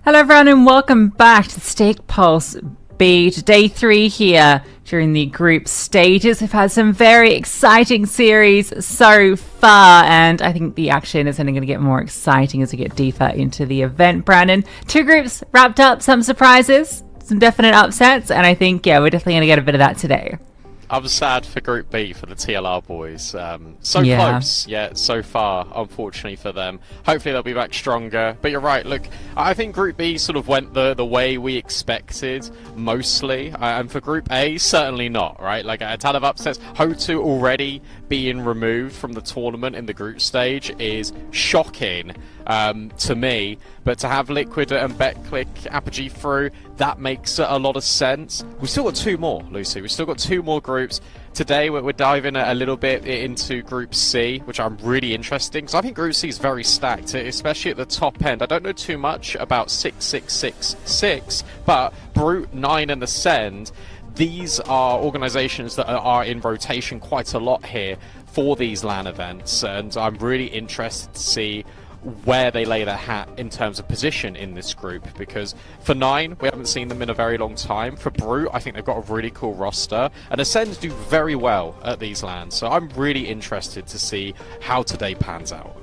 Hello everyone and welcome back to Stake Pulse B to day 3 here during the group stages. We've had some very exciting series so far and I think the action is only going to get more exciting as we get deeper into the event. Brandon, 2 groups wrapped up, some surprises, some definite upsets, and I think, we're definitely going to get a bit of that today. I'm sad for Group B for the TLR boys. Close, yet so far, unfortunately for them. Hopefully they'll be back stronger. But you're right, look, I think Group B sort of went the way we expected, mostly. And for Group A, certainly not, right? Like, a ton of upsets. Ho2 already being removed from the tournament in the group stage is shocking to me. But to have Liquid and BetClick Apogee through, that makes a lot of sense. We've still got 2 more, Lucy. We've still got 2 more groups. Today we're diving a little bit into Group C, which I'm really interested in, because I think Group C is very stacked, especially at the top end. I don't know too much about 6666, but Brute, 9 and Ascend, these are organizations that are in rotation quite a lot here for these LAN events, and I'm really interested to see where they lay their hat in terms of position in this group, because for 9 we haven't seen them in a very long time. For Brute, I think they've got a really cool roster, and Ascend do very well at these LANs, so I'm really interested to see how today pans out.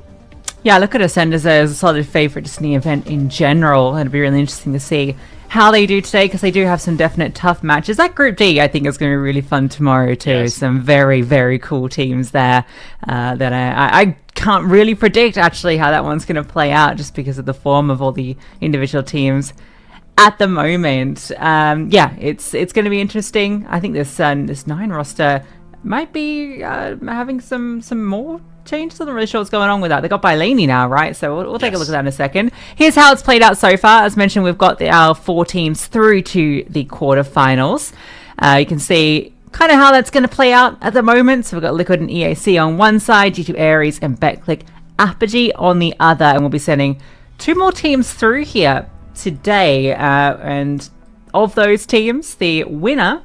Yeah, look at Ascend as a solid favourite just in the event in general. It'll be really interesting to see how they do today, because they do have some definite tough matches. That Group D, I think, is going to be really fun tomorrow too. Yes. Some very, very cool teams there that I can't really predict actually how that one's going to play out, just because of the form of all the individual teams at the moment. It's going to be interesting. I think this 9 roster might be having some more changes. I'm not really sure what's going on with that. They got Bylani now, right? So we'll take a look at that in a second. Here's how it's played out so far. As mentioned, we've got our 4 teams through to the quarterfinals. You can see kind of how that's going to play out at the moment. So we've got Liquid and EAC on one side, G2 Ares and BetClick Apogee on the other, and we'll be sending 2 more teams through here today. And of those teams, the winner,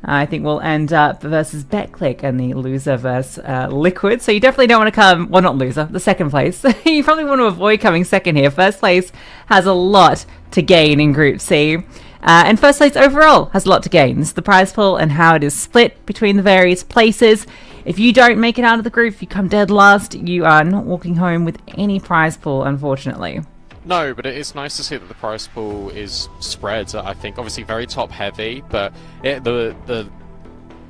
I think we'll end up versus BetClick, and the loser versus Liquid. So you definitely don't want to come, well, not loser, the second place. You probably want to avoid coming second here. First place has a lot to gain in Group C. And first place overall has a lot to gain. This is the prize pool and how it is split between the various places. If you don't make it out of the group, if you come dead last, you are not walking home with any prize pool, unfortunately. No, but it's nice to see that the prize pool is spread. I think obviously very top heavy, but the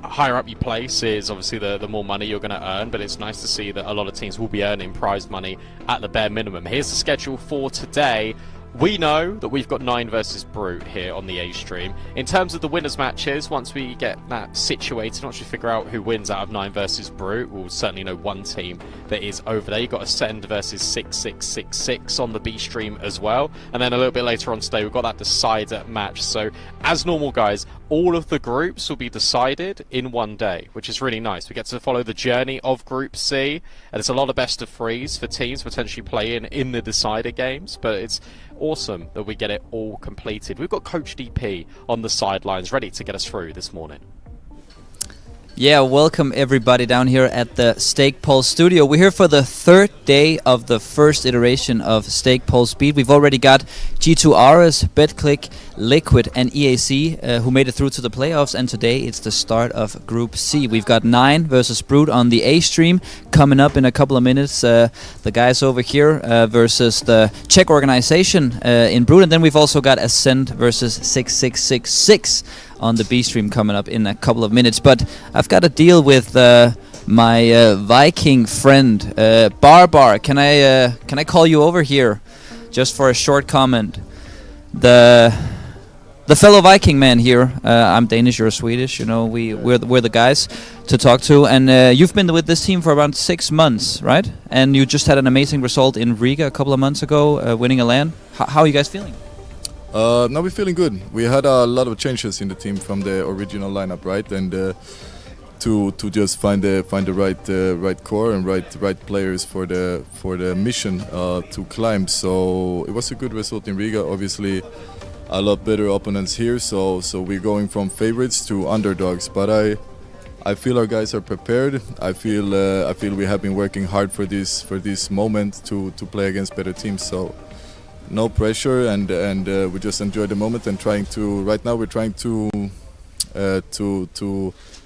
higher up you place is obviously the more money you're going to earn. But it's nice to see that a lot of teams will be earning prize money at the bare minimum. Here's the schedule for today. We know that we've got 9 versus Brute here on the A stream. In terms of the winners matches, once we get that situated, once we figure out who wins out of 9 versus Brute, we'll certainly know one team that is over there. You've got Ascend versus 6666 on the B stream as well. And then a little bit later on today, we've got that decider match. So as normal, guys, all of the groups will be decided in one day, which is really nice. We get to follow the journey of Group C, and it's a lot of best of threes for teams potentially playing in the decider games, but it's awesome that we get it all completed. We've got Coach DP on the sidelines ready to get us through this morning. Yeah, welcome everybody down here at the Stake Pulse studio. We're here for the 3rd day of the first iteration of Stake Pulse Beat. We've already got G2 Ares, BetClick, Liquid and EAC who made it through to the playoffs, and today it's the start of Group C. We've got 9 versus Brute on the A stream coming up in a couple of minutes. The guys over here versus the Czech organization in Brute, and then we've also got Ascend versus 6666 on the B stream coming up in a couple of minutes. But I've got to deal with my Viking friend Barbar. Can I call you over here just for a short comment? The fellow Viking man here. I'm Danish, you're Swedish. You know, we're the guys to talk to. And you've been with this team for around 6 months, right? And you just had an amazing result in Riga a couple of months ago, winning a LAN. How are you guys feeling? Now we're feeling good. We had a lot of changes in the team from the original lineup, right? And to just find the right core and right players for the mission to climb. So it was a good result in Riga. Obviously, a lot better opponents here. So we're going from favorites to underdogs. But I feel our guys are prepared. I feel we have been working hard for this moment to play against better teams. So no pressure, and we just enjoy the moment and trying to. Right now, we're trying to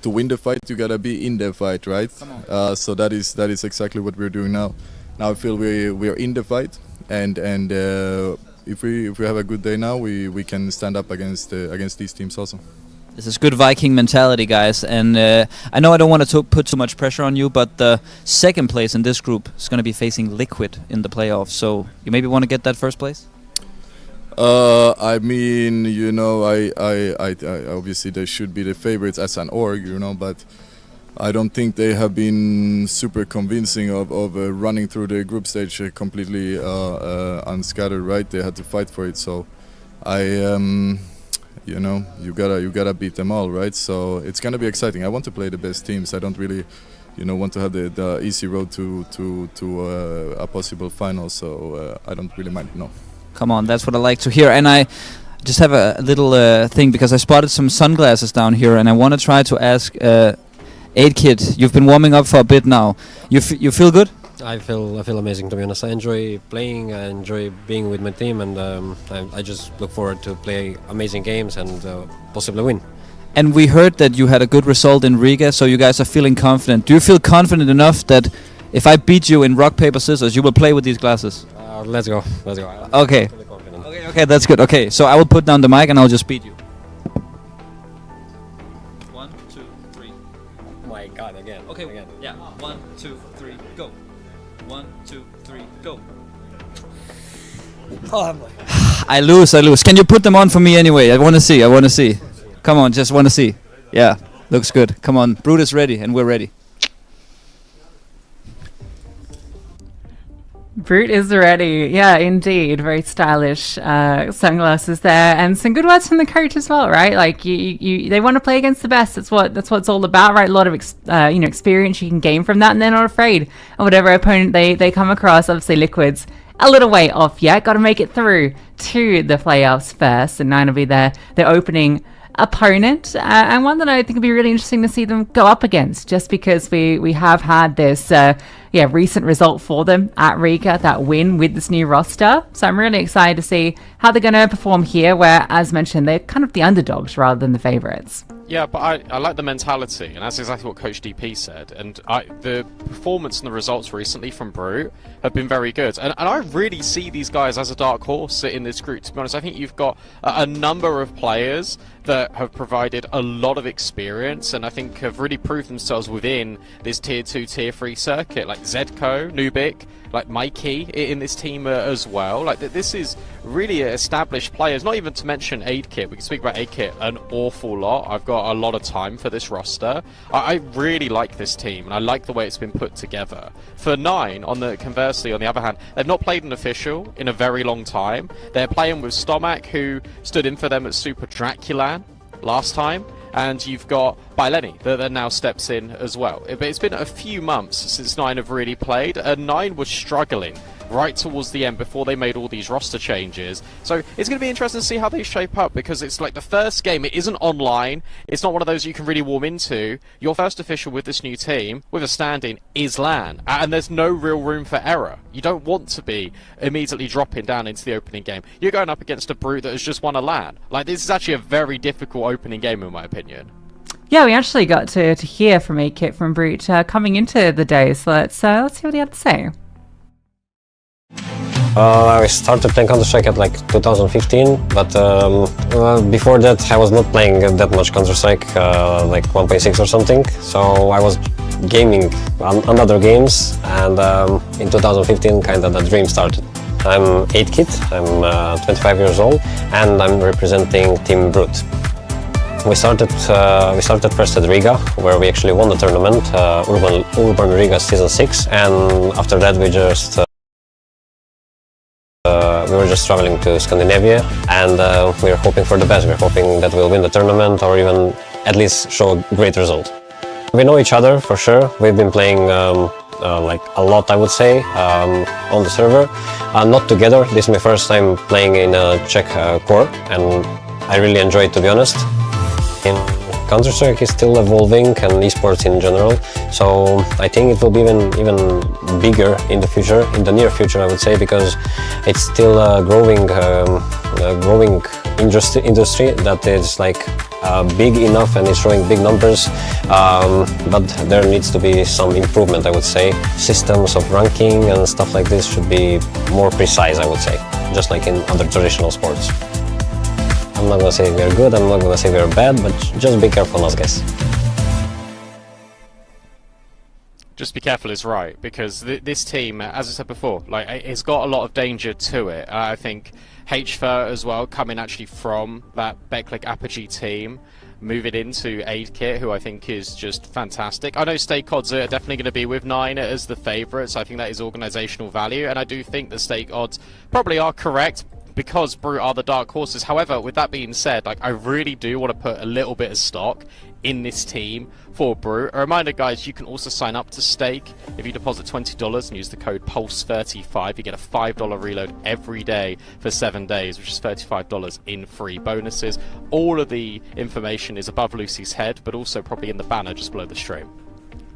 win the fight. You gotta be in the fight, right? So that is exactly what we're doing now. Now I feel we are in the fight, and if we have a good day now, we can stand up against these teams also. This is good Viking mentality, guys, and I know I don't want to put too much pressure on you, but the second place in this group is going to be facing Liquid in the playoffs, so you maybe want to get that first place? I mean, you know, I obviously they should be the favorites as an org, you know, but I don't think they have been super convincing of running through the group stage completely unscattered, right? They had to fight for it, so you know, you gotta beat them all, right? So it's gonna be exciting. I want to play the best teams. I don't really, you know, want to have the easy road to a possible final. So I don't really mind. No. Come on, that's what I like to hear. And I just have a little thing, because I spotted some sunglasses down here, and I want to try to ask 8kid. You've been warming up for a bit now. You feel good? I feel amazing, to be honest. I enjoy playing, I enjoy being with my team, and I just look forward to play amazing games and possibly win. And we heard that you had a good result in Riga, so you guys are feeling confident. Do you feel confident enough that if I beat you in rock, paper, scissors, you will play with these glasses? Let's go. Okay. Okay, that's good. Okay, so I will put down the mic and I'll just beat you. 1, 2, 3. Oh my God, again. Okay, again. Yeah. 1, 2, 3, go. 1, 2, 3, go. I lose. Can you put them on for me anyway? I want to see. Come on, just want to see. Yeah, looks good. Come on, Brute is ready and we're ready. Brute is ready. Yeah, indeed. Very stylish sunglasses there, and some good words from the coach as well, right? Like they want to play against the best. That's what it's all about, right? A lot of experience you can gain from that, and they're not afraid of whatever opponent they come across. Obviously, Liquid's a little way off yet. Got to make it through to the playoffs first, and 9 will be their opening opponent, and one that I think would be really interesting to see them go up against, just because we have had this recent result for them at Riga, that win with this new roster. So I'm really excited to see how they're going to perform here, where, as mentioned, they're kind of the underdogs rather than the favorites. Yeah, but I like the mentality, and that's exactly what Coach DP said. And the performance and the results recently from Brute have been very good. And I really see these guys as a dark horse in this group, to be honest. I think you've got a number of players that have provided a lot of experience, and I think have really proved themselves within this Tier 2, Tier 3 circuit, like Zedko, Nubik, like Mikey in this team as well. Like this is really established players, not even to mention 8kit. We can speak about 8kit an awful lot. I've got a lot of time for this roster. I really like this team, and I like the way it's been put together. For 9, conversely, on the other hand, they've not played an official in a very long time. They're playing with Stomak, who stood in for them at Super Draculan last time, and you've got Baileni that now steps in as well. But it's been a few months since 9 have really played, and 9 was struggling right towards the end before they made all these roster changes. So it's going to be interesting to see how they shape up, because it's like the first game. It isn't online. It's not one of those you can really warm into. Your first official with this new team, with a stand-in, is LAN, and there's no real room for error. You don't want to be immediately dropping down into the opening game. You're going up against a Brute that has just won a LAN. Like, this is actually a very difficult opening game, in my opinion. Yeah, we actually got to hear from 8kit from Brute coming into the day, so let's see what he had to say. I started playing Counter-Strike at like 2015, but before that I was not playing that much Counter-Strike, like 1.6 or something, so I was gaming on other games, and in 2015 kinda the dream started. I'm 8kit, I'm 25 years old, and I'm representing Team Brute. We started first at Riga, where we actually won the tournament, Urban Riga Season 6, and after that we were just traveling to Scandinavia, and we were hoping for the best. We were hoping that we'll win the tournament, or even at least show a great result. We know each other for sure. We've been playing like a lot, I would say, on the server. Not together. This is my first time playing in a Czech core, and I really enjoy it, to be honest. In Counter-Strike is still evolving and esports in general, so I think it will be even bigger in the future, in the near future I would say, because it's still a growing industry that is like big enough and is showing big numbers, but there needs to be some improvement, I would say. Systems of ranking and stuff like this should be more precise, I would say, just like in other traditional sports. I'm not gonna say we're good, I'm not gonna say we're bad, but just be careful, us guys. Just be careful is right, because this team, as I said before, like it's got a lot of danger to it. I think HFER as well, coming actually from that Beklik Apogee team, moving into AidKit, who I think is just fantastic. I know Stake odds are definitely going to be with 9 as the favourites. I think that is organisational value, and I do think the Stake odds probably are correct, because Brute are the dark horses. However, with that being said, like I really do want to put a little bit of stock in this team for Brute. A reminder, guys, you can also sign up to Stake. If you deposit $20 and use the code PULSE35, you get a $5 reload every day for 7 days, which is $35 in free bonuses. All of the information is above Lucy's head, but also probably in the banner just below the stream.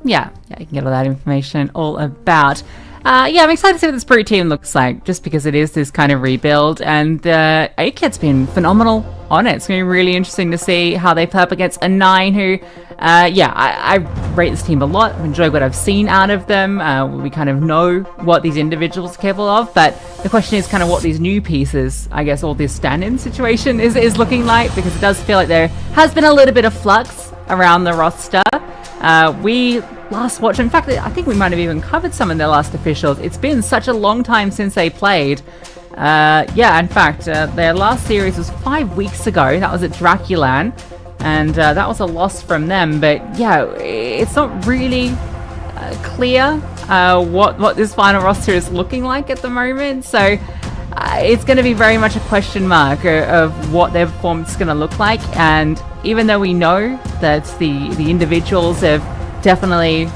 Yeah, you can get all that information all about. Yeah, I'm excited to see what this Brute team looks like, just because it is this kind of rebuild, and AidKit's been phenomenal on it. It's going to be really interesting to see how they play up against a 9 who, yeah, I rate this team a lot. I've enjoyed what I've seen out of them. We kind of know what these individuals are capable of, but the question is kind of what these new pieces, I guess, all this stand-in situation is looking like, because it does feel like there has been a little bit of flux around the roster. We last watched, in fact, I think we might have even covered some of their last officials. It's been such a long time since they played. Yeah, in fact, their last series was 5 weeks ago. That was at Draculan, and that was a loss from them. But yeah, it's not really clear what this final roster is looking like at the moment. So it's going to be very much a question mark of what their performance is going to look like. And even though we know that the individuals have definitely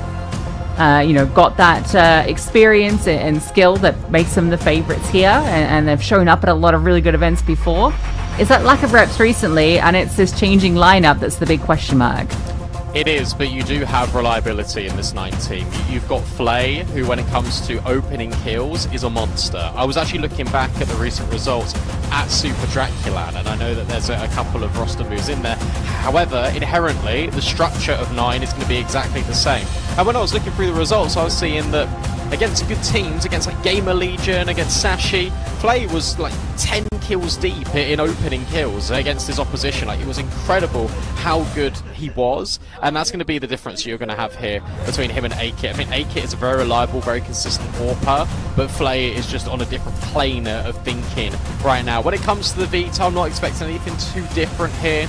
got that experience and skill that makes them the favorites here, and they've shown up at a lot of really good events before, it's that lack of reps recently, and it's this changing lineup that's the big question mark. It is, but you do have reliability in this 9 team. You've got Flay, who when it comes to opening kills is a monster. I was actually looking back at the recent results at Super Draculan, and I know that there's a couple of roster moves in there. However, inherently, the structure of 9 is going to be exactly the same. And when I was looking through the results, I was seeing that against good teams, against like Gamer Legion, against Sashi, Flay was like 10 kills deep in opening kills against his opposition. Like, it was incredible how good he was, and that's going to be the difference you're going to have here between him and AidKit. I think AidKit is a very reliable, very consistent AWPer, but Flay is just on a different plane of thinking right now. When it comes to the Vita, I'm not expecting anything too different here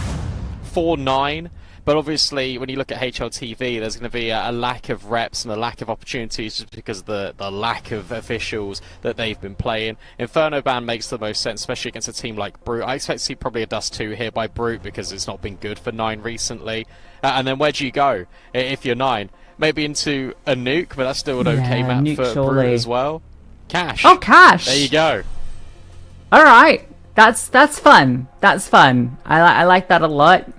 for 9. But obviously, when you look at HLTV, there's going to be a lack of reps and a lack of opportunities just because of the lack of officials that they've been playing. Inferno ban makes the most sense, especially against a team like Brute. I expect to see probably a Dust 2 here by Brute because it's not been good for 9 recently. And then where do you go if you're 9? Maybe into a nuke, but that's still an okay map for surely. Brute as well. Cash. Oh, Cash! There you go. All right, that's fun. That's fun. I like that a lot.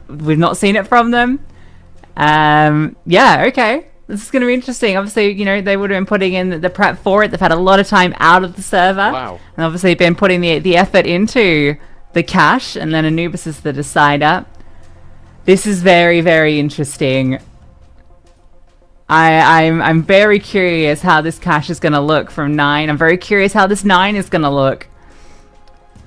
We've not seen it from them. Yeah, okay. This is going to be interesting. Obviously, they would have been putting in the prep for it. They've had a lot of time out of the server. Wow. And obviously been putting the effort into the cash, and then Anubis is the decider. This is very, very interesting. I'm very curious how this cash is going to look from 9. I'm very curious how this 9 is going to look.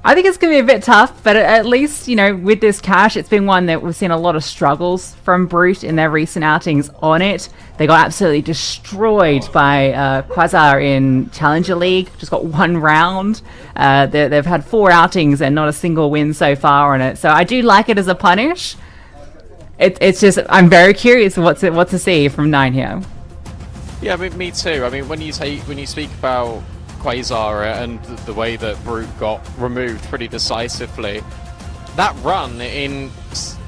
I think it's going to be a bit tough, but at least, with this cash, it's been one that we've seen a lot of struggles from Brute in their recent outings on it. They got absolutely destroyed by Quasar in Challenger League, just got 1 round. They've had 4 outings and not a single win so far on it. So I do like it as a punish. It's just, I'm very curious what to see from 9 here. Yeah, me too. I mean, when you speak about Quasar and the way that Brute got removed pretty decisively, that run in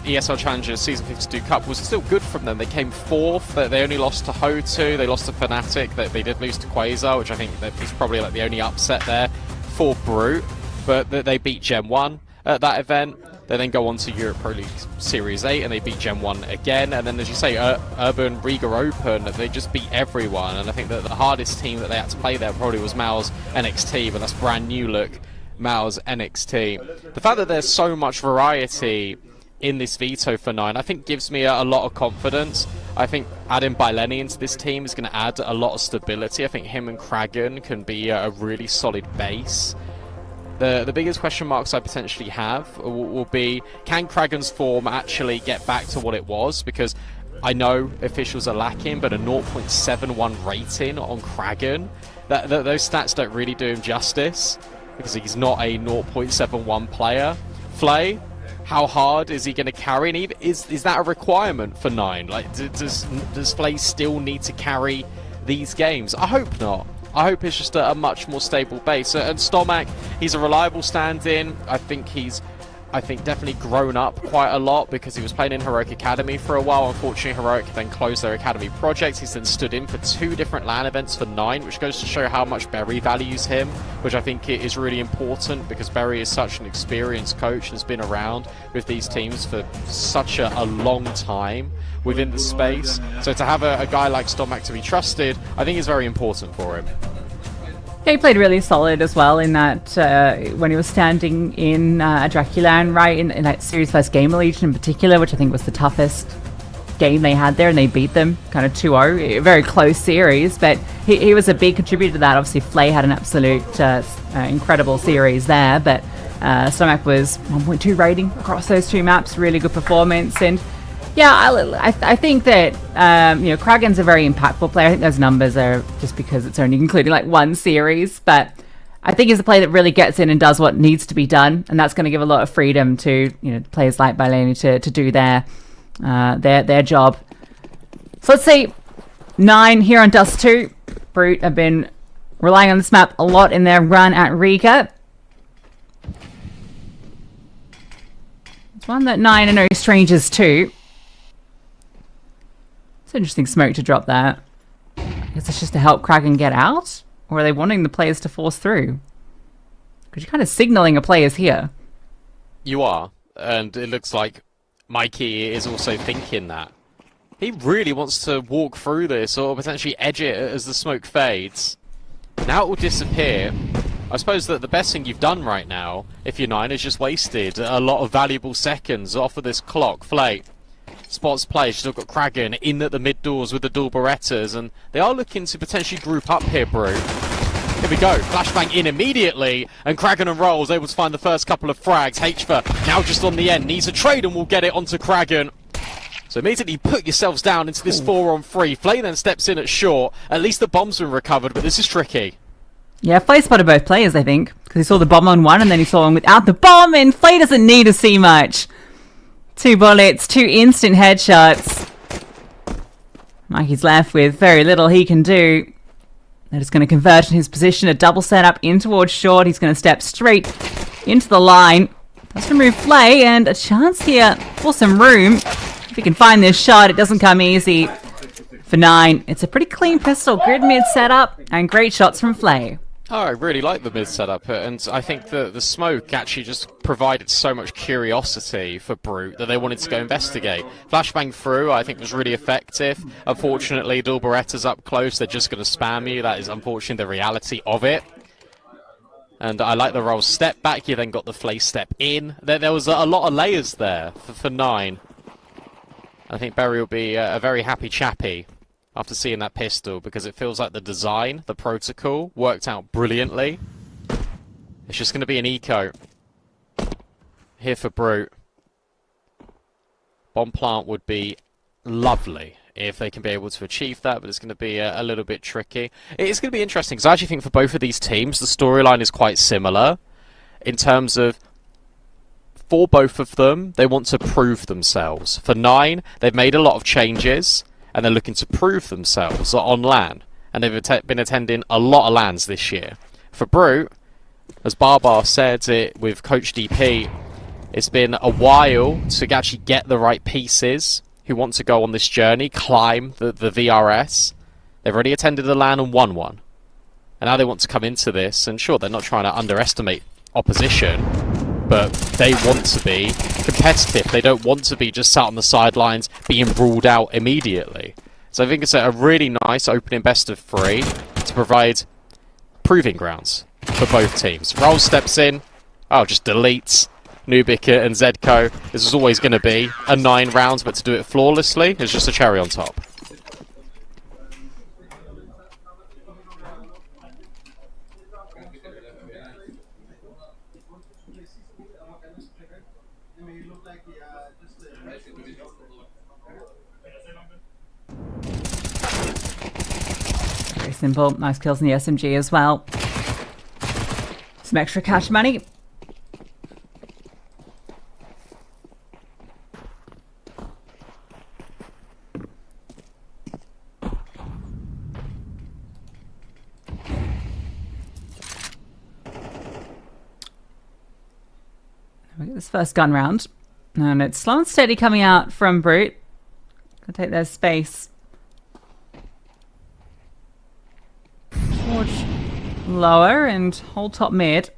ESL Challenger Season 52 Cup was still good from them. They came 4th, they only lost to Ho2, they lost to Fnatic, they did lose to Quasar, which I think is probably like the only upset there for Brute, but they beat Gen 1. at that event. They then go on to Europe Pro League Series 8 and they beat Gen 1 again. And then, as you say, Urban Riga Open, they just beat everyone. And I think that the hardest team that they had to play there probably was Mao's NXT, but that's brand new look Mao's NXT. The fact that there's so much variety in this veto for 9, I think gives me a lot of confidence. I think adding Baileni into this team is going to add a lot of stability. I think him and Kragan can be a really solid base. The biggest question marks I potentially have will be, can Kragan's form actually get back to what it was? Because I know officials are lacking, but a 0.71 rating on Kragan, those stats don't really do him justice, because he's not a 0.71 player. Flay, how hard is he going to carry? And even, is that a requirement for 9? Like, does Flay still need to carry these games? I hope not. I hope it's just a much more stable base. And Stomac, he's a reliable stand-in. I think definitely grown up quite a lot, because he was playing in Heroic Academy for a while. Unfortunately, Heroic then closed their Academy project. He's then stood in for 2 different LAN events for 9, which goes to show how much Berry values him, which I think is really important, because Berry is such an experienced coach and has been around with these teams for such a long time within the space. So to have a guy like Stomac to be trusted, I think is very important for him. Yeah, he played really solid as well in that when he was standing in Draculan, right, in that Series First Gamer Legion in particular, which I think was the toughest game they had there, and they beat them kind of 2-0. A very close series, but he was a big contributor to that. Obviously, Flay had an absolute incredible series there, but Stomac was 1.2 rating across those 2 maps. Really good performance. And yeah, I think that Kragan's a very impactful player. I think those numbers are just because it's only including like 1 series, but I think he's a player that really gets in and does what needs to be done, and that's going to give a lot of freedom to players like Baileni to do their job. So let's see, 9 here on Dust 2. Brute have been relying on this map a lot in their run at Riga. It's one that 9 are no strangers to. It's interesting smoke to drop that. I guess it's just to help Kragan get out? Or are they wanting the players to force through? Because you're kind of signaling a player's here. You are, and it looks like Mikey is also thinking that. He really wants to walk through this, or potentially edge it as the smoke fades. Now it will disappear. I suppose that the best thing you've done right now, if you're 9, is just wasted a lot of valuable seconds off of this clock. Flay spots play. She's still got Kragan in at the mid doors with the dual Berettas, and they are looking to potentially group up here, Brew. Here we go, flashbang in immediately, and Kragan and Rolls able to find the first couple of frags. Hfer now just on the end, needs a trade and will get it onto Kragan. So immediately put yourselves down into this 4-on-3. Flay then steps in at short. At least the bomb's been recovered, but this is tricky. Yeah, Flay spotted both players, I think, because he saw the bomb on one and then he saw one without the bomb, and Flay doesn't need to see much. 2 bullets, 2 instant headshots. Mikey's left with very little he can do. They're just going to convert in his position, a double setup in towards short. He's going to step straight into the line. Let's remove Flay, and a chance here for some room. If he can find this shot, it doesn't come easy for 9. It's a pretty clean pistol grid mid setup, and great shots from Flay. Oh, I really like the mid setup, and I think the smoke actually just provided so much curiosity for Brute that they wanted to go investigate. Flashbang through, I think, was really effective. Unfortunately, dual Berettas up close, they're just going to spam you. That is unfortunately the reality of it. And I like the roll step back, you then got the Flay step in. There was a lot of layers there for 9. I think Berry will be a very happy chappy after seeing that pistol, because it feels like the design, the protocol, worked out brilliantly. It's just going to be an eco here for Brute. Bomb plant would be lovely if they can be able to achieve that, but it's going to be a little bit tricky. It's going to be interesting, because I actually think for both of these teams, the storyline is quite similar in terms of, for both of them, they want to prove themselves. For 9, they've made a lot of changes, and they're looking to prove themselves on LAN. And they've been attending a lot of LANs this year. For Brute, as Barbar said it with Coach DP, it's been a while to actually get the right pieces who want to go on this journey, climb the VRS. They've already attended the LAN and won one. And now they want to come into this, and sure, they're not trying to underestimate opposition, but they want to be competitive. They don't want to be just sat on the sidelines being ruled out immediately. So I think it's a really nice opening best of 3 to provide proving grounds for both teams. Roll steps in, just deletes Nubika and Zedko. This is always going to be a 9 rounds, but to do it flawlessly is just a cherry on top. Very simple. Nice kills in the SMG as well. Some extra cash money. We get this first gun round. And it's slow and steady coming out from Brute. Gonna take their space. Forge lower and hold top mid.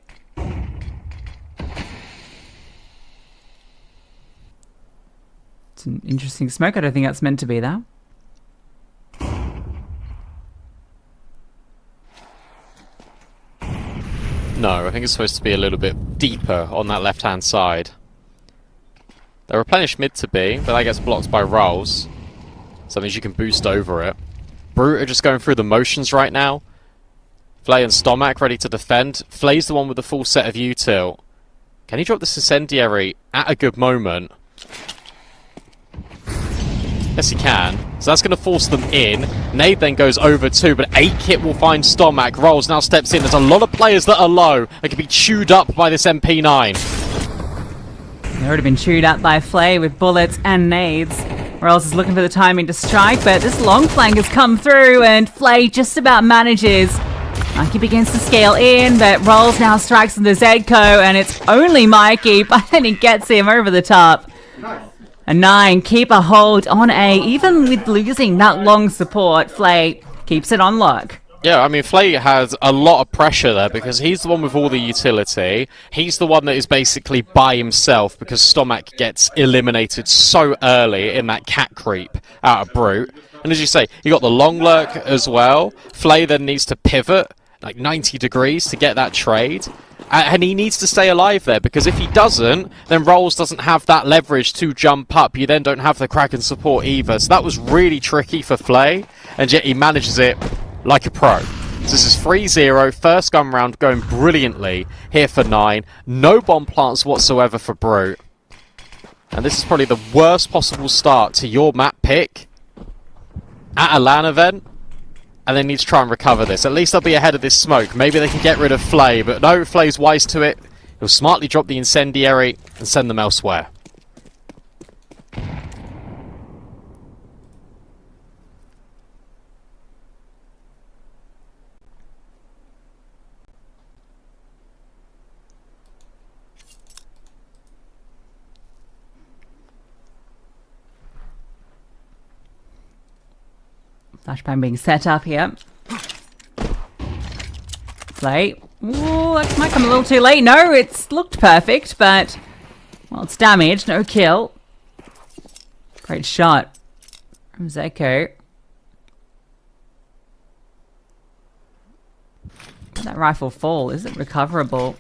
It's an interesting smoke. I don't think that's meant to be there. No, I think it's supposed to be a little bit deeper on that left-hand side. They replenish mid to B, but that gets blocked by rolls. So that means you can boost over it. Brute are just going through the motions right now. Flay and Stomac ready to defend. Flay's the one with the full set of util. Can he drop this incendiary at a good moment? Yes, he can. So that's going to force them in. Nade then goes over too, but A-Kit will find Stomac. Rolls now steps in. There's a lot of players that are low and can be chewed up by this MP9. They've already been chewed up by Flay with bullets and nades. Rolls is looking for the timing to strike, but this long flank has come through and Flay just about manages. Mikey begins to scale in, but Rolls now strikes on the Zedko, and it's only Mikey, but then he gets him over the top. A 9, keep a hold on A, even with losing that long support, Flay keeps it on lock. Yeah, I mean, Flay has a lot of pressure there because he's the one with all the utility. He's the one that is basically by himself because Stomac gets eliminated so early in that cat creep out of Brute. And as you say, you got the long lurk as well. Flay then needs to pivot like 90 degrees to get that trade. And he needs to stay alive there, because if he doesn't, then Rolls doesn't have that leverage to jump up. You then don't have the Kraken support either. So that was really tricky for Flay, and yet he manages it like a pro. So this is 3-0, first gun round going brilliantly here for 9. No bomb plants whatsoever for Brute. And this is probably the worst possible start to your map pick at a LAN event. And they need to try and recover this. At least they'll be ahead of this smoke. Maybe they can get rid of Flay, but no, Flay's wise to it. He'll smartly drop the incendiary and send them elsewhere. Flashbang being set up here. Flay. Ooh, that might come a little too late. No, it's looked perfect, but... well, it's damaged. No kill. Great shot from Zeko. Did that rifle fall? Is it recoverable?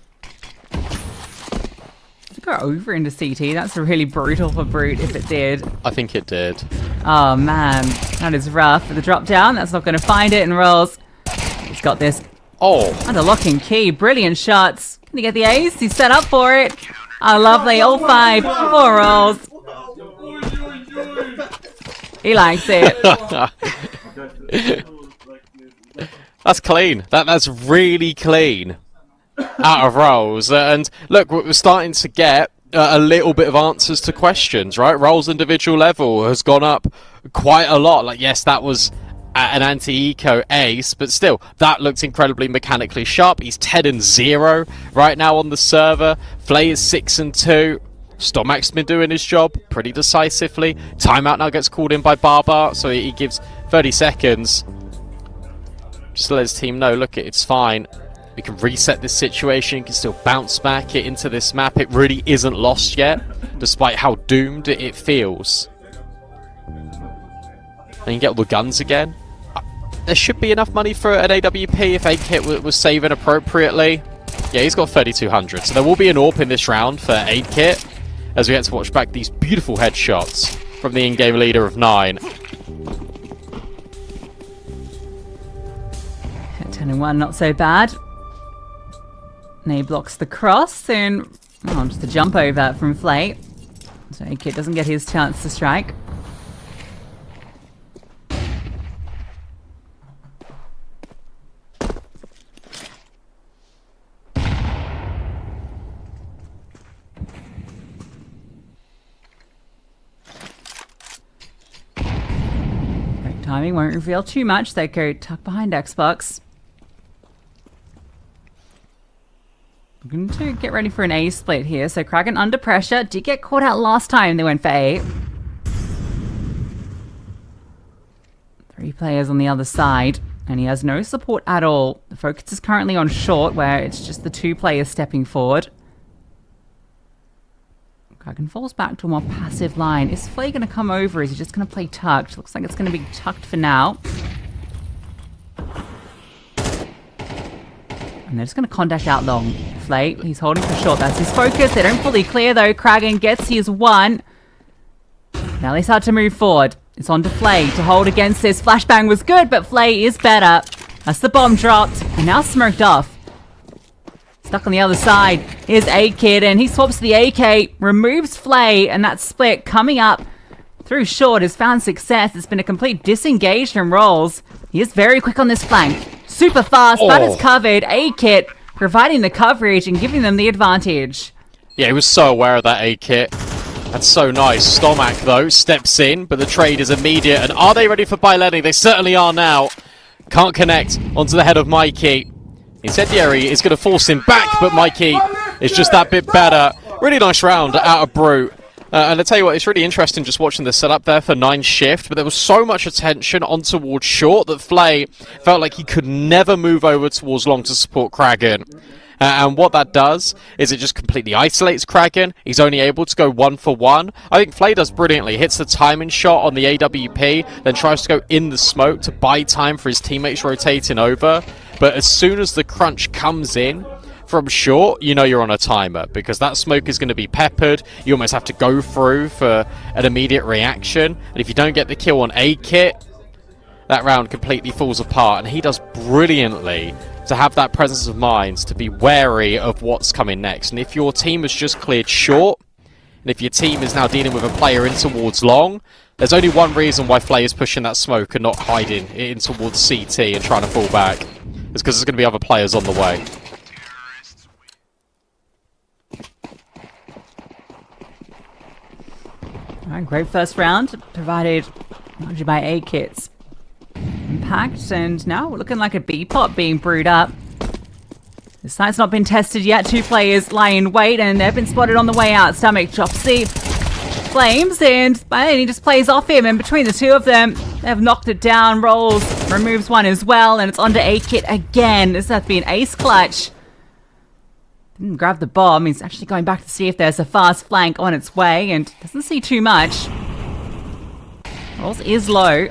Did it go over into CT? That's really brutal for Brute if it did. I think it did. Oh man, that is rough. For the drop down, that's not going to find it, and Rolls. He's got this. Oh. Under lock and key. Brilliant shots. Can he get the ace? He's set up for it. Oh, lovely. All 5 for Rolls. He likes it. That's clean. That's really clean out of Rolls. And look, we're starting to get a little bit of answers to questions, right? Rolls' individual level has gone up quite a lot. Like, yes, that was an anti-eco ace, but still, that looks incredibly mechanically sharp. He's 10-0 right now on the server. Flay is 6-2. Stomac's been doing his job pretty decisively. Timeout now gets called in by Barbar, so he gives 30 seconds. Just to let his team know, look, it's fine. We can reset this situation, can still bounce back into this map. It really isn't lost yet, despite how doomed it feels. And you can get all the guns again. There should be enough money for an AWP if AKIT was saving appropriately. Yeah, he's got 3,200, so there will be an AWP in this round for AKIT, as we get to watch back these beautiful headshots from the in-game leader of 9. 10 and 1, not so bad. Nay blocks the cross, and just a jump over from Flay. So AKIT doesn't get his chance to strike. Great timing, won't reveal too much. They go tuck behind Xbox. I'm going to get ready for an A split here. So Kraken under pressure. Did get caught out last time they went for A. 3 players on the other side. And he has no support at all. The focus is currently on short, where it's just the 2 players stepping forward. Kraken falls back to a more passive line. Is Flay going to come over? Is he just going to play tucked? Looks like it's going to be tucked for now. And they're just going to contact out long. Flay, he's holding for short. That's his focus. They don't fully clear, though. Kraken gets his 1. Now they start to move forward. It's on to Flay to hold against this. Flashbang was good, but Flay is better. That's the bomb dropped. And now smoked off. Stuck on the other side is AKIT, and he swaps the AK, removes Flay, and that split coming up through short has found success. It's been a complete disengage from rolls. He is very quick on this flank. Super fast, but it's covered. AKIT providing the coverage and giving them the advantage. Yeah, he was so aware of that AKIT. That's so nice. Stomac, though, steps in, but the trade is immediate. And are they ready for Byleni? They certainly are now. Can't connect onto the head of Mikey. Incendiary is going to force him back, but Mikey is just that bit better. Really nice round out of Brute. And I tell you what, it's really interesting just watching the setup there for 9 shift, but there was so much attention on towards short that Flay felt like he could never move over towards long to support Kraken. And what that does is it just completely isolates Kraken. He's only able to go 1 for 1. I think Flay does brilliantly. Hits the timing shot on the AWP, then tries to go in the smoke to buy time for his teammates rotating over. But as soon as the crunch comes in from short, you know you're on a timer, because that smoke is going to be peppered. You almost have to go through for an immediate reaction. And if you don't get the kill on AKIT, that round completely falls apart. And he does brilliantly to have that presence of mind to be wary of what's coming next. And if your team has just cleared short, and if your team is now dealing with a player in towards long, there's only one reason why Flay is pushing that smoke and not hiding in towards CT and trying to fall back. It's because there's going to be other players on the way. Alright, great first round, provided largely by AKIT's impact, and now we're looking like a B-pot being brewed up. The site's not been tested yet. 2 players lie in wait, and they've been spotted on the way out. Stomach drops the flames, and he just plays off him, and between the 2 of them, they've knocked it down. Rolls, removes 1 as well, and it's onto AKIT again. This has to be an ace clutch. Didn't grab the bomb. He's actually going back to see if there's a fast flank on its way, and doesn't see too much. Rolls is low.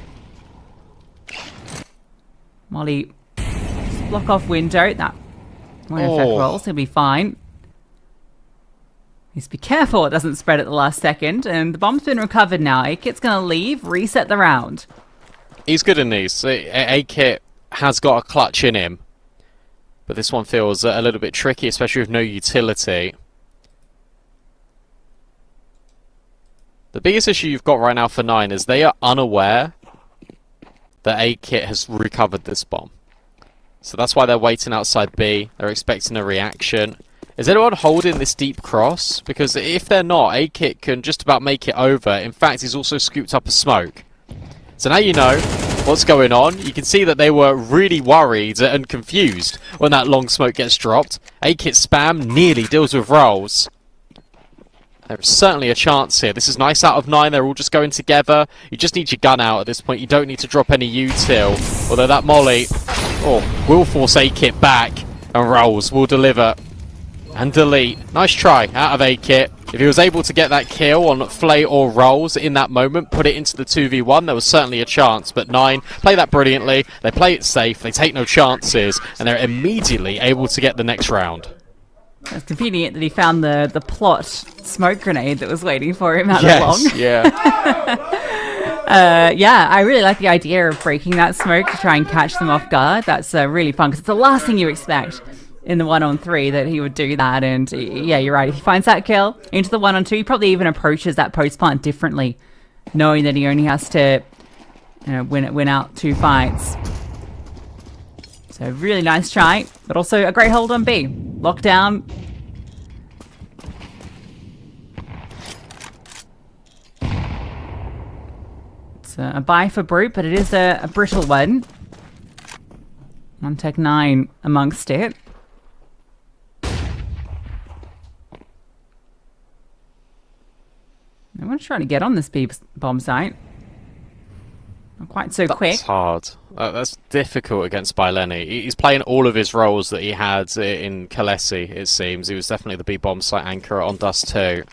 Molly, just block off window. That won't affect Rolls. He'll be fine. Just be careful it doesn't spread at the last second. And the bomb's been recovered now. AKIT's going to leave, reset the round. He's good in these. AKIT has got a clutch in him. But this one feels a little bit tricky, especially with no utility. The biggest issue you've got right now for 9 is they are unaware that AKIT has recovered this bomb. So that's why they're waiting outside B. They're expecting a reaction. Is anyone holding this deep cross? Because if they're not, AKIT can just about make it over. In fact, he's also scooped up a smoke. So now you know what's going on. You can see that they were really worried and confused when that long smoke gets dropped. AKIT spam nearly deals with rolls. There's certainly a chance here. This is nice out of 9. They're all just going together. You just need your gun out at this point. You don't need to drop any util. Although that molly will force AKIT back. And Rolls will deliver and delete. Nice try out of A-Kit. If he was able to get that kill on Flay or Rolls in that moment, put it into the 2v1, there was certainly a chance. But 9 play that brilliantly. They play it safe. They take no chances. And they're immediately able to get the next round. It's convenient that he found the plot smoke grenade that was waiting for him out long. Yeah. Yeah, I really like the idea of breaking that smoke to try and catch them off guard. That's really fun because it's the last thing you expect in the 1-on-3 that he would do that. And yeah, you're right. If he finds that kill into the 1-on-2, he probably even approaches that post plant differently, knowing that he only has to win out 2 fights. So really nice try, but also a great hold on B. Lockdown. It's a buy for Brute, but it is a brittle one. 1Tech9 amongst it. Everyone's trying to get on this B bomb site. Not quite so quick. That's hard. That's difficult against Byleni. He's playing all of his roles that he had in Kalesi, it seems. He was definitely the B-bomb site anchor on Dust 2.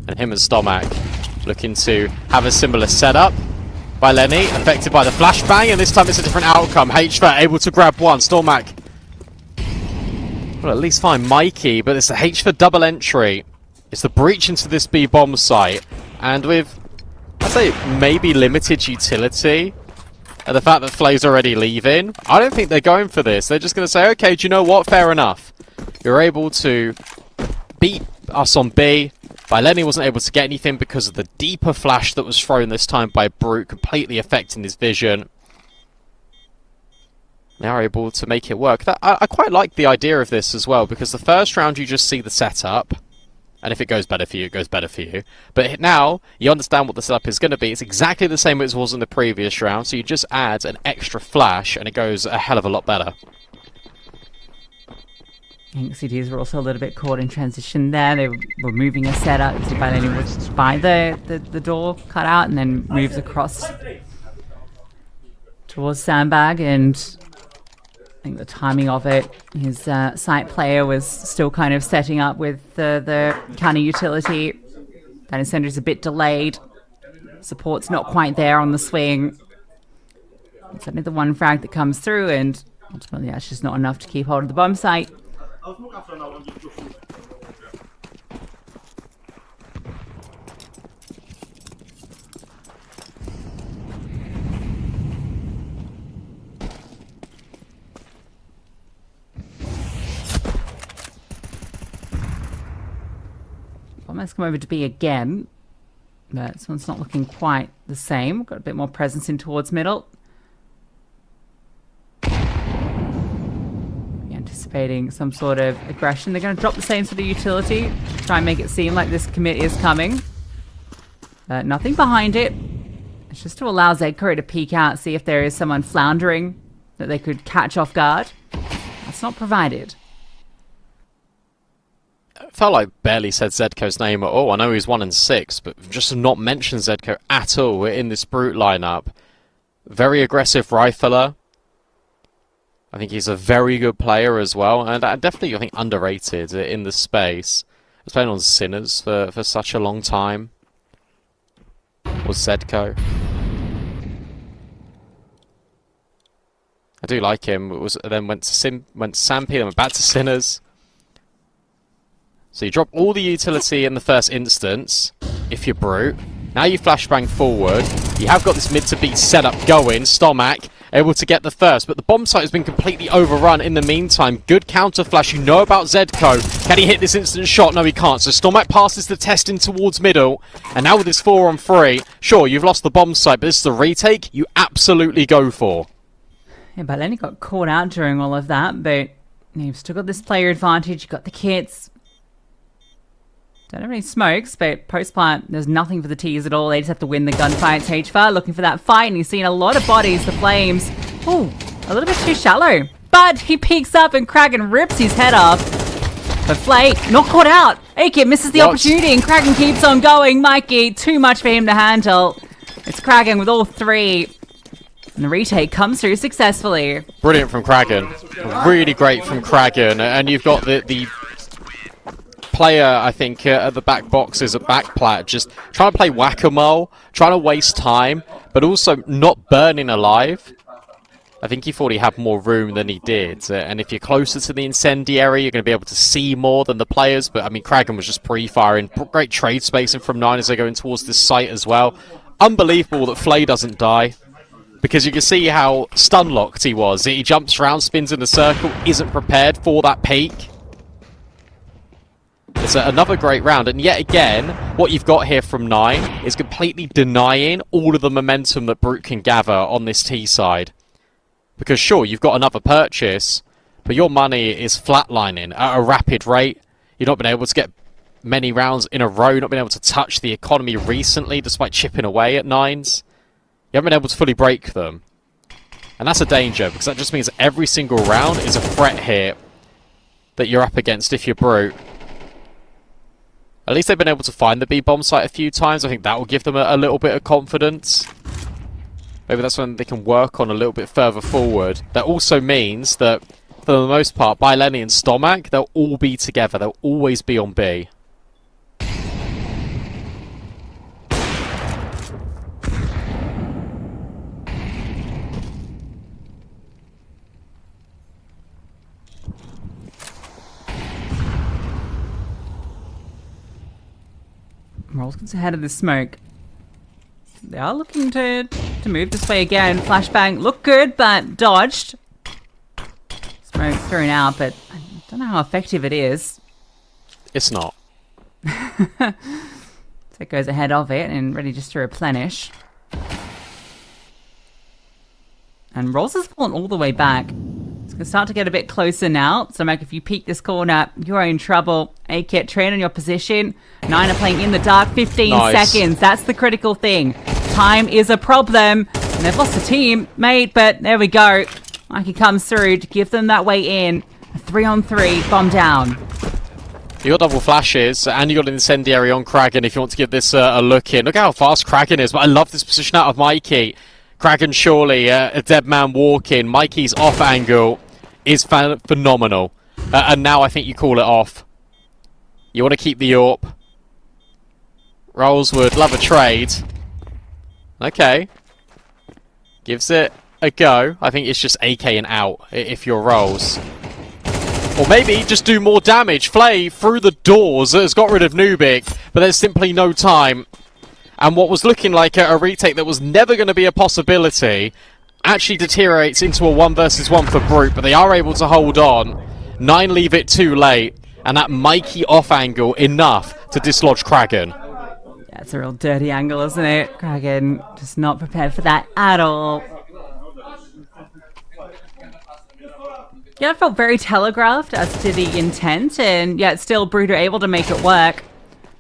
And him and Stomac looking to have a similar setup. Byleni affected by the flashbang, and this time it's a different outcome. HVAT able to grab one. Stomac will at least find Mikey, but it's a HVAT double entry. It's the breach into this B-bomb site, and with, I'd say, maybe limited utility, and the fact that Flay's already leaving, I don't think they're going for this. They're just going to say, okay, do you know what? Fair enough. You're able to beat us on B. Byleni wasn't able to get anything because of the deeper flash that was thrown this time by Brute, completely affecting his vision. They are able to make it work. I quite like the idea of this as well, because the first round you just see the setup, and if it goes better for you, it goes better for you. But now, you understand what the setup is going to be. It's exactly the same as it was in the previous round, so you just add an extra flash, and it goes a hell of a lot better. I think CTs were also a little bit caught in transition there. They were moving a setup. So Byleni was by the door cut out and then moves across towards Sandbag, and I think the timing of it, his site player was still kind of setting up with the counter utility. That incendiary's a bit delayed. Support's not quite there on the swing. It's only the one frag that comes through, and ultimately that's just not enough to keep hold of the bomb site. Let's come over to B again, but this one's not looking quite the same. Got a bit more presence in towards middle. Anticipating some sort of aggression. They're going to drop the same sort of utility, try and make it seem like this commit is coming. Nothing behind it. It's just to allow Zedco to peek out, see if there is someone floundering that they could catch off guard. That's not provided. Felt like barely said Zedco's name at all. I know he's 1 and 6, but just to not mention Zedco at all in this Brute lineup. Very aggressive rifler. I think he's a very good player as well, and definitely I think underrated in the space. He was playing on Sinners for such a long time. Was Zedco. I do like him. Then went to Samp, then went back to Sinners. So you drop all the utility in the first instance, if you're Brute. Now you flashbang forward. You have got this mid to beat setup going. Stomac able to get the first, but the bomb site has been completely overrun in the meantime. Good counter flash. You know about Zedco. Can he hit this instant shot? No, he can't. So Stomac passes the test in towards middle. And now with his 4-on-3, sure, you've lost the bomb site, but this is the retake you absolutely go for. Yeah, Byleni got caught out during all of that, but you've still got this player advantage. You've got the kits. Don't have any smokes, but post-plant, there's nothing for the T's at all. They just have to win the gunfight. It's HVAR looking for that fight, and he's seen a lot of bodies. The flames, ooh, a little bit too shallow. But he peeks up, and Kragan rips his head off. But Flay, not caught out. A-Kit misses the opportunity, and Kragan keeps on going. Mikey, too much for him to handle. It's Kragan with all 3. And the retake comes through successfully. Brilliant from Kraken. Really great from Kraken. And you've got the player, I think, at the back boxes at backplat, just trying to play whack-a-mole, trying to waste time, but also not burning alive. I think he thought he had more room than he did. And if you're closer to the incendiary, you're going to be able to see more than the players. But, I mean, Kraken was just pre-firing. Great trade spacing from 9 as they're going towards this site as well. Unbelievable that Flay doesn't die. Because you can see how stun-locked he was. He jumps around, spins in a circle, isn't prepared for that peak. It's another great round. And yet again, what you've got here from 9 is completely denying all of the momentum that Brute can gather on this T side. Because sure, you've got another purchase, but your money is flatlining at a rapid rate. You've not been able to get many rounds in a row. You've not been able to touch the economy recently, despite chipping away at 9s. You haven't been able to fully break them. And that's a danger, because that just means every single round is a threat here that you're up against if you're Brute. At least they've been able to find the B-bomb site a few times. I think that will give them a little bit of confidence. Maybe that's when they can work on a little bit further forward. That also means that, for the most part, Lenny and Stomac, they'll all be together. They'll always be on B. Rolls gets ahead of the smoke. They are looking to move this way again. Flashbang looked good, but dodged. Smoke thrown out, but I don't know how effective it is. It's not. So it goes ahead of it and ready just to replenish. And Rolls has fallen all the way back. It's going to start to get a bit closer now. So, Mac, if you peek this corner, you're in trouble. A-Kit, train on your position. 9 are playing in the dark. 15 seconds. That's the critical thing. Time is a problem. And they've lost the team, mate, but there we go. Mikey comes through to give them that way in. A 3-on-3, bomb down. You got double flashes, and you got an incendiary on Kraken if you want to give this a look in. Look how fast Kraken is, but I love this position out of Mikey. Kraken surely, a dead man walking. Mikey's off angle is phenomenal. And now I think you call it off. You want to keep the AWP. Rolls would love a trade. Okay. Gives it a go. I think it's just AKing out if you're Rolls. Or maybe just do more damage. Flay through the doors has got rid of Nubik, but there's simply no time. And what was looking like a retake that was never going to be a possibility actually deteriorates into a 1 versus 1 for Brute, but they are able to hold on. 9 leave it too late, and that Mikey off angle enough to dislodge Kraken. Yeah, it's a real dirty angle, isn't it? Kraken just not prepared for that at all. Yeah, it felt very telegraphed as to the intent, and yet still Brute are able to make it work.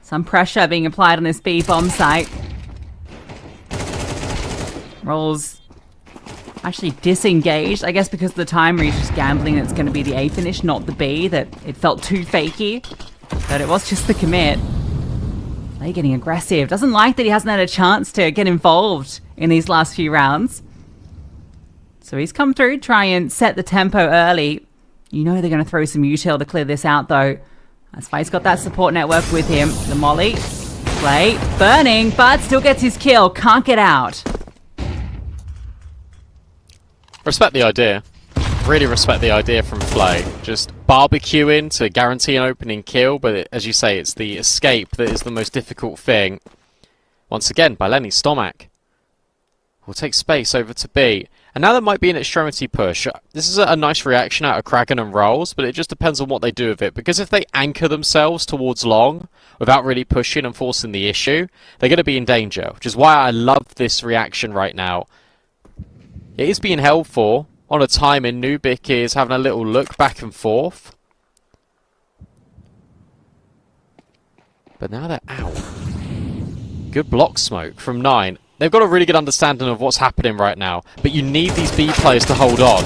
Some pressure being applied on this B-bomb site. Rolls actually disengaged, I guess because of the timer he's just gambling that it's going to be the A finish, not the B, that it felt too fakey. But it was just the commit. Flay getting aggressive. Doesn't like that he hasn't had a chance to get involved in these last few rounds. So he's come through, try and set the tempo early. You know they're going to throw some util to clear this out though. As Flay's got that support network with him. The molly. Flay burning, but still gets his kill. Can't get out. Respect the idea. Really respect the idea from Flay. Just barbecuing to guarantee an opening kill, but as you say, it's the escape that is the most difficult thing. Once again, by Lenny Stomac. We'll take space over to B. And now there might be an extremity push. This is a nice reaction out of Kraken and Rolls, but it just depends on what they do with it. Because if they anchor themselves towards long, without really pushing and forcing the issue, they're going to be in danger. Which is why I love this reaction right now. It is being held for on a timing. Nubik is having a little look back and forth. But now they're out. Good block smoke from 9. They've got a really good understanding of what's happening right now, but you need these B players to hold on.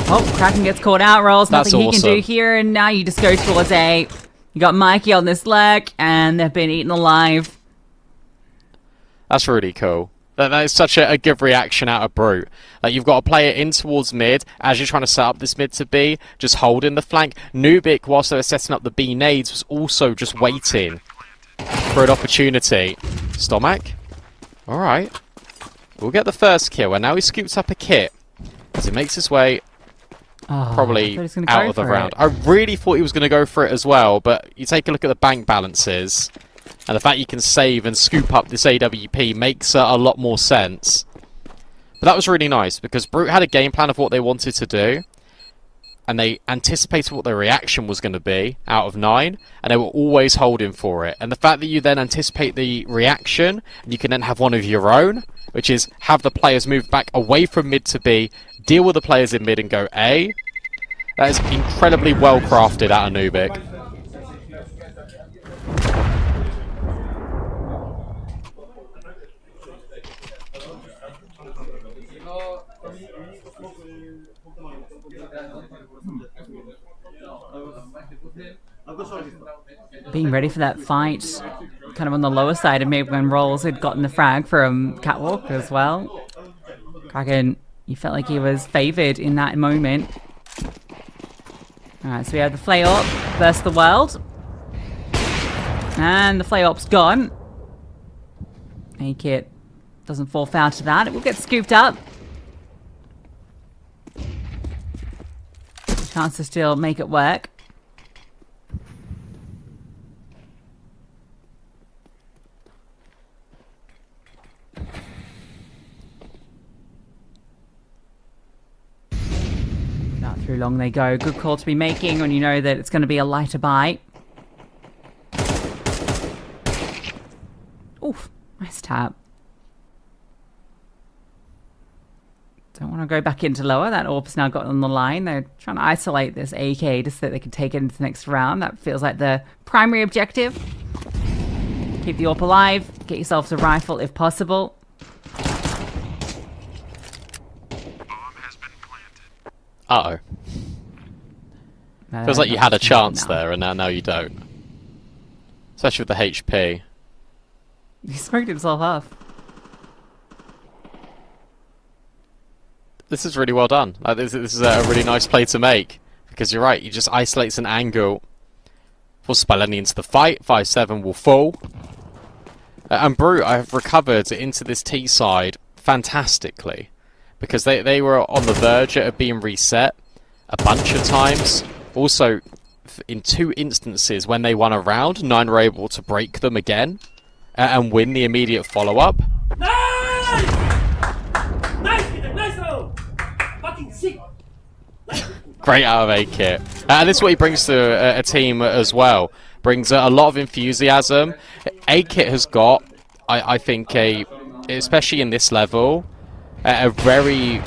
Oh, Kraken gets caught out, Rolls. That's Nothing he awesome. can do here, and now you just go towards A. You got Mikey on this leg, and they've been eaten alive. That's really cool. That is such a good reaction out of Brute. Like, you've got a player in towards mid, as you're trying to set up this mid to B, just holding the flank. Nubik, whilst they were setting up the B nades, was also just waiting for an opportunity. Stomac? Alright. We'll get the first kill, and now he scoops up a kit as he makes his way probably out of the round. I really thought he was going to go for it as well, but you take a look at the bank balances, and the fact you can save and scoop up this AWP makes a lot more sense. But that was really nice, because Brute had a game plan of what they wanted to do, and they anticipated what their reaction was going to be out of 9, and they were always holding for it. And the fact that you then anticipate the reaction, and you can then have one of your own, which is have the players move back away from mid to B, deal with the players in mid and go A, that is incredibly well crafted out of Nubik. Being ready for that fight, kind of on the lower side of mid when Rolls had gotten the frag from Catwalk as well. Kraken, you felt like he was favoured in that moment. Alright, so we have the Flay Op versus the World. And the Flay Op's gone. A-Kit doesn't fall foul to that. It will get scooped up. Chance to still make it work. Not through long they go. Good call to be making when you know that it's going to be a lighter bite. Oof, nice tap. Don't want to go back into lower. That AWP's now got on the line. They're trying to isolate this AK just so that they can take it into the next round. That feels like the primary objective. Keep the AWP alive. Get yourselves a rifle if possible. Uh-oh. Feels like you had a chance there, and now you don't. Especially with the HP. He smoked himself off. This is really well done. This is a really nice play to make. Because you're right, he just isolates an angle. Forces Spaleni into the fight. 5-7 will fall. And Brute, I have recovered into this T side fantastically. Because they were on the verge of being reset a bunch of times. Also, in 2 instances when they won a round, 9 were able to break them again. And win the immediate follow-up. Great out of A-Kit. And this is what he brings to a team as well. Brings a lot of enthusiasm. A-Kit has got, I think, especially in this level, a very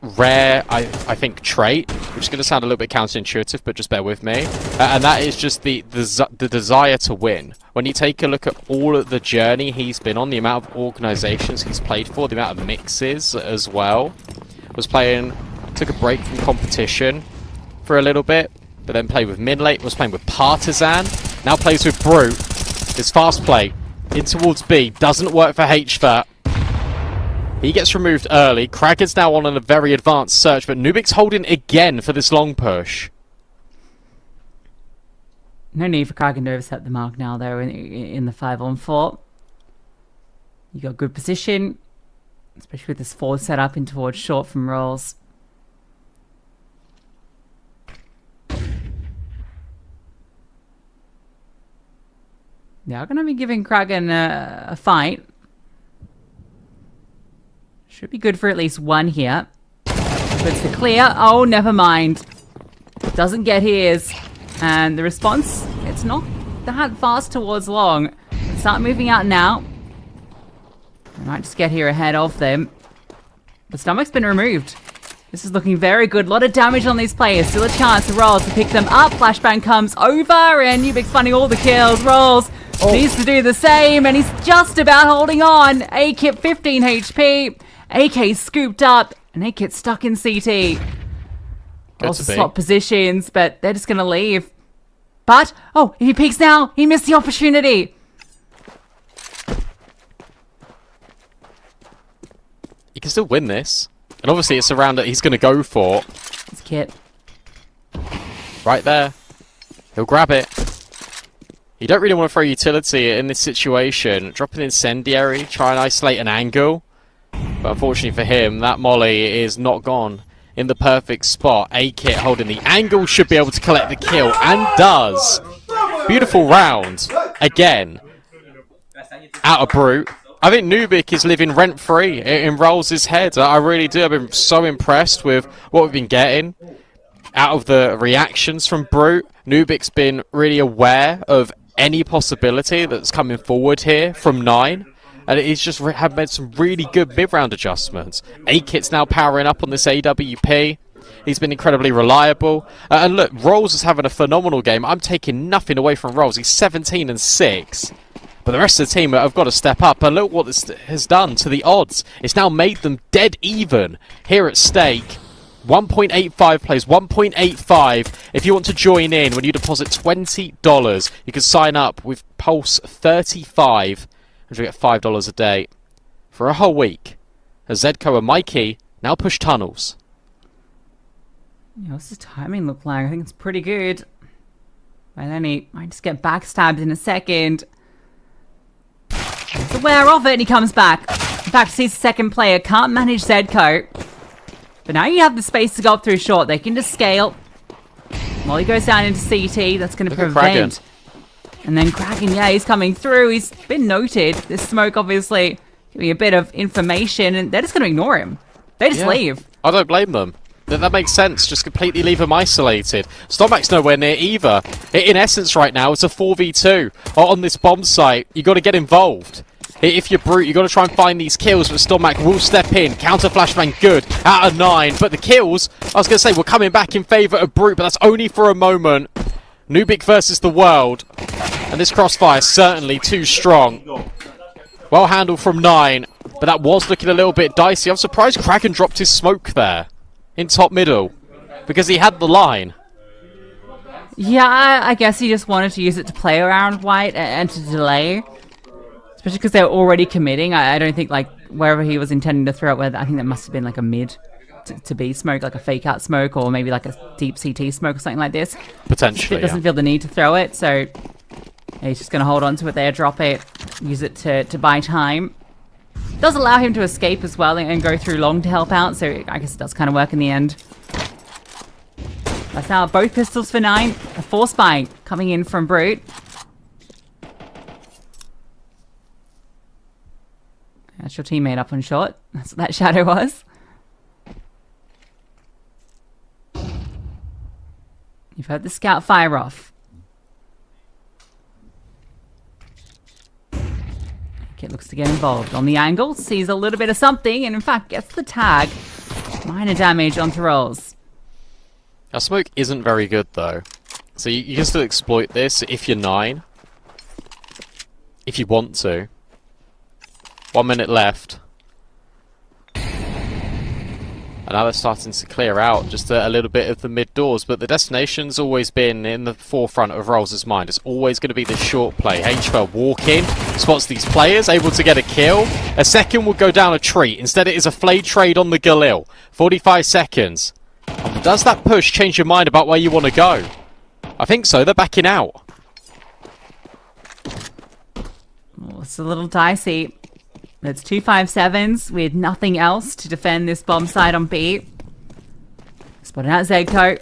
rare, I think, trait, which is going to sound a little bit counterintuitive, but just bear with me. And that is just the desire to win. When you take a look at all of the journey he's been on, the amount of organizations he's played for, the amount of mixes as well, took a break from competition for a little bit, but then played with Midlate, was playing with Partisan, now plays with Brute. His fast play in towards B doesn't work for HVAT. He gets removed early. Kraken's now on a very advanced search, but Nubik's holding again for this long push. No need for Kraken to overset the mark now, though, in the 5-on-4. You got good position, especially with this forward setup in towards short from Rolls. They are going to be giving Kraken a fight. Should be good for at least one here. Puts the clear. Oh, never mind. Doesn't get his. And the response, it's not that fast towards long. Start moving out now. They might just get here ahead of them. The stomach's been removed. This is looking very good. A lot of damage on these players. Still a chance to Rolls to pick them up. Flashbang comes over and Nubik's finding all the kills. Rolls needs to do the same and he's just about holding on. A-Kit 15 HP. AK scooped up and A-Kit stuck in CT. Also swap positions, but they're just going to leave. But, oh, if he peeks now, he missed the opportunity. he can still win this. And obviously it's a round that he's going to go for. It's Kit. Right there. He'll grab it. You don't really want to throw utility in this situation. Drop an incendiary, try and isolate an angle. But unfortunately for him, that molly is not gone in the perfect spot. A-Kit holding the angle, should be able to collect the kill, and does. Beautiful round. Again. Out of Brute. I think Nubik is living rent-free in Rolls' head. I really do. I've been so impressed with what we've been getting out of the reactions from Brute. Nubik's been really aware of any possibility that's coming forward here from 9. And he's just have made some really good mid-round adjustments. A-Kit's now powering up on this AWP. He's been incredibly reliable. And look, Rolls is having a phenomenal game. I'm taking nothing away from Rolls. He's 17-6. But the rest of the team have got to step up. And look what this has done to the odds. It's now made them dead even here at stake. 1.85 plays, 1.85. If you want to join in, when you deposit $20, you can sign up with Pulse 35. And you get $5 a day for a whole week. As Zedco and Mikey now push tunnels. Yeah, what's his timing look like? I think it's pretty good. But then he might just get backstabbed in a second. He's aware of it and he comes back. In fact, sees the second player. Can't manage Zedco. But now you have the space to go up through short. They can just scale. Molly goes down into CT. That's going to prevent. And then Kraken, yeah, he's coming through. He's been noted. This smoke obviously giving a bit of information, and they're just going to ignore him. They just leave. I don't blame them. That makes sense. Just completely leave him isolated. Stomach's nowhere near either. In essence, right now, it's a 4v2 on this bomb site. You got to get involved. If you're Brute, you got to try and find these kills, but Stomach will step in. Counter flashbang good out of 9. But the kills, I was going to say, we're coming back in favour of Brute, but that's only for a moment. Nubik versus the world. And this crossfire certainly too strong. Well handled from 9, but that was looking a little bit dicey. I'm surprised Kraken dropped his smoke there in top middle because he had the line. Yeah, I guess he just wanted to use it to play around White and to delay. Especially because they were already committing. I don't think, like, wherever he was intending to throw it, I think that must have been like a mid to be smoke, like a fake out smoke, or maybe like a deep CT smoke or something like this. Potentially, It doesn't feel the need to throw it, so he's just going to hold on to it there, drop it, use it to buy time. Does allow him to escape as well and go through long to help out, so I guess it does kind of work in the end. That's now both pistols for 9. A force buy coming in from Brute. That's your teammate up on shot. That's what that shadow was. You've heard the scout fire off. Kit looks to get involved on the angle, sees a little bit of something, and in fact gets the tag. Minor damage onto Rolls. Our smoke isn't very good though. So you can still exploit this if you're 9. If you want to. 1 minute left. And now they're starting to clear out just a little bit of the mid doors, but the destination's always been in the forefront of Rolls' mind. It's always going to be the short play. HFL walk in, spots these players, able to get a kill. A second will go down a tree. Instead it is a flayed trade on the Galil. 45 seconds. Does that push change your mind about where you want to go? I think so. They're backing out. Oh, it's a little dicey. It's 257s with nothing else to defend this bomb site on B. Spotting out Zedco.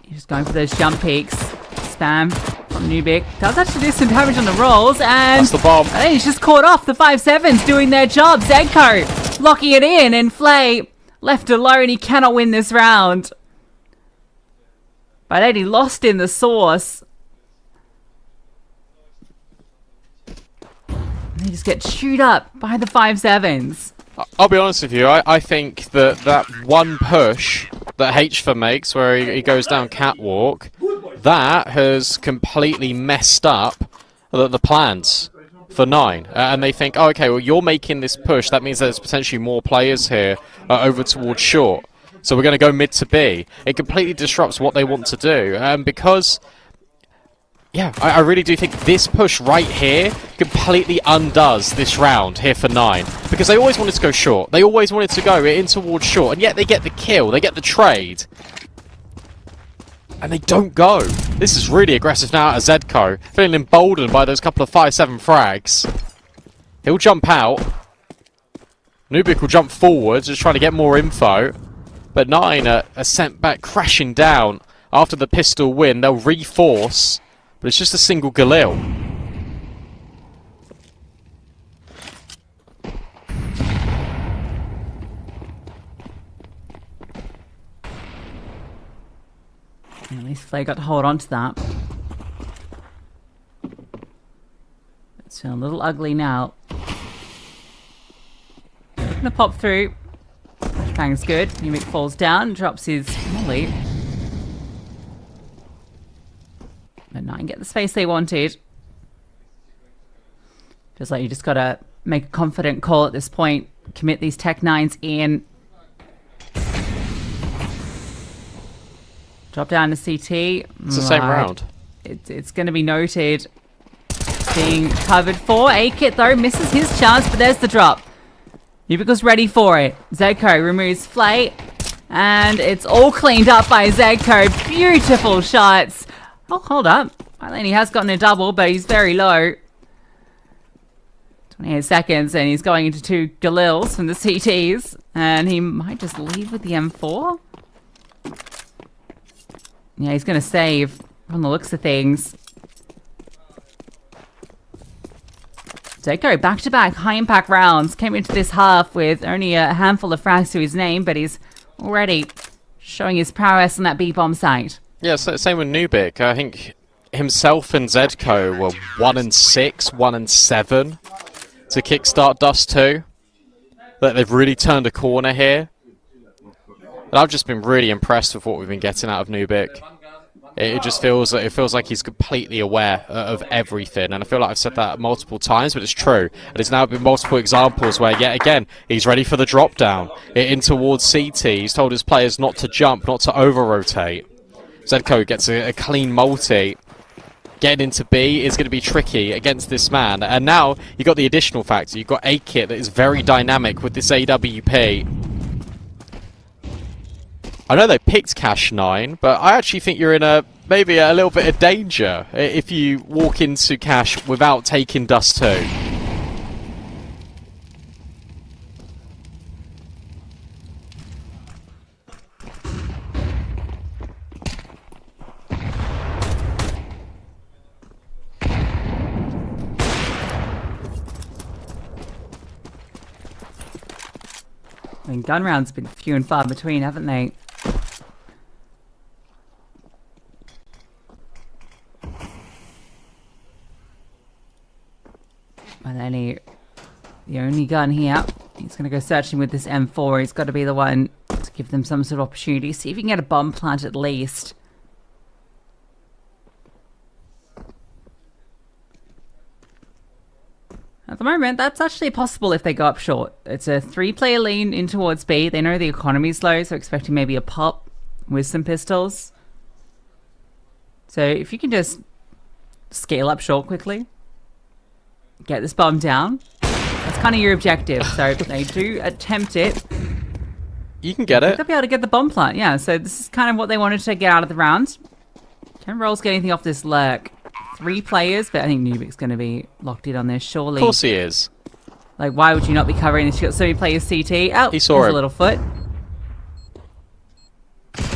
He's just going for those jump peaks. Spam from Nubik. Does actually do some damage on the rolls, and that's the bomb. I think he's just caught off. The 5-7s doing their job. Zedco locking it in, and Flay left alone. He cannot win this round. By then he lost in the source. They just get chewed up by the 5-7s. I'll be honest with you, I think that one push that HFA makes where he goes down catwalk, that has completely messed up the plans for 9. And they think, oh, okay, well, you're making this push, that means there's potentially more players here over towards short. So we're going to go mid to B. It completely disrupts what they want to do. Because Yeah, I really do think this push right here completely undoes this round here for 9. Because they always wanted to go short. They always wanted to go in towards short. And yet they get the kill. They get the trade. And they don't go. This is really aggressive now out of Zedco. Feeling emboldened by those couple of 5-7 frags. He'll jump out. Nubik will jump forwards, just trying to get more info. But 9 are sent back crashing down after the pistol win. They'll reforce. But it's just a single Galil. At least Flay got to hold on to that. It's a little ugly now. Gonna pop through. Flashbang's good. Nubik falls down, drops his molly. But 9 get the space they wanted. Feels like you just gotta make a confident call at this point. Commit these Tech 9s in. Drop down to CT. It's the same round. It's gonna be noted. Being covered for. A-Kit though misses his chance, but there's the drop. Nubik was ready for it. Zedco removes Flay. And it's all cleaned up by Zedco. Beautiful shots. Oh, hold up. He has gotten a double, but he's very low. 28 seconds, and he's going into 2 Galils from the CTs. And he might just leave with the M4. Yeah, he's going to save from the looks of things. Zedco back-to-back high-impact rounds. Came into this half with only a handful of frags to his name, but he's already showing his prowess on that B-bomb site. Yeah, so same with Nubik. I think himself and Zedco were 1-6, 1-7 to kickstart Dust 2. But they've really turned a corner here. And I've just been really impressed with what we've been getting out of Nubik. It just feels like he's completely aware of everything, and I feel like I've said that multiple times, but it's true. And there's now been multiple examples where, yet again, he's ready for the drop down in towards CT. He's told his players not to jump, not to over-rotate. Zedco gets a clean multi. Getting into B is going to be tricky against this man. And now you've got the additional factor. You've got A-Kit that is very dynamic with this AWP. I know they picked Cash 9, but I actually think you're in maybe a little bit of danger if you walk into Cash without taking Dust 2. I mean, gun rounds been few and far between, haven't they? And then the only gun here, he's going to go searching with this M4. He's got to be the one to give them some sort of opportunity. See if he can get a bomb plant at least. At the moment, that's actually possible if they go up short. It's a 3-player lean in towards B. They know the economy's low, so expecting maybe a pop with some pistols. So if you can just scale up short quickly, get this bomb down, that's kind of your objective. So if they do attempt it, you can get it. They'll be able to get the bomb plant, yeah. So this is kind of what they wanted to get out of the round. Can Rolls get anything off this lurk? 3 players, but I think Nubik's going to be locked in on this, surely. Of course he is. Like, why would you not be covering this? You've got so many players CT. Oh, he saw there's him. A little foot.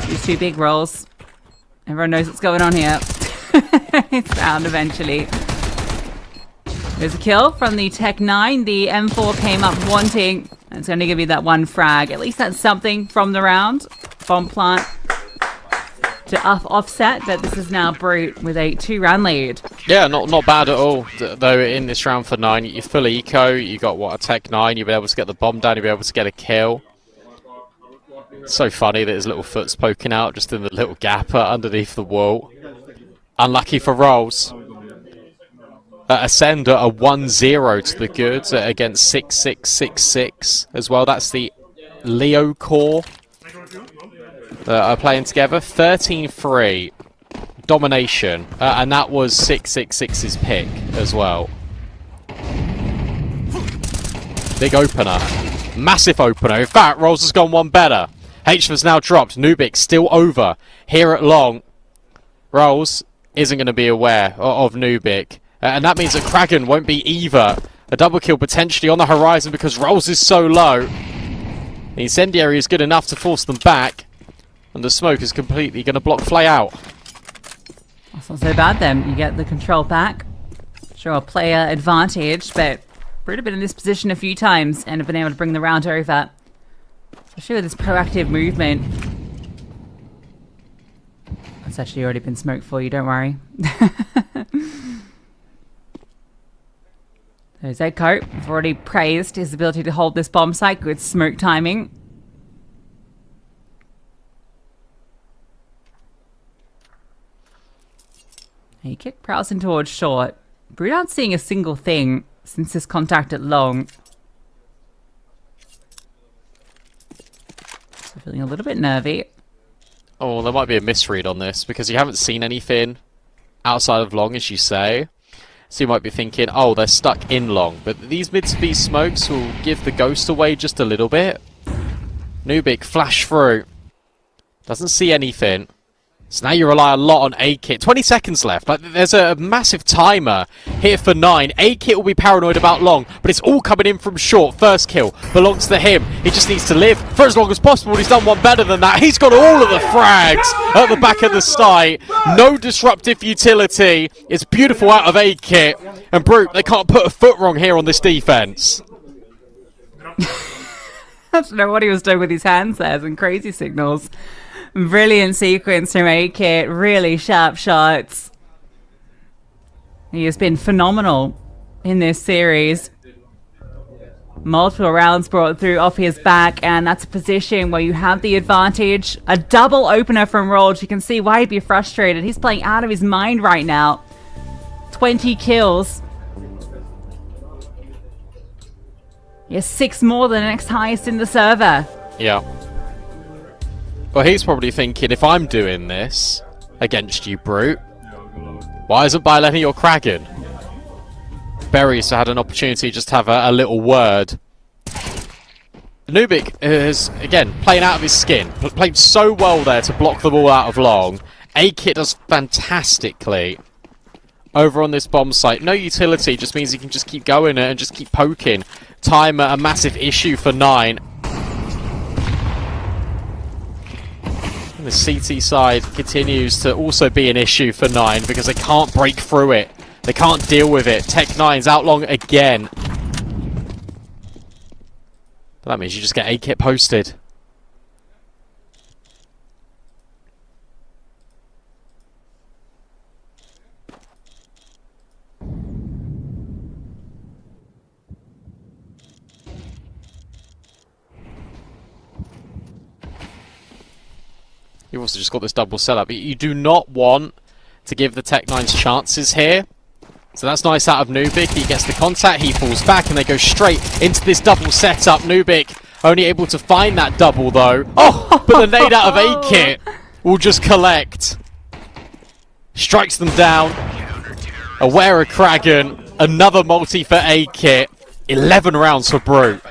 These 2 big rolls. Everyone knows what's going on here. It's found eventually. There's a kill from the Tech 9. The M4 came up wanting. And it's going to give you that 1 frag. At least that's something from the round. Bomb plant to offset, but this is now Brute with a 2-round lead. Yeah, not bad at all. Though in this round for 9, you're full eco. You got what, a Tech 9. You'll be able to get the bomb down. You'll be able to get a kill. It's so funny that his little foot's poking out just in the little gap underneath the wall. Unlucky for Rolls. Ascend a 1-0 to the good against 6666 as well. That's the Leo core are playing together. 13-3. domination, and that was 666's pick as well. Big opener. Massive opener. In fact, Rolls has gone one better. HVA's now dropped. Nubik still over. Here at long. Rolls isn't going to be aware of Nubik. And that means that Kraken won't be either. A double kill potentially on the horizon because Rolls is so low. The incendiary is good enough to force them back. And the smoke is completely going to block Flay out. That's not so bad then. You get the control back. Sure, a player advantage, but Brute have been in this position a few times and have been able to bring the round over. Especially with this proactive movement. That's actually already been smoked for you, don't worry. There's Echo. I've already praised his ability to hold this bomb site. Good smoke timing. He kicked Prowson towards short. Brute aren't seeing a single thing since his contact at long. So feeling a little bit nervy. Oh, there might be a misread on this because you haven't seen anything outside of long, as you say. So you might be thinking, oh, they're stuck in long. But these mid-speed smokes will give the ghost away just a little bit. Nubik flash through. Doesn't see anything. So now you rely a lot on A-Kit. 20 seconds left. Like, there's a massive timer here for 9. A-Kit will be paranoid about long, but it's all coming in from short. First kill belongs to him. He just needs to live for as long as possible. He's done one better than that. He's got all of the frags at the back of the site. No disruptive utility. It's beautiful out of A-Kit. And Brute, they can't put a foot wrong here on this defense. I don't know what he was doing with his hands there. Some crazy signals. Brilliant sequence from A-Kit. Really sharp shots. He has been phenomenal in this series. Multiple rounds brought through off his back, and that's a position where you have the advantage. A double opener from Rolls. You can see why he'd be frustrated. He's playing out of his mind right now. 20 kills. He has 6 more than the next highest in the server. Yeah. Well, he's probably thinking, if I'm doing this against you, Brute, why isn't Byleni or Kraken? Berry's had an opportunity just to have a little word. Nubik is, again, playing out of his skin. Played so well there to block the ball out of long. A-Kit does fantastically over on this bomb site. No utility, just means he can just keep going and just keep poking. Timer, a massive issue for 9. The CT side continues to also be an issue for 9 because they can't break through it. They can't deal with it. Tech 9's out long again. But that means you just get A-Kit posted. You've also just got this double setup. You do not want to give the Tech 9's chances here. So that's nice out of Nubik. He gets the contact, he falls back, and they go straight into this double setup. Nubik only able to find that double, though. Oh, but the nade out of A-Kit will just collect. Strikes them down. Aware of Kraken. Another multi for A-Kit. 11 rounds for Brute.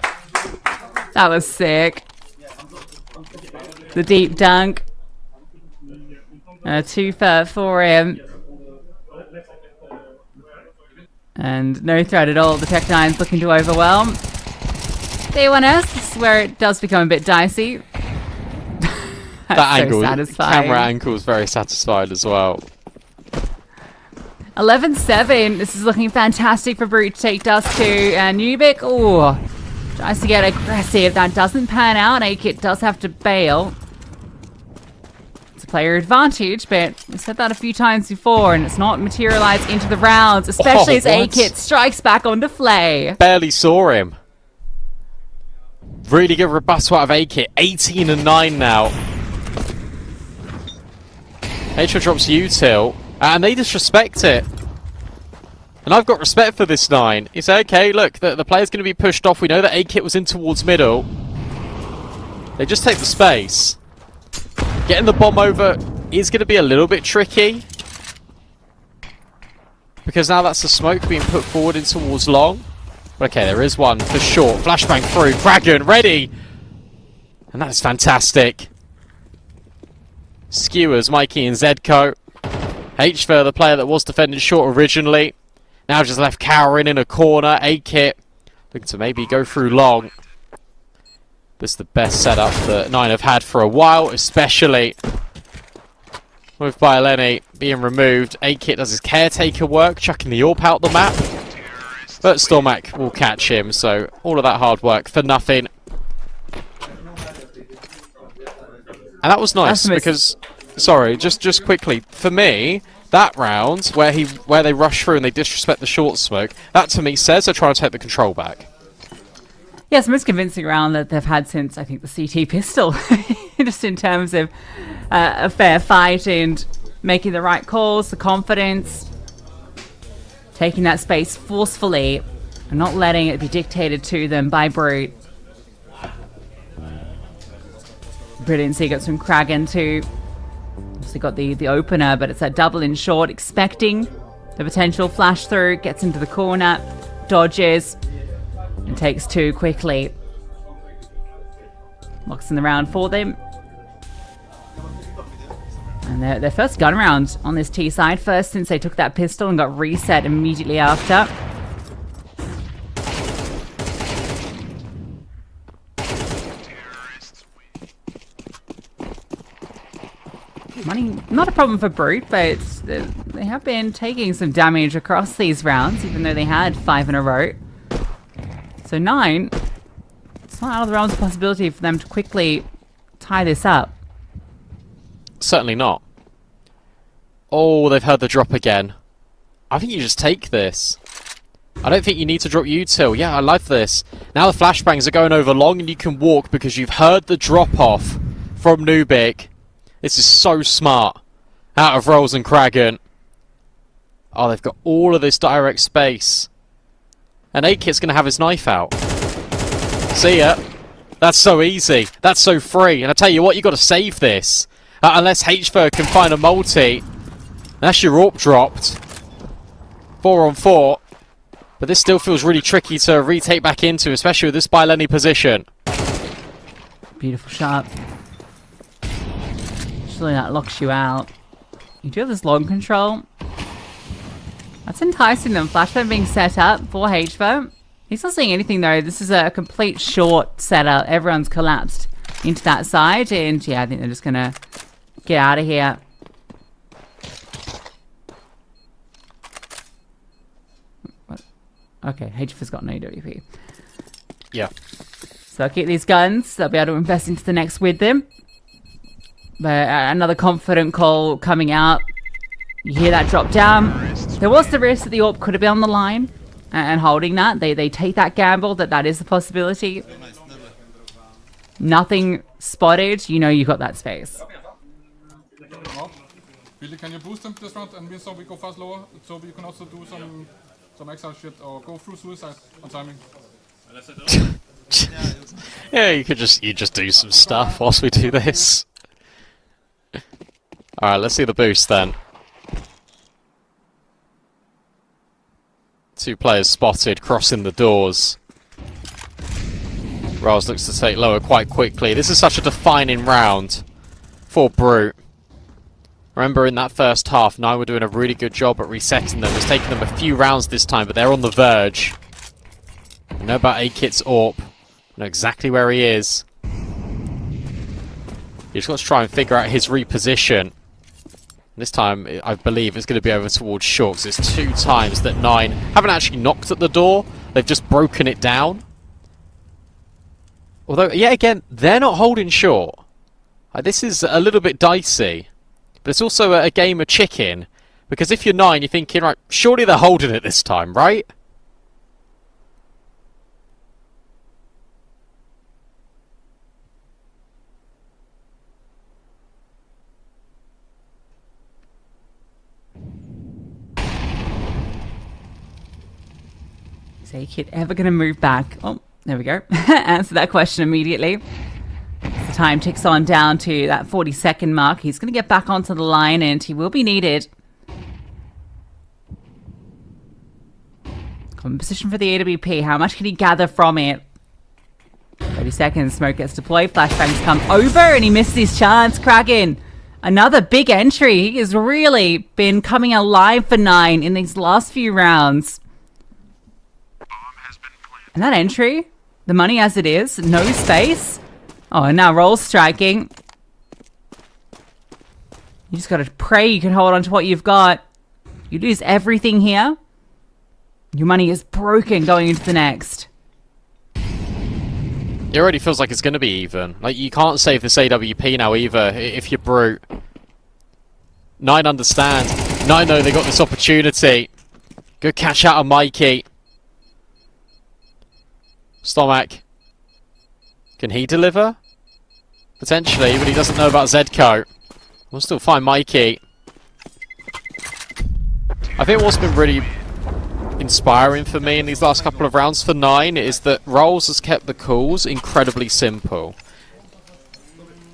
That was sick. The deep dunk. 2 for him. And no threat at all. The Tech 9's looking to overwhelm. B1S, this is where it does become a bit dicey. That angle, so satisfying. camera angle is very satisfied as well. 11-7. This is looking fantastic for Brute to take Dust to. And Nubik, oh, tries to get aggressive. That doesn't pan out. A-Kit does have to bail. Player advantage, but we said that a few times before, and it's not materialized into the rounds, especially as A-Kit strikes back onto Flay. Barely saw him. Really good rebuttal out of A-Kit. 18 and 9 now. H drops util, and they disrespect it. And I've got respect for this 9. He said, okay, look, the player's going to be pushed off. We know that A-Kit was in towards middle. They just take the space. Getting the bomb over is going to be a little bit tricky. because now that's the smoke being put forward in towards long. Okay, there is one for short. Flashbang through. Kraken ready. And that is fantastic. Skewers, Mikey and Zedco. HVer, the player that was defending short originally, now just left cowering in a corner. A-Kit looking to maybe go through long. This is the best setup that Nine have had for a while, especially with Bioleni being removed. A-Kit does his caretaker work, chucking the AWP out the map. But Stormak will catch him, so all of that hard work for nothing. And that was nice because, sorry, just quickly, for me, that round where they rush through and they disrespect the short smoke, that to me says they're trying to take the control back. Yes, most convincing round that they've had since, I think, the CT pistol. Just in terms of a fair fight and making the right calls, the confidence, taking that space forcefully and not letting it be dictated to them by Brute. Brilliancy got some Kraken too. Obviously got the opener, but it's that double in short, expecting the potential flash through, gets into the corner, dodges, and takes two quickly. Locks in the round for them. And their first gun round on this T side, first since they took that pistol and got reset immediately after. Money, not a problem for Brute, but they have been taking some damage across these rounds, even though they had 5 in a row. So 9, it's not out of the realms of possibility for them to quickly tie this up. Certainly not. Oh, they've heard the drop again. I think you just take this. I don't think you need to drop util. Yeah, I love this. Now the flashbangs are going over long and you can walk because you've heard the drop off from Nubik. This is so smart. Out of Rolls and Kraken. Oh, they've got all of this direct space. And A-Kit's going to have his knife out. See ya. That's so easy. That's so free. And I tell you what, you got to save this. Unless HVer can find a multi. That's your AWP dropped. 4 on 4. But this still feels really tricky to retake back into, especially with this Bioleni position. Beautiful shot. Actually, that locks you out. You do have this long control. That's enticing them. Flashbang being set up for HVer. He's not seeing anything though. This is a complete short setup. Everyone's collapsed into that side. And yeah, I think they're just going to get out of here. What? Okay, HVer's got no AWP. Yeah. So keep these guns. They'll be able to invest into the next with them. But another confident call coming out. You hear that drop down. There was the risk that the AWP could have been on the line and holding that. They take that gamble that is the possibility. Nothing spotted. You know you've got that space. Billy, can you boost them this round and so we go fast lower so we can also do some extra shit or go through suicide on timing? Yeah, you just do some stuff whilst we do this. Alright, let's see the boost then. 2 players spotted, crossing the doors. Rose looks to take lower quite quickly. This is such a defining round for Brute. Remember in that first half, Nine were doing a really good job at resetting them. It's taken them a few rounds this time, but they're on the verge. You know about A-Kit's AWP. Know exactly where he is. You just got to try and figure out his reposition. This time, I believe it's going to be over towards short, because it's 2 times that 9 haven't actually knocked at the door. They've just broken it down. Although, yet again, they're not holding short. This is a little bit dicey. But it's also a game of chicken. Because if you're 9, you're thinking, right, surely they're holding it this time, right? Is A-Kit ever going to move back? Oh, there we go. Answer that question immediately. As the time ticks on down to that 40-second mark. He's going to get back onto the line and he will be needed. From position for the AWP, how much can he gather from it? 30 seconds, smoke gets deployed, flashbangs come over, and he missed his chance. Kraken, another big entry. He has really been coming alive for 9 in these last few rounds. And that entry, the money as it is, no space. Oh, and now Roll's striking. You just gotta pray you can hold on to what you've got. You lose everything here, your money is broken going into the next. It already feels like it's going to be even. Like, you can't save this AWP now either if you're brute. 9 understand. 9 know they got this opportunity. Good catch out of Mikey. Stomac. Can he deliver? Potentially, but he doesn't know about Zedco. We'll still find Mikey. I think what's been really inspiring for me in these last couple of rounds for 9 is that Rolls has kept the calls incredibly simple.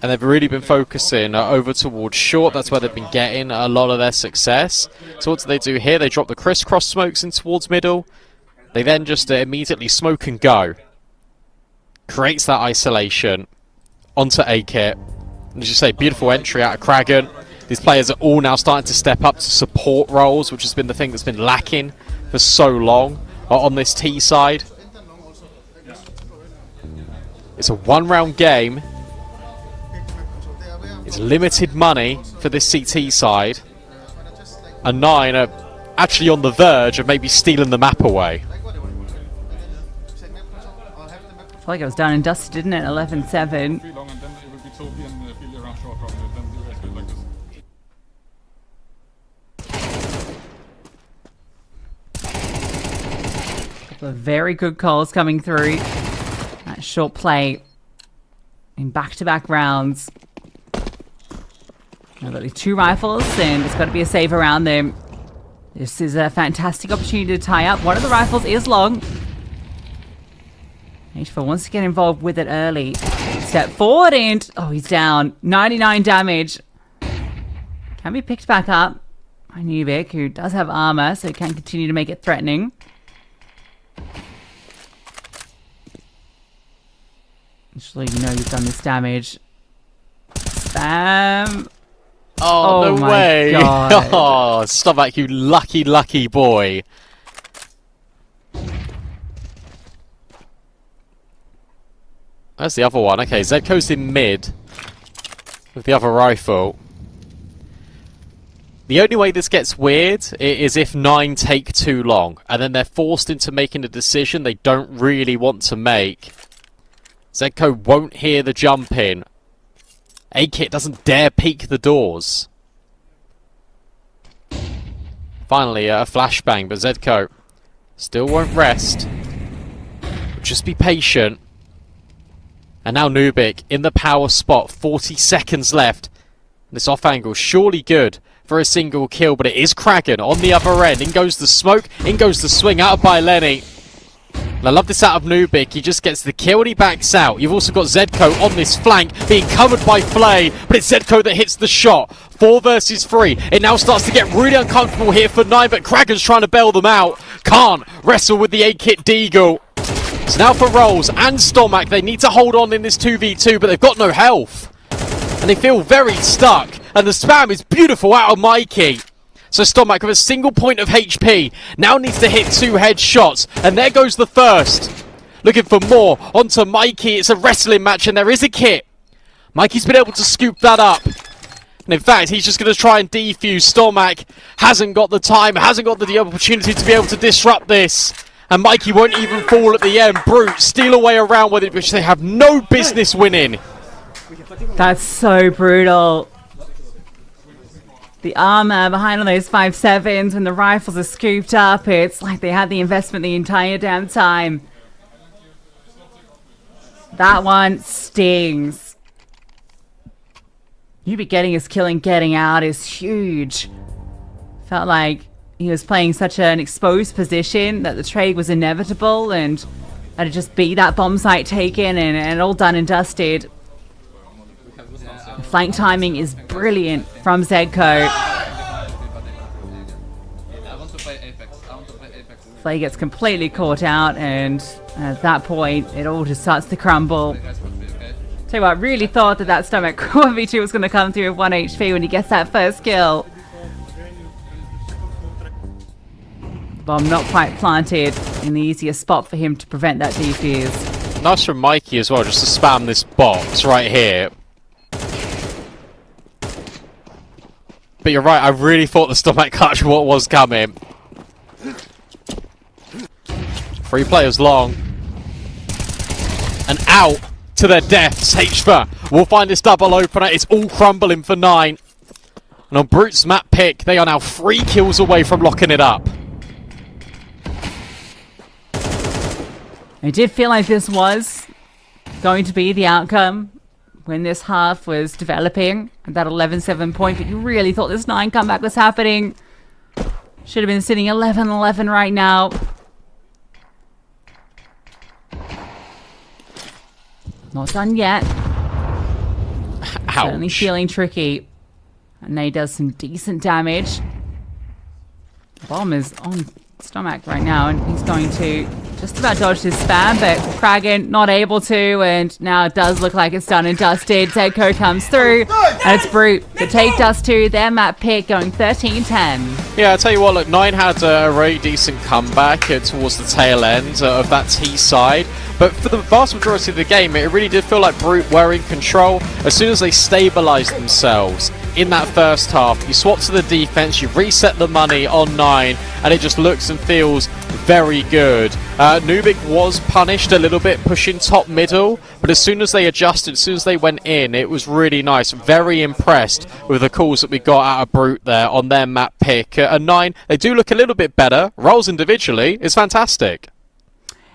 And they've really been focusing over towards short. That's where they've been getting a lot of their success. So what do they do here? They drop the crisscross smokes in towards middle. They then just immediately smoke and go. Creates that isolation onto A-Kit. And as you say, beautiful entry out of Kraken. These players are all now starting to step up to support Rolls, which has been the thing that's been lacking for so long on this T side. It's a 1-round game. It's limited money for this CT side. And 9 are actually on the verge of maybe stealing the map away. I feel like it was done and dusted, didn't it? 11-7. Very good calls coming through. That short play in back-to-back rounds. Now got 2 rifles, and there's got to be a save around them. This is a fantastic opportunity to tie up. One of the rifles is long. H4 wants to get involved with it early. Step forward, and oh, he's down. 99 damage. Can be picked back up by Nubik, who does have armor, so he can continue to make it threatening. Actually, you know you've done this damage. Spam. Oh, no my way. God. Oh, Stomac, you lucky, lucky boy. There's the other one. Okay, Zedco's in mid with the other rifle. The only way this gets weird is if 9 take too long, and then they're forced into making a decision they don't really want to make. Zedco won't hear the jump in. A-Kit doesn't dare peek the doors. Finally, a flashbang, but Zedco still won't rest. Just be patient. And now Nubik in the power spot, 40 seconds left. This off angle surely good for a single kill, but it is Kraken on the other end. In goes the smoke, in goes the swing out by Lenny. And I love this out of Nubik. He just gets the kill and he backs out. You've also got Zedco on this flank being covered by Flay, but it's Zedco that hits the shot. 4 versus 3. It now starts to get really uncomfortable here for 9, but Kraken's trying to bail them out. Can't wrestle with the A-Kit Deagle. So now for Rolls and Stomac, they need to hold on in this 2v2, but they've got no health. And they feel very stuck. And the spam is beautiful out of Mikey. So Stomac with a single point of HP now needs to hit 2 headshots. And there goes the first. Looking for more. Onto Mikey. It's a wrestling match and there is a kit. Mikey's been able to scoop that up. And in fact, he's just going to try and defuse. Stomac hasn't got the time, hasn't got the opportunity to be able to disrupt this. And Mikey won't even fall at the end. Brute steal away around with it, which they have no business winning. That's so brutal. The armor behind on those 5.7s when the rifles are scooped up. It's like they had the investment the entire damn time. That one stings. You be getting his kill and getting out is huge. Felt like he was playing such an exposed position that the trade was inevitable and had to just be that bomb site taken and all done and dusted. The flank timing is brilliant from Zedco. Flay gets completely caught out, and at that point, it all just starts to crumble. Tell you what, I really thought that stomach 1v2 was going to come through with 1 HP when he gets that first kill. Bomb not quite planted in the easiest spot for him to prevent that defuse. Nice from Mikey as well, just to spam this box right here. But you're right, I really thought the stomach clutch what was coming. 3 players long. And out to their deaths. HVA will find this double opener. It's all crumbling for 9. And on Brute's map pick, they are now 3 kills away from locking it up. It did feel like this was going to be the outcome when this half was developing at that 11-7 point, but you really thought this 9 comeback was happening. Should have been sitting 11-11 right now. Not done yet. Ouch. Certainly feeling tricky. And Nate does some decent damage. Bomb is on stomach right now, and he's going to just about dodge this spam, but Kraken not able to, and now it does look like it's done and dusted. Zedco comes through, and it's Brute to take Dust 2, their map pick, going 13-10. Yeah, I'll tell you what, look, 9 had a really decent comeback towards the tail end of that T side. But for the vast majority of the game, it really did feel like Brute were in control. As soon as they stabilised themselves in that first half, you swap to the defense, you reset the money on 9, and it just looks and feels very good. Nubik was punished a little bit, pushing top middle, but as soon as they adjusted, as soon as they went in, it was really nice. Very impressed with the calls that we got out of Brute there on their map pick. And 9, they do look a little bit better. Roles individually is fantastic.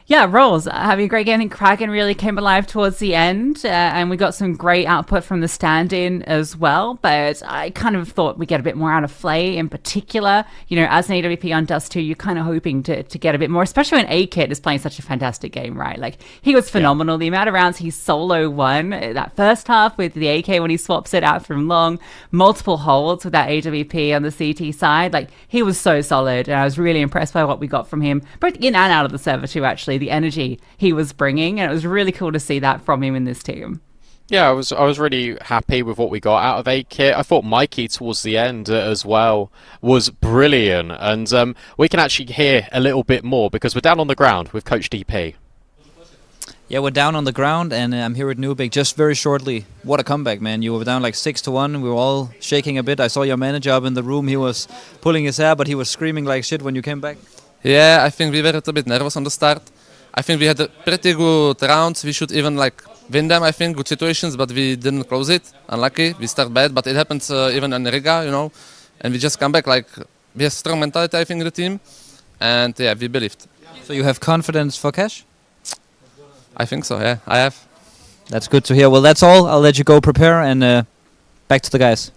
Yeah, Rolls having a great game. I think Kraken really came alive towards the end, and we got some great output from the stand-in as well. But I kind of thought we'd get a bit more out of Flay in particular. You know, as an AWP on Dust 2, you're kind of hoping to get a bit more, especially when A-Kit is playing such a fantastic game, right? Like, he was phenomenal. Yeah. The amount of rounds he solo won that first half with the AK when he swaps it out from long, multiple holds with that AWP on the CT side. Like, he was so solid, and I was really impressed by what we got from him, both in and out of the server too, actually. The energy he was bringing, and it was really cool to see that from him in this team. Yeah, I was really happy with what we got out of A-Kit. I thought Mikey towards the end as well was brilliant, and we can actually hear a little bit more because we're down on the ground with Coach DP. Yeah, we're down on the ground, and I'm here with Nubik. Just very shortly, what a comeback, man. You were down like 6-1. We were all shaking a bit. I saw your manager up in the room. He was pulling his hair, but he was screaming like shit when you came back. Yeah, I think we were a little bit nervous on the start. I think we had a pretty good rounds. We should even like win them, I think, good situations, but we didn't close it. Unlucky. We start bad, but it happens even in Riga, you know. And we just come back like we have strong mentality, I think, in the team. And yeah, we believed. So you have confidence for Cash? I think so, yeah, I have. That's good to hear. Well, that's all. I'll let you go prepare, and back to the guys.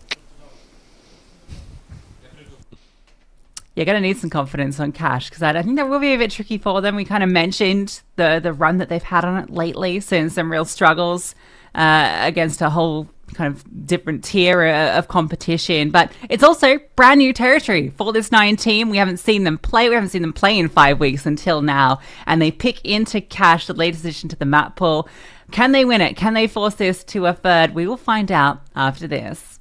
You're going to need some confidence on Cash, because I think that will be a bit tricky for them. We kind of mentioned the run that they've had on it lately, seeing some real struggles against a whole kind of different tier of competition. But it's also brand new territory for this 9 team. We haven't seen them play. We haven't seen them play in 5 weeks until now. And they pick into Cash, the latest addition to the map pool. Can they win it? Can they force this to a third? We will find out after this.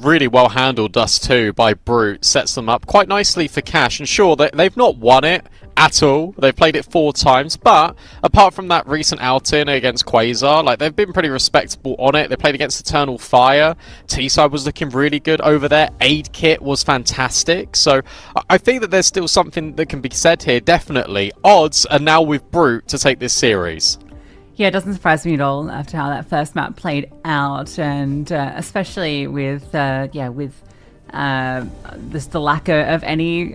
Really well handled Dust 2 by Brute, sets them up quite nicely for cash, and sure, they've not won it at all, they've played it 4 times, but apart from that recent outing against Quasar, like, they've been pretty respectable on it. They played against Eternal Fire, T-Side was looking really good over there, Aid Kit was fantastic, so I think that there's still something that can be said here, definitely. Odds are now with Brute to take this series. Yeah, it doesn't surprise me at all after how that first map played out, and especially with the lack of any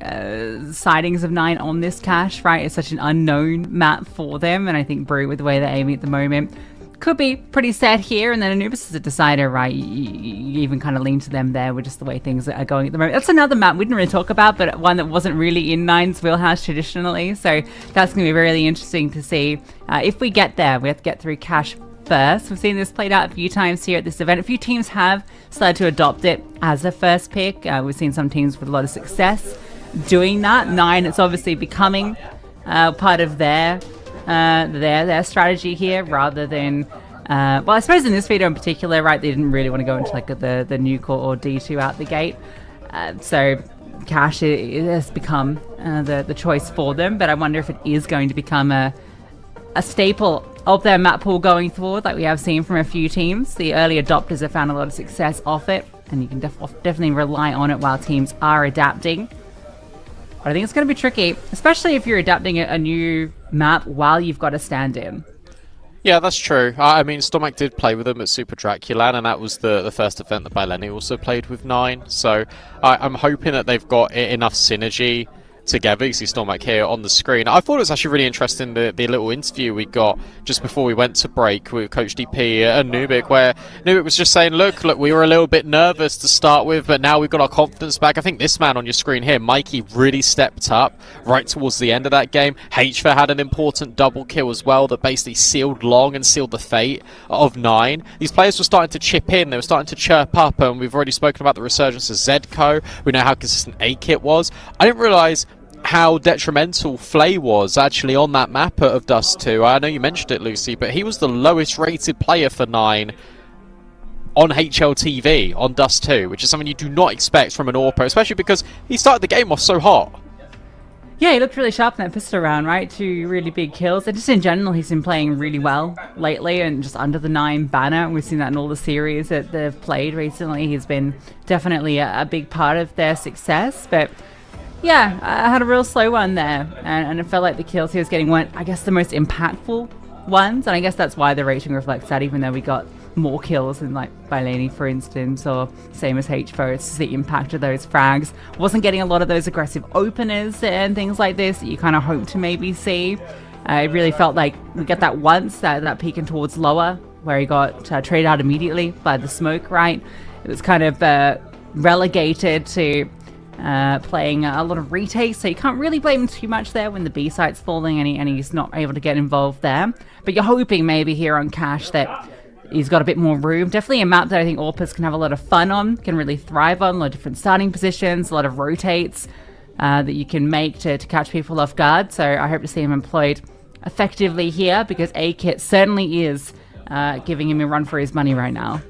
sightings of 9 on this cache, right? It's such an unknown map for them, and I think Brew, with the way they're aiming at the moment, could be pretty set here. And then Anubis is a decider, right? You even kind of lean to them there with just the way things are going at the moment. That's another map we didn't really talk about, but one that wasn't really in 9's wheelhouse traditionally. So that's going to be really interesting to see. If we get there, we have to get through cache first. We've seen this played out a few times here at this event. A few teams have started to adopt it as a first pick. We've seen some teams with a lot of success doing that. 9, it's obviously becoming part of their strategy here, rather than well, I suppose in this video in particular, right, they didn't really want to go into like the nuke or D2 out the gate, so Cash has become the choice for them. But I wonder if it is going to become a staple of their map pool going forward, like we have seen from a few teams. The early adopters have found a lot of success off it, and you can definitely rely on it while teams are adapting. But I think it's going to be tricky, especially if you're adapting a new map while you've got a stand-in. Yeah, that's true. I mean, Stormak did play with them at Super Draculan, and that was the first event that Byleni also played with 9. So I'm hoping that they've got enough synergy together. You see Stormak here on the screen. I thought it was actually really interesting, the little interview we got just before we went to break with Coach DP and Nubik, where Nubik was just saying, look, we were a little bit nervous to start with, but now we've got our confidence back. I think this man on your screen here, Mikey, really stepped up right towards the end of that game. HFA had an important double kill as well that basically sealed Long and sealed the fate of 9. These players were starting to chip in, they were starting to chirp up, and we've already spoken about the resurgence of Zedco. We know how consistent A-Kit was. I didn't realise how detrimental Flay was actually on that map of Dust 2. I know you mentioned it, Lucy, but he was the lowest rated player for 9 on HLTV on Dust 2, which is something you do not expect from an AWPer, especially because he started the game off so hot. Yeah, he looked really sharp in that pistol round, right? 2 really big kills. And just in general, he's been playing really well lately, and just under the 9 banner. We've seen that in all the series that they've played recently. He's been definitely a big part of their success. But yeah, I had a real slow one there, and it felt like the kills he was getting weren't, I guess, the most impactful ones, and I guess that's why the rating reflects that, even though we got more kills than like Byleni, for instance, or same as HFO. It's just the impact of those frags. Wasn't getting a lot of those aggressive openers and things like this that you kind of hope to maybe see. It really felt like we got that once, that peeking towards lower, where he got traded out immediately by the smoke, right? It was kind of relegated to playing a lot of retakes, so you can't really blame him too much there when the B site's falling and he's not able to get involved there. But you're hoping maybe here on Cash that he's got a bit more room. Definitely a map that I think AWPers can have a lot of fun on, can really thrive on, a lot of different starting positions, a lot of rotates that you can make to catch people off guard. So I hope to see him employed effectively here, because A-Kit certainly is giving him a run for his money right now.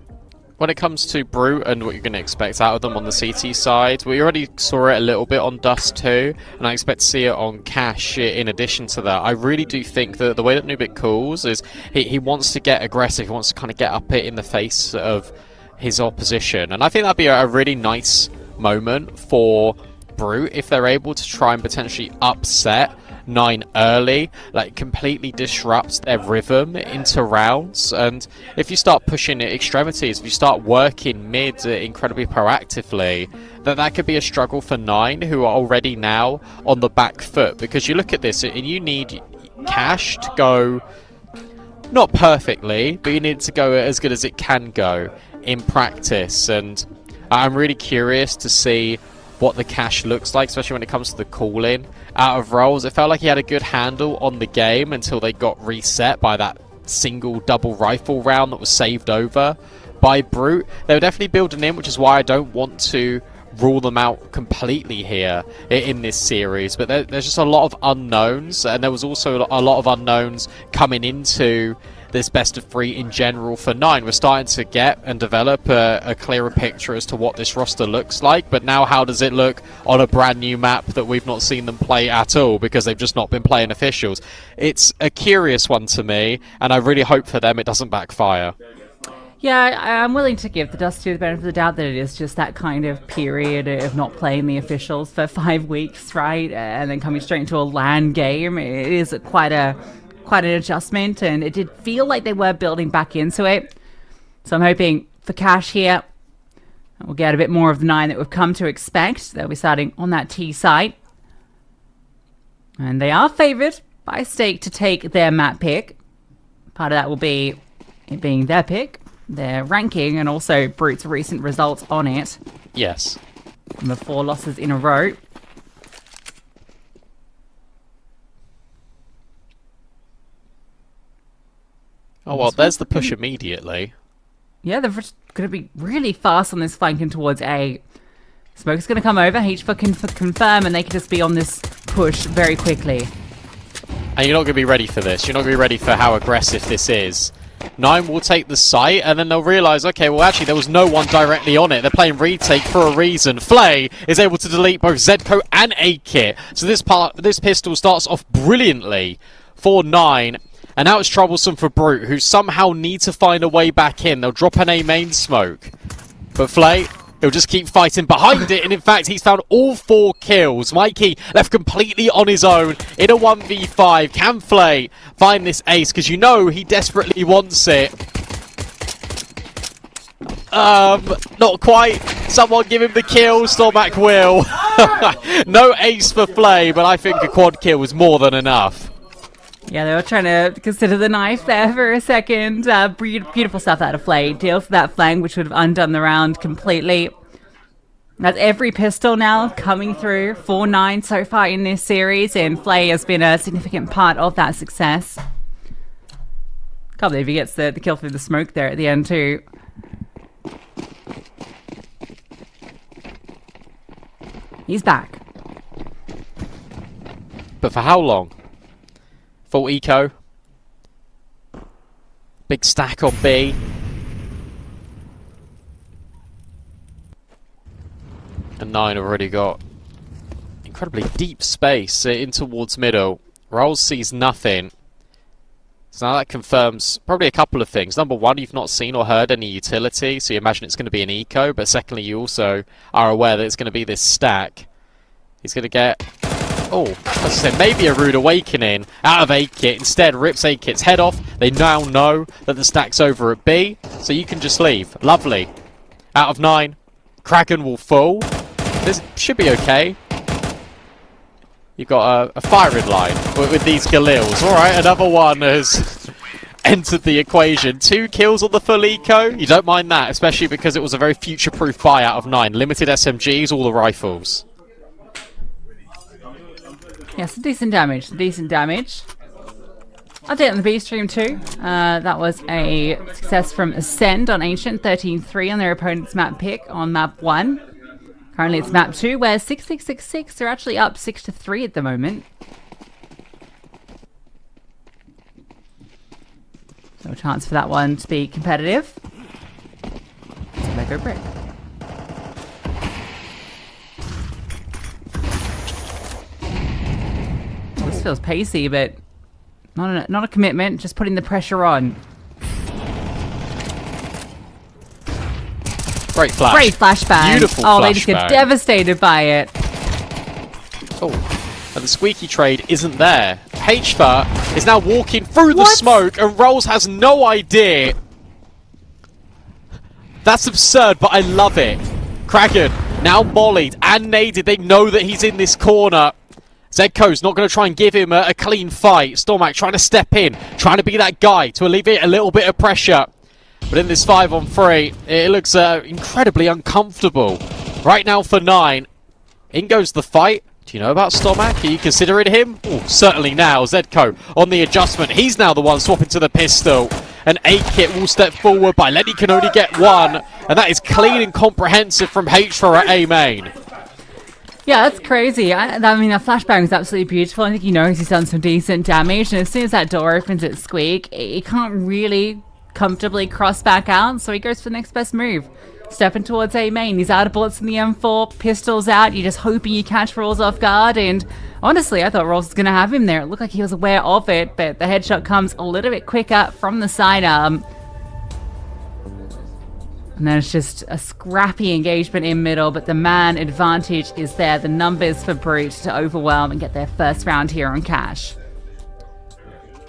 When it comes to Brute and what you're going to expect out of them on the CT side, we already saw it a little bit on Dust 2, and I expect to see it on Cash in addition to that. I really do think that the way that Nubik calls is he wants to get aggressive, he wants to kind of get up it in the face of his opposition, and I think that'd be a really nice moment for Brute if they're able to try and potentially upset 9 early, like completely disrupts their rhythm into rounds. And if you start pushing extremities, if you start working mid incredibly proactively, that could be a struggle for 9, who are already now on the back foot. Because you look at this and you need Cash to go not perfectly, but you need to go as good as it can go in practice. And I'm really curious to see what the Cash looks like, especially when it comes to the call-in out of roles. It felt like he had a good handle on the game until they got reset by that single double rifle round that was saved over by Brute. They were definitely building in, which is why I don't want to rule them out completely here in this series. But there's just a lot of unknowns, and there was also a lot of unknowns coming into this best of 3 in general for 9. We're starting to get and develop a clearer picture as to what this roster looks like, but now how does it look on a brand new map that we've not seen them play at all because they've just not been playing officials? It's a curious one to me, and I really hope for them it doesn't backfire. Yeah, I'm willing to give the Dust 2 the benefit of the doubt that it is just that kind of period of not playing the officials for 5 weeks, right? And then coming straight into a LAN game. It is quite an adjustment, and it did feel like they were building back into it. So I'm hoping for Cash here, we'll get a bit more of the 9 that we've come to expect. They'll be starting on that T site. And they are favoured by Stake to take their map pick. Part of that will be it being their pick, their ranking, and also Brute's recent results on it. Yes. And the 4 losses in a row. Oh, well, there's the push immediately. Yeah, they're going to be really fast on this flanking towards A. Smoke's going to come over. H4 can confirm, and they can just be on this push very quickly. And you're not going to be ready for this. You're not going to be ready for how aggressive this is. 9 will take the site, and then they'll realise, okay, well, actually, there was no one directly on it. They're playing retake for a reason. Flay is able to delete both Zedco and A-Kit. So this pistol starts off brilliantly for 9. And now it's troublesome for Brute, who somehow need to find a way back in. They'll drop an A main smoke. But Flay, he'll just keep fighting behind it, and in fact, he's found all 4 kills. Mikey left completely on his own in a 1v5. Can Flay find this ace? Because you know he desperately wants it. Not quite. Someone give him the kill. Stormac will. No ace for Flay, but I think a quad kill was more than enough. Yeah, they were trying to consider the knife there for a second. Beautiful stuff out of Flay. Deals that flank, which would have undone the round completely. That's every pistol now coming through. 4-9 so far in this series, and Flay has been a significant part of that success. Can't believe he gets the kill through the smoke there at the end too. He's back. But for how long? Full eco. Big stack on B. And 9 already got incredibly deep space in towards middle. Rolls sees nothing. So now that confirms probably a couple of things. Number one, you've not seen or heard any utility, so you imagine it's going to be an eco. But secondly, you also are aware that it's going to be this stack. He's going to get... Oh, as I said, maybe a rude awakening out of A-Kit. Instead, rips A-Kit's head off. They now know that the stack's over at B, so you can just leave. Lovely. Out of 9, Kraken will fall. This should be okay. You've got a firing line with these Galils. Alright, another one has entered the equation. 2 kills on the full eco. You don't mind that, especially because it was a very future-proof buy out of 9. Limited SMGs, all the rifles. Yeah, some decent damage. Update on the B stream too. That was a success from Ascend on Ancient, 13-3 on their opponent's map pick on map 1. Currently it's map 2, where 6666 are actually up 6-3 at the moment. No chance for that one to be competitive. So Lego brick. This feels pacey, but not a commitment, just putting the pressure on. Great flash. Great flashbang. Beautiful Oh, flashbang. they just get devastated by it. Oh, and the squeaky trade isn't there. HFA is now walking through the smoke, and Rolls has no idea. That's absurd, but I love it. Kraken now mollied and naded. They know that he's in this corner. Zedco's not going to try and give him a clean fight. Stormac trying to step in, trying to be that guy to alleviate a little bit of pressure. But in this 5-on-3, it looks incredibly uncomfortable. Right now for 9, in goes the fight. Do you know about Stormac? Are you considering him? Ooh, certainly now. Zedco on the adjustment. He's now the one swapping to the pistol. And A-Kit will step forward, but Lenny can only get 1. And that is clean and comprehensive from H4 at A main. Yeah, that's crazy. I mean, that flashbang is absolutely beautiful. I think he knows he's done some decent damage. And as soon as that door opens at Squeak, he can't really comfortably cross back out. So he goes for the next best move. Stepping towards A main. He's out of bullets in the M4. Pistols out. You're just hoping you catch Rolls off guard. And honestly, I thought Rolls was going to have him there. It looked like he was aware of it. But the headshot comes a little bit quicker from the sidearm. And then it's just a scrappy engagement in middle, but the man advantage is there. The numbers for Brute to overwhelm and get their first round here on Cash.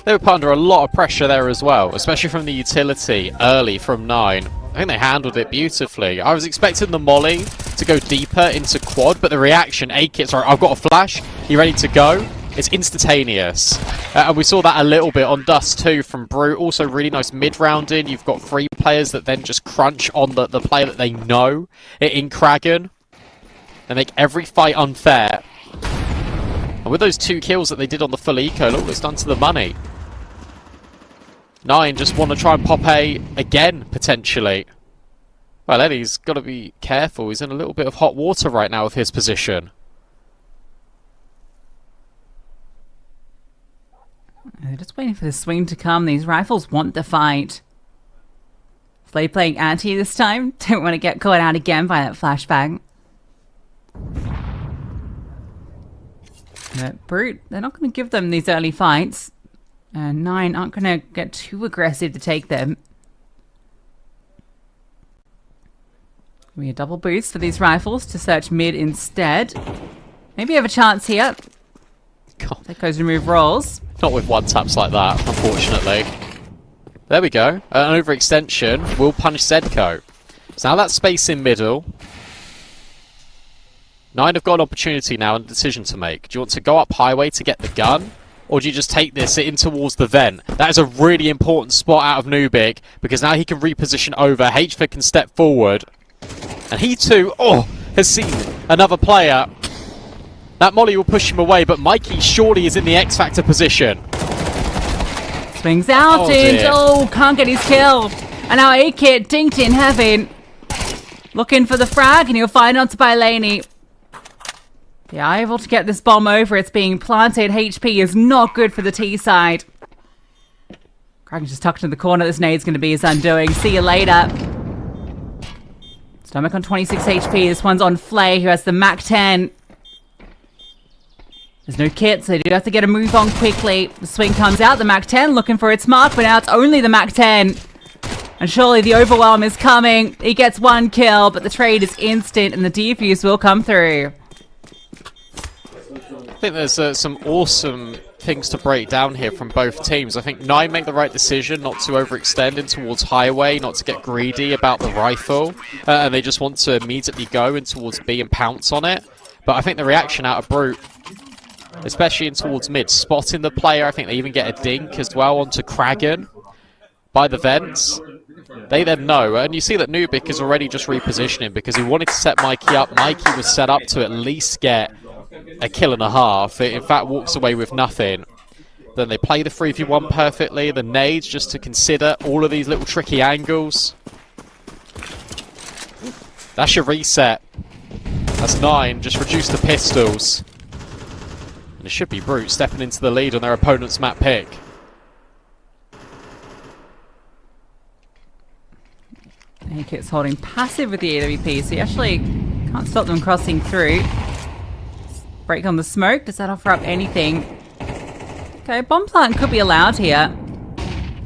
They were put under a lot of pressure there as well, especially from the utility early from 9. I think they handled it beautifully. I was expecting the molly to go deeper into quad, but the reaction, A-Kit's right, I've got a flash, you ready to go? It's instantaneous. And we saw that a little bit on Dust too from Brute. Also really nice mid-rounding. You've got 3 players that then just crunch on the player that they know in Kraken. They make every fight unfair. And with those 2 kills that they did on the full eco, look what it's done to the money. 9 just want to try and pop A again, potentially. Well, Eddie's got to be careful. He's in a little bit of hot water right now with his position. They're just waiting for the swing to come. These rifles want the fight. Flay playing anti this time. Don't want to get caught out again by that flashbang. But Brute, they're not going to give them these early fights. And 9 aren't going to get too aggressive to take them. We a double boost for these rifles to search mid instead. Maybe have a chance here. God. That goes remove rolls. Not with one taps like that, unfortunately. There we go. An overextension will punish Zedco. So now that space in middle. 9 have got an opportunity now and a decision to make. Do you want to go up highway to get the gun? Or do you just take this in towards the vent? That is a really important spot out of Nubik, because now he can reposition over. HFA can step forward. And he too, has seen another player. That molly will push him away, but Mikey surely is in the X Factor position. Swings out and can't get his kill. And now A-Kit dinked in heaven. Looking for the frag, and he'll find onto by Laney. Yeah, able to get this bomb over. It's being planted. HP is not good for the T side. Kraken just tucked in the corner. This nade's going to be his undoing. See you later. Stomach on 26 HP. This one's on Flay, who has the Mac 10. There's no kit, so they do have to get a move on quickly. The swing comes out. The Mac 10 looking for its mark, but now it's only the Mac 10. And surely the overwhelm is coming. He gets 1 kill, but the trade is instant, and the defuse will come through. I think there's some awesome things to break down here from both teams. I think 9 make the right decision not to overextend in towards highway, not to get greedy about the rifle, and they just want to immediately go in towards B and pounce on it. But I think the reaction out of Brute, especially in towards mid, spotting the player, I think they even get a dink as well onto Kragan by the vents. They then know, and you see that Nubik is already just repositioning because he wanted to set Mikey up. Mikey was set up to at least get a kill and a half. It in fact walks away with nothing. Then they play the 3v1 perfectly, the nades just to consider all of these little tricky angles. That's your reset. That's 9, just reduce the pistols. And it should be Brute stepping into the lead on their opponent's map pick. A-Kit's holding passive with the AWP, so he actually can't stop them crossing through. Break on the smoke. Does that offer up anything? Okay, bomb plant could be allowed here.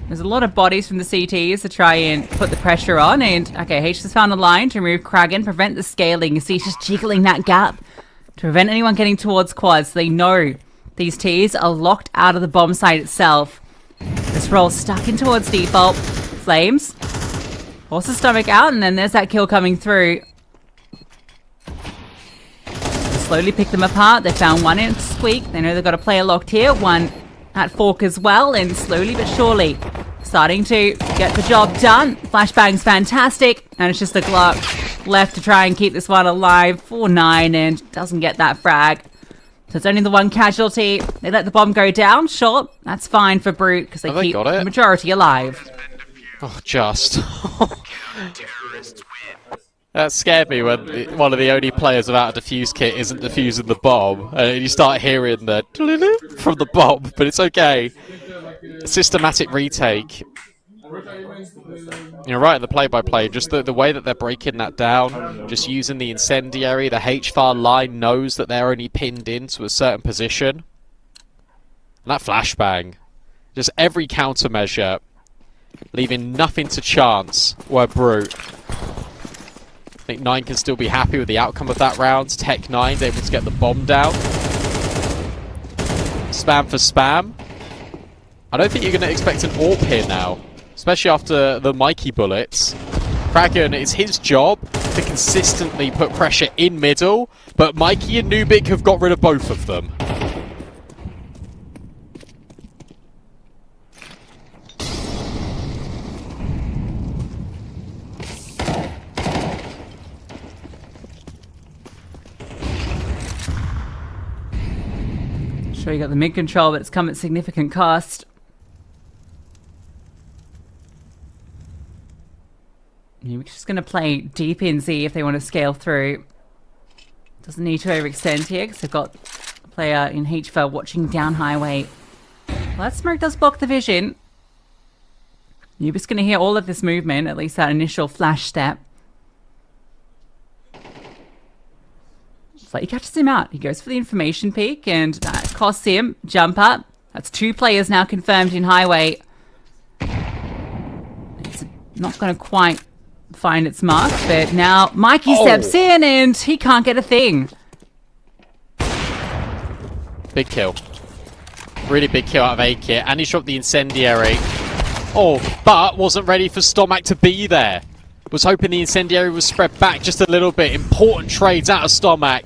There's a lot of bodies from the CTs to try and put the pressure on. And, okay, H has found a line to remove Kragan, prevent the scaling. You see he's just jiggling that gap to prevent anyone getting towards quads. They know these Ts are locked out of the bomb site itself. This roll stuck in towards default. Flames. Force the stomach out, and then there's that kill coming through. Slowly pick them apart. They found one in Squeak. They know they've got a player locked here. One at Fork as well. And slowly but surely starting to get the job done. Flashbang's fantastic. And it's just a Glock left to try and keep this one alive. 4-9 and doesn't get that frag. So it's only the one casualty. They let the bomb go down. Sure, that's fine for Brute because they keep the majority alive. Oh, just. That scared me when one of the only players without a defuse kit isn't defusing the bomb. And you start hearing the from the bomb, but it's okay. Systematic retake. You're right in the play-by-play. Just the way that they're breaking that down, just using the incendiary, the HFAR line knows that they're only pinned into a certain position. And that flashbang. Just every countermeasure, leaving nothing to chance were Brute. I think 9 can still be happy with the outcome of that round. Tech 9's able to get the bomb down. Spam for spam. I don't think you're going to expect an AWP here now, especially after the Mikey bullets. Kraken, it's his job to consistently put pressure in middle, but Mikey and Nubik have got rid of both of them. Sure, you got the mid control, but it's come at significant cost. We're just going to play deep in Z if they want to scale through. Doesn't need to overextend here because they've got a player in HVA watching down highway. Well, that smoke does block the vision. You're just going to hear all of this movement, at least that initial flash step. So he catches him out. He goes for the information peak, and that costs him. Jump up. That's 2 players now confirmed in highway. It's not going to quite find its mark, but now Mikey steps in, and he can't get a thing. Big kill. Really big kill out of A-Kit, and he shot the incendiary. Oh, but wasn't ready for Stomac to be there. Was hoping the incendiary was spread back just a little bit. Important trades out of Stomac.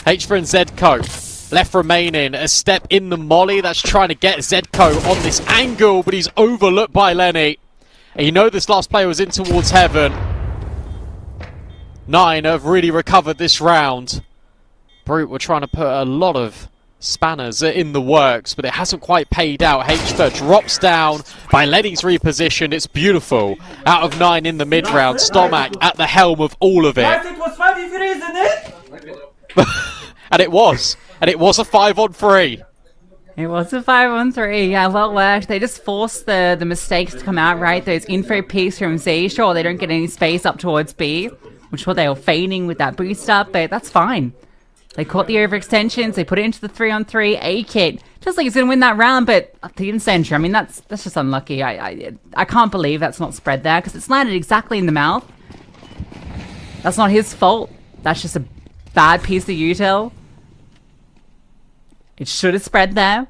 HVA and Zedco left remaining. A step in the molly that's trying to get Zedco on this angle, but he's overlooked by Lenny. And you know this last player was in towards heaven. 9 have really recovered this round. Brute were trying to put a lot of spanners in the works, but it hasn't quite paid out. HVA drops down by Lenny's reposition. It's beautiful. Out of 9 in the mid-round. Stomac at the helm of all of it. It was 5v3, isn't it? And it was. And it was a 5-on-3. It was a 5-on-3. Yeah, well worked. They just forced the mistakes to come out, right? Those info peaks from Z. Sure, they don't get any space up towards B, which is what they were feigning with that boost up, but that's fine. They caught the overextensions. They put it into the 3-on-3. A-Kit just like he's gonna win that round, but the incendiary. I mean, that's just unlucky. I can't believe that's not spread there because it's landed exactly in the mouth. That's not his fault. That's just a bad piece of util. It should have spread there.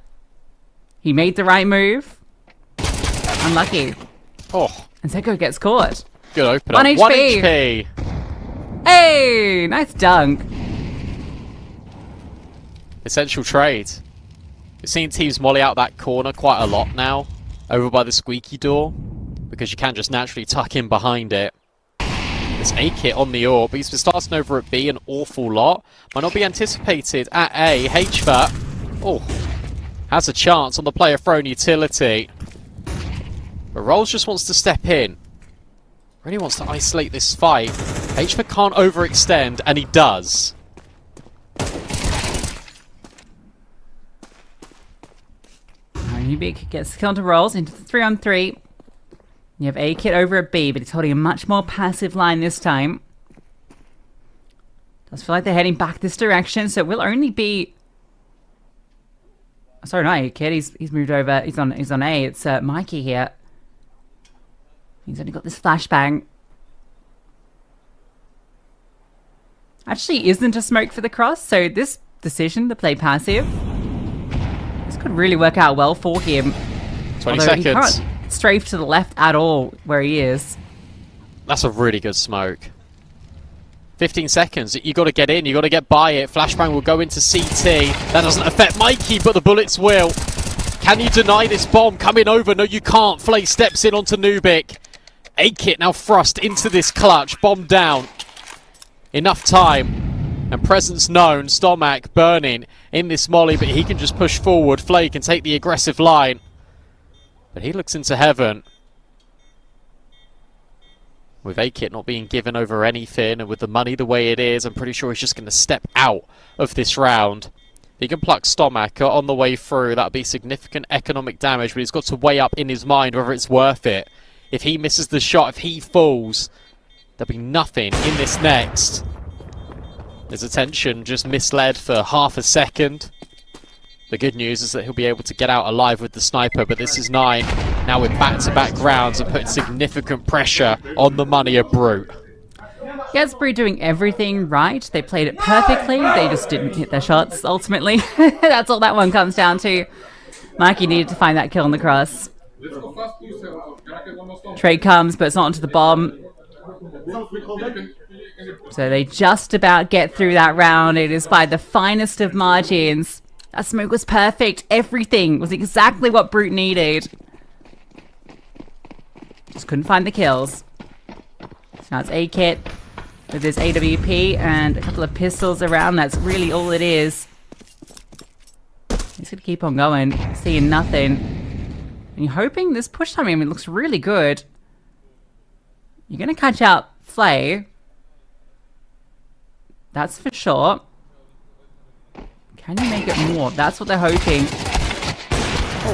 He made the right move. Unlucky. Oh, And Zeko gets caught. good opener. 1 HP. 1 HP. Hey, nice dunk. Essential trade. We've seen teams molly out that corner quite a lot now, over by the squeaky door, because you can just naturally tuck in behind it. This A-Kit on the AWP, but he's been starting over at B an awful lot. Might not be anticipated at A. HVA, oh, has a chance on the player thrown utility. But Rolls just wants to step in. Really wants to isolate this fight. HVA can't overextend, and he does. Ubik gets counter rolls into the 3-on-3. You have A-Kit over at B, but he's holding a much more passive line this time. Does feel like they're heading back this direction, so it will only be... Sorry, not A-Kit. He's moved over. He's on A. It's Mikey here. He's only got this flashbang. Actually isn't a smoke for the cross, so this decision to play passive, this could really work out well for him. 20 Although seconds. He can't strafe to the left at all where he is. That's a really good smoke. 15 seconds. You got to get in. You got to get by it. Flashbang will go into CT. That doesn't affect Mikey, but the bullets will. Can you deny this bomb coming over? No, you can't. Flay steps in onto Nubik. A-Kit now thrust into this clutch. Bomb down. Enough time. And presence known. Stomac burning in this molly, but he can just push forward. Flay can take the aggressive line. But he looks into heaven. With A-Kit not being given over anything, and with the money the way it is, I'm pretty sure he's just going to step out of this round. He can pluck Stomac on the way through. That would be significant economic damage, but he's got to weigh up in his mind whether it's worth it. If he misses the shot, if he falls, there'll be nothing in this next. His attention just misled for half a second. The good news is that he'll be able to get out alive with the sniper, but this is 9. Now with back-to-back rounds and putting significant pressure on the money of Brute. Yes, Brute doing everything right. They played it perfectly. They just didn't hit their shots, ultimately. That's all that one comes down to. Mikey needed to find that kill on the cross. Trade comes, but it's not onto the bomb. So they just about get through that round. It is by the finest of margins. That smoke was perfect. Everything was exactly what Brute needed. Just couldn't find the kills. So now it's A-Kit with his AWP and a couple of pistols around. That's really all it is. He's going to keep on going, seeing nothing. And you're hoping this push time, I mean, it looks really good. You're going to catch out Flay. That's for sure. Can you make it more? That's what they're hoping.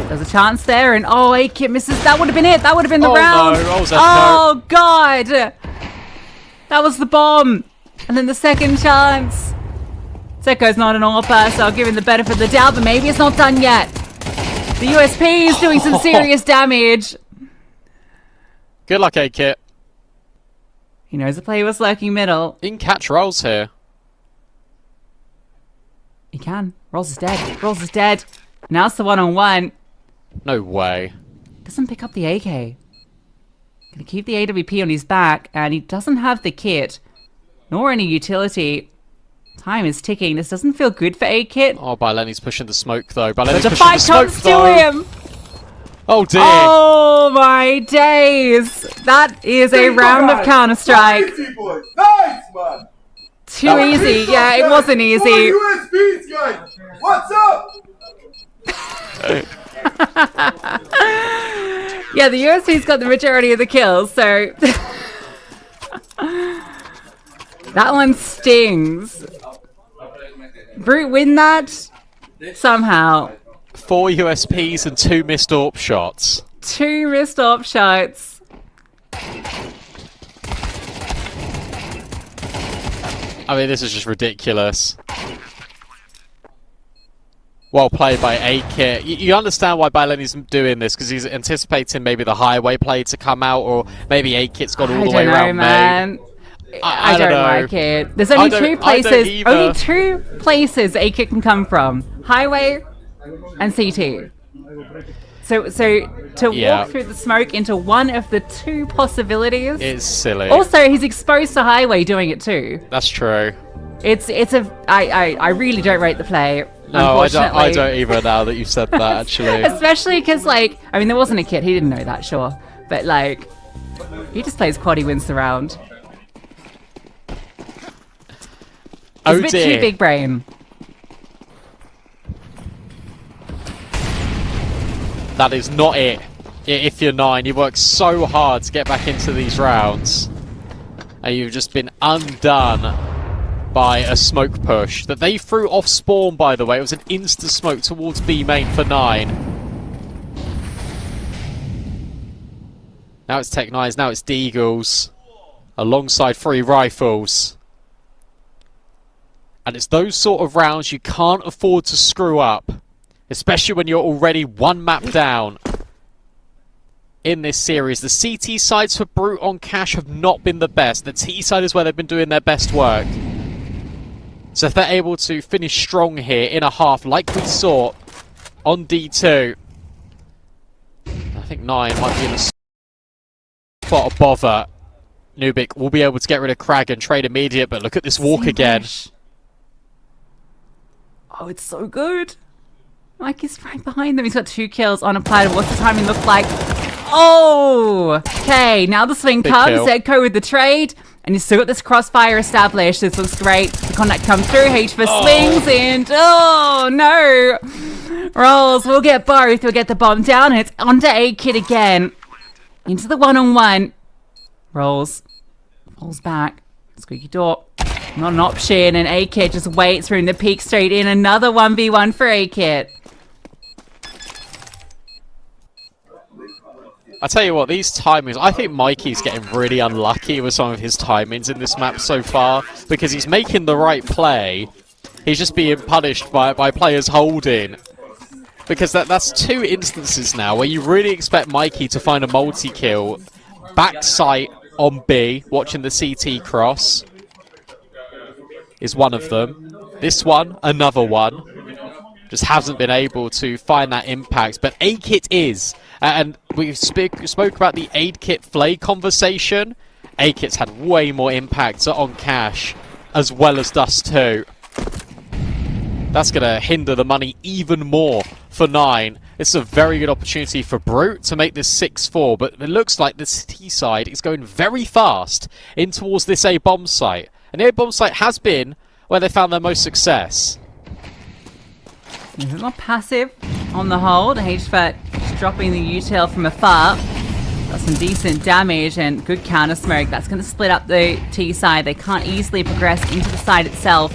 There's a chance there, and oh, A-Kit misses. That would have been it. That would have been the round. No, oh, God. That was the bomb. And then the second chance. Zeko's not an AWPer, so I'll give him the benefit of the doubt, but maybe it's not done yet. The USP is doing some serious damage. Good luck, A-Kit. He knows the play was lurking middle. You can catch rolls here. He can. Rolls is dead. Rolls is dead. Now it's the one-on-one. No way. Doesn't pick up the AK. Gonna keep the AWP on his back, and he doesn't have the kit, nor any utility. Time is ticking. This doesn't feel good for A-Kit. Oh, Byleni's pushing the smoke, though. But Byleni's the pushing fight the smoke, comes though. to him. Oh, dear. Oh, my days. That is a round of Counter-Strike. Nice, man. Too easy. Yeah, it wasn't easy. USBs, guys. What's up? Yeah, the USB's got the majority of the kills, so that one stings. Brute win that somehow. 4 USPs and 2 missed AWP shots. 2 missed AWP shots. I mean, this is just ridiculous. Well played by A-Kit. You understand why Byleni's doing this, because he's anticipating maybe the highway play to come out, or maybe A-Kit's gone all the way around man. I don't like it. There's only 2 places. Only 2 places A-Kit can come from: highway and CT. So to walk through the smoke into one of the 2 possibilities is silly. Also, he's exposed to highway doing it too. That's true. I really don't rate the play. No, I don't either now that you've said that, actually. Especially because, like, I mean, there wasn't a kid. He didn't know that, sure. But, like, he just plays quad, he wins the round. He's a bit too big brain. That is not it. If you're 9, you worked so hard to get back into these rounds. And you've just been undone by a smoke push that they threw off spawn, by the way. It was an insta smoke towards B main for 9. Now it's Tech9s, now it's Deagles, alongside 3 rifles. And it's those sort of rounds you can't afford to screw up, especially when you're already 1 map down in this series. The CT sides for Brute on Cash have not been the best. The T side is where they've been doing their best work. So if they're able to finish strong here in a half, like we saw on D2, I think 9 might be in the spot of bother. Nubik will be able to get rid of Krag and trade immediate, but look at this walk again. Oh, it's so good. Like, he's right behind them. He's got 2 kills on a platter. What's the timing look like? Oh! Okay, now the swing comes. Zedko with the trade. And he's still got this crossfire established. This looks great. The contact comes through. HFA swings and oh no! Rolls. We'll get both. We'll get the bomb down. And it's onto A-Kit again. Into the one-on-one. Rolls. Rolls back. Squeaky door. Not an option. And A-Kit just waits for him to peek straight in. Another 1v1 for A-Kit. I tell you what, these timings, I think Mikey's getting really unlucky with some of his timings in this map so far, because he's making the right play. He's just being punished by players holding. Because that's 2 instances now where you really expect Mikey to find a multi-kill. Backside on B, watching the CT cross, is one of them. This one, another one. Just hasn't been able to find that impact, but A-Kit is. And we spoke about the A-Kit Flay conversation. A-Kit's had way more impact on Cash, as well as Dust 2. That's going to hinder the money even more for 9. It's a very good opportunity for Brute to make this 6-4, but it looks like this T side is going very fast in towards this A-bomb site. And the A-bomb site has been where they found their most success. He's not passive on the hold. HFAT just dropping the util from afar. Got some decent damage and good counter smoke. That's going to split up the T side. They can't easily progress into the side itself.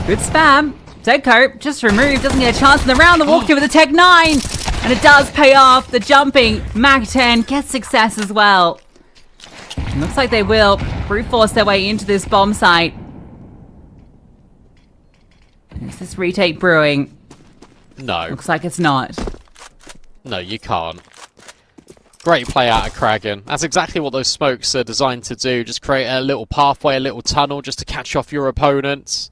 Good spam. Zedco just removed, doesn't get a chance in the round. The walk through with the Tech 9. And it does pay off. The jumping Mac 10 gets success as well. And looks like they will brute force their way into this bomb site. Is this retake brewing? No. Looks like it's not. No, you can't. Great play out of Kragan. That's exactly what those smokes are designed to do. Just create a little pathway, a little tunnel, just to catch off your opponents.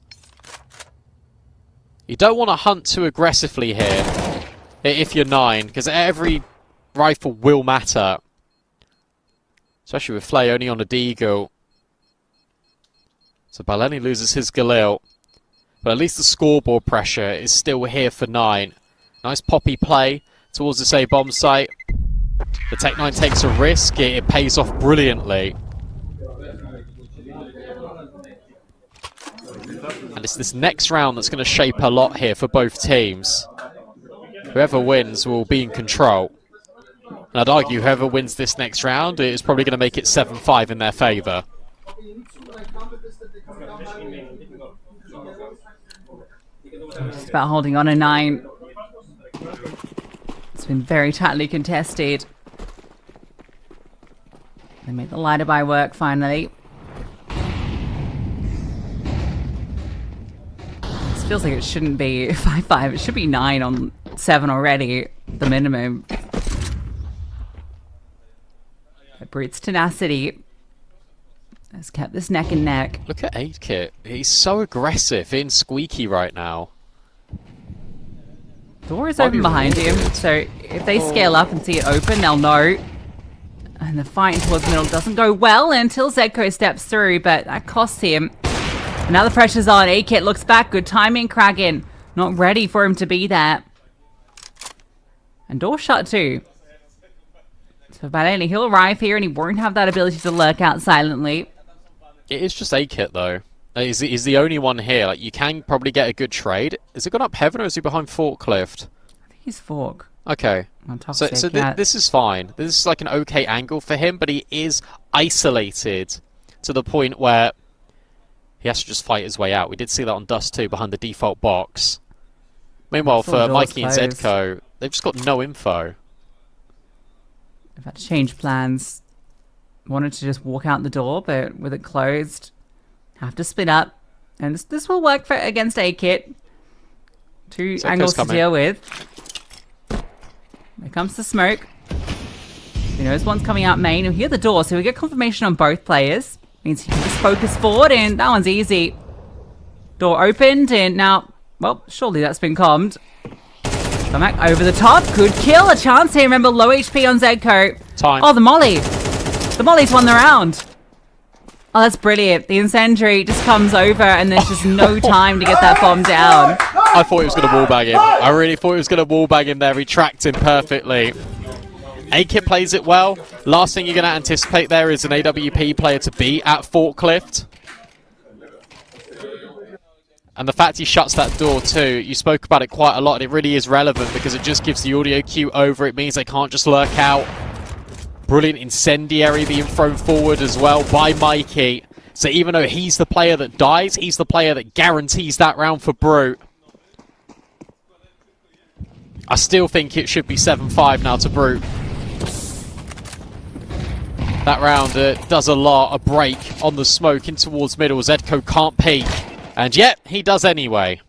You don't want to hunt too aggressively here, if you're 9, because every rifle will matter. Especially with Flay only on a Deagle. So Baleni loses his Galil. But at least the scoreboard pressure is still here for 9. Nice poppy play towards this A bomb site. The Tech 9 takes a risk. It pays off brilliantly. And it's this next round that's going to shape a lot here for both teams. Whoever wins will be in control. And I'd argue whoever wins this next round is probably going to make it 7-5 in their favour. Just about holding on a 9. It's been very tightly contested. They made the lighter by work finally. This feels like it shouldn't be 5-5. It should be 9 on 7 already, the minimum. But Brute's tenacity has kept this neck and neck. Look at 8-Kit. He's so aggressive in Squeaky right now. Door is open behind him, so if they scale up and see it open, they'll know. And the fight towards the middle doesn't go well until Zedco steps through, but that costs him. And now the pressure's on. A-Kit looks back. Good timing, Kragan. Not ready for him to be there. And door shut too. So Baleni, he'll arrive here and he won't have that ability to lurk out silently. It is just A-Kit though. He's the only one here. Like, you can probably get a good trade. Is he gone up heaven or is he behind Forklift? I think he's Fork. Okay. On top So, of this is fine. This is like an okay angle for him, but he is isolated to the point where he has to just fight his way out. We did see that on Dust 2 behind the default box. Meanwhile, for Mikey and Zedco, they've just got no info. They've had to change plans. Wanted to just walk out the door, but with it closed, have to split up. And this will work for against A-Kit. Two angles to deal with. There comes the smoke. He knows one's coming out main. He'll hear the door, so we get confirmation on both players. Means he can just focus forward, and that one's easy. Door opened, and now, well, surely that's been calmed. Come back over the top. Good kill. A chance here. Remember, low HP on Zedco. Time. Oh, the Molly. The Molly's won the round. Oh, that's brilliant. The incendiary just comes over, and there's just no time to get that bomb down. I thought he was going to wallbang him. I really thought he was going to wallbang him there. He tracked him perfectly. A-Kit plays it well. Last thing you're going to anticipate there is an AWP player to be at Forklift. And the fact he shuts that door too, you spoke about it quite a lot, and it really is relevant because it just gives the audio cue over. It means they can't just lurk out. Brilliant incendiary being thrown forward as well by Mikey. So even though he's the player that dies, he's the player that guarantees that round for Brute. I still think it should be 7-5 now to Brute. That round does a lot, a break on the smoke in towards middle. Zedco can't peek. And yet, he does anyway.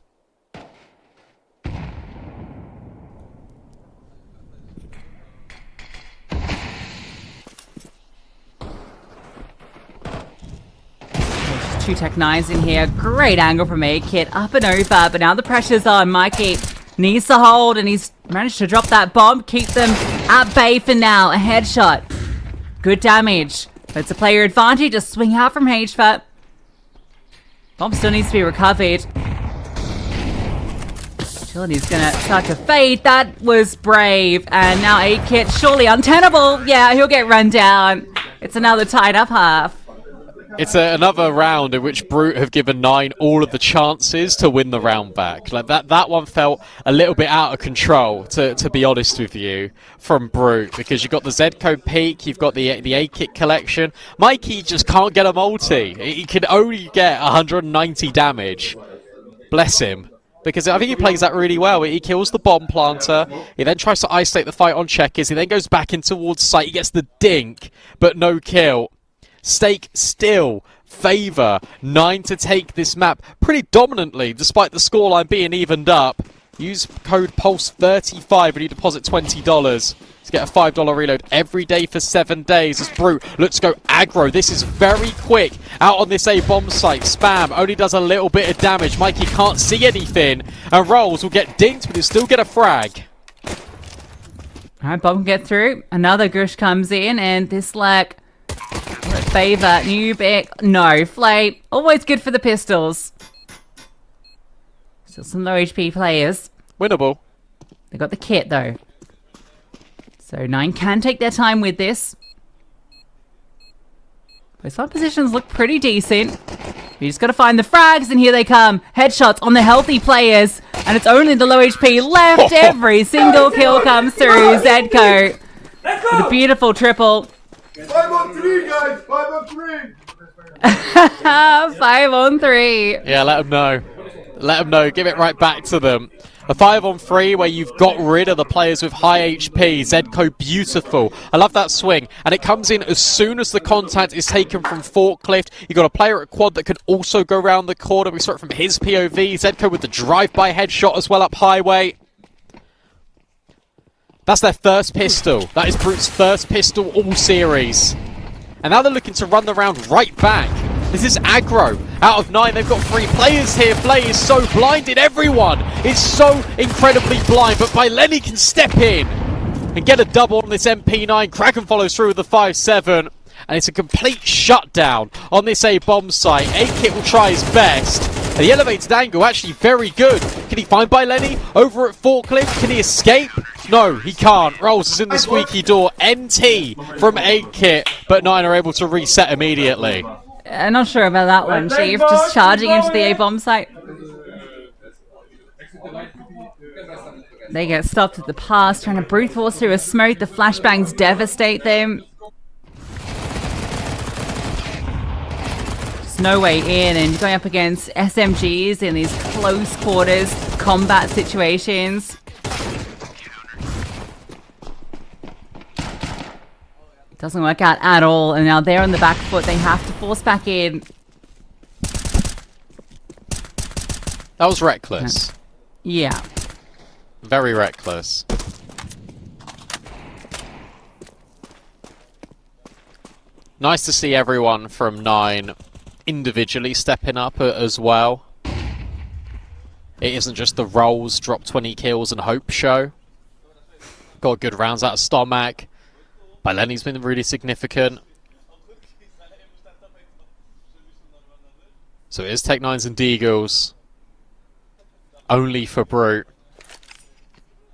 Two Tech 9s in here. Great angle from A-Kit. Up and over, but now the pressure's on. Mikey needs to hold, and he's managed to drop that bomb. Keep them at bay for now. A headshot. Good damage. But it's a player advantage. Just swing out from HVAP. Bomb still needs to be recovered. Utility's gonna start to fade. That was brave. And now A-Kit surely untenable. Yeah, he'll get run down. It's another tied up half. It's another round in which Brute have given 9 all of the chances to win the round back. Like that one felt a little bit out of control, to be honest with you, from Brute, because you've got the Zco peak, you've got the A-kit collection. Mikey just can't get a multi. He can only get 190 damage. Bless him. Because I think he plays that really well. He kills the bomb planter. He then tries to isolate the fight on checkers. He then goes back in towards site. He gets the dink, but no kill. Stake still favour 9 to take this map pretty dominantly, despite the scoreline being evened up. Use code PULSE35 when you deposit $20 to get a $5 reload every day for 7 days. As Brute looks to go aggro. This is very quick out on this A bomb site. Spam only does a little bit of damage. Mikey can't see anything, and Rolls will get dinked, but he'll still get a frag. Alright, bomb get through. Another Gush comes in, and this like favor Nubik. No, Flate. Always good for the pistols. Still some low HP players. Winnable. They got the kit though. So 9 can take their time with this. Both positions look pretty decent. You just got to find the frags, and here they come. Headshots on the healthy players, and it's only the low HP left. Every single kill comes through. Zco with a beautiful triple. 5 on 3, guys! 5 on 3! 5 on 3. Yeah, let them know. Let them know. Give it right back to them. A 5 on 3 where you've got rid of the players with high HP. Zco beautiful. I love that swing. And it comes in as soon as the contact is taken from Forklift. You've got a player at quad that can also go around the corner. We saw it from his POV. Zco with the drive-by headshot as well up highway. That's their first pistol. That is Brute's first pistol all series. And now they're looking to run the round right back. This is aggro. Out of 9, they've got 3 players here. Flay is so blinded. Everyone is so incredibly blind. But Lenny can step in and get a double on this MP9. Kraken follows through with the 5-7. And it's a complete shutdown on this A bomb site. A-Kit will try his best. And the elevated angle actually very good. Can he find Lenny over at Forklift? Can he escape? No, he can't. Rolls is in the squeaky door. NT from A-Kit. But 9 are able to reset immediately. I'm not sure about that one, Chief. Just charging into the A-bomb site. They get stopped at the pass, trying to brute force through a smoke. The flashbangs devastate them. Just no way in, and going up against SMGs in these close quarters combat situations. Doesn't work out at all, and now they're on the back foot. They have to force back in. That was reckless. Yeah. Very reckless. Nice to see everyone from 9 individually stepping up as well. It isn't just the Rolls drop 20 kills and hope show. Got good rounds out of Stomac. Lenny's been really significant. So it is Tech9s and Deagles. Only for Brute.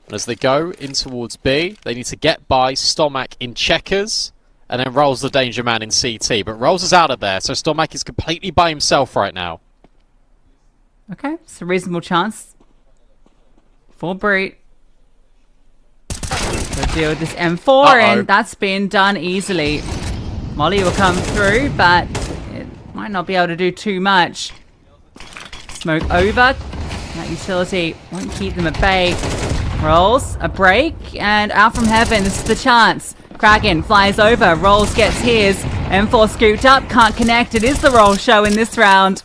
And as they go in towards B, they need to get by Stomac in checkers. And then Rolls the danger man in CT. But Rolls is out of there, so Stomac is completely by himself right now. Okay, it's a reasonable chance for Brute. We'll deal with this M4, and that's been done easily. Molly will come through, but it might not be able to do too much. Smoke over. That utility won't keep them at bay. Rolls, a break, and out from heaven. This is the chance. Kraken flies over. Rolls gets his. M4 scooped up, can't connect. It is the Roll show in this round.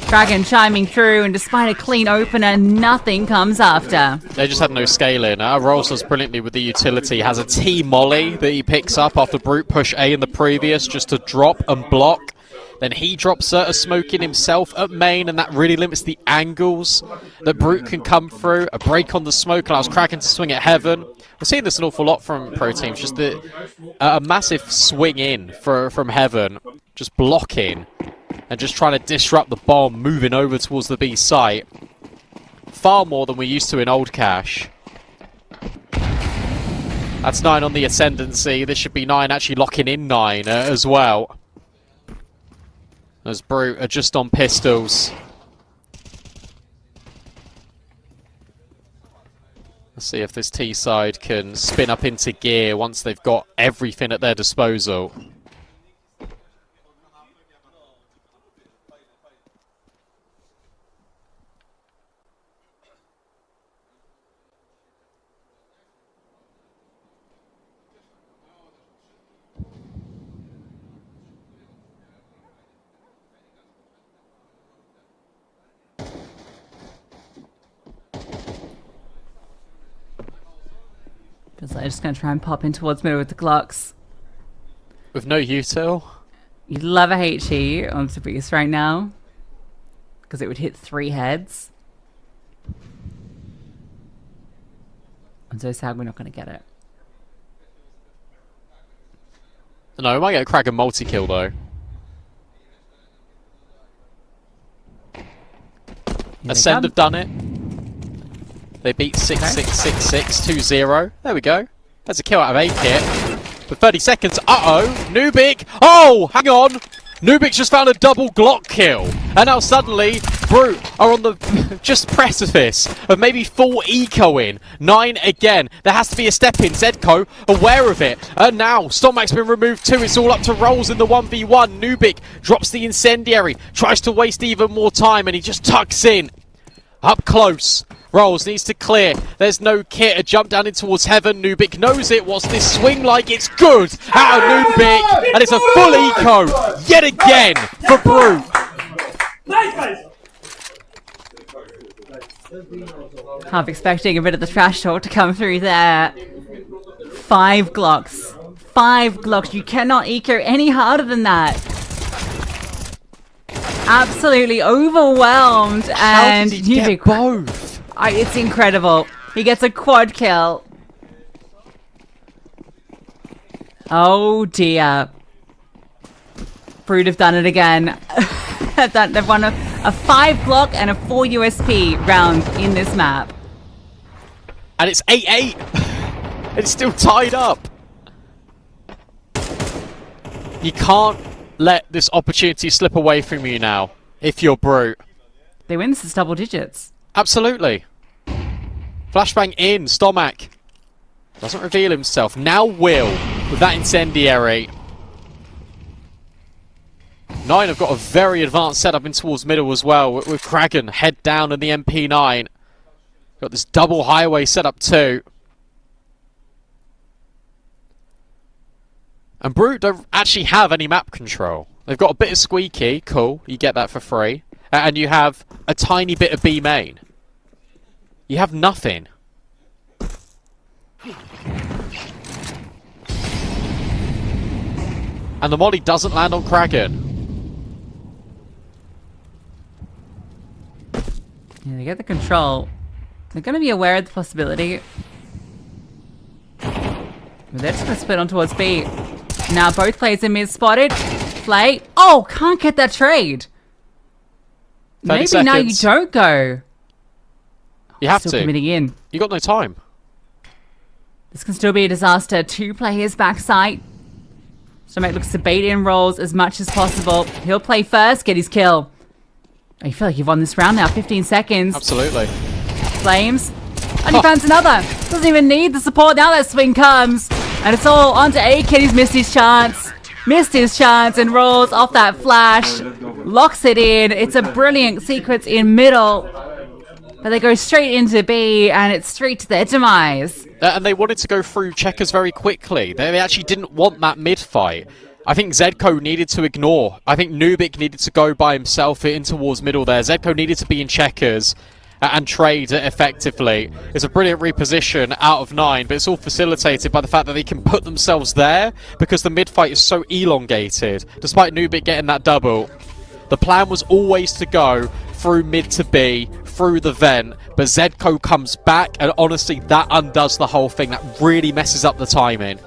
Kraken chiming through, and despite a clean opener, nothing comes after. They just had no scaling. Rolls does brilliantly with the utility. Has a T-molly that he picks up after Brute push A in the previous, just to drop and block. Then he drops a smoke in himself at main, and that really limits the angles that Brute can come through. A break on the smoke allows Kraken to swing at heaven. We're seeing this an awful lot from pro teams, just a massive swing in from heaven, just blocking. And just trying to disrupt the bomb, moving over towards the B site. Far more than we're used to in Old Cash. That's 9 on the ascendancy. This should be 9 actually locking in 9 as well. As Brute are just on pistols. Let's see if this T side can spin up into gear once they've got everything at their disposal. Feels like I'm just going to try and pop in towards middle with the Glocks. With no util. You'd love a HE on Tobias right now. Because it would hit 3 heads. I'm so sad we're not going to get it. No, we might get a Kraken multi-kill though. Ascend have done it. They beat 6-6-6-6, 2-0. There we go. That's a kill out of A-Kit. For 30 seconds. Uh-oh. Nubik. Oh, hang on. Nubik's just found a double Glock kill. And now suddenly, Brute are on the just precipice of maybe full ecoing. 9 again. There has to be a step in. Zedco aware of it. And now, Stomak's been removed too. It's all up to Rolls in the 1v1. Nubik drops the incendiary. Tries to waste even more time and he just tucks in. Up close. Rolls needs to clear. There's no kit. A jump down in towards heaven. Nubik knows it. What's this swing like? It's good. Out of Nubik. And it's a full eco. Yet again for Brute. Half expecting a bit of the trash talk to come through there. 5 Glocks. 5 Glocks. You cannot eco any harder than that. Absolutely overwhelmed. How did he get both? It's incredible. He gets a quad kill. Oh dear. Brute have done it again. They've won a 5 Glock and a 4 USP round in this map. And it's 8-8. It's still tied up. You can't let this opportunity slip away from you now, if you're Brute. They win this as double digits. Absolutely. Flashbang in. Stomak doesn't reveal himself. Now will with that incendiary. 9 have got a very advanced setup in towards middle as well with Kraken head down in the MP9. Got this double highway set up too. And Brute don't actually have any map control. They've got a bit of squeaky. Cool. You get that for free. And you have a tiny bit of B main. You have nothing. And the molly doesn't land on Kraken. Yeah, they get the control. They're going to be aware of the possibility. But they're just going to split on towards B. Now both players in mid spotted. Flay. Oh, can't get that trade. Maybe seconds. now you don't go. You have Still to. committing in. You got no time. This can still be a disaster. 2 players backside. Stomak looks to bait in Rolls as much as possible. He'll play first, get his kill. Oh, you feel like you've won this round now. 15 seconds. Absolutely. Flames. And he finds another. Doesn't even need the support. Now that swing comes. And it's all onto A-Kid. He's missed his chance. Missed his chance and rolls off that flash. Locks it in. It's a brilliant sequence in middle. But they go straight into B and it's straight to their demise. And they wanted to go through checkers very quickly. They actually didn't want that mid fight. I think Zedco needed to ignore. I think Nubik needed to go by himself in towards middle there. Zedco needed to be in checkers and trade effectively. It's a brilliant reposition out of 9, but it's all facilitated by the fact that they can put themselves there because the mid fight is so elongated. Despite Nubik getting that double, the plan was always to go through mid to B, through the vent, but Zedco comes back, and honestly, that undoes the whole thing. That really messes up the timing.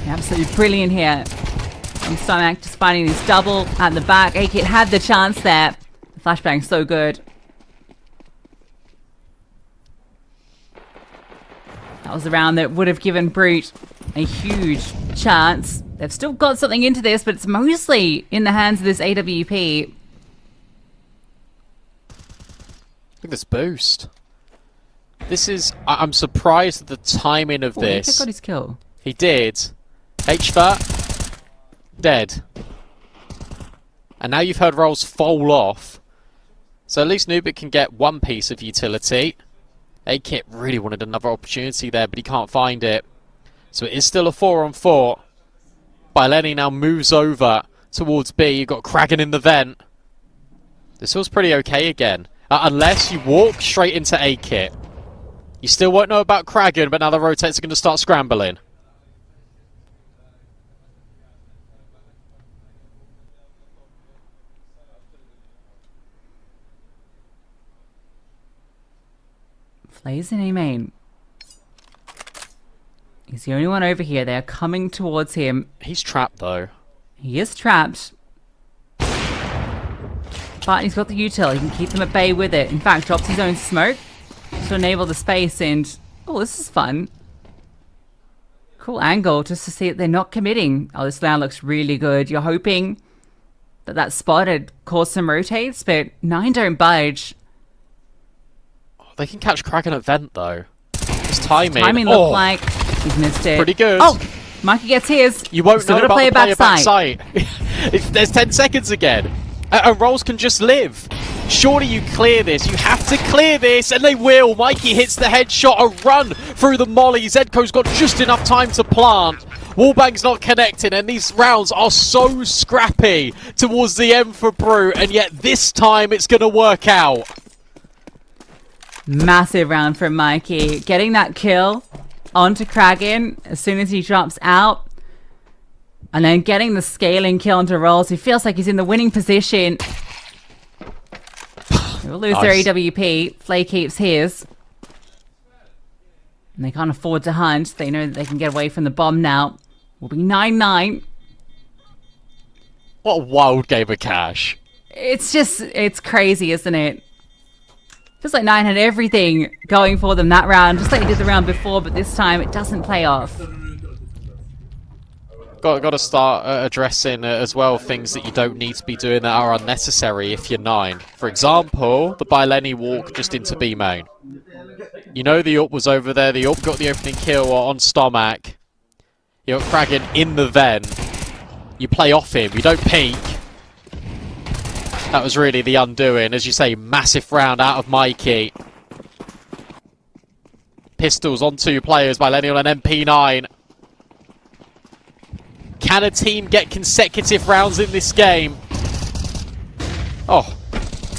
Absolutely brilliant here from Stomak, just finding this double at the back. A-Kid had the chance there. The flashbang's so good. That was the round that would have given Brute a huge chance. They've still got something into this, but it's mostly in the hands of this AWP. Look at this boost. This is... I'm surprised at the timing of this. He got his kill. He did. HVAT. Dead. And now you've heard rolls fall off. So at least Nubik can get one piece of utility. A-Kit really wanted another opportunity there, but he can't find it. So it is still a 4-on-4. Baileni now moves over towards B. You've got Kragan in the vent. This feels pretty okay again. Unless you walk straight into A-Kit. You still won't know about Kragan, but now the rotates are going to start scrambling. Flay's in A main. He's the only one over here. They're coming towards him. He's trapped though. He is trapped. But he's got the util. He can keep them at bay with it. In fact, drops his own smoke to enable the space and... Oh, this is fun. Cool angle just to see that they're not committing. Oh, this round looks really good. You're hoping that that spot had caused some rotates, but 9 don't budge. They can catch Kraken at vent though. His timing. Timing looked like he's missed it. Pretty good. Oh, Mikey gets his. You won't Still know gotta about play the player back sight. There's 10 seconds again. And rolls can just live. Surely you clear this. You have to clear this, and they will. Mikey hits the headshot. A run through the molly. Zedko's got just enough time to plant. Wallbang's not connecting, and these rounds are so scrappy towards the end for Brute, and yet this time it's going to work out. Massive round from Mikey. Getting that kill onto Kragan as soon as he drops out. And then getting the scaling kill onto Rolls. He feels like he's in the winning position. They'll lose their EWP. Flay keeps his. And they can't afford to hunt. They know that they can get away from the bomb now. Will be 9-9. What a wild game of cash. It's crazy, isn't it? Feels like 9 had everything going for them that round, just like he did the round before, but this time it doesn't play off. Got to start addressing as well things that you don't need to be doing that are unnecessary if you're 9. For example, the Baileni walk just into B main. You know the UP was over there, the UP got the opening kill on Stomach. You got Kragan in the vent. You play off him, you don't peek. That was really the undoing. As you say, massive round out of Mikey. Pistols on 2 players by Lenny on an MP9. Can a team get consecutive rounds in this game? Oh,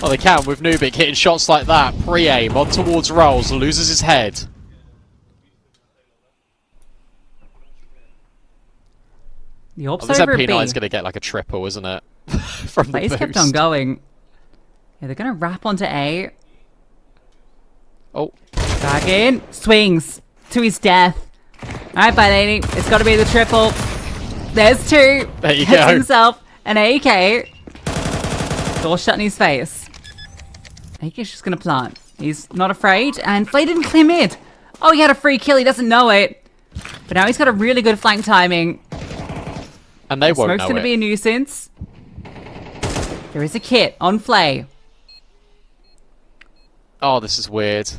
they can with Nubik hitting shots like that. Pre-aim on towards Rolls, loses his head. The ops This over MP9 is B. going to get like a triple, isn't it? From the Blaze boost. kept on going. Yeah, they're going to wrap onto A. Oh. Back in. Swings to his death. Alright, Baileni. It's got to be the triple. There's 2. There you Hits go. himself an AK. Door shut in his face. AK's just going to plant. He's not afraid. And Flay didn't clear mid. Oh, he had a free kill. He doesn't know it. But now he's got a really good flank timing. And they won't Smoke's know going to it. be a nuisance. There is a kit on Flay. Oh, this is weird.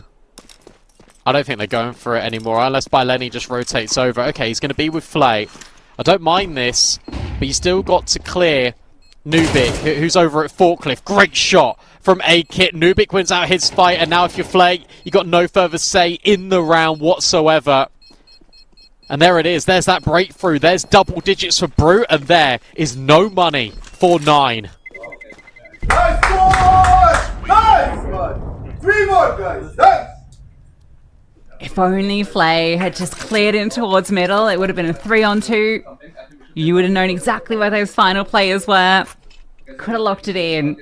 I don't think they're going for it anymore, unless Baileni just rotates over. Okay, he's going to be with Flay. I don't mind this, but you still got to clear Nubik, who's over at Forklift. Great shot from A-Kit. Nubik wins out his fight, and now if you're Flay, you got no further say in the round whatsoever. And there it is. There's that breakthrough. There's double digits for Brute, and there is no money for 9. Nice boy! Nice one! 3 more guys! Nice! If only Flay had just cleared in towards middle, it would have been a 3-on-2. You would have known exactly where those final players were. Could have locked it in.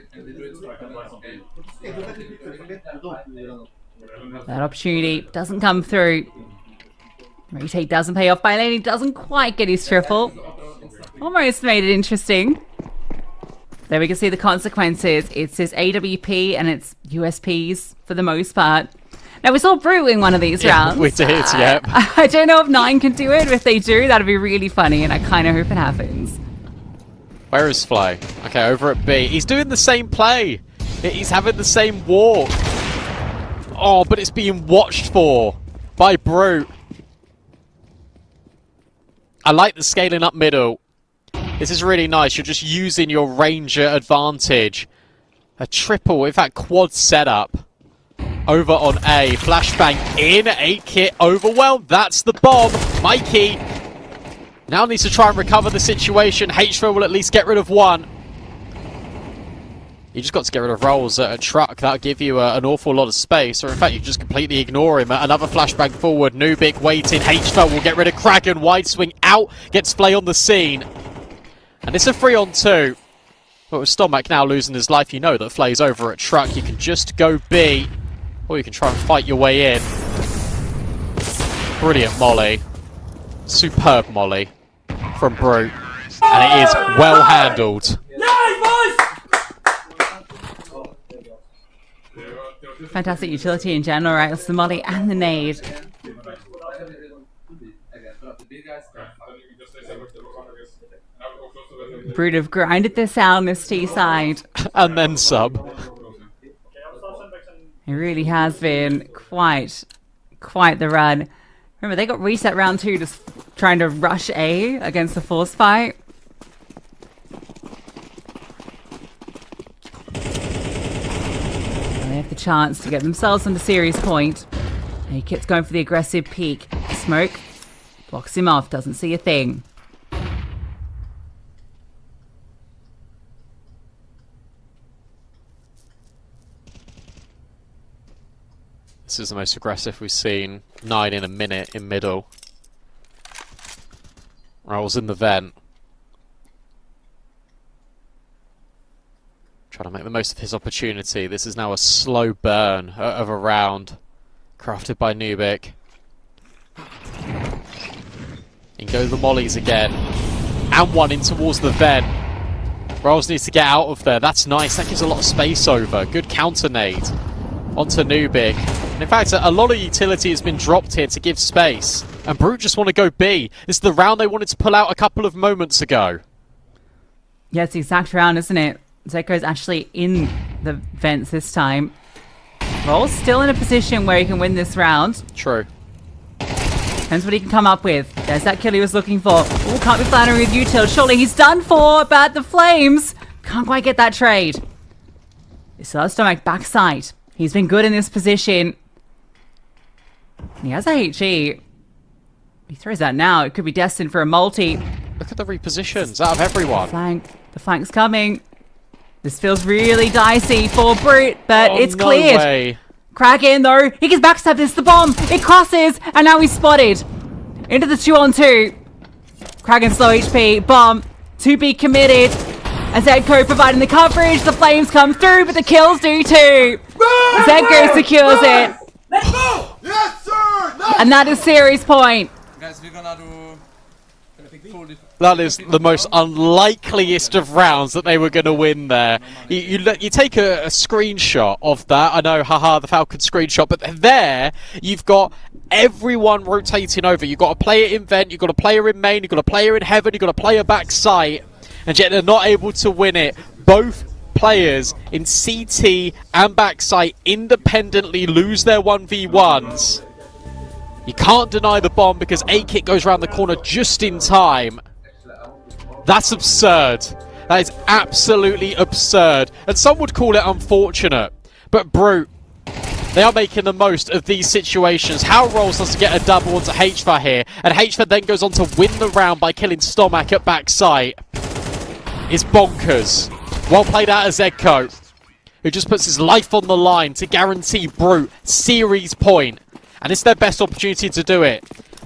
That opportunity doesn't come through. Retake doesn't pay off. Baileni doesn't quite get his triple. Almost made it interesting. There we can see the consequences. It says AWP and it's USPs for the most part. Now, we saw Brew in one of these rounds. We did, yep. I don't know if 9 can do it, but if they do, that'd be really funny, and I kind of hope it happens. Where is Fly? Okay, over at B. He's doing the same play. He's having the same walk. Oh, but it's being watched for by Brute. I like the scaling up middle. This is really nice. You're just using your Ranger advantage. A triple, in fact, quad setup. Over on A. Flashbang in. 8-Kit overwhelmed. That's the bomb. Mikey now needs to try and recover the situation. HVO will at least get rid of one. You just got to get rid of rolls at a truck. That'll give you an awful lot of space. Or in fact, you just completely ignore him. Another flashbang forward. Nubik waiting. HVO will get rid of Kraken. Wide swing out. Gets Flay on the scene. And it's a 3-on-2. But with Stomac now losing his life, you know that Flay's over at truck. You can just go B. Or you can try and fight your way in. Brilliant molly. Superb molly from Brute. And it is well handled. Fantastic utility in general, right? It's the molly and the nade. Brute have grinded this out on this T side. And then sub. It really has been quite the run. Remember, they got reset round 2 just trying to rush A against the force fight. And they have the chance to get themselves on the series point. A-Kit's going for the aggressive peek. Smoke blocks him off, doesn't see a thing. This is the most aggressive we've seen. 9 in a minute in middle. Rolls in the vent. Trying to make the most of his opportunity. This is now a slow burn of a round. Crafted by Nubik. In go the mollies again. And one in towards the vent. Rolls needs to get out of there. That's nice. That gives a lot of space over. Good counter nade. Onto Nubik. And in fact, a lot of utility has been dropped here to give space. And Brute just want to go B. This is the round they wanted to pull out a couple of moments ago. Yeah, it's the exact round, isn't it? Zeko's actually in the vents this time. Roll's still in a position where he can win this round. True. Depends what he can come up with. There's that kill he was looking for. Oh, can't be flattering with util. Surely he's done for, but the flames can't quite get that trade. It's Stomach backside. He's been good in this position. He has a HE. He throws that now. It could be destined for a multi. Look at the repositions out of everyone. The flank's coming. This feels really dicey for Brute, but it's cleared. Way. Kraken, though. He gets backstab. This is the bomb. It crosses, and now he's spotted. Into the 2-on-2. Kraken slow HP. Bomb. To be committed. And Zedko providing the coverage. The flames come through, but the kills do too. Zedko secures it. Let's go! Yes, sir! Nice. And that is series point. Guys, we're gonna do... That is the most unlikeliest of rounds that they were going to win there. You take a screenshot of that. I know, haha, the Falcon screenshot. But there, you've got everyone rotating over. You've got a player in vent, you've got a player in main, you've got a player in heaven, you've got a player back site. And yet they're not able to win it. Both players in CT and backside independently lose their 1v1s. You can't deny the bomb because A-Kit goes around the corner just in time. That's absurd. That is absolutely absurd. And some would call it unfortunate. But Brute, they are making the most of these situations. How Rolls does to get a double onto HVA here. And HVA then goes on to win the round by killing Stomac at backside. Is bonkers. Well played out of Zedko, who just puts his life on the line to guarantee Brute series point. And it's their best opportunity to do it.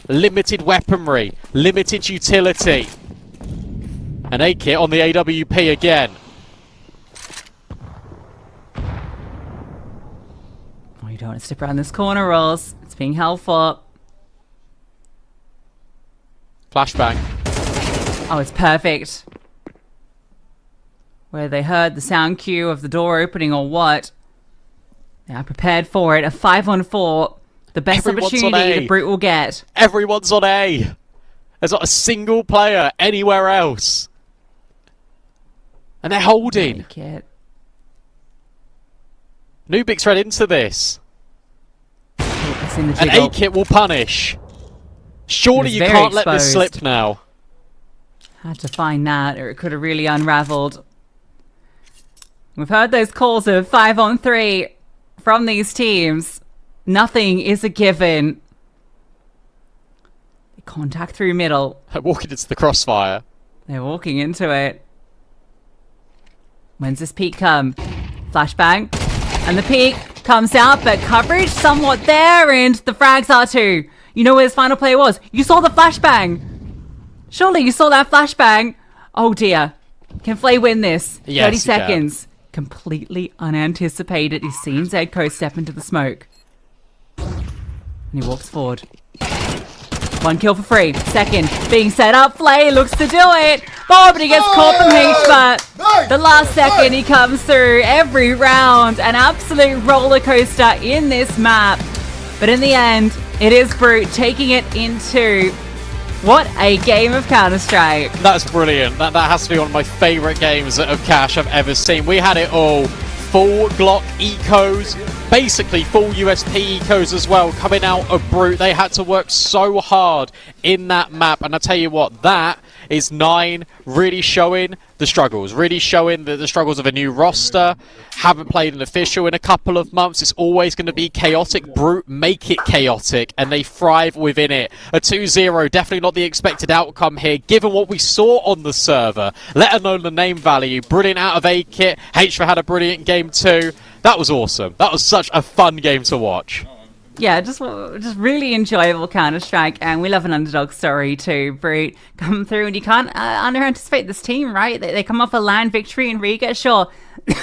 Limited weaponry, limited utility. And A-Kit on the AWP again. Oh, you don't want to step around this corner, Rolls. It's being held for. Flashbang. Oh, it's perfect. whether they heard the sound cue of the door opening or what. They are prepared for it. A 5-on-4. The best opportunity the Brute will get. Everyone's on A. There's not a single player anywhere else. And they're holding. Nubik's read into this. And A-Kit will punish. Surely you can't let this slip now. Had to find that, or it could have really unraveled. We've heard those calls of 5-on-3 from these teams. Nothing is a given. They contact through middle. They're walking into the crossfire. They're walking into it. When's this peak come? Flashbang. And the peak comes out, but coverage somewhat there, and the frags are too. You know where his final play was? You saw the flashbang. Surely you saw that flashbang. Oh dear. Can Flay win this? Yes, 30 seconds. Completely unanticipated. He's seen Zedco step into the smoke. And he walks forward. 1 kill for free. Second being set up. Flay looks to do it. Oh, but he gets caught from H, but the last second he comes through. Every round, an absolute roller coaster in this map. But in the end, it is Brute taking it into what a game of Counter-Strike. That's brilliant. That has to be one of my favourite games of Cash I've ever seen. We had it all. Full Glock ecos, basically full USP ecos as well, coming out of Brute. They had to work so hard in that map, and I tell you what, that is 9 really showing the struggles, really showing the struggles of a new roster. Haven't played an official in a couple of months. It's always going to be chaotic. Brute make it chaotic, and they thrive within it. A 2-0, definitely not the expected outcome here, given what we saw on the server, let alone the name value. Brilliant out of A-Kit. Hra had a brilliant game too. That was awesome. That was such a fun game to watch. Yeah, just really enjoyable Counter-Strike, and we love an underdog story too. Brute come through, and you can't under-anticipate this team, right? They come off a LAN victory in Riga. Sure,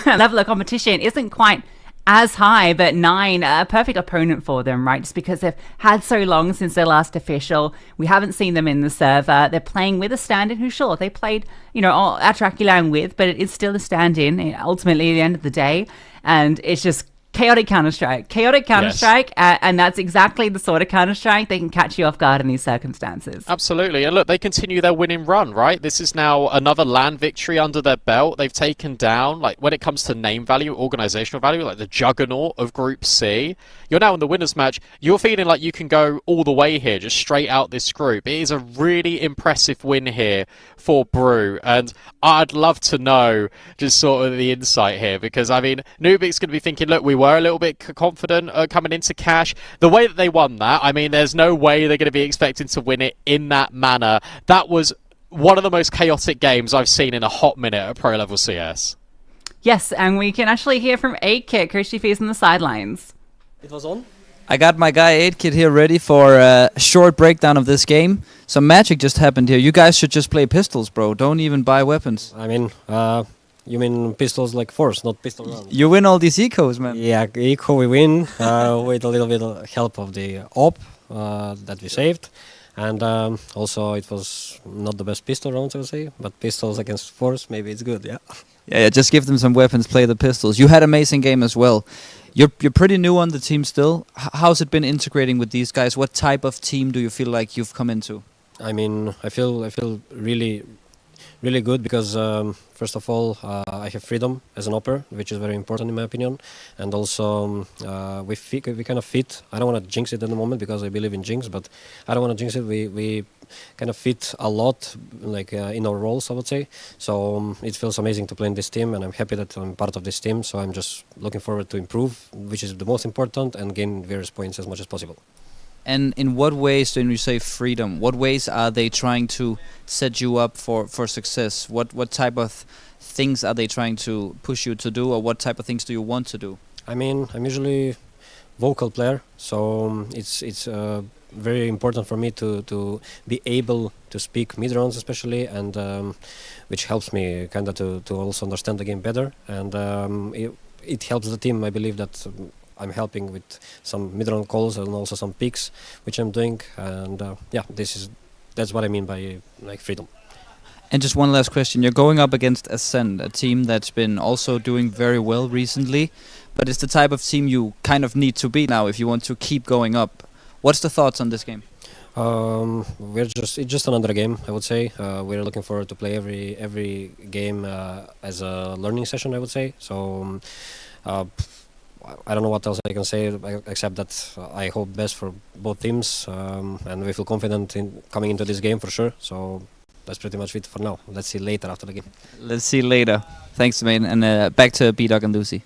level of competition isn't quite as high, but 9, a perfect opponent for them, right? Just because they've had so long since their last official. We haven't seen them in the server. They're playing with a stand-in who, sure, they played, at Draculan with, but it is still a stand-in, ultimately, at the end of the day. And it's just chaotic Counter-Strike. Yes. And that's exactly the sort of Counter-Strike they can catch you off guard in these circumstances. Absolutely. And look, they continue their winning run, right? This is now another LAN victory under their belt. They've taken down, like, when it comes to name value, organizational value, like the juggernaut of Group C. You're now in the winners match. You're feeling like you can go all the way here, just straight out this group. It is a really impressive win here for Brew. And I'd love to know just sort of the insight here, because, I mean, Nubik's going to be thinking, look, we were a little bit confident coming into Cash. The way that they won that, I mean, there's no way they're going to be expecting to win it in that manner. That was one of the most chaotic games I've seen in a hot minute at Pro Level CS. Yes, and we can actually hear from 8-Kit, Christy Fees on the sidelines. It was on. I got my guy 8-Kit here ready for a short breakdown of this game. Some magic just happened here. You guys should just play pistols, bro. Don't even buy weapons. I mean, you mean pistols like force, not pistol rounds. You win all these ecos, man. Yeah, eco we win with a little bit of help of the op that we saved. And also it was not the best pistol rounds, I would say, but pistols against force, maybe it's good, yeah. Yeah, just give them some weapons, play the pistols. You had an amazing game as well. You're pretty new on the team still. How's it been integrating with these guys? What type of team do you feel like you've come into? I mean, I feel really good because first of all I have freedom as an opper, which is very important in my opinion, and also we kind of fit. I don't want to jinx it at the moment because I believe in jinx, but I don't want to jinx it. We kind of fit a lot, like in our roles, I would say. So it feels amazing to play in this team, and I'm happy that I'm part of this team. So I'm just looking forward to improve, which is the most important, and gain various points as much as possible. And in what ways, when you say freedom, what ways are they trying to set you up for success? What type of things are they trying to push you to do, or what type of things do you want to do? I mean, I'm usually vocal player, so it's very important for me to be able to speak mid rounds especially, and which helps me kind of to also understand the game better, and it helps the team. I believe that I'm helping with some mid-round calls and also some picks, which I'm doing, and yeah, that's what I mean by like freedom. And just one last question. You're going up against Ascend, a team that's been also doing very well recently, but it's the type of team you kind of need to beat now if you want to keep going up. What's the thoughts on this game? It's just another game, I would say. We're looking forward to play every game as a learning session, I would say. So I don't know what else I can say except that I hope best for both teams, and we feel confident in coming into this game for sure. So that's pretty much it for now. Let's see later after the game. Let's see later. Thanks, man. And back to B-Dog and Lucy.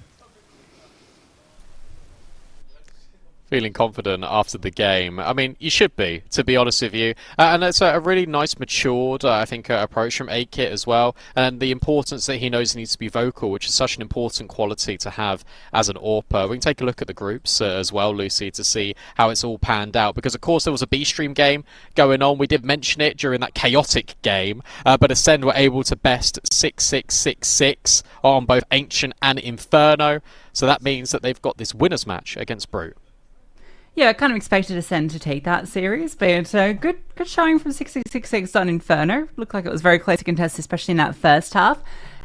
Feeling confident after the game. I mean, you should be, to be honest with you. And it's a really nice, matured, I think, approach from A-Kit as well. And the importance that he knows he needs to be vocal, which is such an important quality to have as an AWPer. We can take a look at the groups as well, Lucy, to see how it's all panned out. Because, of course, there was a B-Stream game going on. We did mention it during that chaotic game. But Ascend were able to best 6-6-6-6 on both Ancient and Inferno. So that means that they've got this winners match against Brute. Yeah, I kind of expected Ascend to take that series, but good showing from 6666 on Inferno. Looked like it was very close to contest, especially in that first half.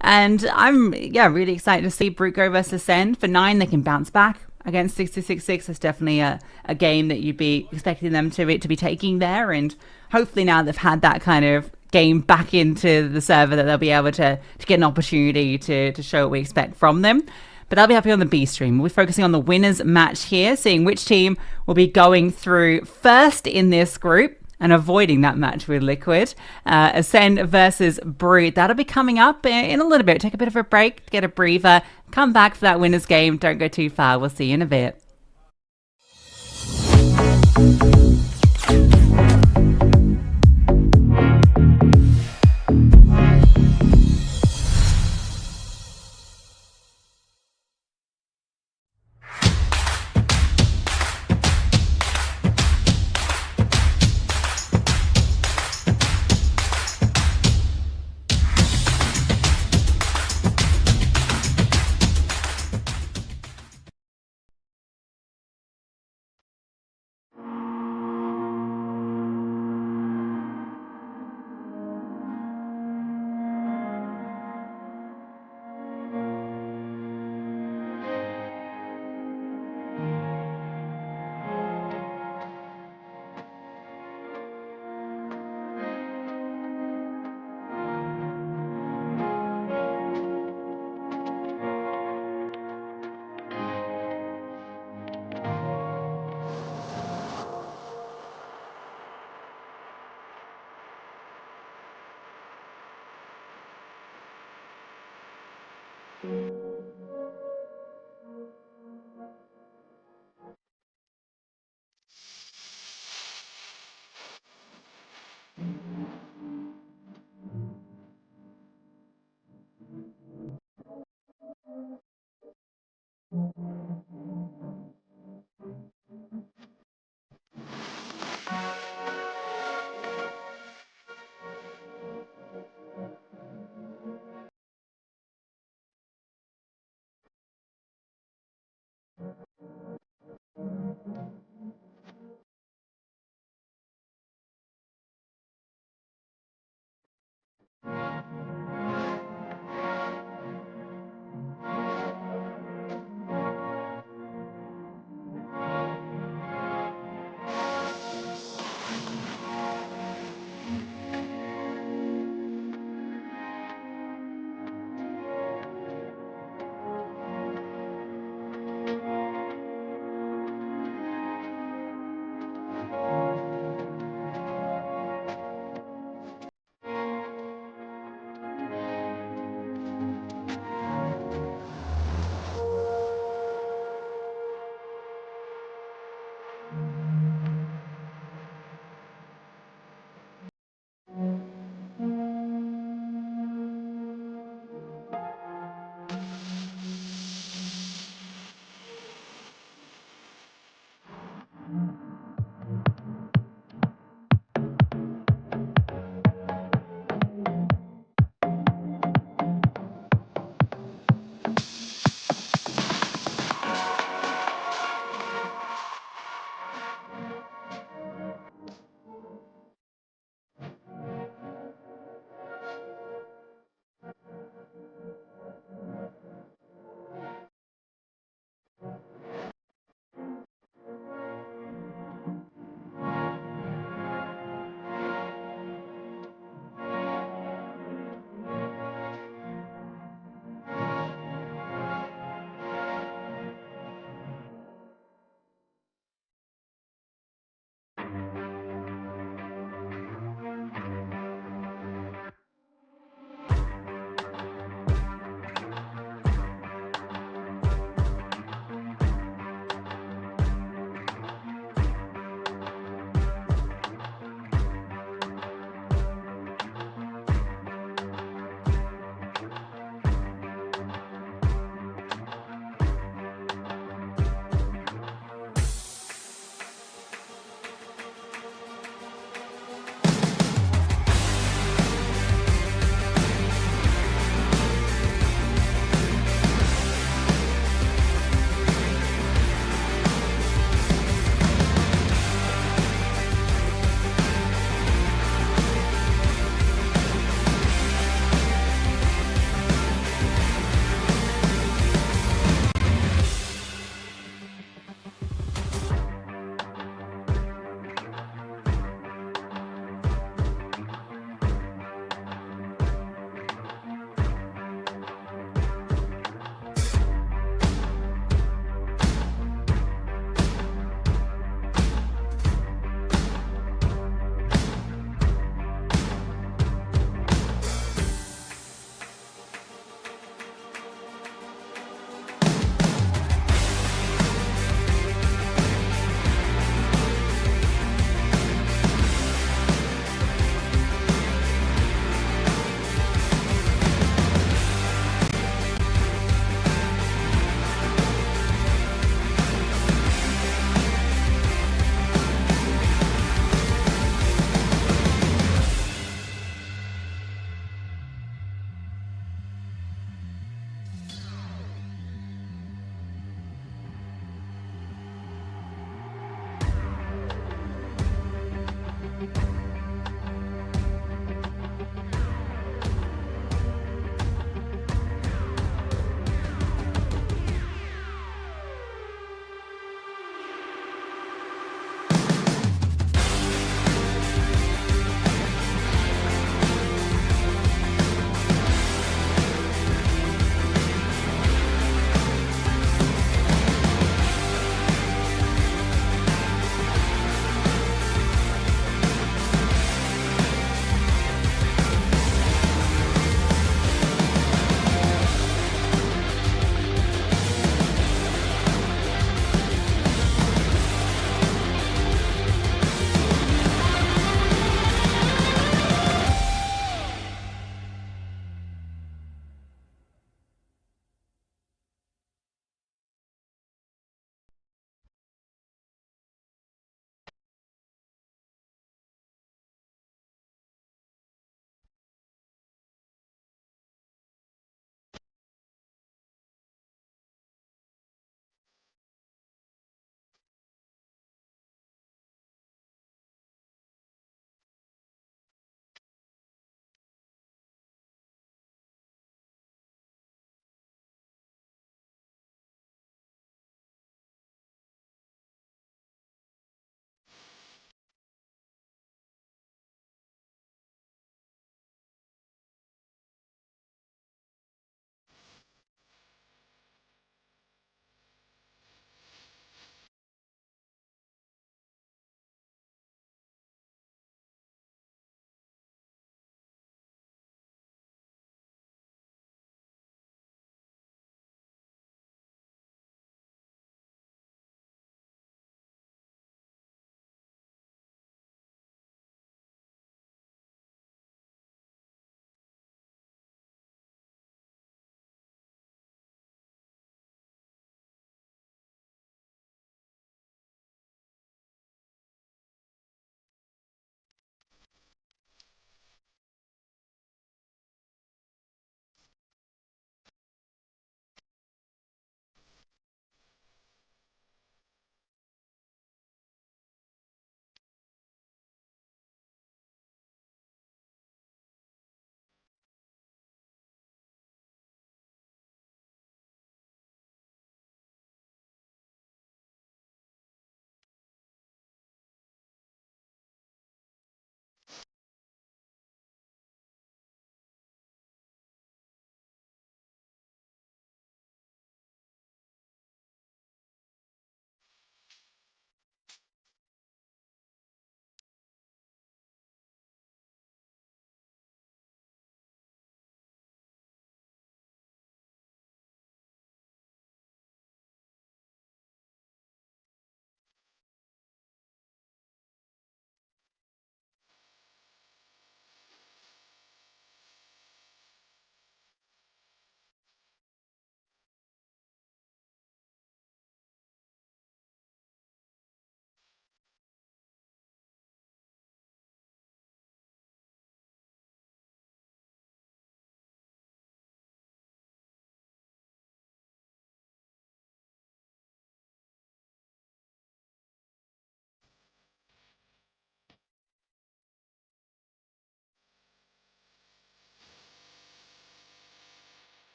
And I'm really excited to see Brute go versus Ascend. For 9, they can bounce back against 6666. It's definitely a game that you'd be expecting them to be taking there. And hopefully now they've had that kind of game back into the server that they'll be able to get an opportunity to show what we expect from them. But that'll be happening on the B stream. We'll be focusing on the winners match here, seeing which team will be going through first in this group and avoiding that match with Liquid. Ascend versus Brute. That'll be coming up in a little bit. Take a bit of a break, get a breather, come back for that winners game. Don't go too far. We'll see you in a bit.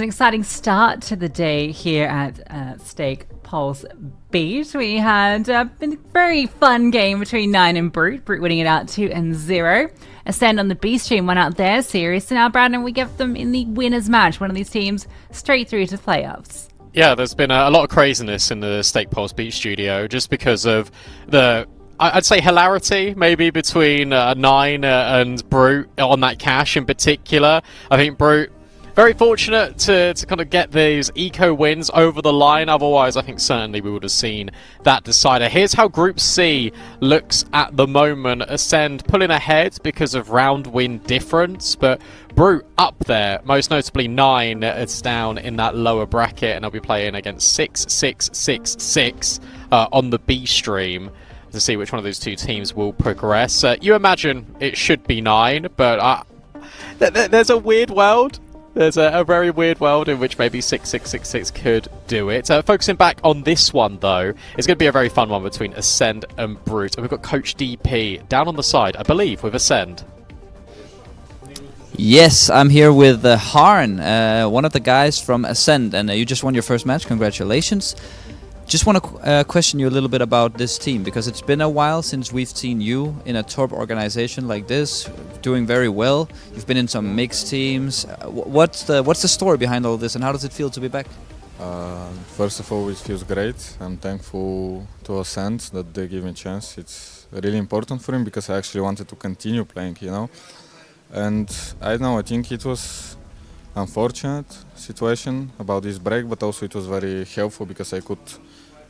an exciting start to the day here at Stake Pulse Beat. We had a very fun game between Nine and Brute. Brute winning it out 2-0. Ascend on the B stream won out their series. So now, Brandon, we give them in the winners match, one of these teams straight through to playoffs. Yeah, there's been a lot of craziness in the Stake Pulse Beat studio just because of the, I'd say, hilarity maybe between Nine and Brute on that cash in particular. I think Brute very fortunate to kind of get these eco wins over the line. Otherwise, I think certainly we would have seen that decider. Here's how Group C looks at the moment. Ascend pulling ahead because of round win difference, but Brute up there. Most notably, Nine is down in that lower bracket, and I'll be playing against 6-6-6-6 on the B stream to see which one of those two teams will progress. You imagine it should be Nine, but there's a weird world. There's a very weird world in which maybe 6-6-6-6 could do it. Focusing back on this one, though, it's going to be a very fun one between Ascend and Brute. And we've got Coach DP down on the side, I believe, with Ascend. Yes, I'm here with Harn, one of the guys from Ascend, and you just won your first match. Congratulations. Just want to question you a little bit about this team, because it's been a while since we've seen you in a top organization like this, doing very well. You've been in some mixed teams. What's the story behind all this, and how does it feel to be back? First of all, it feels great. I'm thankful to Ascend that they give me a chance. It's really important for him because I actually wanted to continue playing, you know. And I know, I think it was unfortunate situation about this break, but also it was very helpful because I could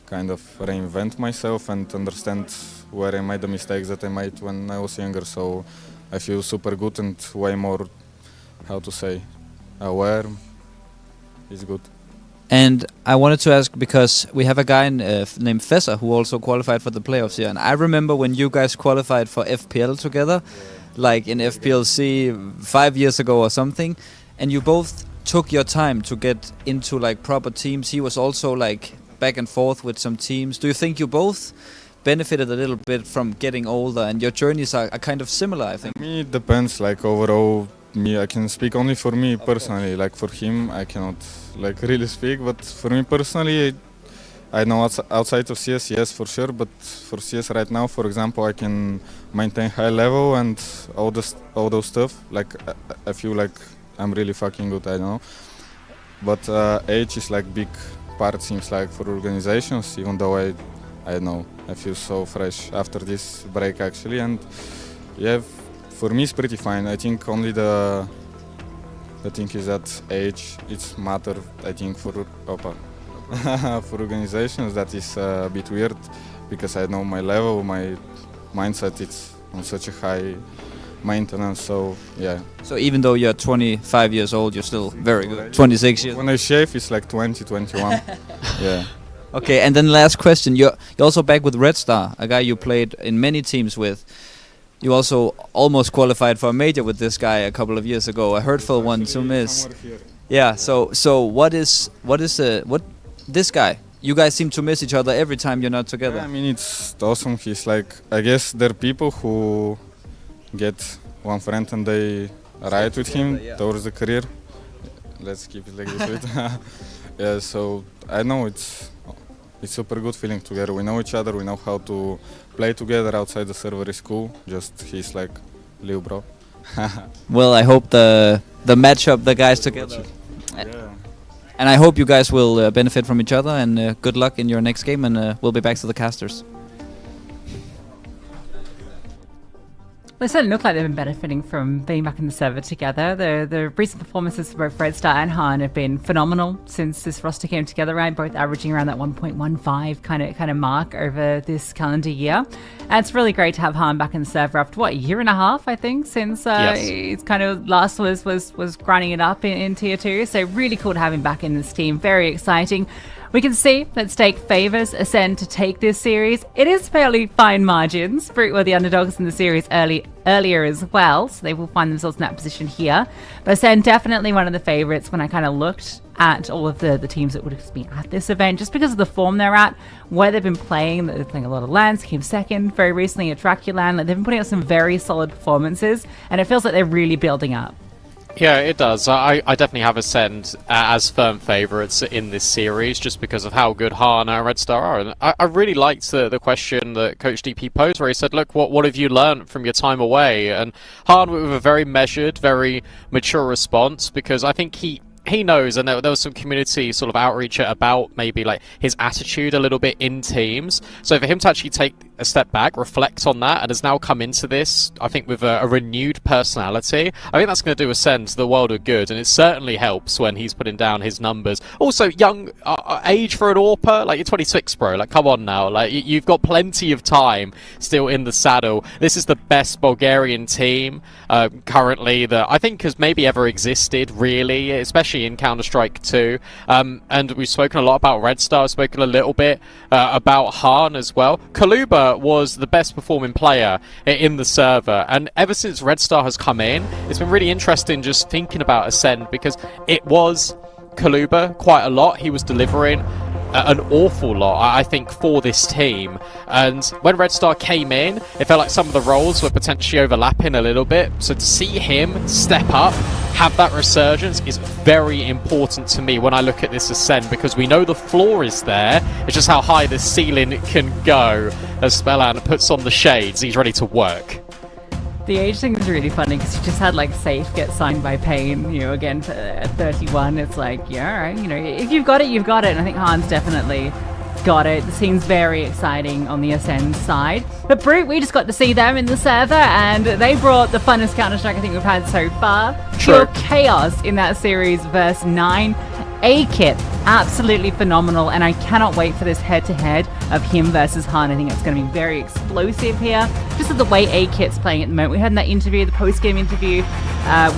kind of reinvent myself and understand where I made the mistakes that I made when I was younger. So I feel super good and way more, how to say, aware. It's good. And I wanted to ask, because we have a guy named Fessa who also qualified for the playoffs here, and I remember when you guys qualified for FPL together, like in FPLC 5 years ago or something, and you both took your time to get into like proper teams. He was also like back and forth with some teams. Do you think you both benefited a little bit from getting older, and your journeys are kind of similar, I think? For me, it depends. Like overall, I can speak only for me personally. Like for him, I cannot like really speak. But for me personally, I know outside of CS, yes, for sure. But for CS right now, for example, I can maintain high level and all those stuff. Like I feel like I'm really fucking good, I know. But age is like big part, seems like, for organizations, even though I know, I feel so fresh after this break actually. And yeah, for me it's pretty fine. I think only the thing is that age, it's matter, I think, for for organizations. That is a bit weird because I know my level, my mindset, it's on such a high maintenance, so yeah. So even though you're 25 years old, you're still very good. 26 years. When I shave, it's like 20, 21. Yeah. Okay, and then last question. You're also back with Red Star, a guy you played in many teams with. You also almost qualified for a major with this guy a couple of years ago. A hurtful one to miss. Yeah. So what this guy? You guys seem to miss each other every time you're not together. Yeah, I mean, it's awesome. He's like, I guess there are people who get one friend and they ride with him towards the career. Let's keep it like this. Yeah, so I know it's super good feeling together. We know each other, we know how to play together outside the server is cool. Just he's like Leo bro. Well, I hope the matchup, the guys together. Yeah. And I hope you guys will benefit from each other, and good luck in your next game, and we'll be back to the casters. Well, they certainly look like they've been benefiting from being back in the server together. The recent performances for both Red Star and Han have been phenomenal since this roster came together, right? Both averaging around that 1.15 kind of mark over this calendar year. And it's really great to have Han back in the server after, what, a year and a half, I think, since it's kind of last was grinding it up in Tier 2. So really cool to have him back in this team. Very exciting. We can see that Stake favours Ascend to take this series. It is fairly fine margins. Brute were the underdogs in the series earlier as well, so they will find themselves in that position here. But Ascend definitely one of the favourites when I kind of looked at all of the teams that would have been at this event, just because of the form they're at, where they've been playing. They're playing a lot of lands, came second very recently at Draculan. Like, they've been putting out some very solid performances, and it feels like they're really building up. Yeah, it does. I definitely have Ascend as firm favourites in this series just because of how good Han and Red Star are. And I really liked the question that Coach DP posed where he said, look, what have you learned from your time away? And Han with a very measured, very mature response, because I think he knows, and there was some community sort of outreach about maybe like his attitude a little bit in teams. So for him to actually take a step back, reflect on that, and has now come into this, I think, with a renewed personality, I think that's going to do Ascend the world of good, and it certainly helps when he's putting down his numbers. Also, young age for an AWPer, like you're 26, bro. Like, come on now, like you've got plenty of time still in the saddle. This is the best Bulgarian team currently that I think has maybe ever existed, really, especially in Counter-Strike 2. And we've spoken a lot about Red Star, spoken a little bit about Han as well. Kaluba was the best performing player in the server, and ever since Red Star has come in, it's been really interesting just thinking about Ascend, because it was Kaluba quite a lot. He was delivering an awful lot, I think, for this team. And when Red Star came in, it felt like some of the roles were potentially overlapping a little bit. So to see him step up, have that resurgence, is very important to me when I look at this Ascend, because we know the floor is there. It's just how high the ceiling can go. As Spellan puts on the shades, he's ready to work. The age thing is really funny because you just had like Safe get signed by Pain, you know, again at 31. It's like, yeah, all right, you know, if you've got it, you've got it. And I think Han's definitely got it. It seems very exciting on the Ascend side. But Brute, we just got to see them in the server, and they brought the funnest Counter-Strike I think we've had so far. Pure chaos in that series, verse 9. A-Kit, absolutely phenomenal, and I cannot wait for this head-to-head of him versus Han. I think it's going to be very explosive here, just with the way A-Kit's playing at the moment. We heard in that interview, the post-game interview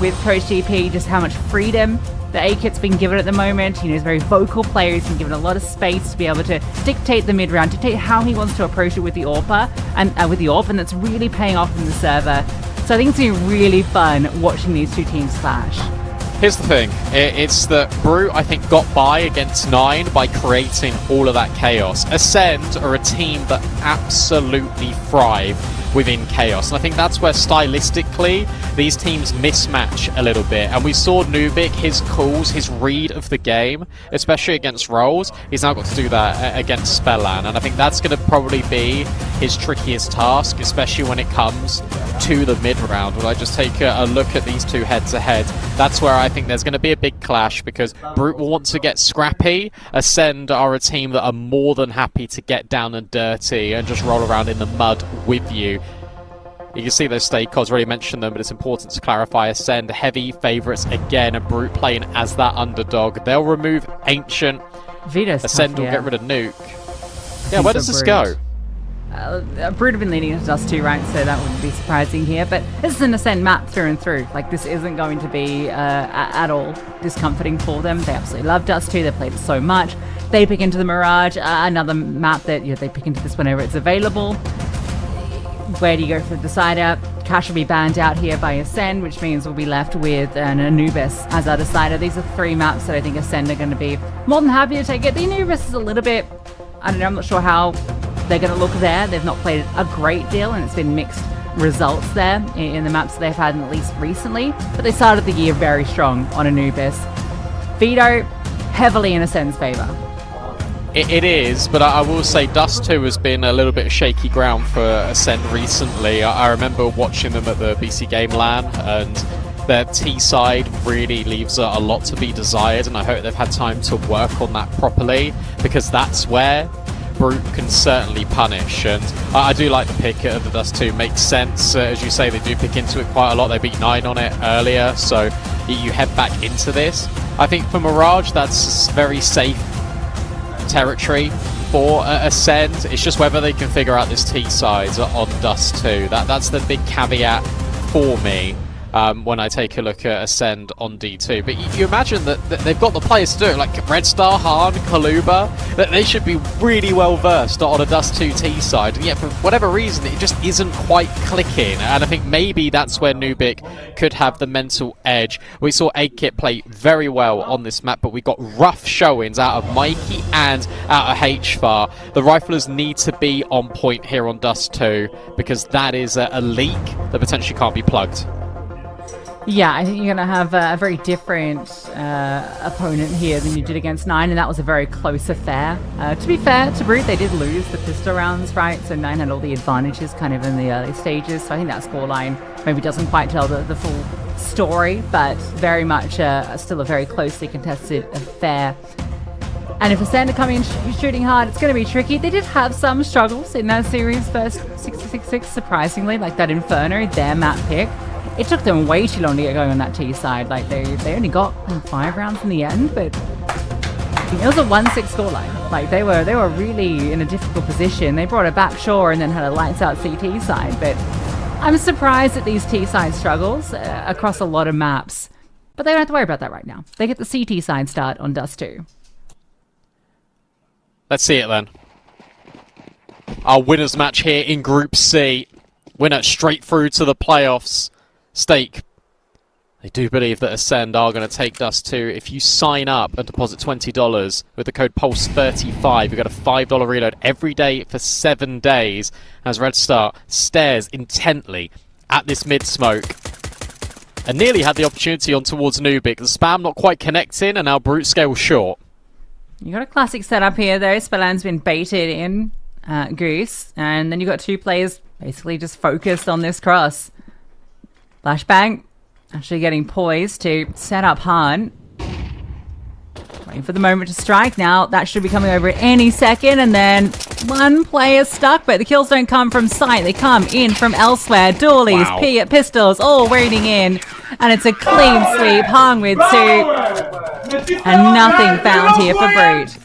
with Coach GP, just how much freedom that A-Kit's been given at the moment. You know, he's a very vocal player. He's been given a lot of space to be able to dictate the mid-round, dictate how he wants to approach it with the AWPer, and with the AWP, and that's really paying off in the server. So I think it's going to be really fun watching these two teams clash. Here's the thing, it's that Brute, I think, got by against 9 by creating all of that chaos. Ascend are a team that absolutely thrive within chaos, and I think that's where stylistically these teams mismatch a little bit. And we saw Nubik, his calls, his read of the game, especially against roles, he's now got to do that against Spellan, and I think that's going to probably be his trickiest task, especially when it comes to the mid-round. When I just take a look at these two head-to-head, that's where I think there's going to be a big clash, because Brute will want to get scrappy. Ascend are a team that are more than happy to get down and dirty and just roll around in the mud with you. You can see those stake cards, already mentioned them, but it's important to clarify. Ascend, heavy favourites again, and Brute playing as that underdog. They'll remove Ancient. Vito's Ascend tough, will get rid of Nuke. Yeah, where does this go? Brute have been leading into Dust 2, right? So that wouldn't be surprising here. But this is an Ascend map through and through. Like, this isn't going to be at all discomforting for them. They absolutely love Dust 2. They played it so much. They pick into the Mirage, another map that they pick into this whenever it's available. Where do you go for the decider? Cash will be banned out here by Ascend, which means we'll be left with an Anubis as our decider. These are 3 maps that I think Ascend are going to be more than happy to take it. The Anubis is a little bit, I don't know, I'm not sure how they're going to look there. They've not played a great deal, and it's been mixed results there in the maps they've had, at least recently. But they started the year very strong on Anubis. Vito, heavily in Ascend's favour. It is, but I will say Dust 2 has been a little bit of shaky ground for Ascend recently. I remember watching them at the BC Game LAN, and their T side really leaves a lot to be desired, and I hope they've had time to work on that properly, because that's where Brute can certainly punish. And I do like the pick of the Dust 2, makes sense. As you say, they do pick into it quite a lot. They beat 9 on it earlier, so you head back into this. I think for Mirage, that's very safe territory for Ascend. It's just whether they can figure out this T side on Dust 2. That's the big caveat for me when I take a look at Ascend on D2. But you imagine that they've got the players to do it, like Red Star, Han, Kaluba, that they should be really well versed on a Dust 2 T side, and yet for whatever reason it just isn't quite clicking. And I think maybe that's where Nubik could have the mental edge. We saw A-Kit play very well on this map, but we got rough showings out of Mikey and out of HFAR. The Riflers need to be on point here on Dust 2, because that is a leak that potentially can't be plugged. Yeah, I think you're going to have a very different opponent here than you did against 9, and that was a very close affair. To be fair to Brute, they did lose the pistol rounds, right? So 9 had all the advantages kind of in the early stages, so I think that scoreline maybe doesn't quite tell the full story, but very much still a very closely contested affair. And if Ascend are coming in shooting hard, it's going to be tricky. They did have some struggles in that series first 66-6, surprisingly, like that Inferno, their map pick. It took them way too long to get going on that T side. Like they only got 5 rounds in the end, but it was a 1-6 scoreline. Like they were really in a difficult position. They brought it back shore and then had a lights out CT side, but I'm surprised at these T side struggles across a lot of maps. But they don't have to worry about that right now. They get the CT side start on Dust 2. Let's see it then. Our winners match here in Group C. Winner straight through to the playoffs. Stake. They do believe that Ascend are going to take Dust 2. If you sign up and deposit $20 with the code PULSE35, you get a $5 reload every day for 7 days. As Red Star stares intently at this mid-smoke. And nearly had the opportunity on towards Nubik. The spam not quite connecting, and now Brute scale short. You got a classic setup here though. Spellan's been baited in Goose, and then you got 2 players basically just focused on this cross. Flashbang actually getting poised to set up Han. Waiting for the moment to strike now. That should be coming over at any second, and then 1 player stuck, but the kills don't come from sight. They come in from elsewhere. Doolies, Wow. Pistols, all waiting in, and it's a clean sweep. Han with 2. And nothing found here for Brute.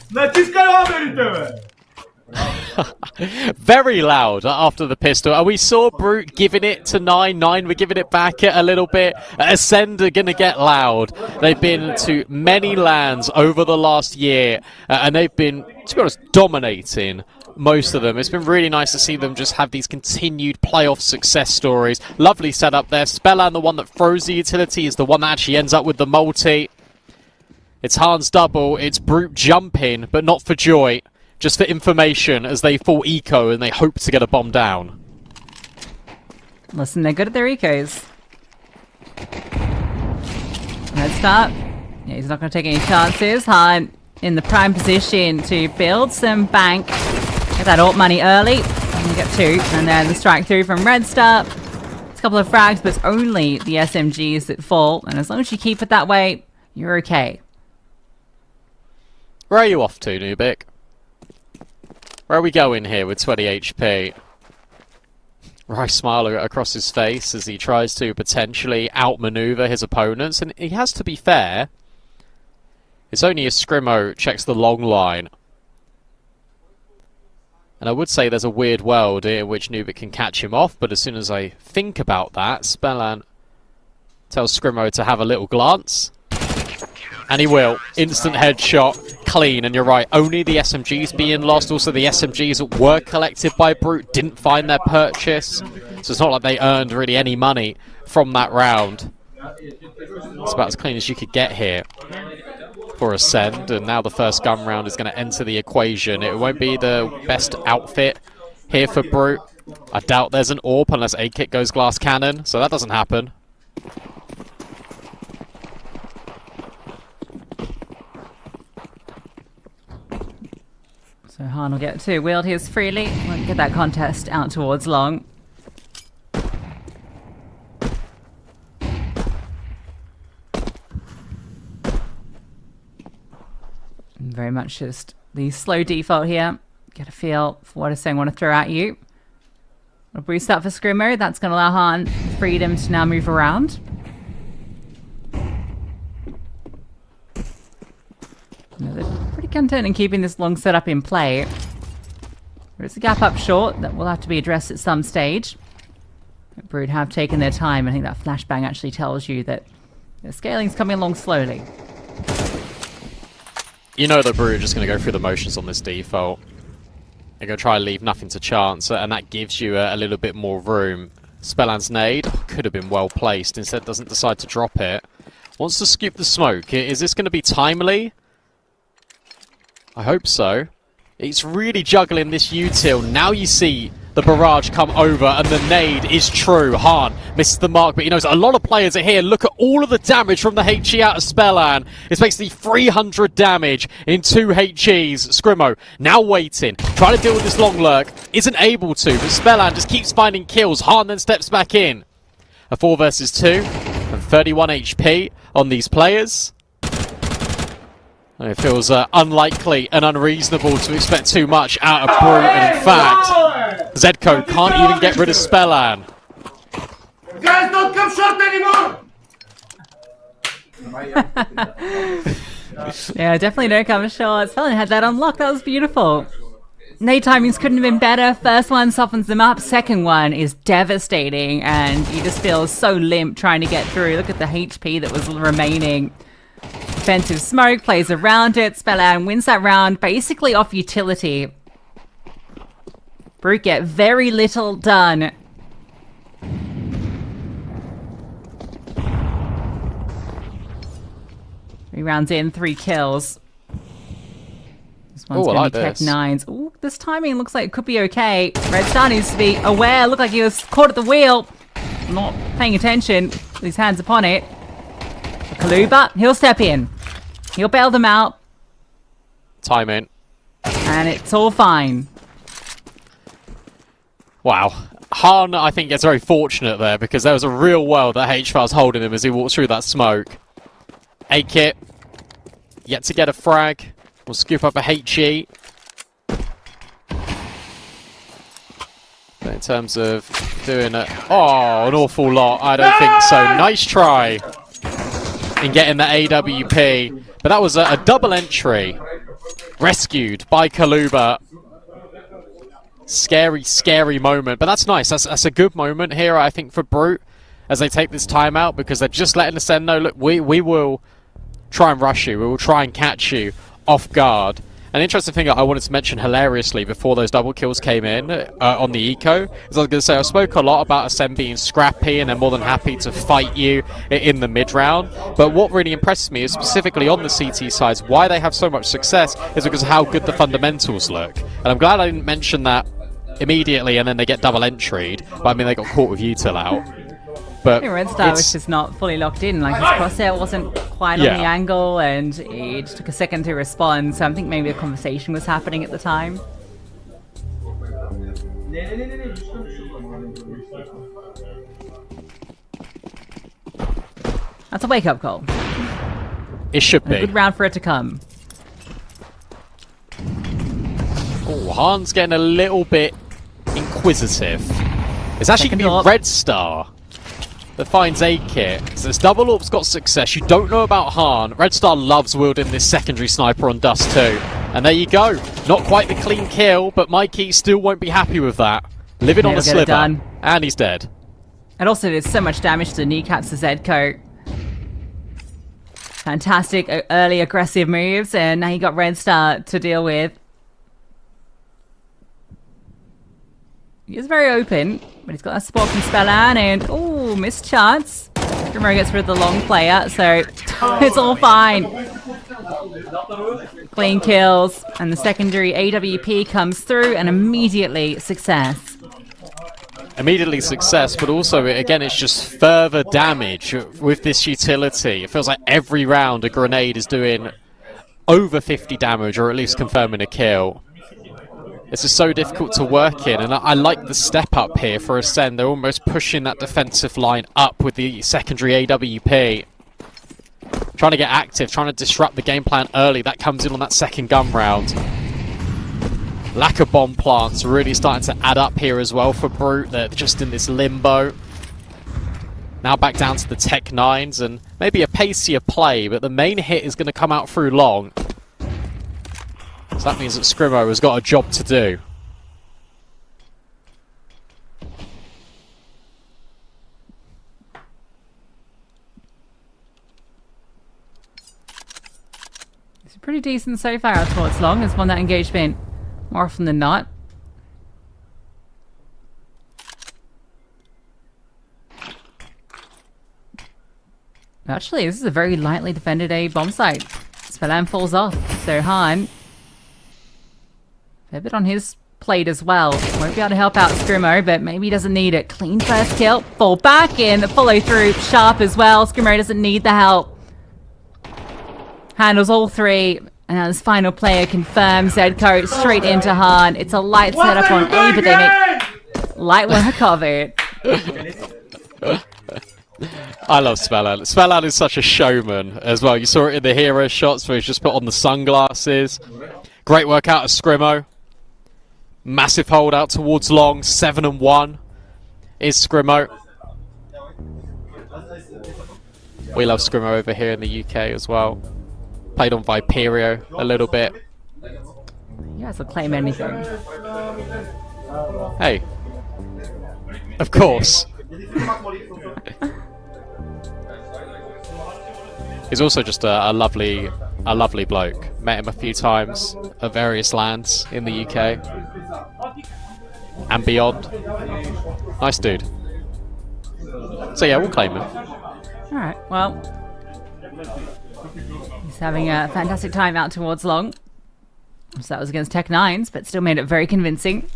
Very loud after the pistol. And we saw Brute giving it to 9. 9 were giving it back a little bit. Ascend are going to get loud. They've been to many lands over the last year. And they've been, to be honest, dominating most of them. It's been really nice to see them just have these continued playoff success stories. Lovely setup there. Spellan, the one that throws the utility, is the one that actually ends up with the multi. It's Han's double, it's Brute jumping, but not for joy, just for information as they fall eco and they hope to get a bomb down. Listen, they're good at their ecos. Let's start. Yeah, he's not going to take any chances. Han in the prime position to build some bank. Get that ult money early. And you get 2. And then the strike through from Red Star. It's a couple of frags, but it's only the SMGs that fall. And as long as you keep it that way, you're okay. Where are you off to, Nubik? Where are we going here with 20 HP? Rice smile across his face as he tries to potentially outmaneuver his opponents. And he has to be fair. It's only as Scrimmo checks the long line. And I would say there's a weird world in which Nubik can catch him off. But as soon as I think about that, Spellan tells Scrimmo to have a little glance. And he will. Instant headshot. Clean. And you're right. Only the SMGs being lost. Also, the SMGs that were collected by Brute didn't find their purchase. So it's not like they earned really any money from that round. It's about as clean as you could get here for Ascend. And now the first gun round is going to enter the equation. It won't be the best outfit here for Brute. I doubt there's an AWP unless A-Kit goes glass cannon. So that doesn't happen. So Han will get to wield his freely. Won't get that contest out towards long. Very much just the slow default here. Get a feel for what Ascend want to throw at you. A boost up for Scrimmo. That's going to allow Han freedom to now move around. They're pretty content in keeping this long setup in play. There is a gap up short that will have to be addressed at some stage. Brute have taken their time. I think that flashbang actually tells you that the scaling's coming along slowly. You know that Brute are just going to go through the motions on this default. They're going to try and leave nothing to chance, and that gives you a little bit more room. Spellan's nade could have been well placed. Instead, doesn't decide to drop it. Wants to scoop the smoke. Is this going to be timely? I hope so. He's really juggling this util. Now you see the barrage come over, and the nade is true. Hahn misses the mark, but he knows a lot of players are here. Look at all of the damage from the HE out of Spellan. It's basically 300 damage in 2 HEs. Scrimo now waiting, trying to deal with this long lurk. Isn't able to, but Spellan just keeps finding kills. Hahn then steps back in. A 4 versus 2, and 31 HP on these players. It feels unlikely and unreasonable to expect too much out of Brute, and in fact, Zedco can't even get rid of Spellan. Guys, don't come short anymore! Yeah, definitely don't come short. Spellan had that unlocked. That was beautiful. Nade timings couldn't have been better. First one softens them up. Second one is devastating, and you just feel so limp trying to get through. Look at the HP that was remaining. Defensive smoke, plays around it. Spellan wins that round basically off utility. Brute get very little done. 3 rounds in, 3 kills. This one's going to be Tech 9s. Ooh, this timing looks like it could be okay. Red Star needs to be aware. Looked like he was caught at the wheel. Not paying attention with his hands upon it. Kaluba, he'll step in. He'll bail them out. Timing. And it's all fine. Wow. Hahn, I think, gets very fortunate there because there was a real well that HFAR was holding him as he walks through that smoke. A-Kit. Yet to get a frag. We'll scoop up a HE. But in terms of doing it... Oh, an awful lot. I don't think so. Nice try in getting the AWP. But that was a double entry. Rescued by Kaluba. Scary, scary moment. But that's nice. That's a good moment here, I think, for Brute as they take this time out because they're just letting us know, look, we will try and rush you. We will try and catch you off guard. An interesting thing I wanted to mention hilariously before those double kills came in on the eco is I was going to say I spoke a lot about Ascend being scrappy and they're more than happy to fight you in the mid round. But what really impresses me is specifically on the CT sides why they have so much success is because of how good the fundamentals look. And I'm glad I didn't mention that immediately and then they get double entryed. But I mean they got caught with util out. But I think Red Star was just not fully locked in. Like his crosshair wasn't quite on the angle, and it took a second to respond. So I think maybe a conversation was happening at the time. That's a wake-up call. It should be. A good round for it to come. Oh, Hahn's getting a little bit inquisitive. It's actually going to be Red Star that finds A-Kit. So this double orb's got success. You don't know about Hahn. Red Star loves wielding this secondary sniper on Dust too. And there you go. Not quite the clean kill, but Mikey still won't be happy with that. Living on a sliver. And he's dead. And also there's so much damage to the kneecaps to Zedco. Fantastic early aggressive moves, and now you got Red Star to deal with. He is very open, but he's got a spot from Spellan, and oh, missed chance. Grimro gets rid of the long player, so it's all fine. Clean kills, and the secondary AWP comes through, and immediately success. Immediately success, but also, again, it's just further damage with this utility. It feels like every round a grenade is doing over 50 damage, or at least confirming a kill. This is so difficult to work in, and I like the step up here for Ascend. They're almost pushing that defensive line up with the secondary AWP. Trying to get active, trying to disrupt the game plan early. That comes in on that second gun round. Lack of bomb plants really starting to add up here as well for Brute. They're just in this limbo. Now back down to the Tech 9s, and maybe a pacier play, but the main hit is going to come out through long. So that means that Scrimo has got a job to do. It's pretty decent so far out towards long. Has won that engagement more often than not. Actually, this is a very lightly defended A bomb site. Spellan falls off, so Hahn, fair bit on his played as well. Won't be able to help out Scrimo, but maybe he doesn't need it. Clean first kill. Fall back in. Follow through. Sharp as well. Scrimo doesn't need the help. Handles all three. And now this final player confirms Zedco straight into Han. It's a light setup on A, but they make light work of it. I love Spellan. Spellan is such a showman as well. You saw it in the hero shots where he's just put on the sunglasses. Great work out of Scrimo. Massive hold out towards long. 7-1 is Scrimo. We love Scrimo over here in the UK as well. Played on Viperio a little bit. You guys will claim anything. Hey. Of course. He's also just a lovely bloke. Met him a few times at various lands in the UK and beyond. Nice dude. So yeah, we'll claim him. Alright, well, he's having a fantastic time out towards long. So that was against Tech 9s, but still made it very convincing.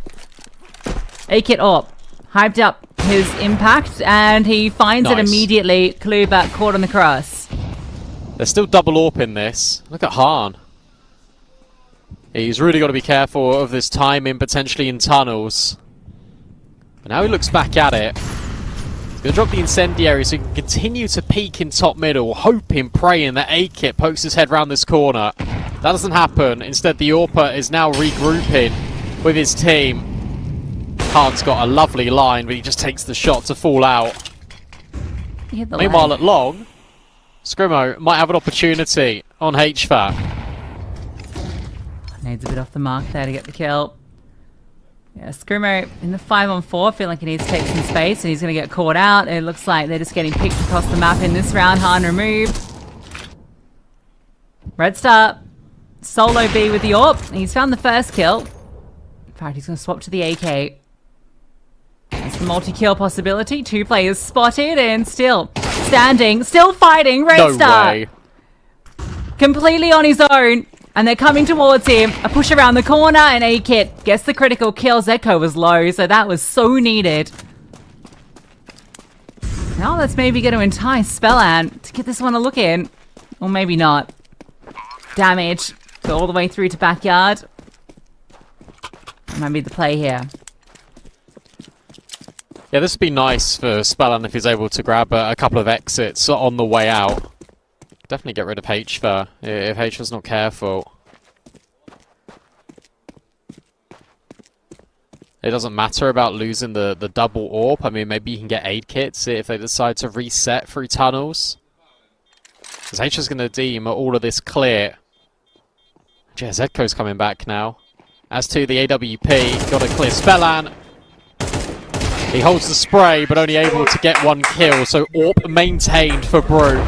A-Kit Orp hyped up his impact, and he finds it immediately. Kluber caught on the cross. There's still double AWP in this. Look at Han. He's really got to be careful of this timing, potentially in tunnels. But now he looks back at it. He's going to drop the incendiary so he can continue to peek in top middle, hoping, praying that A-Kit pokes his head round this corner. That doesn't happen. Instead, the AWPer is now regrouping with his team. Han's got a lovely line, but he just takes the shot to fall out. Meanwhile, at long, Scrimo might have an opportunity on HVAC. Needs a bit off the mark there to get the kill. Yeah, Scrimo in the 5-on-4, feeling like he needs to take some space, and he's going to get caught out. It looks like they're just getting picked across the map in this round. Han removed. Red Star solo B with the AWP. He's found the first kill. In fact, he's going to swap to the AK. That's the multi-kill possibility. 2 players spotted and still standing, still fighting. Red Star. Way. Completely on his own. And they're coming towards him. A push around the corner, and A-Kit gets the critical kill. Zedco was low, so that was so needed. Now let's maybe get to entice Spellan to get this one a look in. Or maybe not. Damage. Go all the way through to backyard. Might be the play here. Yeah, this would be nice for Spellan if he's able to grab a couple of exits on the way out. Definitely get rid of HVAC if HVAC's not careful. It doesn't matter about losing the double AWP. I mean, maybe you can get aid kits if they decide to reset through tunnels. Because HVAC's going to deem all of this clear. Yeah, Zedco's coming back now. As to the AWP, got to clear Spellan. He holds the spray, but only able to get 1 kill. So AWP maintained for Brew.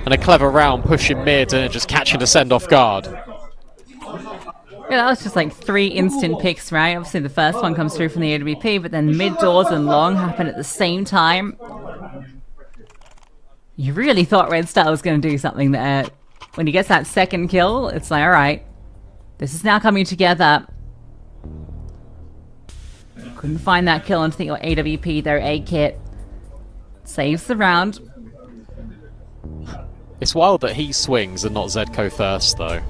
And a clever round pushing mid and just catching the send off guard. Yeah, that was just like 3 instant picks, right? Obviously the first one comes through from the AWP, but then mid doors and long happen at the same time. You really thought Red Star was going to do something there. When he gets that second kill, it's like, alright, this is now coming together. Couldn't find that kill onto the AWP though. A-Kit saves the round. It's wild that he swings and not Zedco first, though.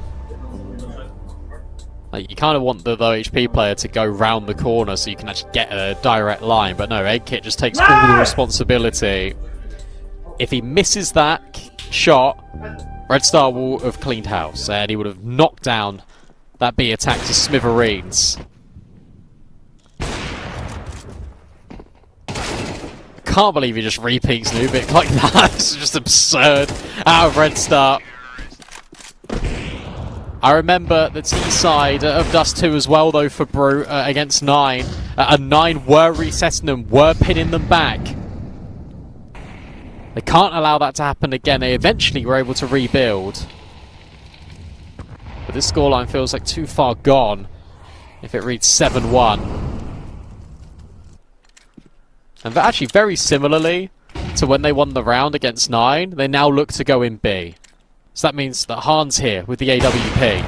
Like, you kind of want the low HP player to go round the corner so you can actually get a direct line, but no, A-Kit just takes all the responsibility. If he misses that shot, Red Star will have cleaned house, and he would have knocked down that B attack to smithereens. Can't believe he just repeats Nubik like that. It's just absurd out of Red Star. I remember the T side of Dust 2 as well, though, for Brew against 9. And 9 were resetting them, were pinning them back. They can't allow that to happen again. They eventually were able to rebuild. But this scoreline feels like too far gone if it reads 7-1. And actually, very similarly to when they won the round against 9, they now look to go in B. So that means that Han's here with the AWP.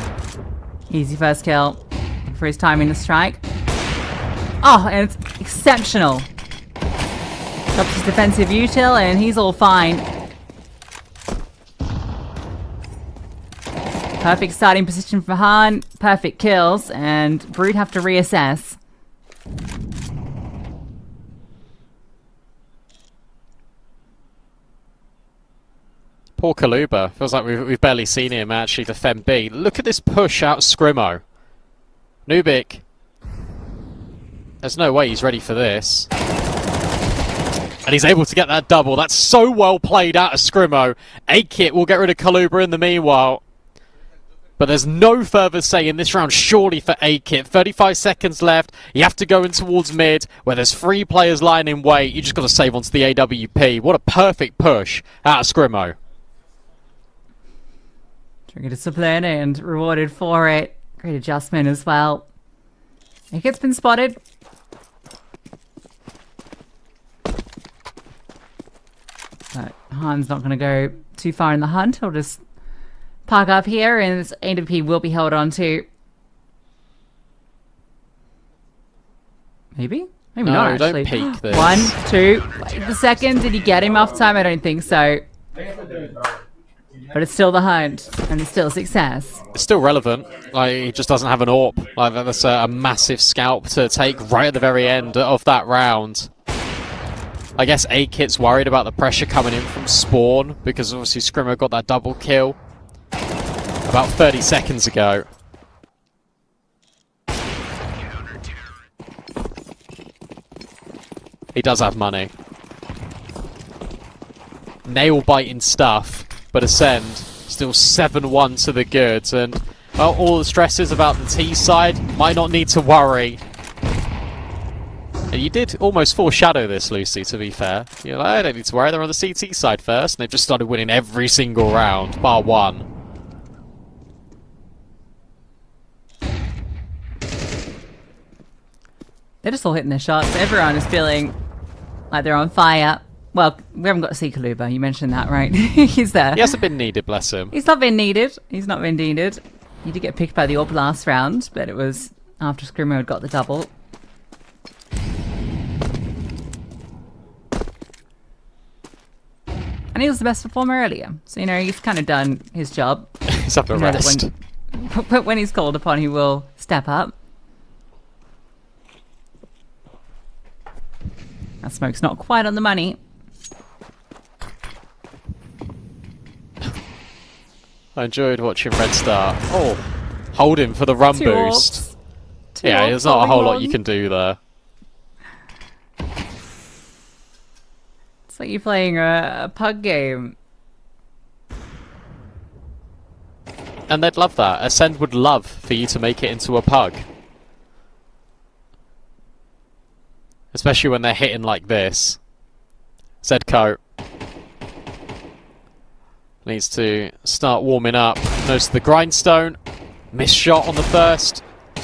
Easy first kill for his timing to strike. Oh, and it's exceptional. Drops his defensive util, and he's all fine. Perfect starting position for Han. Perfect kills, and Brute have to reassess. Poor Kaluba. Feels like we've barely seen him actually defend B. Look at this push out Scrimo. Nubik. There's no way he's ready for this. And he's able to get that double. That's so well played out of Scrimo. A-Kit will get rid of Kaluba in the meanwhile. But there's no further say in this round, surely, for A-Kit. 35 seconds left. You have to go in towards mid, where there's 3 players lying in wait. You just got to save onto the AWP. What a perfect push out of Scrimo. Trigger discipline and rewarded for it. Great adjustment as well. A-Kit's been spotted. But Han's not going to go too far in the hunt. He'll just park up here, and this AWP will be held on to. Maybe? Maybe not, actually. Don't peek this. 1, 2. Wait the second. Did he get him off time? I don't think so. But it's still the hunt, and it's still a success. It's still relevant. Like, he just doesn't have an AWP. Like, that's a massive scalp to take right at the very end of that round. I guess A-Kit's worried about the pressure coming in from spawn, because obviously Scrimo got that double kill about 30 seconds ago. He does have money. Nail-biting stuff, but Ascend still 7-1 to the good, and well, all the stresses about the T side might not need to worry. And you did almost foreshadow this, Lucy, to be fair. You're like, I don't need to worry, they're on the CT side first, and they've just started winning every single round, bar one. They're just all hitting their shots. Everyone is feeling like they're on fire. Well, we haven't got to see Kaluba. You mentioned that, right? He's there. He hasn't been needed, bless him. He's not been needed. He's not been needed. He did get picked by the AWP last round, but it was after Scrimo had got the double. And he was the best performer earlier. So, you know, he's kind of done his job. He's up to rest. When he's called upon, he will step up. That smoke's not quite on the money. I enjoyed watching Red Star. Oh, hold him for the run boost. Yeah, there's not a whole lot you can do there. It's like you're playing a pug game. And they'd love that. Ascend would love for you to make it into a pug. Especially when they're hitting like this. Zedco needs to start warming up. Notice the grindstone. Missed shot on the first.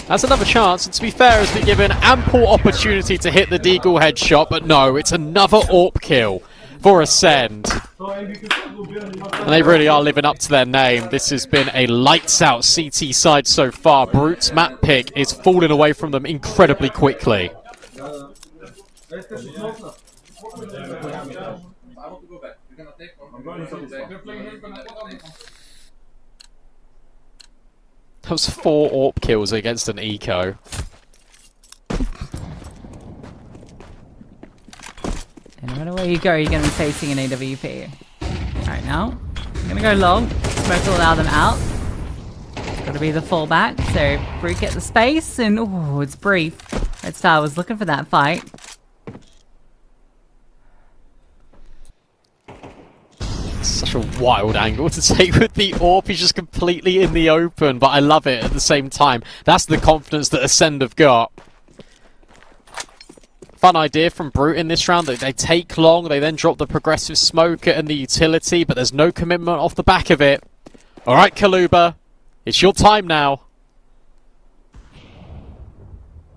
That's another chance, and to be fair, has been given ample opportunity to hit the Deagle headshot, but no, it's another AWP kill for Ascend. And they really are living up to their name. This has been a lights-out CT side so far. Brute's map pick is falling away from them incredibly quickly. That was 4 AWP kills against an eco. And no matter where you go, you're going to be facing an AWP. Alright, now, I'm going to go long. Smoke will allow them out. It's got to be the fallback. So, Brute get the space, and oh, it's brief. Red Star was looking for that fight. Such a wild angle to take with the AWP. He's just completely in the open, but I love it at the same time. That's the confidence that Ascend have got. Fun idea from Brute in this round that they take long, they then drop the progressive smoker and the utility, but there's no commitment off the back of it. Alright, Kaluba, it's your time now.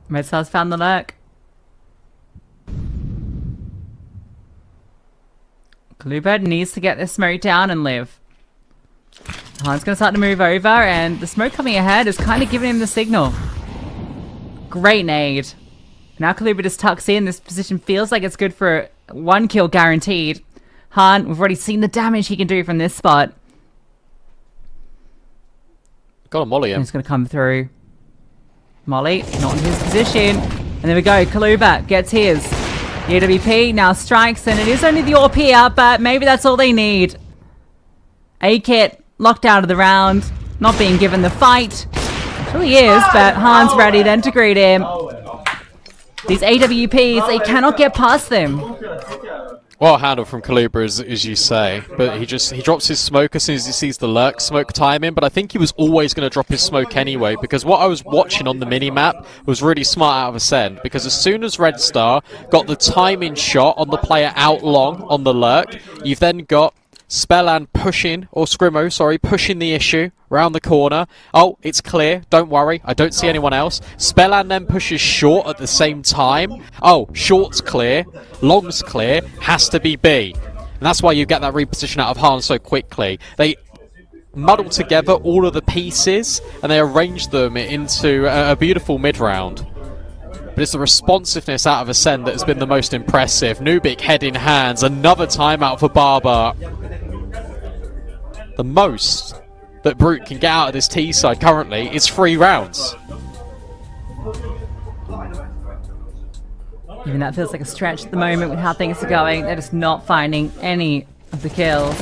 Red Star's found the lurk. Kaluba needs to get this smoke down and live. Han's going to start to move over, and the smoke coming ahead is kind of giving him the signal. Great nade. Now Kaluba just tucks in. This position feels like it's good for 1 kill guaranteed. Han, we've already seen the damage he can do from this spot. Got a molly him. He's going to come through. Molly, not in his position. And there we go. Kaluba gets his. The AWP now strikes, and it is only the AWP here, but maybe that's all they need. A-Kit locked out of the round, not being given the fight. Sure he is, but Han's ready then to greet him. These AWPs, they cannot get past them. Well handled from Kaluba, as you say, but he drops his smoke as soon as he sees the lurk smoke timing, but I think he was always going to drop his smoke anyway, because what I was watching on the mini-map was really smart out of Ascend, because as soon as Red Star got the timing shot on the player out long on the lurk, you've then got Spellan pushing, or Scrimmo, sorry, pushing the issue round the corner. Oh, it's clear, don't worry, I don't see anyone else. Spellan then pushes short at the same time. Oh, short's clear, long's clear, has to be B. And that's why you get that reposition out of Han so quickly. They muddle together all of the pieces, and they arrange them into a beautiful mid-round. But it's the responsiveness out of Ascend that has been the most impressive. Nubik head in hands, another timeout for Barber. The most that Brute can get out of this T side currently is 3 rounds. Even that feels like a stretch at the moment with how things are going. They're just not finding any of the kills.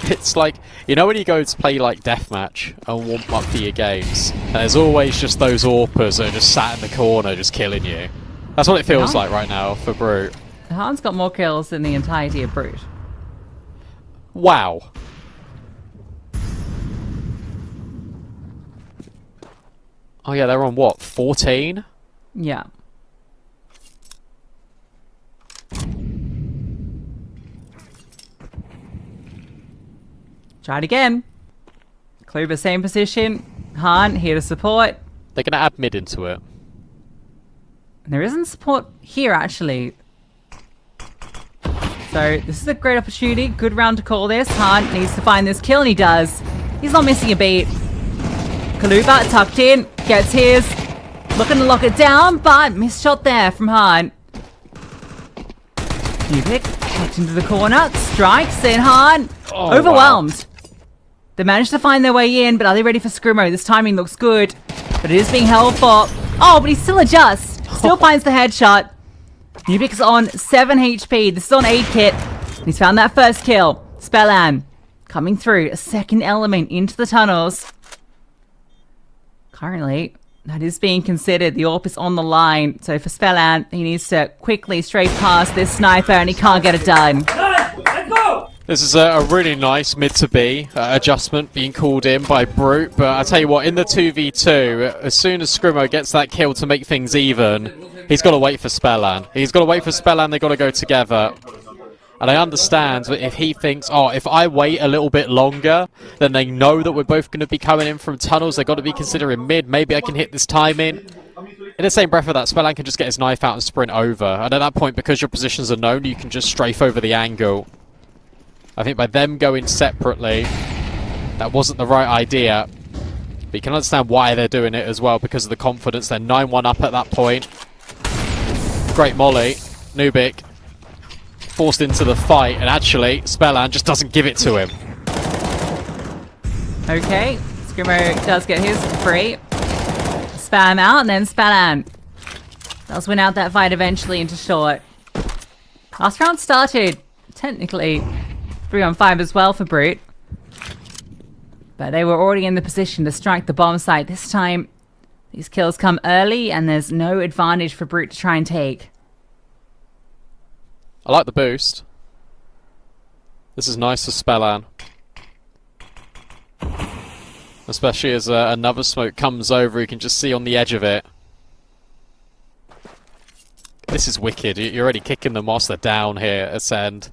It's like, you know when you go to play like deathmatch and warm up for your games, and there's always just those AWPers that are just sat in the corner just killing you. That's what it feels like right now for Brute. Han's got more kills than the entirety of Brute. Wow. Oh yeah, they're on what, 14? Yeah. Try it again. Kluber, same position. Han, here to support. They're going to add mid into it. There isn't support here, actually. So, this is a great opportunity. Good round to call this. Han needs to find this kill, and he does. He's not missing a beat. Kaluba tucked in. Gets his. Looking to lock it down, but missed shot there from Han. Nubik tucked into the corner. Strikes, then Han. Overwhelmed. Wow. They managed to find their way in, but are they ready for Scrimmo? This timing looks good, but it is being held for. Oh, but he still adjusts. Still finds the headshot. Nubik's on 7 HP. This is on A-Kit. He's found that first kill. Spellan coming through. A second element into the tunnels. Currently, that is being considered. The AWP is on the line. So for Spellan, he needs to quickly straight past this sniper, and he can't get it done. Let's go! This is a really nice mid to B adjustment being called in by Brute, but I tell you what, in the 2v2, as soon as Scrimmo gets that kill to make things even, he's got to wait for Spellan. He's got to wait for Spellan, they've got to go together. And I understand that if he thinks, oh, if I wait a little bit longer, then they know that we're both going to be coming in from tunnels, they've got to be considering mid, maybe I can hit this timing. In the same breath of that, Spellan can just get his knife out and sprint over. And at that point, because your positions are known, you can just strafe over the angle. I think by them going separately, that wasn't the right idea. But you can understand why they're doing it as well, because of the confidence. They're 9-1 up at that point. Great molly. Nubik forced into the fight, and actually, Spellan just doesn't give it to him. Okay, Scrimmo does get his free. Spam out, and then Spellan does win out that fight eventually into short. Last round started, technically, 3-on-5 as well for Brute. But they were already in the position to strike the bomb site. This time, these kills come early, and there's no advantage for Brute to try and take. I like the boost. This is nice for Spellan. Especially as another smoke comes over, you can just see on the edge of it. This is wicked. You're already kicking them whilst they're down here, Ascend.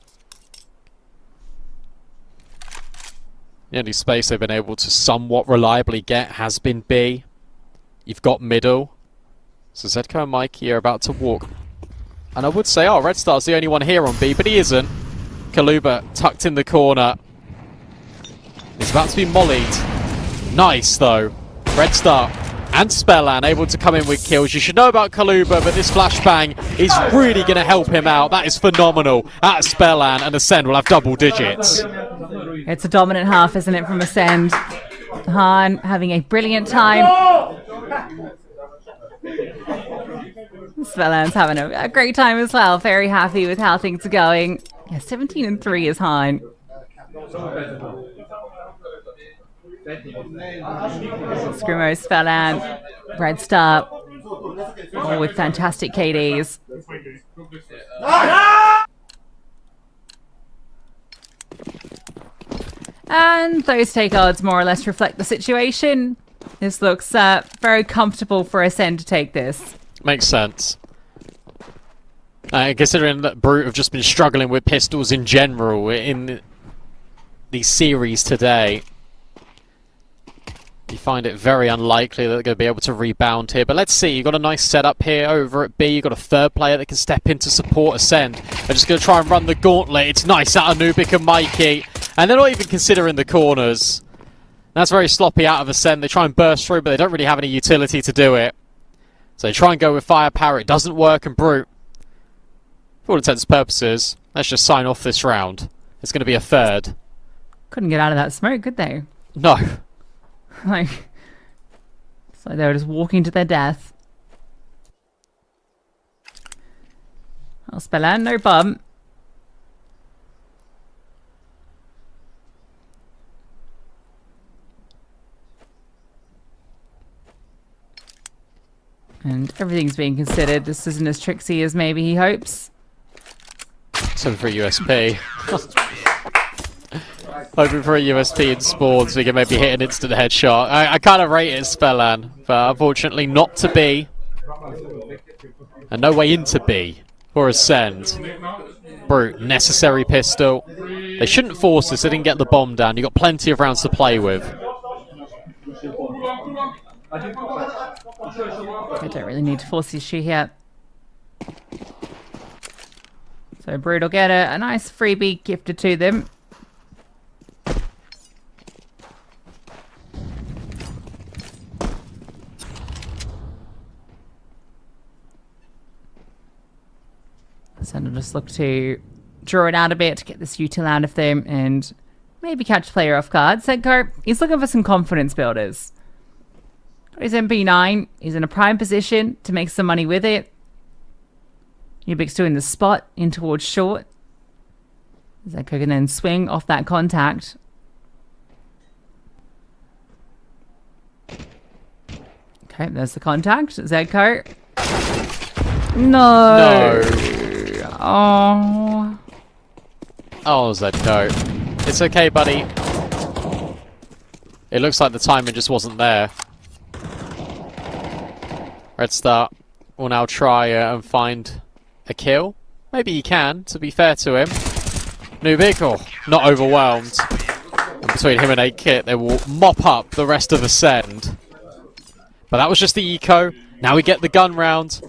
The only space they've been able to somewhat reliably get has been B. You've got middle. So Zedko and Mikey are about to walk. And I would say, oh, Red Star's the only one here on B, but he isn't. Kaluba tucked in the corner. He's about to be mollied. Nice, though. Red Star and Spellan able to come in with kills. You should know about Kaluba, but this flashbang is really going to help him out. That is phenomenal. At Spellan, and Ascend will have double digits. It's a dominant half, isn't it, from Ascend? Han having a brilliant time. Spellan's having a great time as well. Very happy with how things are going. Yeah, 17-3 is Han. Screamo, Spellan, Red Star, all with fantastic KDs. And those take odds more or less reflect the situation. This looks very comfortable for Ascend to take this. Makes sense. Considering that Brute have just been struggling with pistols in general in the series today, you find it very unlikely that they're going to be able to rebound here. But let's see, you've got a nice setup here over at B. You've got a third player that can step in to support Ascend. They're just going to try and run the gauntlet. It's nice out of Nubik and Mikey. And they're not even considering the corners. That's very sloppy out of Ascend. They try and burst through, but they don't really have any utility to do it. So they try and go with firepower. It doesn't work, and Brute, for all intents and purposes, let's just sign off this round. It's going to be a third. Couldn't get out of that smoke, could they? No. Like, it's like they were just walking to their death. Oh, Spellan, no bump. And everything's being considered. This isn't as tricksy as maybe he hopes. 7 for a USP. Hoping for a USP in spawns, we can maybe hit an instant headshot. I kind of rate it as Spellan, but unfortunately not to be. And no way into B for Ascend. Brute, necessary pistol. They shouldn't force this, they didn't get the bomb down. You've got plenty of rounds to play with. They don't really need to force the issue here. So Brute will get a nice freebie gifted to them. So I'll just look to draw it out a bit, get this util out of them, and maybe catch player off guard. Senko, he's looking for some confidence builders. He's MP9. He's in a prime position to make some money with it. Ubik's doing the spot in towards short. Zeko can then swing off that contact. Okay, there's the contact. Zeko. No. Oh. Oh, Zedko. It's okay, buddy. It looks like the timing just wasn't there. Red Star will now try and find a kill. Maybe he can, to be fair to him. Nubik, not overwhelmed. And between him and 8-Kit, they will mop up the rest of Ascend. But that was just the eco. Now we get the gun round.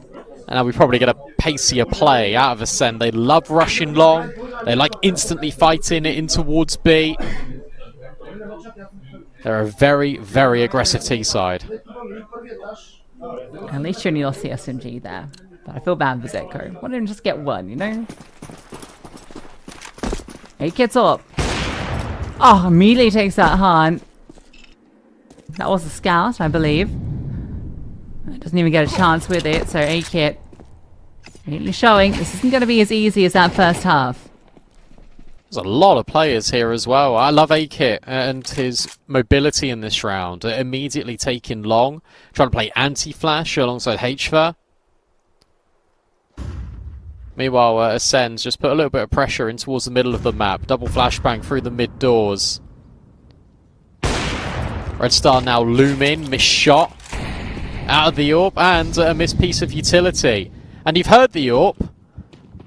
And now we probably get a pacier play out of Ascend. They love rushing long. They like instantly fighting it in towards B. They're a very, very aggressive T-side. At least you only lost the SMG there. But I feel bad for Zeko. Why didn't just get one, you know? 8-Kit's up. Oh, immediately takes that Han. That was a scout, I believe. It doesn't even get a chance with it, so 8-Kit immediately showing this isn't going to be as easy as that first half. There's a lot of players here as well. I love 8-Kit and his mobility in this round. Immediately taking long, trying to play anti-flash alongside HVA. Meanwhile, Ascend's just put a little bit of pressure in towards the middle of the map. Double flashbang through the mid doors. Red Star now looming, missed shot out of the AWP, and a missed piece of utility. And you've heard the AWP.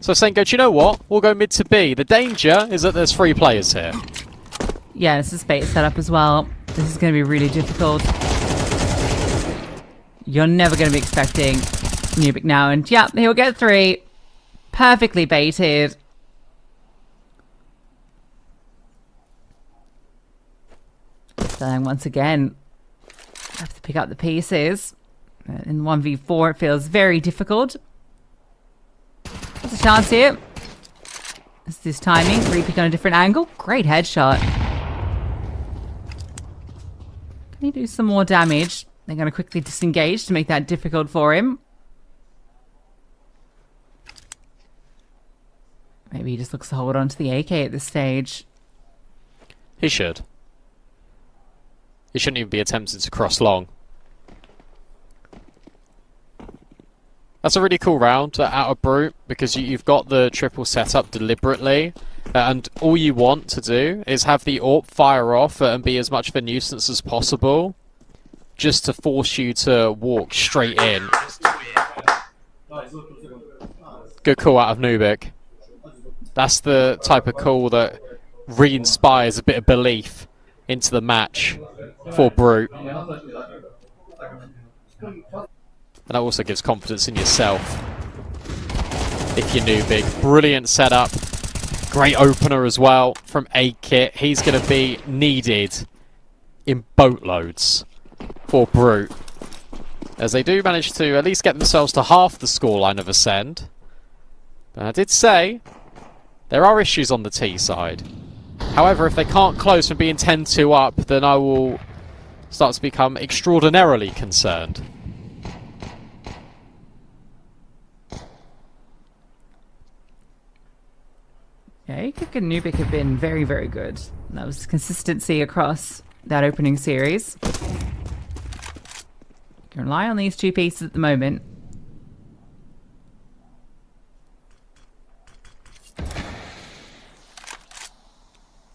So Senko, do you know what? We'll go mid to B. The danger is that there's 3 players here. Yeah, this is bait setup as well. This is going to be really difficult. You're never going to be expecting Nubik now. And yeah, he'll get 3. Perfectly baited. Spellang once again have to pick up the pieces. In 1v4 it feels very difficult. There's a chance here. It's this timing. Repick on a different angle. Great headshot. Can he do some more damage? They're going to quickly disengage to make that difficult for him. Maybe he just looks to hold on to the AK at this stage. He should. He shouldn't even be attempting to cross long. That's a really cool round out of Brute, because you've got the triple set up deliberately, and all you want to do is have the AWP fire off and be as much of a nuisance as possible, just to force you to walk straight in. Good call out of Nubik. That's the type of call that re-inspires a bit of belief into the match for Brute. And that also gives confidence in yourself. If you're Nubik. Brilliant setup. Great opener as well from A-Kit. He's going to be needed in boatloads for Brute, as they do manage to at least get themselves to half the scoreline of Ascend. But I did say there are issues on the T side. However, if they can't close from being 10-2 up, then I will start to become extraordinarily concerned. Yeah, Akik and Nubik have been very, very good. That was consistency across that opening series. You can rely on these two pieces at the moment.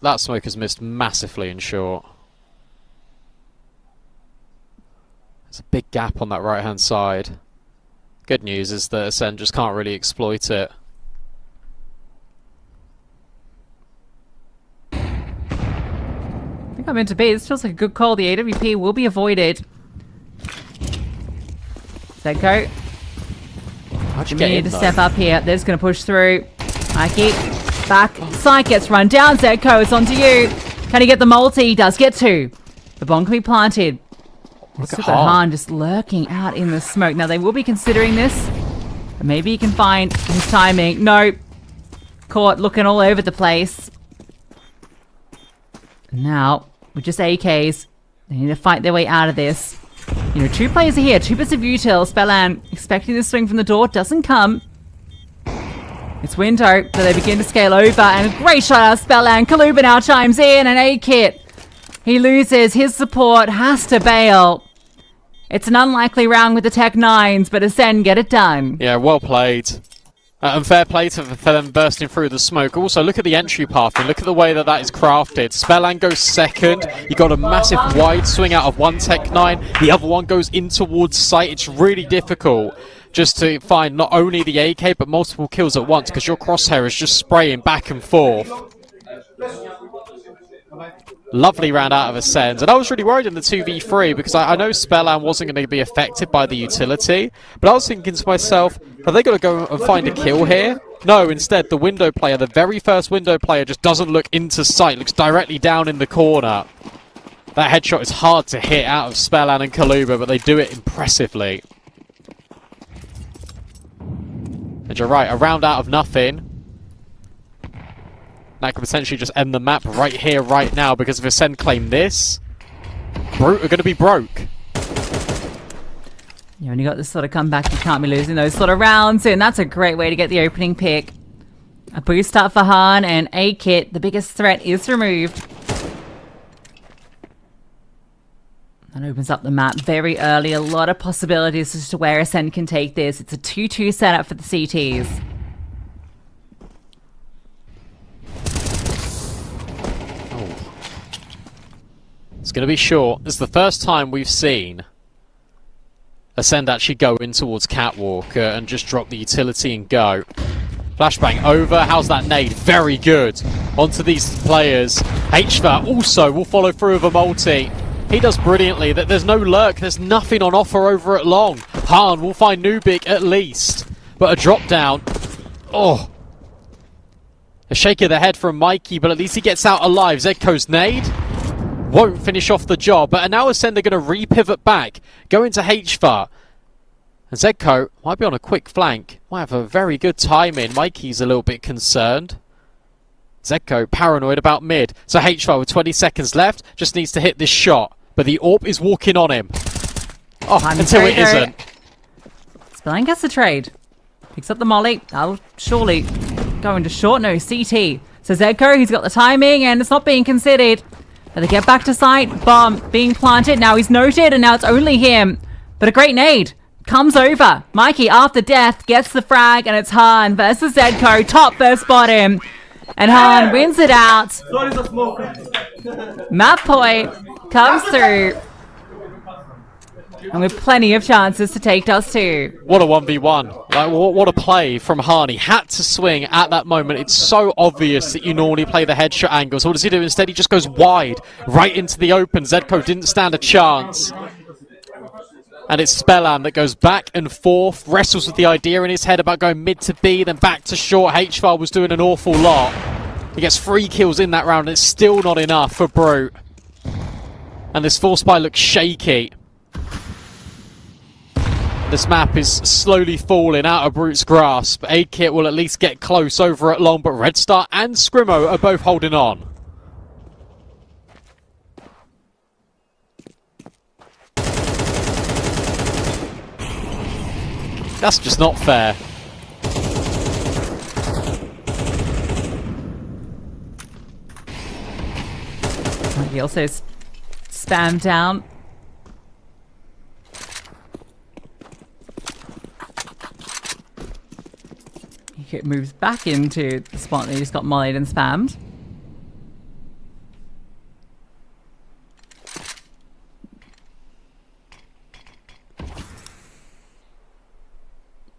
That smoke has missed massively in short. There's a big gap on that right-hand side. Good news is that Ascend just can't really exploit it. I think I'm into B. This feels like a good call. The AWP will be avoided. Zedko. How'd you get Need in, to though? step up here. They're just going to push through. Mikey. Back. Side gets run down. Zedko, it's onto you. Can he get the multi? He does get two. The bomb can be planted. Look at Super Han just lurking out in the smoke. Now, they will be considering this. But maybe he can find his timing. No. Caught looking all over the place. Now, with just AKs, they need to fight their way out of this. You know, two players are here. Two bits of util. Spellang expecting the swing from the door. Doesn't come. It's window, so they begin to scale over. And a great shot out of Spellang. Kaluba now chimes in. And A-Kit, he loses his support. Has to bail. It's an unlikely round with the Tech 9s, but Ascend get it done. Yeah, well played. And fair play for them bursting through the smoke. Also, look at the entry path and look at the way that is crafted. Spellang goes second. You got a massive wide swing out of one Tech 9. The other one goes in towards sight. It's really difficult just to find not only the AK, but multiple kills at once, because your crosshair is just spraying back and forth. Lovely round out of Ascend. And I was really worried in the 2v3 because I know Spellang wasn't going to be affected by the utility. But I was thinking to myself, have they got to go and find a kill here? No, instead, the window player, the very first window player, just doesn't look into sight, looks directly down in the corner. That headshot is hard to hit out of Spellang and Kaluba, but they do it impressively. And you're right, a round out of nothing. That could potentially just end the map right here, right now, because if Ascend claim this, Brute are going to be broke. You only got this sort of comeback, you can't be losing those sort of rounds, and that's a great way to get the opening pick. A boost up for Han, and A-Kit, the biggest threat, is removed. That opens up the map very early. A lot of possibilities as to where Ascend can take this. It's a 2-2 setup for the CTs. It's going to be short. This is the first time we've seen Ascend actually go in towards Catwalk and just drop the utility and go. Flashbang over. How's that nade? Very good. Onto these players. HVAC also will follow through with a multi. He does brilliantly. There's no lurk. There's nothing on offer over at long. Han will find Nubik at least. But a drop down. Oh. A shake of the head from Mikey, but at least he gets out alive. Zedko's nade. won't finish off the job, but now Ascend are going to re-pivot back, go into HVAR. And Zedco might be on a quick flank, might have a very good time in. Mikey's a little bit concerned. Zedco paranoid about mid, so HVAR with 20 seconds left, just needs to hit this shot. But the AWP is walking on him. Oh, until it isn't. Spelling gets the trade. Picks up the molly. That'll surely go into short. No, CT. So Zedco, he's got the timing and it's not being considered. But they get back to site. Bomb being planted. Now he's noted and now it's only him. But a great nade comes over. Mikey, after death, gets the frag and it's Han versus Zedco. Top versus bottom. And Han wins it out. Sorry, the smoke. Map point comes through. And with plenty of chances to take us too. What a 1v1. Like, what a play from Han. He had to swing at that moment. It's so obvious that you normally play the headshot angles. What does he do? Instead, he just goes wide, right into the open. Zedco didn't stand a chance. And it's Spellan that goes back and forth, wrestles with the idea in his head about going mid to B, then back to short. HVAR was doing an awful lot. He gets 3 kills in that round, and it's still not enough for Brute. And this force buy looks shaky. This map is slowly falling out of Brute's grasp. AidKit will at least get close over at long, but Red Star and Scrimmo are both holding on. That's just not fair. He also spammed down. He moves back into the spot that he just got mollied and spammed.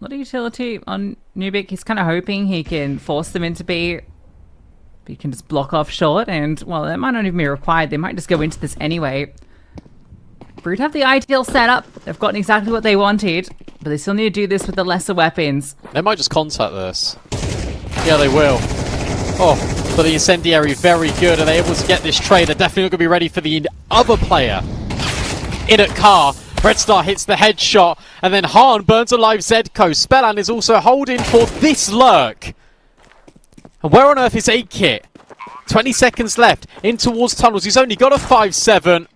Not a utility on Nubik. He's kind of hoping he can force them into B. But he can just block off short and, well, that might not even be required. They might just go into this anyway. Brute have the ideal setup. They've gotten exactly what they wanted. But they still need to do this with the lesser weapons. They might just contact this. Yeah, they will. Oh, but the incendiary very good. Are they able to get this trade? They're definitely not going to be ready for the other player. In at car. Red Star hits the headshot. And then Han burns alive Zedco. Spellan is also holding for this lurk. And where on earth is AidKit? 20 seconds left. In towards tunnels. He's only got a 5-7.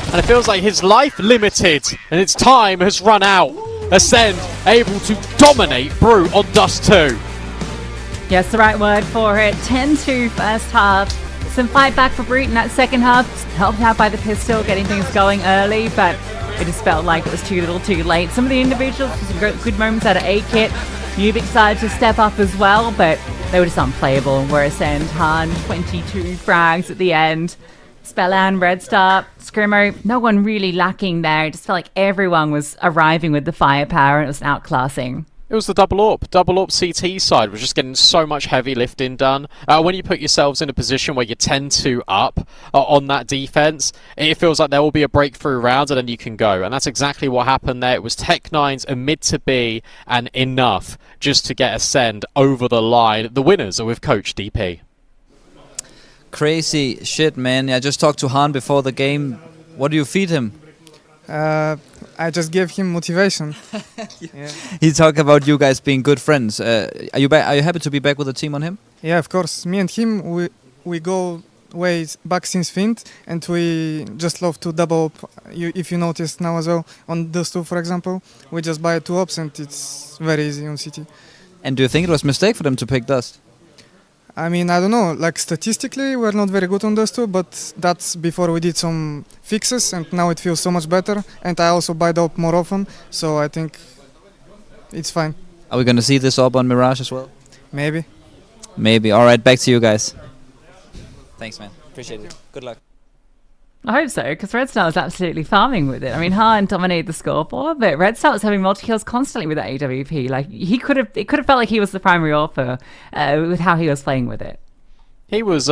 And it feels like his life limited, and its time has run out. Ascend able to dominate Brute on Dust 2. Yes, the right word for it. 10-2 first half. Some fight back for Brute in that second half. Helped out by the pistol, getting things going early, but it just felt like it was too little too late. Some of the individuals, some good moments out of AidKit. Nubik decided to step up as well, but they were just unplayable. Where Ascend, Han, 22 frags at the end. Spellan, Red Star, Scrimmo, no one really lacking there. It just felt like everyone was arriving with the firepower and it was outclassing. It was the double AWP. Double AWP CT side was just getting so much heavy lifting done. When you put yourselves in a position where you're 10-2 up on that defense, it feels like there will be a breakthrough round and then you can go. And that's exactly what happened there. It was Tech9's a mid to B and enough just to get Ascend over the line. The winners are with Coach DP. Crazy shit, man. I just talked to Han before the game. What do you feed him? I just gave him motivation. Yeah. He talked about you guys being good friends. Are you happy to be back with the team on him? Yeah, of course. Me and him, we go way back since Fint, and we just love to double up. If you notice now as well, on those two, for example, we just buy 2 ups and it's very easy on CT. And do you think it was a mistake for them to pick Dust? I mean, I don't know, like statistically we're not very good on those two, but that's before we did some fixes and now it feels so much better, and I also buy the up more often, so I think it's fine. Are we going to see this up on Mirage as well? Maybe. Maybe. Alright, back to you guys. Thanks, man. Appreciate it. Good luck. I hope so, because Red Star was absolutely farming with it. I mean, Han dominated the scoreboard, but Red Star was having multi-kills constantly with that AWP. Like, it could have felt like he was the primary author with how he was playing with it. He was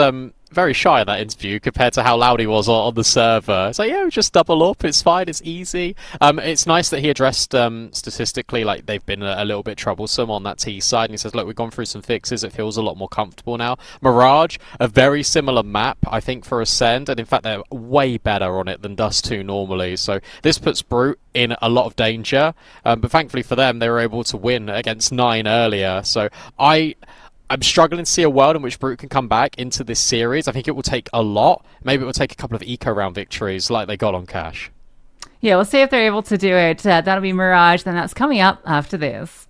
very shy in that interview compared to how loud he was on the server. So yeah, just double up. It's fine. It's easy. It's nice that he addressed statistically like they've been a little bit troublesome on that T side, and he says, look, we've gone through some fixes. It feels a lot more comfortable now. Mirage, a very similar map, I think, for Ascend, and in fact they're way better on it than Dust 2 normally. So this puts Brute in a lot of danger. But thankfully for them, they were able to win against 9 earlier. So I'm struggling to see a world in which Brute can come back into this series. I think it will take a lot. Maybe it will take a couple of eco round victories like they got on Cash. Yeah, we'll see if they're able to do it. That'll be Mirage. Then that's coming up after this.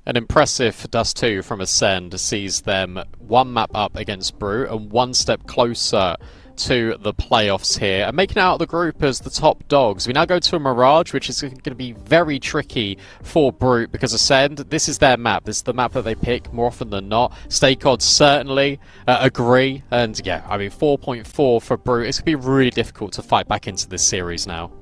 An impressive Dust 2 from Ascend sees them one map up against Brute and one step closer to the playoffs here, and making out the group as the top dogs. We now go to a Mirage, which is going to be very tricky for Brute, because Ascend, this is their map. This is the map that they pick more often than not. StakeOdds certainly agree, and yeah, I mean 4.4 for Brute. It's going to be really difficult to fight back into this series now.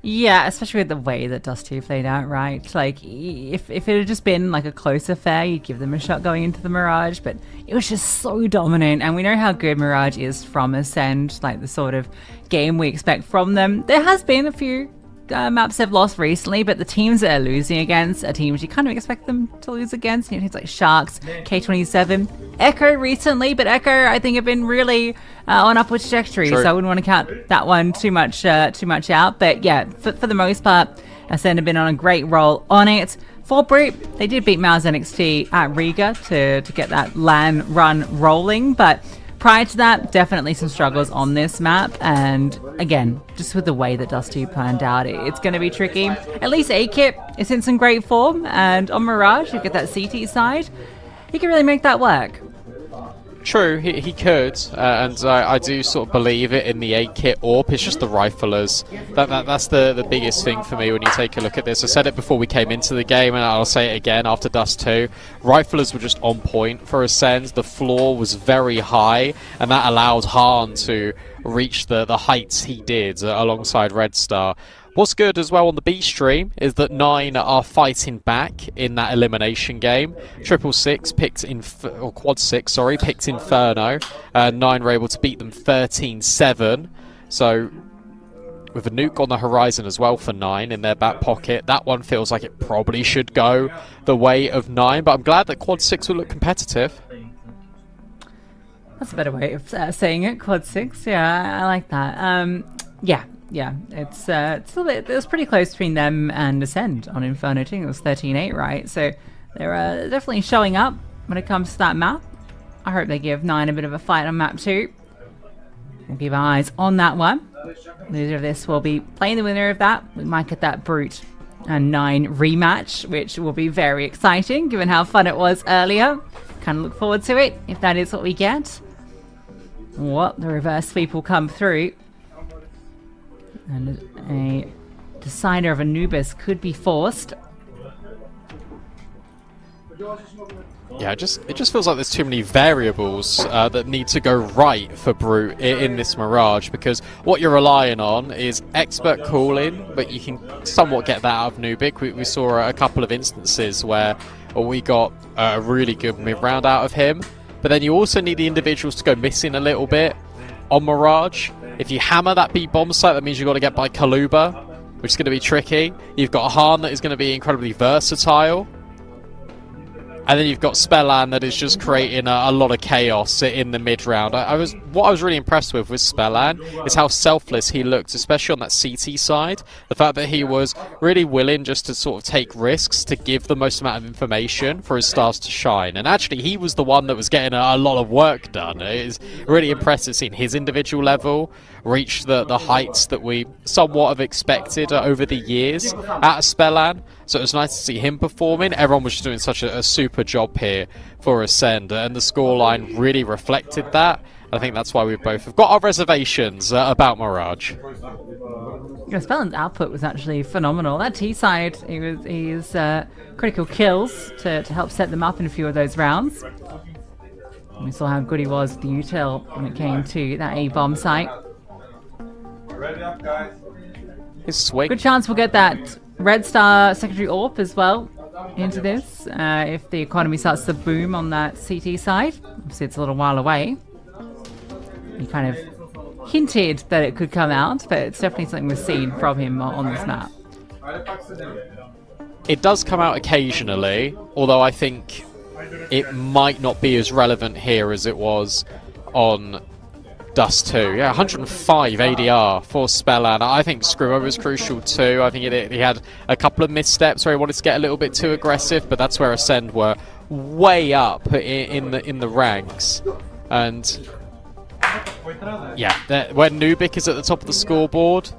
Yeah, especially with the way that Dust 2 played out, right? Like, if it had just been like a close affair, you'd give them a shot going into the Mirage, but it was just so dominant, and we know how good Mirage is from Ascend, like the sort of game we expect from them. There has been a few maps they've lost recently, but the teams that they're losing against are teams you kind of expect them to lose against. You know, teams like Sharks, K27, Echo recently, but Echo I think have been really on upward trajectory, so I wouldn't want to count that one too much out. But yeah, for the most part, Ascend have been on a great roll on it. For Brute, they did beat Mouse NXT at Riga to get that LAN run rolling, but prior to that, definitely some struggles on this map, and again, just with the way that Dust 2 planned out, it's going to be tricky. At least A-Kit is in some great form, and on Mirage, you get that CT side, he can really make that work. True, he could, and I do sort of believe it in the 8-kit AWP. It's just the riflers. That's the biggest thing for me when you take a look at this. I said it before we came into the game, and I'll say it again after Dust 2. Riflers were just on point for Ascend. The floor was very high, and that allowed Hahn to reach the heights he did alongside Red Star. What's good as well on the B stream is that 9 are fighting back in that elimination game. 666 picked Quad 6, sorry, picked Inferno. 9 were able to beat them 13-7. So with a nuke on the horizon as well for 9 in their back pocket, that one feels like it probably should go the way of 9. But I'm glad that Quad 6 will look competitive. That's a better way of saying it, Quad 6. Yeah, I like that. Yeah, it's a little bit, it was pretty close between them and Ascend on Inferno too. It was 13-8, right? So they're definitely showing up when it comes to that map. I hope they give 9 a bit of a fight on map 2. We'll keep our eyes on that one. Loser of this will be playing the winner of that. We might get that Brute and 9 rematch, which will be very exciting given how fun it was earlier. Kind of look forward to it if that is what we get. What, the reverse sweep will come through. And a decider of Anubis could be forced. Yeah, it just feels like there's too many variables that need to go right for Brute in this Mirage, because what you're relying on is expert calling, but you can somewhat get that out of Nubic. We saw a couple of instances where we got a really good mid-round out of him, but then you also need the individuals to go missing a little bit. On Mirage, if you hammer that B bomb site, that means you've got to get by Kaluba, which is going to be tricky. You've got Hahn that is going to be incredibly versatile. And then you've got Spellan that is just creating a lot of chaos in the mid-round. What I was really impressed with Spellan is how selfless he looked, especially on that CT side. The fact that he was really willing just to sort of take risks to give the most amount of information for his stars to shine. And actually, he was the one that was getting a lot of work done. It is really impressive seeing his individual level reach the heights that we somewhat have expected over the years at Spellan. So it was nice to see him performing. Everyone was just doing such a super job here for Ascend, and the scoreline really reflected that. I think that's why we both have got our reservations about Mirage. Yeah, Spellan's output was actually phenomenal. That T side, he's critical kills to help set them up in a few of those rounds. And we saw how good he was with the util when it came to that A bomb site. Ready up, guys. His swing. Good chance we'll get that Red Star secondary AWP as well into this if the economy starts to boom on that CT side. Obviously it's a little while away. He kind of hinted that it could come out, but it's definitely something we've seen from him on this map. It does come out occasionally, although I think it might not be as relevant here as it was on Dust 2. Yeah, 105 ADR for Spellan. I think Scrimmo was crucial too. I think he had a couple of missteps where he wanted to get a little bit too aggressive, but that's where Ascend were way up in the ranks. And yeah, when Nubik is at the top of the scoreboard,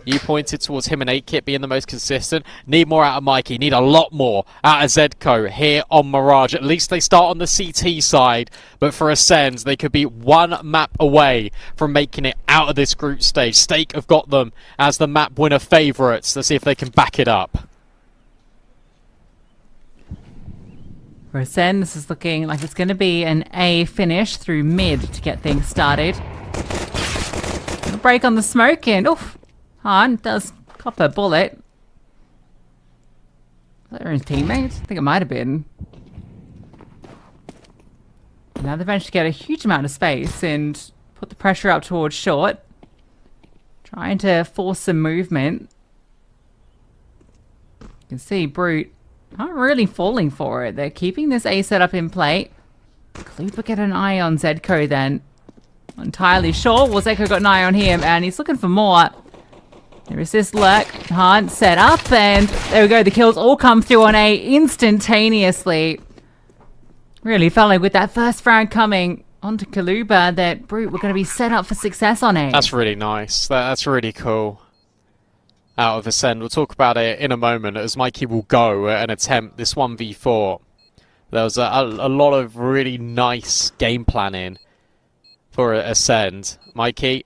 you pointed towards him and 8-Kit being the most consistent. Need more out of Mikey. Need a lot more out of Zedco here on Mirage. At least they start on the CT side. But for Ascend, they could be one map away from making it out of this group stage. Stake have got them as the map winner favourites. Let's see if they can back it up. For Ascend, this is looking like it's going to be an A finish through mid to get things started. Break on the smoke and oof. Han does cop a bullet. Was that his teammate? I think it might have been. Now they've managed to get a huge amount of space and put the pressure up towards short. Trying to force some movement. You can see Brute aren't really falling for it. They're keeping this A setup in play. Kluber get an eye on Zedco then. Not entirely sure. Well, Zedco got an eye on him and he's looking for more. There is this lurk. Han set up, and there we go. The kills all come through on A instantaneously. Really felt like with that first round coming onto Kaluba that Brute were going to be set up for success on A. That's really nice. That's really cool. Out of Ascend. We'll talk about it in a moment as Mikey will go and attempt this 1v4. There was a lot of really nice game planning for Ascend. Mikey,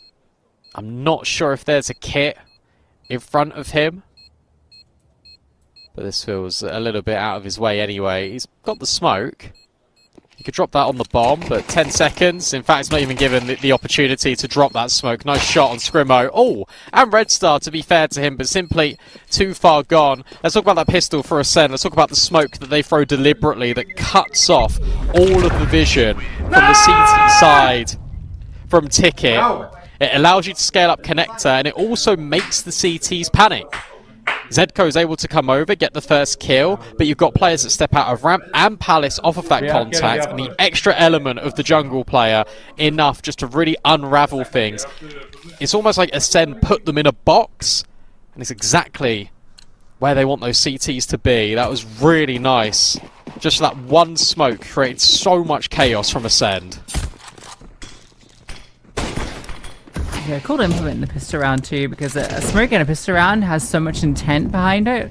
I'm not sure if there's a kit in front of him, but this feels a little bit out of his way anyway. He's got the smoke. He could drop that on the bomb, but 10 seconds. In fact, he's not even given the opportunity to drop that smoke. Nice shot on Scrimmo. Oh, and Red Star, to be fair to him, but simply too far gone. Let's talk about that pistol for Ascend. Let's talk about the smoke that they throw deliberately that cuts off all of the vision from the CT side from Ticket. It allows you to scale up connector, and it also makes the CTs panic. Zedco is able to come over, get the first kill, but you've got players that step out of ramp and Palace off of that contact, and the extra element of the jungle player enough just to really unravel things. It's almost like Ascend put them in a box, and it's exactly where they want those CTs to be. That was really nice. Just that one smoke created so much chaos from Ascend. Yeah, cool to implement the pistol round too, because a smoke and a pistol round has so much intent behind it,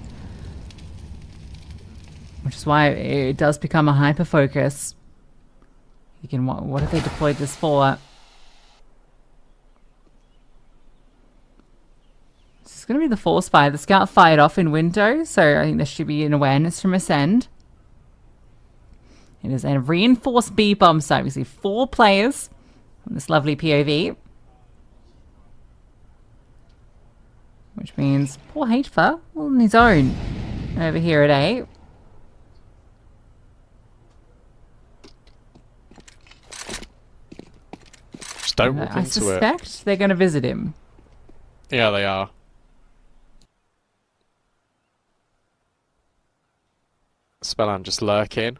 which is why it does become a hyper focus. You can what have they deployed this for? This is going to be the force fire. The scout fired off in window, so I think there should be an awareness from Ascend. It is a reinforced B bomb site. We see 4 players on this lovely POV. Which means poor Hatefa on his own over here at A. Just don't walk into it. I suspect they're going to visit him. Yeah, they are. Spellan just lurking.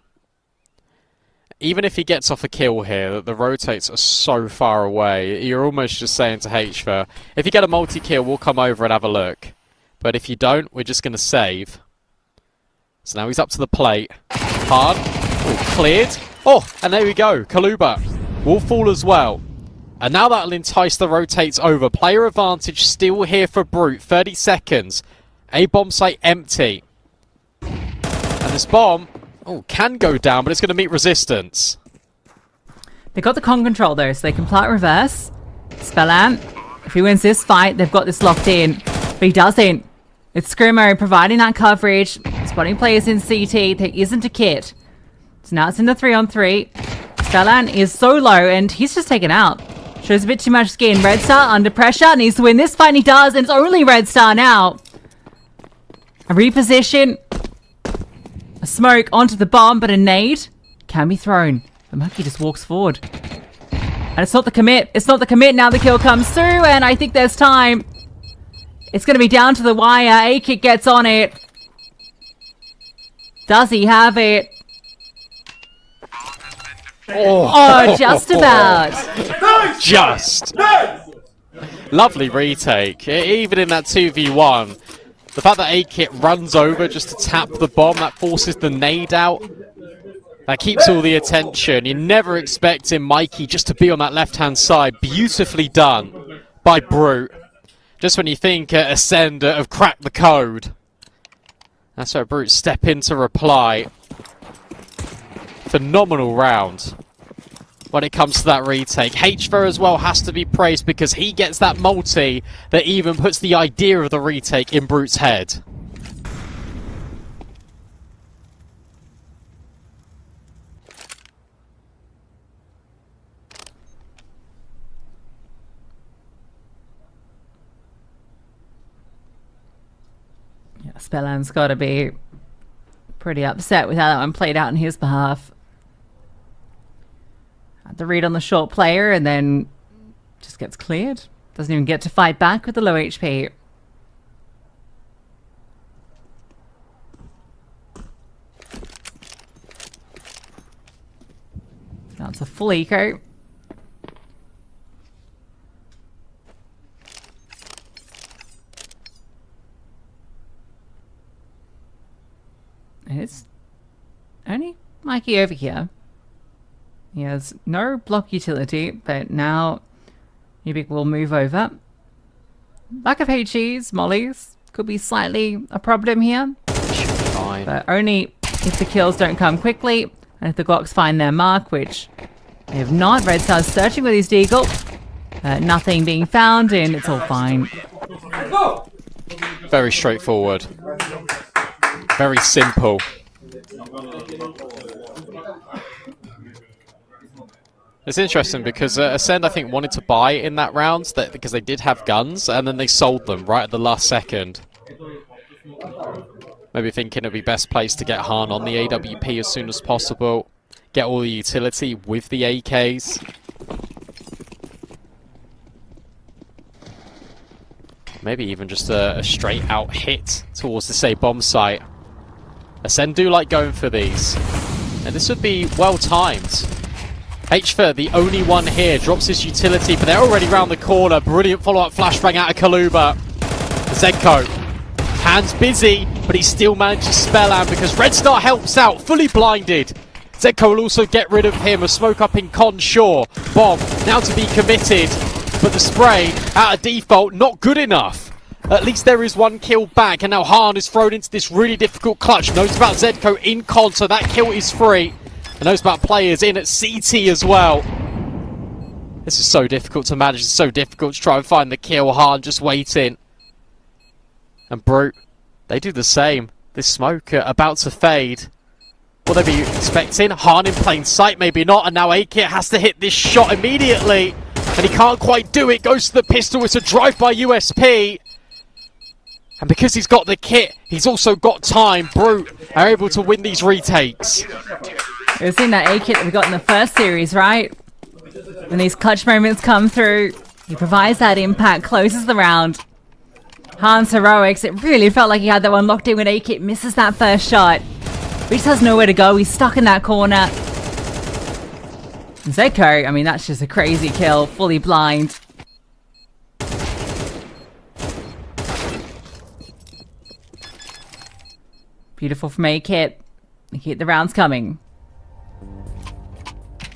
Even if he gets off a kill here, the rotates are so far away, you're almost just saying to HFA, if you get a multi-kill, we'll come over and have a look. But if you don't, we're just going to save. So now he's up to the plate. Hard. Oh, cleared. Oh, and there we go. Kaluba will fall as well. And now that'll entice the rotates over. Player advantage still here for Brute. 30 seconds. A bomb site empty. And this bomb... oh, can go down, but it's going to meet resistance. They got the con control though, so they can plant reverse. Spellan, if he wins this fight, they've got this locked in. But he doesn't. It's Scrimmo providing that coverage, spotting players in CT. There isn't a kit. So now it's in the 3-on-3. Spellan is so low, and he's just taken out. Shows a bit too much skin. Red Star under pressure, needs to win this fight, and he does, and it's only Red Star now. A reposition. A smoke onto the bomb, but a nade can be thrown. But Monkey just walks forward. And it's not the commit. It's not the commit. Now the kill comes through, and I think there's time. It's going to be down to the wire. A-Kick gets on it. Does he have it? Oh, just about. Just. Lovely retake. Even in that 2v1, the fact that A-Kit runs over just to tap the bomb, that forces the nade out. That keeps all the attention. You're never expecting Mikey just to be on that left-hand side. Beautifully done by Brute. Just when you think Ascend have cracked the code. That's where Brute step in to reply. Phenomenal round when it comes to that retake. HFer as well has to be praised because he gets that multi that even puts the idea of the retake in Brute's head. Yeah, Spelland's got to be pretty upset with how that one played out on his behalf. Had the read on the short player and then just gets cleared. Doesn't even get to fight back with the low HP. That's a full eco. It's only Mikey over here. He has no block utility, but now Ubik will move over. Lack of HEs, mollies, could be slightly a problem here. Fine. But only if the kills don't come quickly, and if the Glocks find their mark, which they have not. Red Star's searching with his deagle. Nothing being found, and it's all fine. Very straightforward. Very simple. It's interesting because Ascend, I think, wanted to buy in that round because they did have guns, and then they sold them right at the last second. Maybe thinking it would be best placed to get Han on the AWP as soon as possible. Get all the utility with the AKs. Maybe even just a straight out hit towards the say bomb site. Ascend do like going for these. And this would be well timed. HFer, the only one here, drops his utility, but they're already round the corner. Brilliant follow-up flashbang out of Kaluba. Zedko. Hands busy, but he still manages Spelland because Red Star helps out, fully blinded. Zedko will also get rid of him. A smoke up in Con Shore. Bomb now to be committed, but the spray out of default, not good enough. At least there is one kill back, and now Han is thrown into this really difficult clutch. Knows about Zedko in Con, so that kill is free. And knows about players in at CT as well. This is so difficult to manage. It's so difficult to try and find the kill. Han just waiting. And Brute, they do the same. This smoke about to fade. Will they be expecting? Han in plain sight, maybe not. And now A-Kit has to hit this shot immediately. And he can't quite do it. Goes to the pistol. It's a drive-by USP. And because he's got the kit, he's also got time. Brute are able to win these retakes. We've seen that A-Kit that we got in the first series, right? When these clutch moments come through, he provides that impact, closes the round. Han's heroics, it really felt like he had that one locked in when A-Kit misses that first shot. But he just has nowhere to go, he's stuck in that corner. And Zedko, I mean, that's just a crazy kill, fully blind. Beautiful from A-Kit. They keep the rounds coming.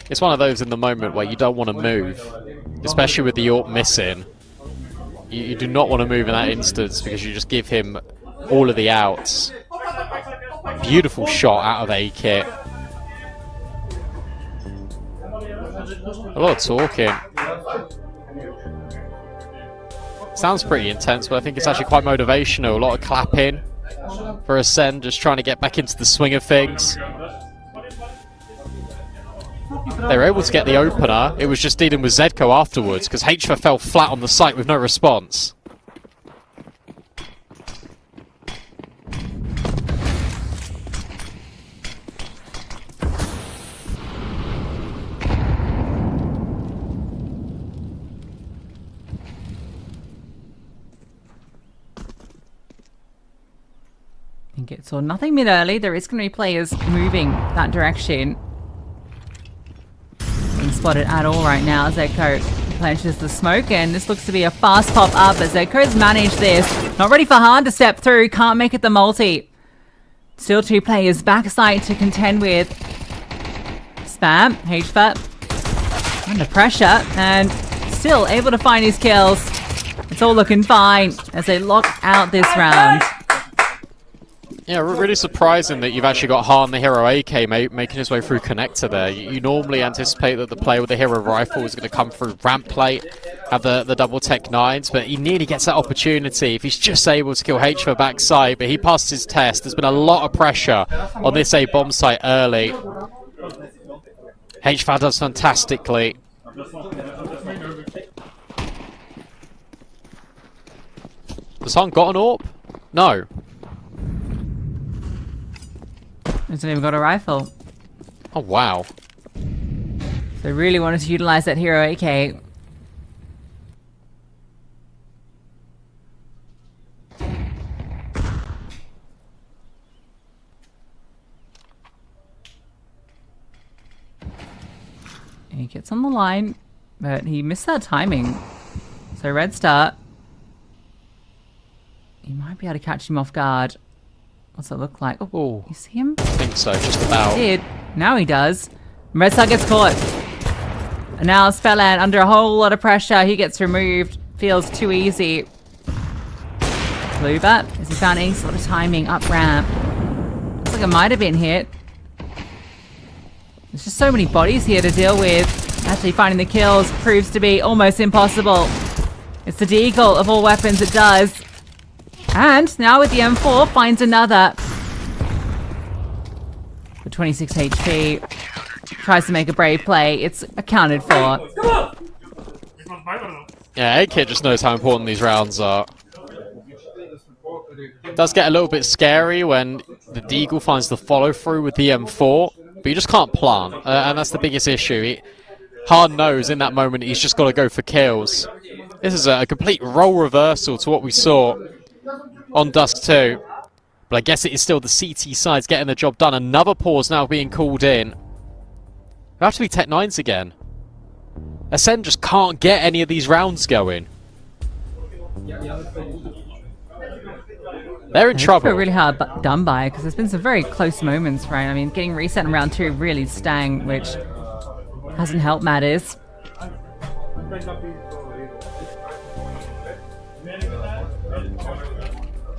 It's one of those in the moment where you don't want to move, especially with the AWP missing. You do not want to move in that instance because you just give him all of the outs. Beautiful shot out of A-Kit. A lot of talking. Sounds pretty intense, but I think it's actually quite motivational. A lot of clapping for Ascend, just trying to get back into the swing of things. They were able to get the opener. It was just dealing with Zedko afterwards because HFer fell flat on the site with no response. I think it's all nothing mid early. There is going to be players moving that direction. spotted at all right now. Zeko planches the smoke, and this looks to be a fast pop up, but Zeko's managed this. Not ready for Hard to step through, can't make it the multi. Still 2 players backside to contend with. Spam, HFAT under pressure, and still able to find his kills. It's all looking fine as they lock out this round. Yeah, really surprising that you've actually got Han, the hero AK, making his way through connector there. You normally anticipate that the player with the hero rifle is going to come through ramp plate, have the double tech 9s, but he nearly gets that opportunity if he's just able to kill H for backside, but he passed his test. There's been a lot of pressure on this A bomb site early. HVAD does fantastically. Has Han got an AWP? No. Hasn't even got a rifle. Oh, wow. So really wanted to utilize that hero AK. He gets on the line, but he missed that timing. So red start. You might be able to catch him off guard. What's it look like? Oh, you see him? I think so, just about. He did. Now he does. Red Star gets caught. And now Spellan under a whole lot of pressure. He gets removed. Feels too easy. Kluber, has he found any sort of timing up ramp? Looks like it might have been hit. There's just so many bodies here to deal with. Actually finding the kills proves to be almost impossible. It's the deagle of all weapons it does. And now with the M4 finds another. For 26 HP. Tries to make a brave play. It's accounted for. Yeah, AK just knows how important these rounds are. It does get a little bit scary when the deagle finds the follow through with the M4. But you just can't plant. And that's the biggest issue. Hard knows in that moment he's just got to go for kills. This is a complete role reversal to what we saw on Dusk 2. But I guess it is still the CT sides getting the job done. Another pause now being called in. It'll have to be Tech 9s again. Ascend just can't get any of these rounds going. They're in trouble. Really hard done by, because there's been some very close moments, right? I mean, getting reset in round 2 really stang, which hasn't helped matters.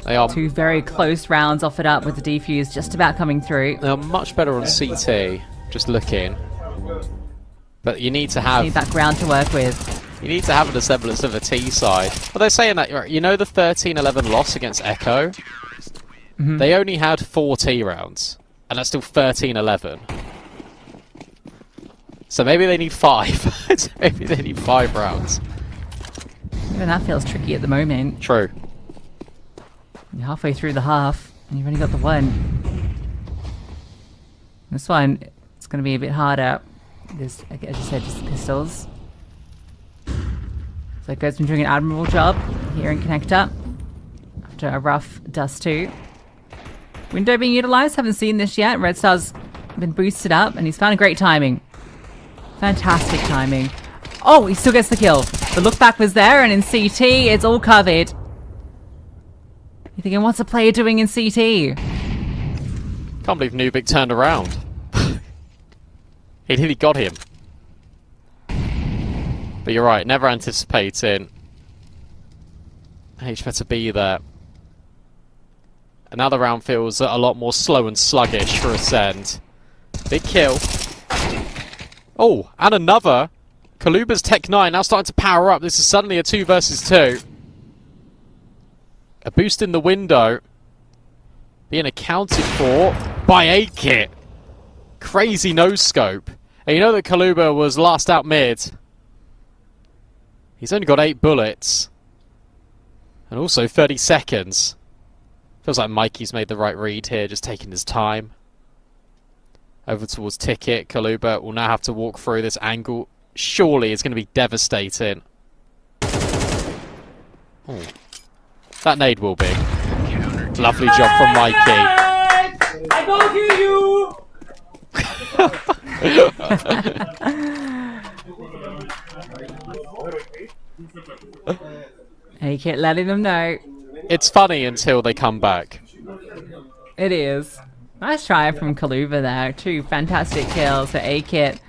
They are 2 very close rounds offered up with the defuse just about coming through. They are much better on CT, just looking. But you need to have... Need that ground to work with. You need to have a semblance of a T side. Well, they're saying that, you know the 13-11 loss against Echo? Mm-hmm. They only had 4 T rounds. And that's still 13-11. So maybe they need 5. Maybe they need 5 rounds. Even that feels tricky at the moment. True. You're halfway through the half, and you've only got the 1. This one, it's going to be a bit harder. There's, as you said, just pistols. So Go's been doing an admirable job here in Connector after a rough Dust 2. Window being utilised, haven't seen this yet. Red Star's been boosted up, and he's found a great timing. Fantastic timing. Oh, he still gets the kill. The look back was there, and in CT, it's all covered. You're thinking, what's a player doing in CT? Can't believe Nubik turned around. He nearly got him. But you're right, never anticipating HFA to be there. Another round feels a lot more slow and sluggish for Ascend. Big kill. Oh, and another. Kaluba's Tech 9 now starting to power up. This is suddenly a 2 versus 2. A boost in the window. Being accounted for by 8-Kit. Crazy no scope. And you know that Kaluba was last out mid. He's only got 8 bullets. And also 30 seconds. Feels like Mikey's made the right read here, just taking his time. Over towards Ticket. Kaluba will now have to walk through this angle. Surely it's going to be devastating. Ooh. That nade will be. Lovely job from Mikey. I don't hear you! And you keep letting them know. It's funny until they come back. It is. Nice try from Kaluba there. 2 fantastic kills for A-Kit.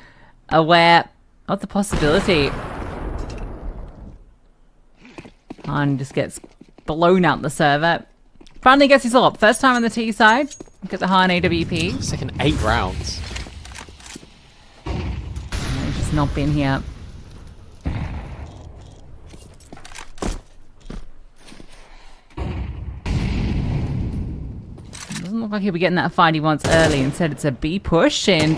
Aware of the possibility. Han just gets blown out the server. Finally gets his AWP. First time on the T side. Look at the Han AWP. It's taken 8 rounds. He's just not been here. Doesn't look like he'll be getting that fight he wants early. Instead, it's a B push, and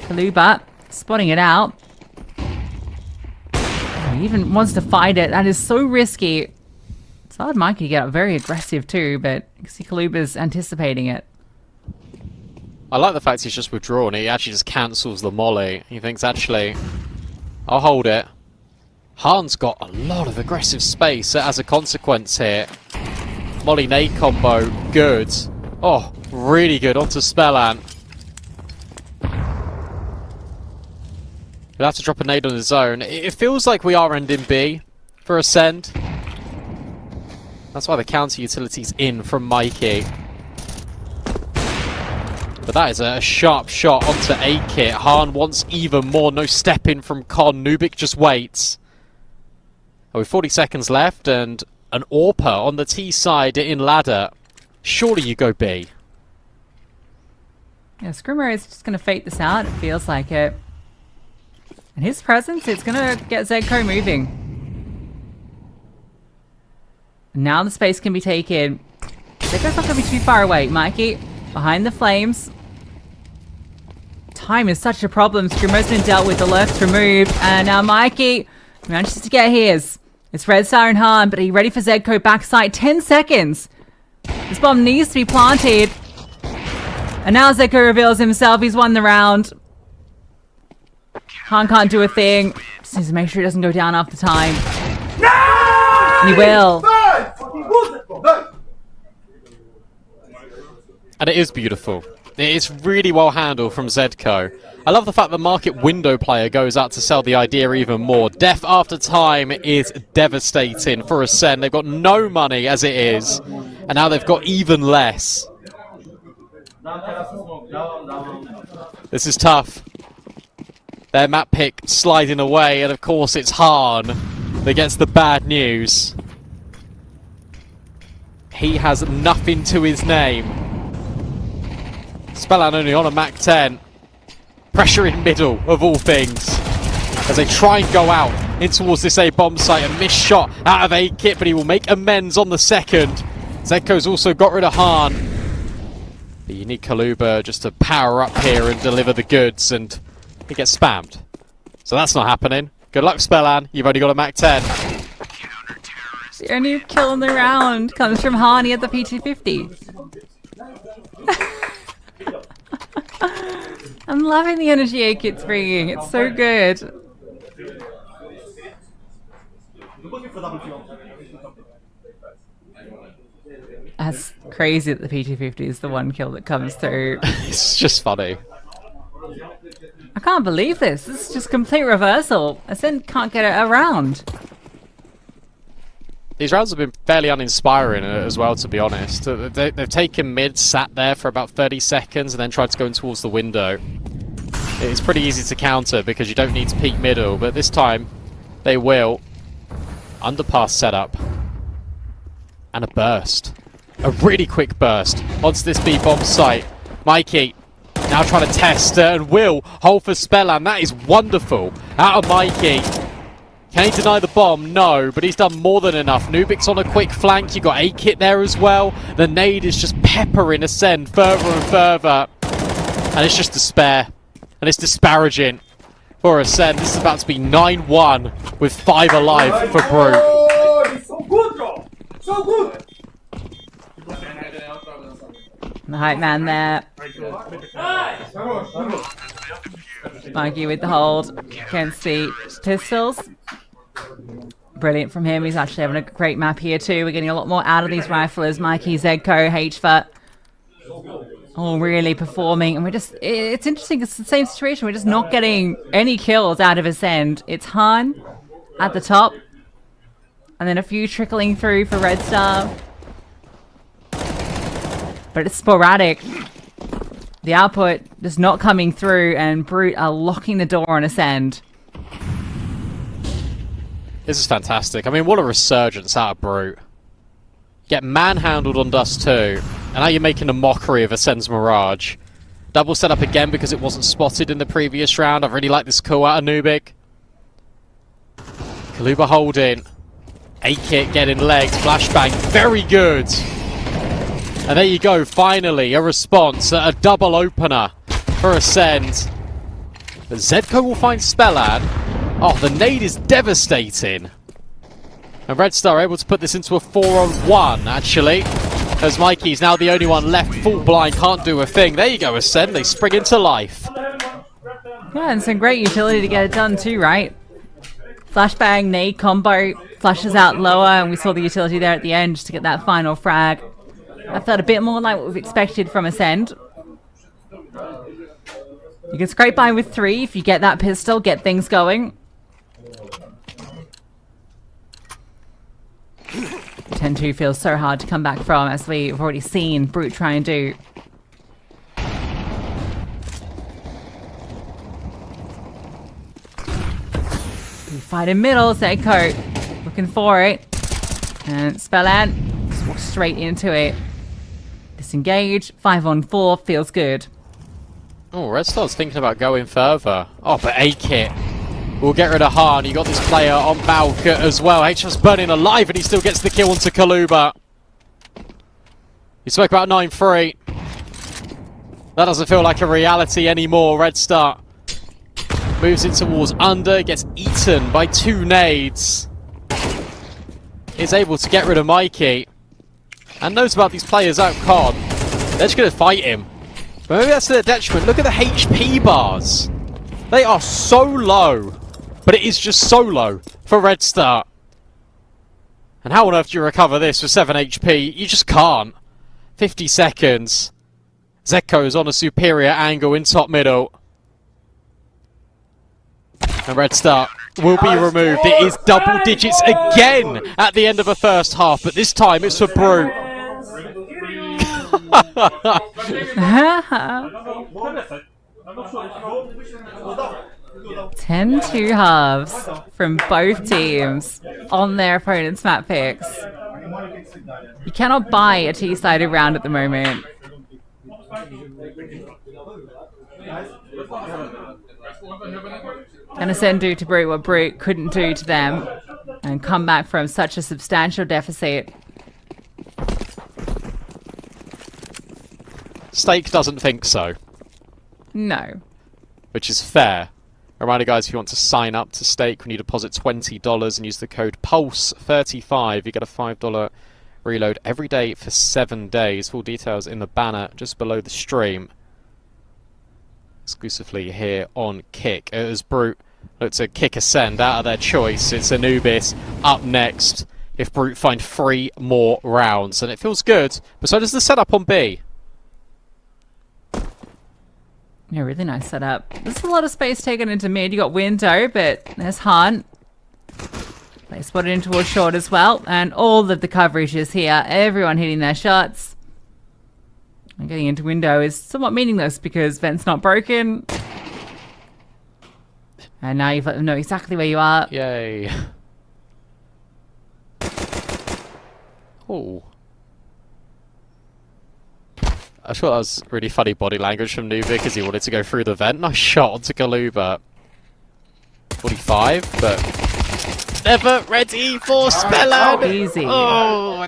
Kaluba spotting it out. He even wants to fight it. That is so risky. It's hard Mikey to get up very aggressive too, but you can see Kaluba's anticipating it. I like the fact he's just withdrawn. He actually just cancels the molly. He thinks, actually, I'll hold it. Han's got a lot of aggressive space as a consequence here. Molly nade combo, good. Oh, really good. Onto Spellan. He'll have to drop a nade on his own. It feels like we are ending B for Ascend. That's why the counter utility's in from Mikey. But that is a sharp shot onto A-Kit. Han wants even more. No step in from Con. Nubik just waits. Oh, with 40 seconds left and an AWPer on the T side in ladder. Surely you go B. Yeah, Scrimmer is just going to fake this out. It feels like it. And his presence, it's going to get Zedco moving. Now the space can be taken. Zedco's not going to be too far away. Mikey, behind the flames. Time is such a problem. Scrimmer's been dealt with, the lurk's removed. And now Mikey manages to get his. It's Red Star and Han, but are you ready for Zedco backside? 10 seconds. This bomb needs to be planted. And now Zedco reveals himself. He's won the round. Han can't do a thing. Just needs to make sure he doesn't go down after time. And he will. And it is beautiful. It is really well handled from Zedco. I love the fact the market window player goes out to sell the idea even more. Death after time is devastating for Ascend. They've got no money as it is. And now they've got even less. This is tough. Their map pick sliding away, and of course it's Han that gets the bad news. He has nothing to his name. Spellan only on a Mac 10. Pressure in middle, of all things. As they try and go out in towards this A-bomb site. A missed shot out of A-Kit, but he will make amends on the second. Zedco's also got rid of Han. But you need Kaluba just to power up here and deliver the goods, and he gets spammed. So that's not happening. Good luck, Spellan. You've only got a Mac 10. The only kill in the round comes from Hani at the P250. I'm loving the energy A-Kit's bringing. It's so good. That's crazy that the P250 is the one kill that comes through. It's just funny. I can't believe this. This is just complete reversal. Ascend can't get it around. These rounds have been fairly uninspiring as well, to be honest. They've taken mid, sat there for about 30 seconds, and then tried to go in towards the window. It's pretty easy to counter because you don't need to peek middle, but this time they will. Underpass setup. And a burst. A really quick burst onto this B-bomb site. Mikey now trying to test and will hold for Spellan. That is wonderful out of Mikey. Can he deny the bomb? No, but he's done more than enough. Nubik's on a quick flank. You got A-Kit there as well. The nade is just peppering Ascend further and further. And it's just despair. And it's disparaging for Ascend. This is about to be 9-1 with 5 alive for Brute. Oh, it's so good, bro! So good! The hype man there. Mikey with the hold. Can see pistols. Brilliant from him. He's actually having a great map here too. We're getting a lot more out of these riflers. Mikey, Zedco, HFUT. All really performing. And we're just, it's interesting. It's the same situation. We're just not getting any kills out of Ascend. It's Han at the top. And then a few trickling through for Red Star. But it's sporadic. The output is not coming through, and Brute are locking the door on Ascend. This is fantastic. I mean, what a resurgence out of Brute. Get manhandled on Dust 2, and now you're making a mockery of Ascend's Mirage. Double set up again because it wasn't spotted in the previous round. I really like this call out of Nubik. Kaluba holding. A-Kit getting legs. Flashbang. Very good. And there you go. Finally, a response. A double opener for Ascend. But Zedko will find Spellan. Oh, the nade is devastating. And Red Star able to put this into a 4-on-1, actually. As Mikey's now the only one left full blind, can't do a thing. There you go, Ascend. They spring into life. Yeah, and some great utility to get it done too, right? Flashbang, nade combo, flashes out lower, and we saw the utility there at the end just to get that final frag. That felt a bit more like what we've expected from Ascend. You can scrape by with 3 if you get that pistol, get things going. 10-2 feels so hard to come back from, as we've already seen Brute try and do. We fight in middle, Zedko looking for it. And Spellan just walks straight into it. Disengage, 5-on-4, feels good. Oh, Red Star's thinking about going further. Oh, but A-Kit will get rid of Han. You got this player on Balka as well. HS burning alive, and he still gets the kill onto Kaluba. You spoke about 9-3. That doesn't feel like a reality anymore. Red Star moves in towards under, gets eaten by 2 nades. Is able to get rid of Mikey. And knows about these players out con. They're just going to fight him. But maybe that's to their detriment. Look at the HP bars. They are so low. But it is just so low for Red Star. And how on earth do you recover this for 7 HP? You just can't. 50 seconds. Zedko is on a superior angle in top middle. And Red Star will be removed. It is double digits again at the end of the first half. But this time it's for Brute. 10-2 halves from both teams on their opponent's map picks. You cannot buy a T-sided round at the moment. And Ascend do to Brute what Brute couldn't do to them, and come back from such a substantial deficit. Stake doesn't think so. No. Which is fair. A reminder, guys, if you want to sign up to Stake, when you deposit $20 and use the code PULSE35, you get a $5 reload every day for 7 days. Full details in the banner just below the stream. Exclusively here on Kick. As Brute look to kick Ascend out of their choice, it's Anubis up next if Brute find 3 more rounds. And it feels good, but so does the setup on B. Yeah, really nice setup. There's a lot of space taken into mid. You got Window, but there's Hunt. They spotted in towards short as well. And all of the coverage is here. Everyone hitting their shots. And getting into Window is somewhat meaningless because Vent's not broken. And now you've let them know exactly where you are. Yay. Oh. I thought that was really funny body language from Nubik because he wanted to go through the vent. Nice shot onto Kaluba. 45, but never ready for Spellan. Easy. Oh,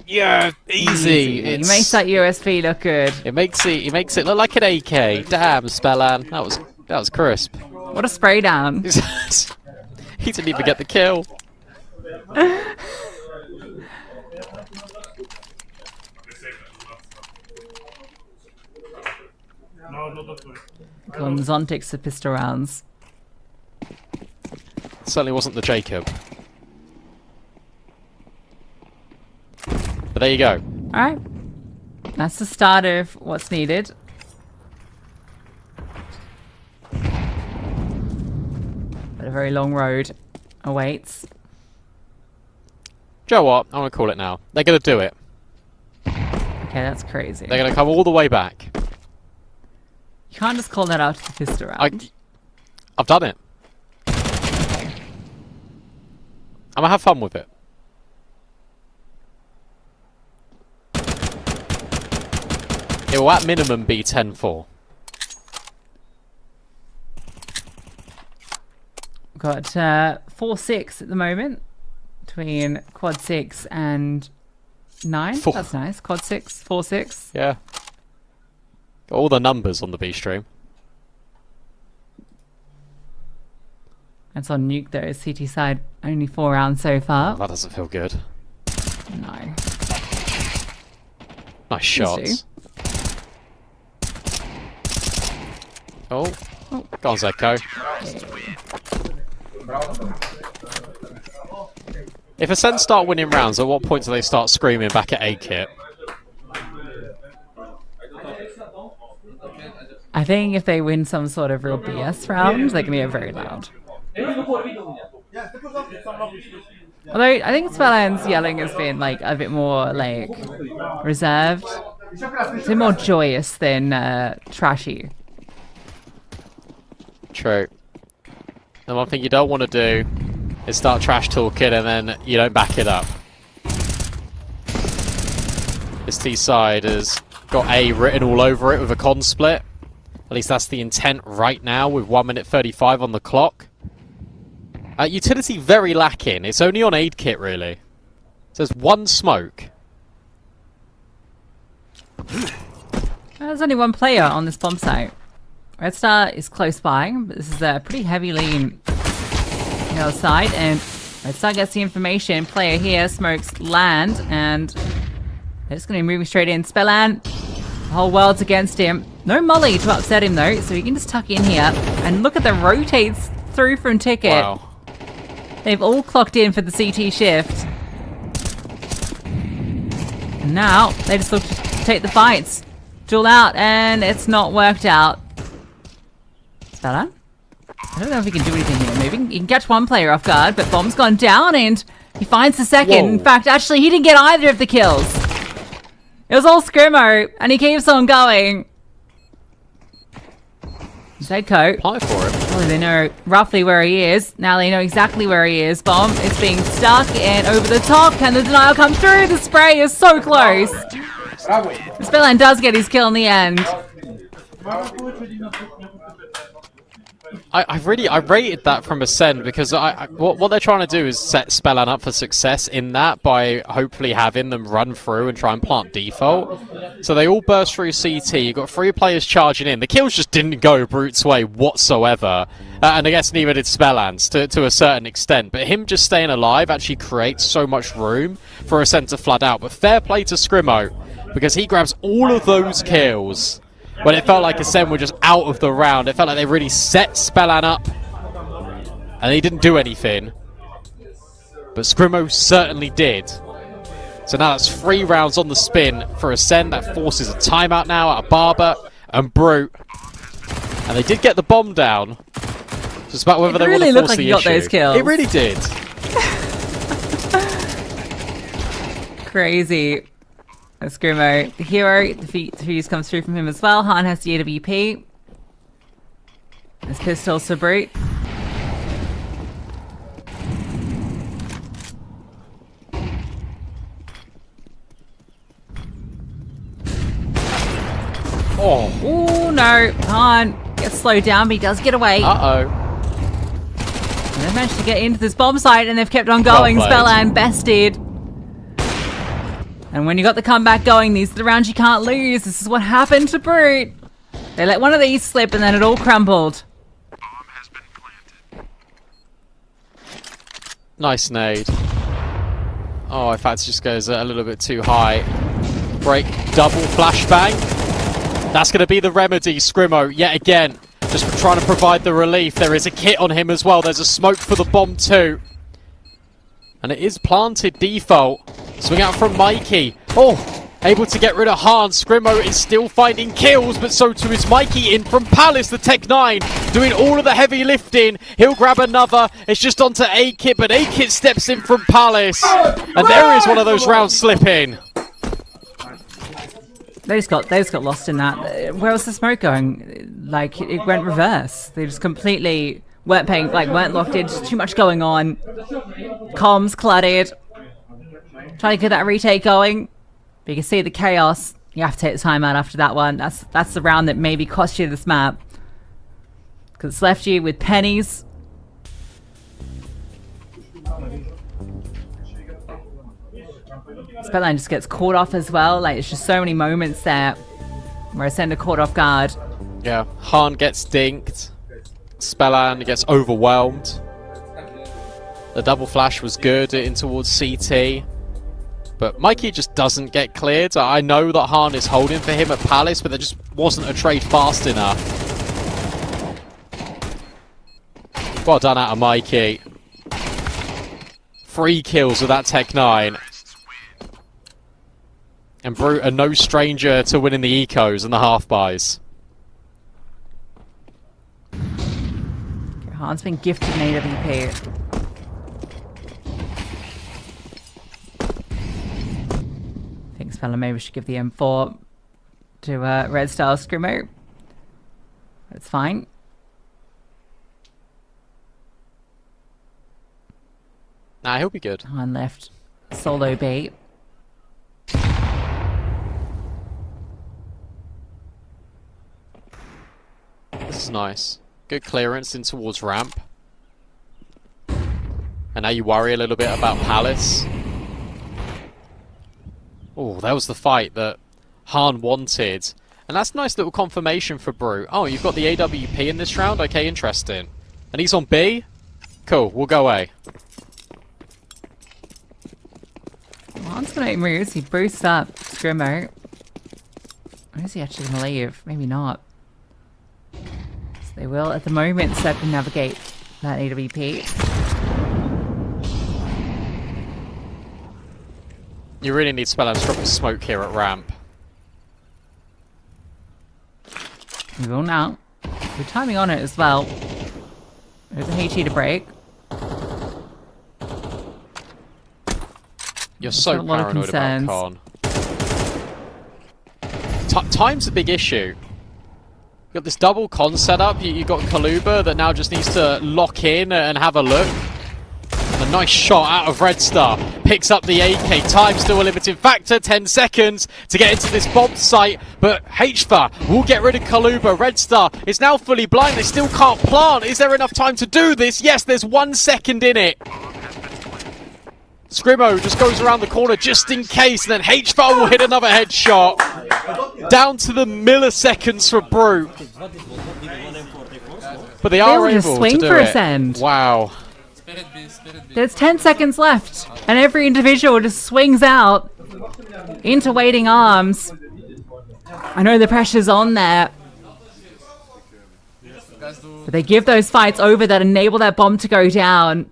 yeah, easy. It makes that USP look good. It makes it look like an AK. Damn, Spellan. That was crisp. What a spray down. He didn't even get the kill. Gonzontics of pistol rounds. Certainly wasn't the Jacob. But there you go. Alright. That's the start of what's needed. But a very long road awaits. Do you know what? I'm going to call it now. They're going to do it. Okay, that's crazy. They're going to come all the way back. You can't just call that out to the fist around. I've done it. I'm going to have fun with it. It will at minimum be 10-4. We've got 4-6 at the moment between quad 6 and 9. That's nice. Quad 6, 4-6. Yeah. Got all the numbers on the B stream. That's on Nuke though. CT side only 4 rounds so far. That doesn't feel good. No. Nice shots. Oh. Go on, Zeko. If Ascend start winning rounds, at what point do they start screaming back at A-Kit? I think if they win some sort of real BS round, they're going to get very loud. Although I think Spelland's yelling has been like a bit more like reserved. It's a bit more joyous than trashy. True. The one thing you don't want to do is start trash talking and then you don't back it up. This T side has got A written all over it with a con split. At least that's the intent right now with 1 minute 35 on the clock. Utility very lacking. It's only on aid kit really. So there's one smoke. There's only one player on this bomb site. Red Star is close by, but this is a pretty heavy lean on the other side, and Red Star gets the information. Player here smokes land, and they're just going to be moving straight in. Spelland, the whole world's against him. No molly to upset him though, so he can just tuck in here. And look at the rotates through from Ticket. Wow. They've all clocked in for the CT shift. And now they just look to take the fights. Duel out, and it's not worked out. Spelland? I don't know if he can do anything here. Maybe he can catch one player off guard, but Bomb's gone down and he finds the second. Whoa. In fact, actually, he didn't get either of the kills. It was all Scrimmo, and he keeps on going. Zedco. Apply for it. Well, they know roughly where he is. Now they know exactly where he is. Bomb is being stuck, and over the top. Can the denial come through? The spray is so close. Spelland does get his kill in the end. I rated that from Ascend because what they're trying to do is set Spelland up for success in that by hopefully having them run through and try and plant default. So they all burst through CT. You've got 3 players charging in. The kills just didn't go Brute's way whatsoever. And I guess neither did Spellland's to a certain extent. But him just staying alive actually creates so much room for Ascend to flood out. But fair play to Scrimmo because he grabs all of those kills. When it felt like Ascend were just out of the round, it felt like they really set Spelland up, and he didn't do anything. But Scrimmo certainly did. So now that's 3 rounds on the spin for Ascend. That forces a timeout now out of Barber and Brute. And they did get the bomb down. Just about whether they want to force the issue. It really looked like he got those kills. It really did. Crazy. Scrimmo, the hero, the fuse comes through from him as well. Han has the AWP. There's pistols for Brute. Oh. Ooh, no. Han gets slowed down, but he does get away. Uh-oh. And they've managed to get into this bomb site, and they've kept on going. Well Spelland bested. And when you got the comeback going, these are the rounds you can't lose. This is what happened to Brute. They let one of these slip and then it all crumbled. Nice nade. Oh, in fact, it just goes a little bit too high. Break, double flashbang. That's going to be the remedy, Scrimmo, yet again. Just trying to provide the relief. There is a kit on him as well. There's a smoke for the bomb too. And it is planted default. Swing out from Mikey. Oh, Able to get rid of Han. Scrimo is still finding kills, but so too is Mikey in from Palace, the Tech 9, doing all of the heavy lifting. He'll grab another. It's just onto A-Kit, but A-Kit steps in from Palace. And there is one of those rounds slipping. They just got lost in that. Where was the smoke going? Like, it went reverse. They just completely weren't locked in. Just too much going on. Comms cluttered. Trying to get that retake going. But you can see the chaos. You have to take the timeout after that one. That's the round that maybe cost you this map. Because it's left you with pennies. Spellline just gets caught off as well. Like, it's just so many moments there where I send a caught off guard. Yeah, Han gets dinked. Spellland gets overwhelmed. The double flash was good in towards CT. But Mikey just doesn't get cleared. I know that Han is holding for him at Palace, but there just wasn't a trade fast enough. Well done out of Mikey. 3 kills with that Tech 9. And Brute are no stranger to winning the ecos and the half buys. Han's been gifted an AWP. I think Speller maybe should give the M4 to Red Star Scrimo. That's fine. Nah, he'll be good. Han left solo B. This is nice. Good clearance in towards ramp. And now you worry a little bit about Palace. Oh, that was the fight that Han wanted. And that's a nice little confirmation for Brute. Oh, you've got the AWP in this round? Okay, interesting. And he's on B? Cool, we'll go A. Han's gonna make moves. He boosts up Scrimo. Where is he actually gonna leave? Maybe not. They will, at the moment, circumnavigate that AWP. You really need Spellland's drop of smoke here at ramp. We will now. Good timing on it as well. There's a HE to break. You're so paranoid about Khan. Time's a big issue. You've got this double con setup. You've got Kaluba that now just needs to lock in and have a look. A nice shot out of Red Star. Picks up the AK. Time still a limiting factor. 10 seconds to get into this bomb site. But HVA will get rid of Kaluba. Red Star is now fully blind. They still can't plant. Is there enough time to do this? Yes, there's 1 second in it. Scrimo just goes around the corner just in case. And then HVA will hit another headshot. Down to the milliseconds for Brute. But they are able to swing do for it. a send. Wow. There's 10 seconds left, and every individual just swings out into waiting arms. I know the pressure's on there, but they give those fights over that enable that bomb to go down.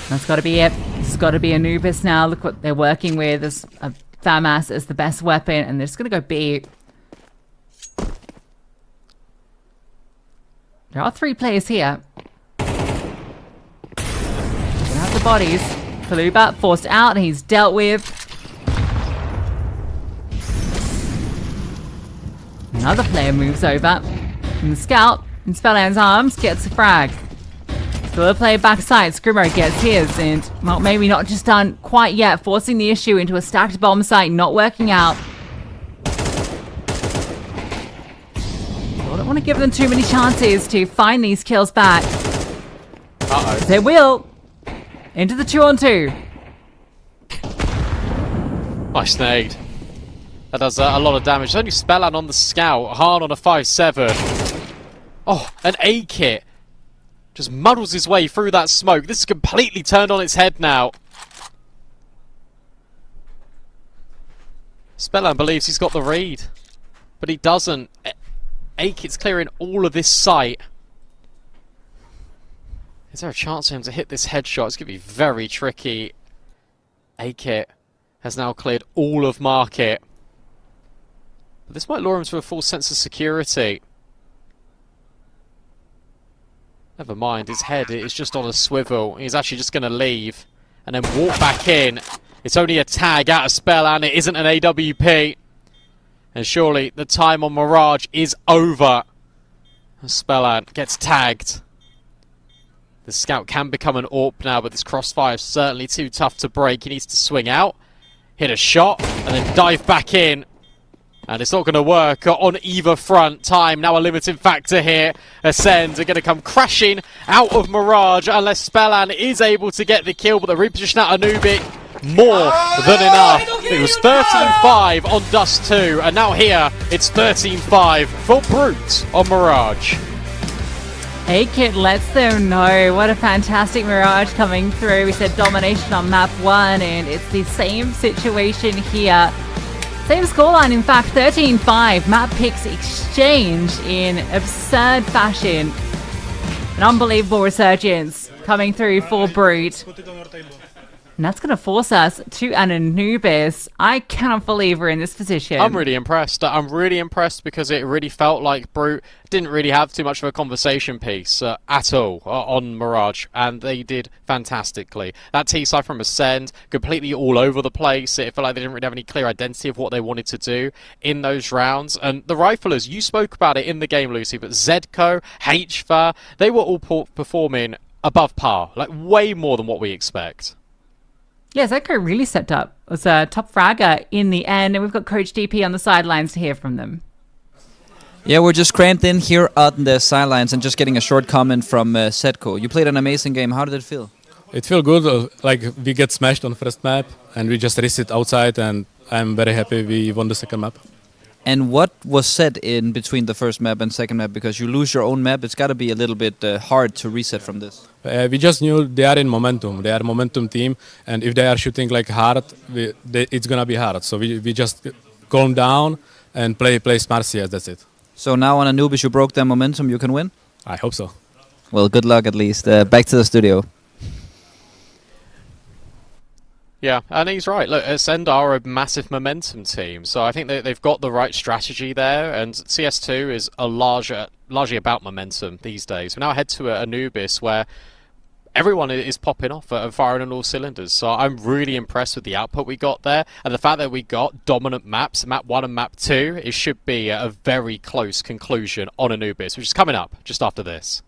That's got to be it. This has got to be Anubis now. Look what they're working with. There's a FAMAS as the best weapon, and they're just going to go B. There are 3 players here. Gonna have the bodies. Kaluba forced out, and he's dealt with. Another player moves over. And the scout, in Spellland's arms, gets a frag. So the player backside, Scrimo gets his, and, well, maybe not just done quite yet, forcing the issue into a stacked bomb site, not working out. I don't want to give them too many chances to find these kills back. Uh-oh. They will. Into the 2-on-2. Nice nade. That does a lot of damage. There's only Spellland on the scout. Han on a 5-7. Oh, an A-Kit. Just muddles his way through that smoke. This is completely turned on its head now. Spellland believes he's got the read, but he doesn't. A-Kit's clearing all of this site. Is there a chance for him to hit this headshot? It's going to be very tricky. A-Kit has now cleared all of Market. But this might lure him to a false sense of security. Never mind, his head is just on a swivel. He's actually just going to leave and then walk back in. It's only a tag out of spell and it isn't an AWP. And surely the time on Mirage is over. Spellant gets tagged. The scout can become an AWP now, but this crossfire is certainly too tough to break. He needs to swing out, hit a shot, and then dive back in. And it's not going to work on either front. Time now a limiting factor here. Ascend are going to come crashing out of Mirage unless Spellan is able to get the kill, but the reposition out Anubic more than enough. It was 13-5 on Dust 2, and now here it's 13-5 for Brute on Mirage. A-Kit lets them know. What a fantastic Mirage coming through. We said domination on map 1, and it's the same situation here. Same scoreline, in fact, 13-5. Map picks exchanged in absurd fashion. An unbelievable resurgence coming through for Brute. And that's going to force us to an Anubis. I cannot believe we're in this position. I'm really impressed. I'm really impressed because it really felt like Brute didn't really have too much of a conversation piece at all on Mirage, and they did fantastically. That T-side from Ascend, completely all over the place. It felt like they didn't really have any clear identity of what they wanted to do in those rounds. And the Riflers, you spoke about it in the game, Lucy, but Zedco, HVA, they were all performing above par, like way more than what we expect. Yeah, Zedco really stepped up. It was a top fragger in the end, and we've got Coach DP on the sidelines to hear from them. Yeah, we're just cramped in here on the sidelines and just getting a short comment from Zedco. You played an amazing game. How did it feel? It felt good. Like we get smashed on first map, and we just raced it outside, and I'm very happy we won the second map. And what was said in between the first map and second map? Because you lose your own map, it's got to be a little bit hard to reset from this. We just knew they are in momentum. They are a momentum team, and if they are shooting like hard, it's gonna be hard. So we just calm down and play smart CS. That's it. So now on Anubis, you broke their momentum. You can win. I hope so. Well, good luck at least. Back to the studio. Yeah, and he's right. Look, Ascend are a massive momentum team, so I think they've got the right strategy there, and CS2 is largely about momentum these days. We now head to Anubis, where everyone is popping off and firing on all cylinders, so I'm really impressed with the output we got there, and the fact that we got dominant maps, map 1 and map 2, it should be a very close conclusion on Anubis, which is coming up just after this.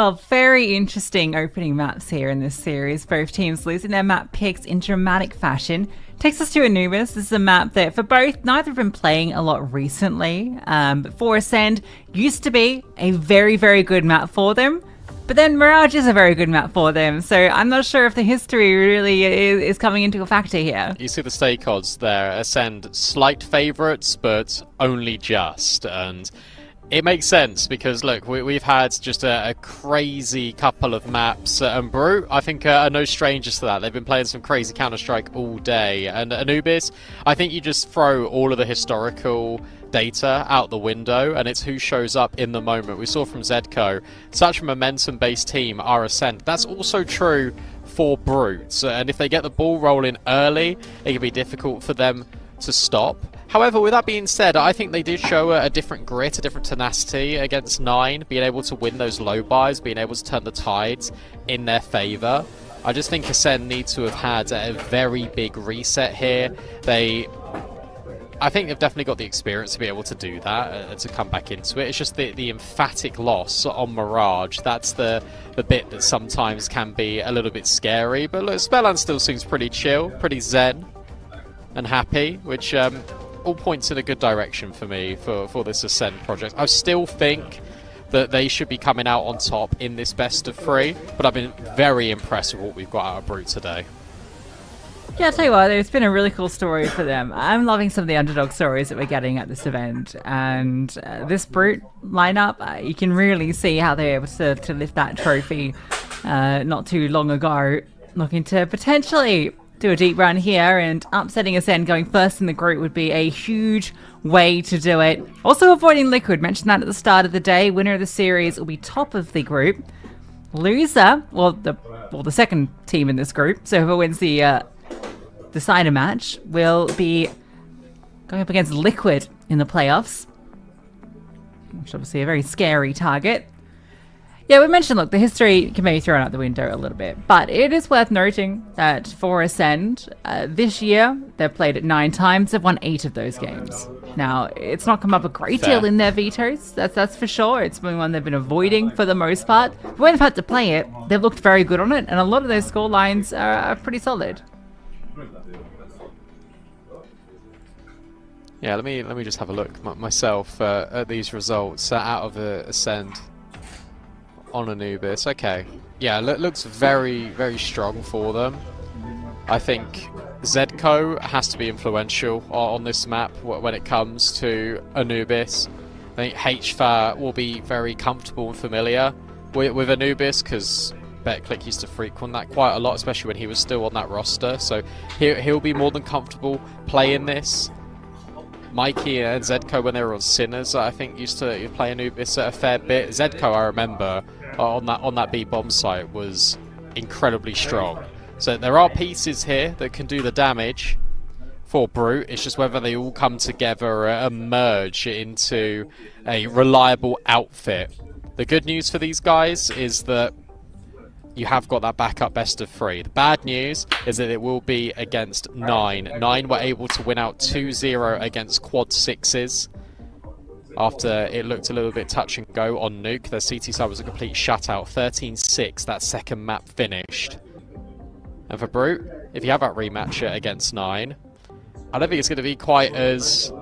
Well, very interesting opening maps here in this series. Both teams losing their map picks in dramatic fashion. Takes us to Anubis. This is a map that for both, neither have been playing a lot recently. But for Ascend, used to be a very, very good map for them. But then Mirage is a very good map for them. So I'm not sure if the history really is coming into a factor here. You see the stake odds there. Ascend slight favourites, but only just. And it makes sense because, look, we've had just a crazy couple of maps. And Brute, I think, are no strangers to that. They've been playing some crazy Counter-Strike all day. And Anubis, I think you just throw all of the historical data out the window and it's who shows up in the moment. We saw from Zedco, such a momentum-based team are Ascend. That's also true for Brute. And if they get the ball rolling early, it can be difficult for them to stop. However, with that being said, I think they did show a different grit, a different tenacity against 9, being able to win those low buys, being able to turn the tides in their favour. I just think Ascend need to have had a very big reset here. I think they've definitely got the experience to be able to do that, to come back into it. It's just the emphatic loss on Mirage. That's the bit that sometimes can be a little bit scary. But look, Spellan still seems pretty chill, pretty zen and happy, which all points in a good direction for me for this Ascend project. I still think that they should be coming out on top in this best of 3, but I've been very impressed with what we've got out of Brute today. Yeah, I'll tell you what, it's been a really cool story for them. I'm loving some of the underdog stories that we're getting at this event. And this Brute lineup, you can really see how they're able to lift that trophy not too long ago. Looking to potentially do a deep run here, and upsetting Ascend going first in the group would be a huge way to do it. Also avoiding Liquid, mentioned that at the start of the day. Winner of the series will be top of the group. Loser, the second team in this group, so whoever wins the decider match will be going up against Liquid in the playoffs, which is obviously a very scary target. Yeah, we mentioned, look, the history can maybe be thrown out the window a little bit, but it is worth noting that for Ascend, this year, they've played it 9 times, they've won 8 of those games. Now, it's not come up a great deal in their vetoes, that's for sure. It's been one they've been avoiding for the most part. But when they've had to play it, they've looked very good on it, and a lot of those score lines are pretty solid. Yeah, let me just have a look myself at these results out of the Ascend on Anubis. Okay, yeah, looks very, very strong for them. I think Zedco has to be influential on this map when it comes to Anubis. I think HFA will be very comfortable and familiar with Anubis because BetClick used to frequent that quite a lot, especially when he was still on that roster. So he'll be more than comfortable playing this. Mikey and Zedco, when they were on Sinners, I think used to play Anubis a fair bit. Zedco, I remember, on that B bomb site was incredibly strong. So there are pieces here that can do the damage for Brute. It's just whether they all come together and merge into a reliable outfit. The good news for these guys is that you have got that backup best of 3. The bad news is that it will be against 9. 9 were able to win out 2-0 against quad 6s after it looked a little bit touch and go on Nuke. Their CT side was a complete shutout. 13-6, that second map finished. And for Brute, if you have that rematch against 9, I don't think it's going to be quite as,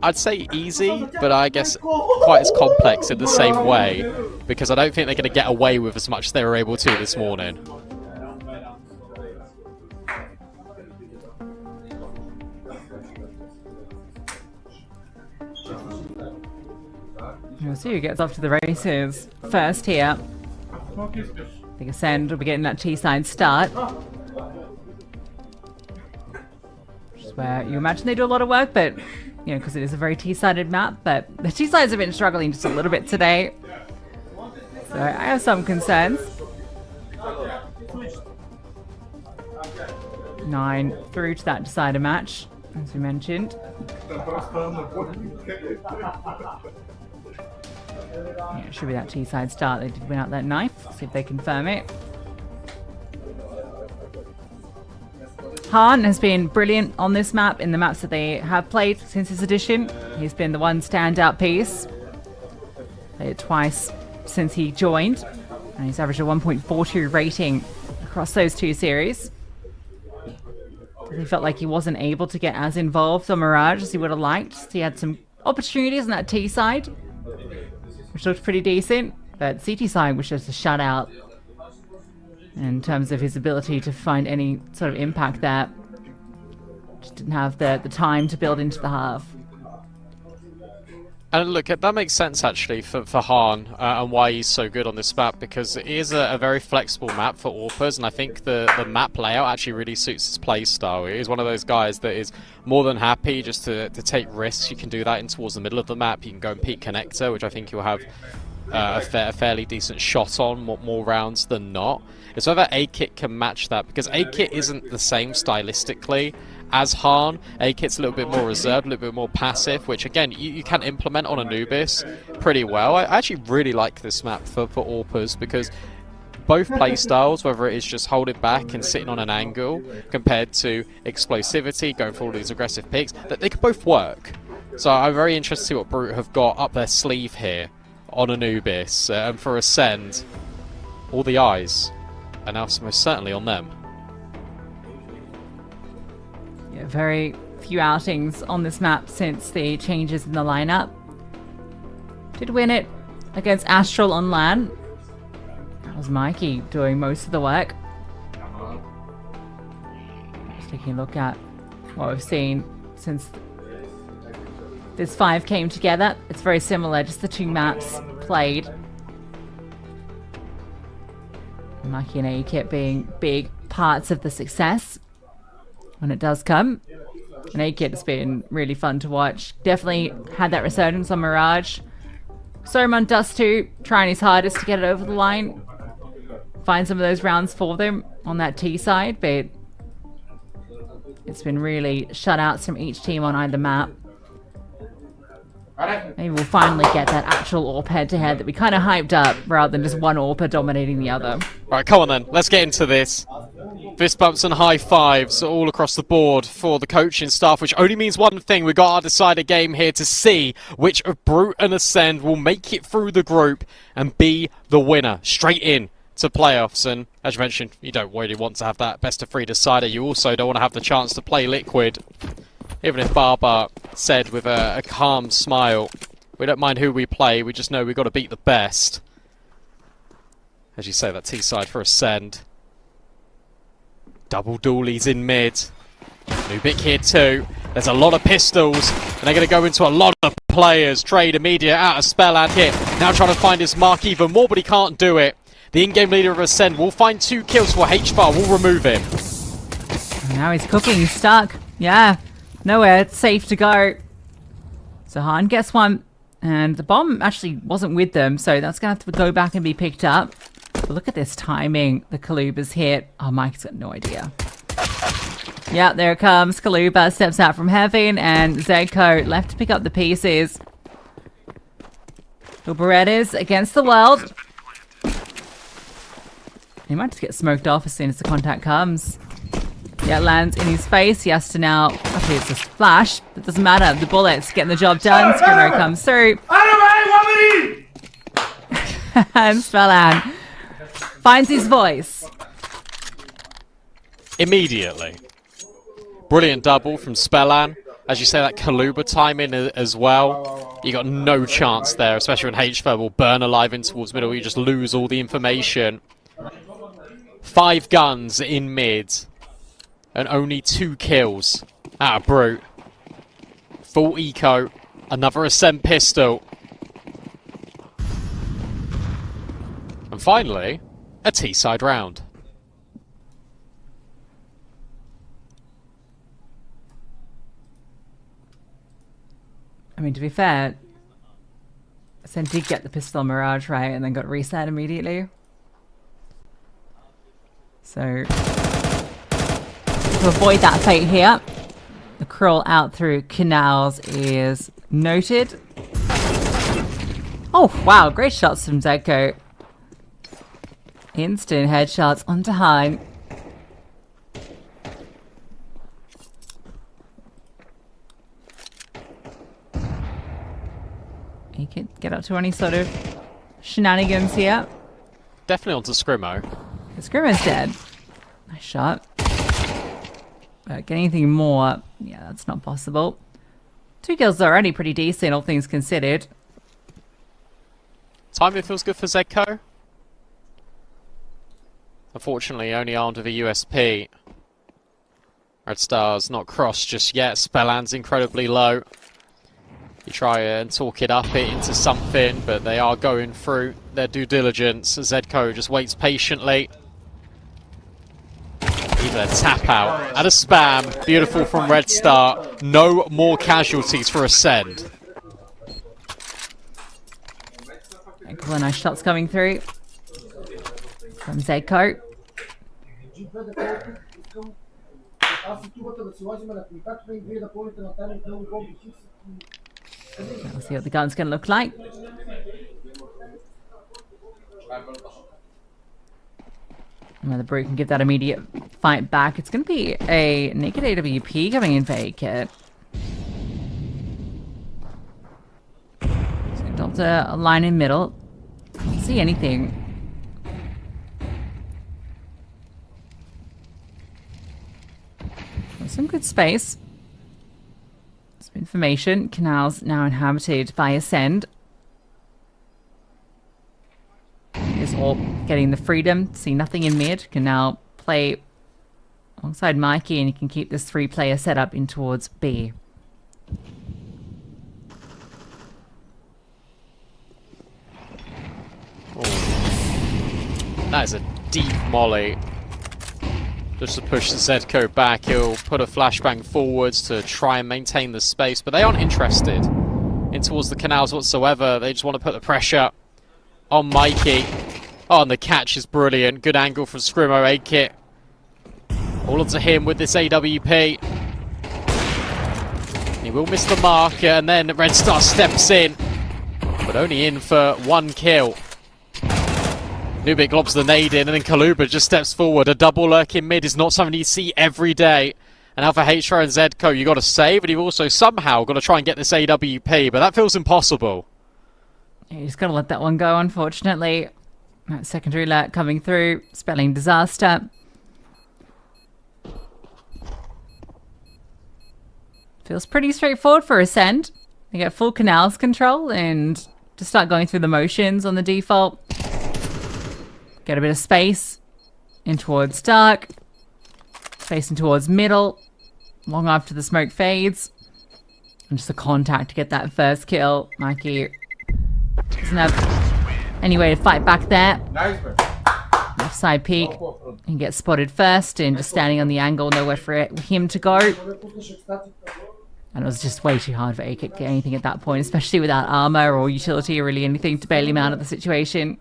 I'd say easy, but I guess quite as complex in the same way, because I don't think they're going to get away with as much as they were able to this morning. We'll see who gets off to the races first here. I think Ascend will be getting that T-side start. Which is where you imagine they do a lot of work, but you know, because it is a very T-sided map, but the T-sides have been struggling just a little bit today. So I have some concerns. 9 through to that decider match, as we mentioned. Yeah, it should be that T-side start. They did win out that knife. See if they confirm it. Han has been brilliant on this map in the maps that they have played since this edition. He's been the one standout piece. Played it twice since he joined, and he's averaged a 1.42 rating across those 2 series. He felt like he wasn't able to get as involved on Mirage as he would have liked. He had some opportunities on that T side, which looked pretty decent, but CT side was just a shutout in terms of his ability to find any sort of impact there. Just didn't have the time to build into the half. And look, that makes sense actually for Han and why he's so good on this map, because it is a very flexible map for AWPers, and I think the map layout actually really suits his play style. He is one of those guys that is more than happy just to take risks. You can do that in towards the middle of the map. You can go and peek connector, which I think you'll have a fairly decent shot on more rounds than not. It's whether A-Kit can match that, because A-Kit isn't the same stylistically as Han. A-Kit's a little bit more reserved, a little bit more passive, which again you can implement on Anubis pretty well. I actually really like this map for AWPers, because both play styles, whether it is just holding back and sitting on an angle compared to explosivity, going for all these aggressive picks, that they can both work. So I'm very interested to see what Brute have got up their sleeve here on Anubis, and for Ascend, all the eyes are now most certainly on them. Yeah, very few outings on this map since the changes in the lineup. Did win it against Astral on LAN. That was Mikey doing most of the work. Just taking a look at what we've seen since this 5 came together. It's very similar, just the 2 maps played. Mikey and A-Kit being big parts of the success when it does come. And A-Kit has been really fun to watch. Definitely had that resurgence on Mirage. Soman does too, trying his hardest to get it over the line. Find some of those rounds for them on that T side, but it's been really shutouts from each team on either map. Maybe we'll finally get that actual AWP head-to-head that we kind of hyped up, rather than just one AWPer dominating the other. Right, come on then, let's get into this. Fist bumps and high fives all across the board for the coaching staff, which only means one thing. We've got our decider game here to see which of Brute and Ascend will make it through the group and be the winner, straight in to playoffs. And as you mentioned, you don't really want to have that best of 3 decider. You also don't want to have the chance to play Liquid. Even if Barbar said with a calm smile, we don't mind who we play, we just know we've got to beat the best. As you say, that T-side for Ascend. Double dualies in mid. Nubic here too. There's a lot of pistols, and they're going to go into a lot of players. Trade immediate out of spell and hit. Now trying to find his mark even more, but he can't do it. The in-game leader of Ascend will find 2 kills for HBAR, will remove him. Now he's cooking, he's stuck. Yeah. Nowhere, it's safe to go. So Han gets one, and the bomb actually wasn't with them, so that's going to have to go back and be picked up. But look at this timing the Kaluba's hit. Oh, Mike's got no idea. Yeah, there it comes. Kaluba steps out from heaven, and Zedco left to pick up the pieces. Berettas against the world. He might just get smoked off as soon as the contact comes. Yeah, it lands in his face. He has to now... Actually, it's a splash. It doesn't matter. The bullet's getting the job done. Screamer comes through. And Spellan finds his voice. Immediately. Brilliant double from Spellan. As you say, that Kaluba timing as well. You got no chance there, especially when HFA will burn alive in towards middle. You just lose all the information. 5 guns in mid. And only 2 kills out of Brute. Full eco. Another Ascend pistol. And finally, a T-side round. I mean, to be fair, Ascend did get the pistol on Mirage, right? And then got reset immediately. So... to avoid that fate here, the crawl out through canals is noted. Oh, wow. Great shots from Zedco. Instant headshots onto Han. He could get up to any sort of shenanigans here. Definitely onto Scrimo. Scrimo's dead. Nice shot. But getting anything more, yeah, that's not possible. 2 kills already pretty decent, all things considered. Timing feels good for Zedco. Unfortunately, only armed with a USP. Red Star's not crossed just yet. Spelland's incredibly low. You try and talk it up into something, but they are going through their due diligence. Zedco just waits patiently. Even a tap out and a spam. Beautiful from Red Star. No more casualties for Ascend. A couple of nice shots coming through from Zedco. We'll see what the gun's going to look like. Whether Brew can give that immediate fight back. It's going to be a naked AWP coming in for A-Kit. So adopt a line in middle. Don't see anything. There's some good space. Some information. Canals now inhabited by Ascend. Is all getting the freedom. See nothing in mid. Can now play alongside Mikey, and he can keep this 3-player setup in towards B. That is a deep molly. Just to push the Zedco back, he'll put a flashbang forwards to try and maintain the space, but they aren't interested in towards the canals whatsoever. They just want to put the pressure on Mikey. Oh, and the catch is brilliant. Good angle from Scrimo A-Kit. All onto him with this AWP. He will miss the mark, and then Red Star steps in, but only in for 1 kill. Nubik lobs the nade in, and then Kaluba just steps forward. A double lurk in mid is not something you see every day. And Alpha H-Tro and Zedco, you got to save, but you've also somehow got to try and get this AWP, but that feels impossible. You just got to let that one go, unfortunately. That secondary alert coming through, spelling disaster. Feels pretty straightforward for Ascend. They get full canals control and just start going through the motions on the default. Get a bit of space in towards dark. Space in towards middle. Long after the smoke fades. And just a contact to get that first kill. Mikey doesn't have any way to fight back there. Left side peek. And get spotted first and just standing on the angle. Nowhere for him to go. And it was just way too hard for A-Kit to get anything at that point, especially without armor or utility or really anything to bail him out of the situation.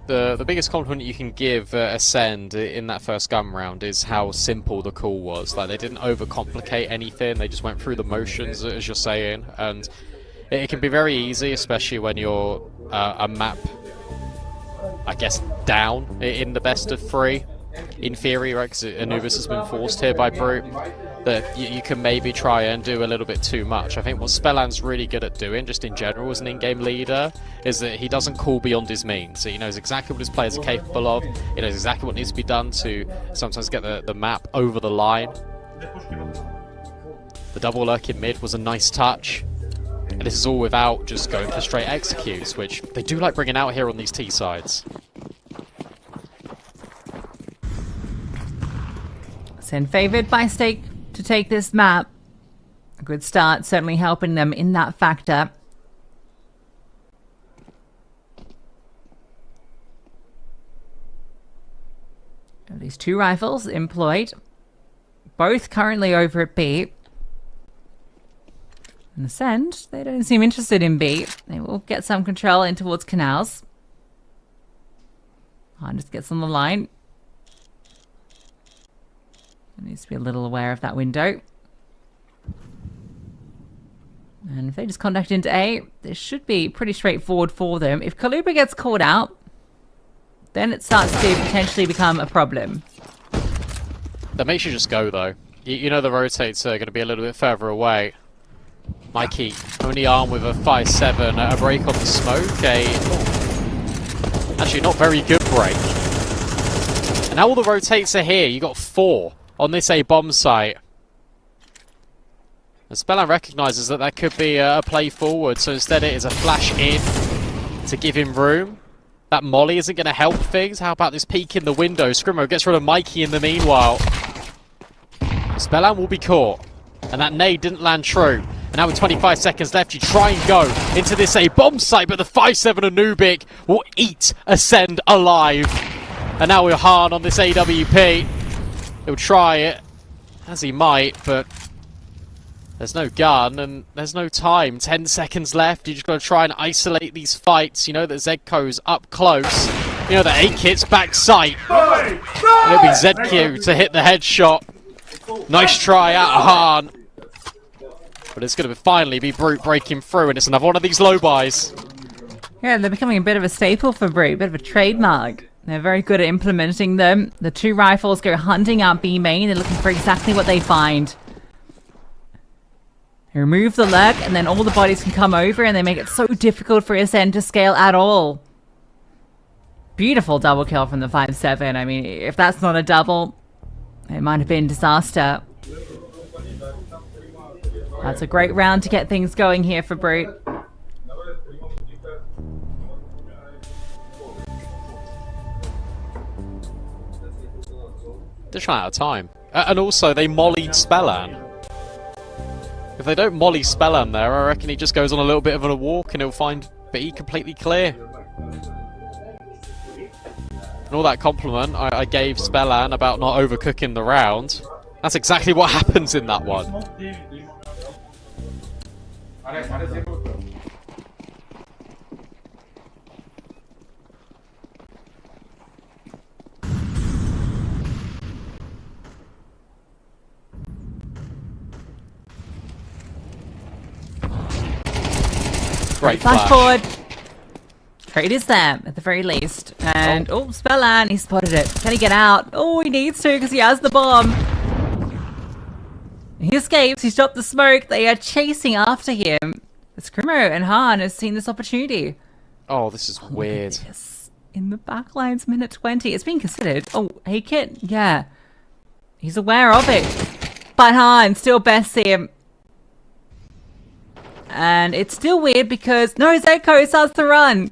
The biggest compliment you can give Ascend in that first gun round is how simple the call was. Like, they didn't overcomplicate anything, they just went through the motions, as you're saying, and it can be very easy, especially when you're a map, I guess, down in the best of 3. In theory, right, because Anubis has been forced here by Brute, that you can maybe try and do a little bit too much. I think what Spelland's really good at doing, just in general as an in-game leader, is that he doesn't call beyond his means. So he knows exactly what his players are capable of, he knows exactly what needs to be done to sometimes get the map over the line. The double lurk in mid was a nice touch, and this is all without just going for straight executes, which they do like bringing out here on these T-sides. Ascend favoured by Stake to take this map. A good start, certainly helping them in that factor. These 2 rifles employed, both currently over at B. And Ascend, they don't seem interested in B. They will get some control in towards canals. Just gets on the line. Needs to be a little aware of that window. And if they just contact into A, this should be pretty straightforward for them. If Kaluba gets caught out, then it starts to potentially become a problem. That makes you just go, though. You know the rotates are going to be a little bit further away. Mikey only armed with a 5-7, a break on the smoke, actually not very good break. And now all the rotates are here, you got 4 on this A bomb site. And Spellan recognises that that could be a play forward, so instead it is a flash in to give him room. That molly isn't going to help things. How about this peek in the window? Scrimmo gets rid of Mikey in the meanwhile. Spellan will be caught. And that nade didn't land true. And now with 25 seconds left, you try and go into this A bomb site, but the 5-7 Anubik will eat Ascend alive. And now with Han on this AWP. He'll try it, as he might, but there's no gun and there's no time. 10 seconds left. You just got to try and isolate these fights. You know that Zedko's up close. You know that A-Kit's back sight. And it'll be ZQ to hit the headshot. Nice try out of Han. But it's going to finally be Brute breaking through, and it's another one of these low buys. Yeah, they're becoming a bit of a staple for Brute, a bit of a trademark. They're very good at implementing them. The 2 rifles go hunting out B main. They're looking for exactly what they find. They remove the lurk, and then all the bodies can come over, and they make it so difficult for Ascend to scale at all. Beautiful double kill from the 5-7. I mean, if that's not a double, it might have been disaster. That's a great round to get things going here for Brute. They're trying out of time. And also, they mollied Spellan. If they don't molly Spellan there, I reckon he just goes on a little bit of a walk and he'll find B completely clear. And all that compliment I gave Spellan about not overcooking the round, that's exactly what happens in that one. Great flash forward. Trade is there, at the very least. And, oh, Spellan, he spotted it. Can he get out? Oh, he needs to, because he has the bomb. He escapes, he's dropped the smoke. They are chasing after him. Scrimmo and Han have seen this opportunity. Oh, this is weird. In the backlines, minute 20. It's being considered. Oh, hey, Kit. Yeah. He's aware of it. But Han still bests him. And it's still weird because... No, Zedko starts to run.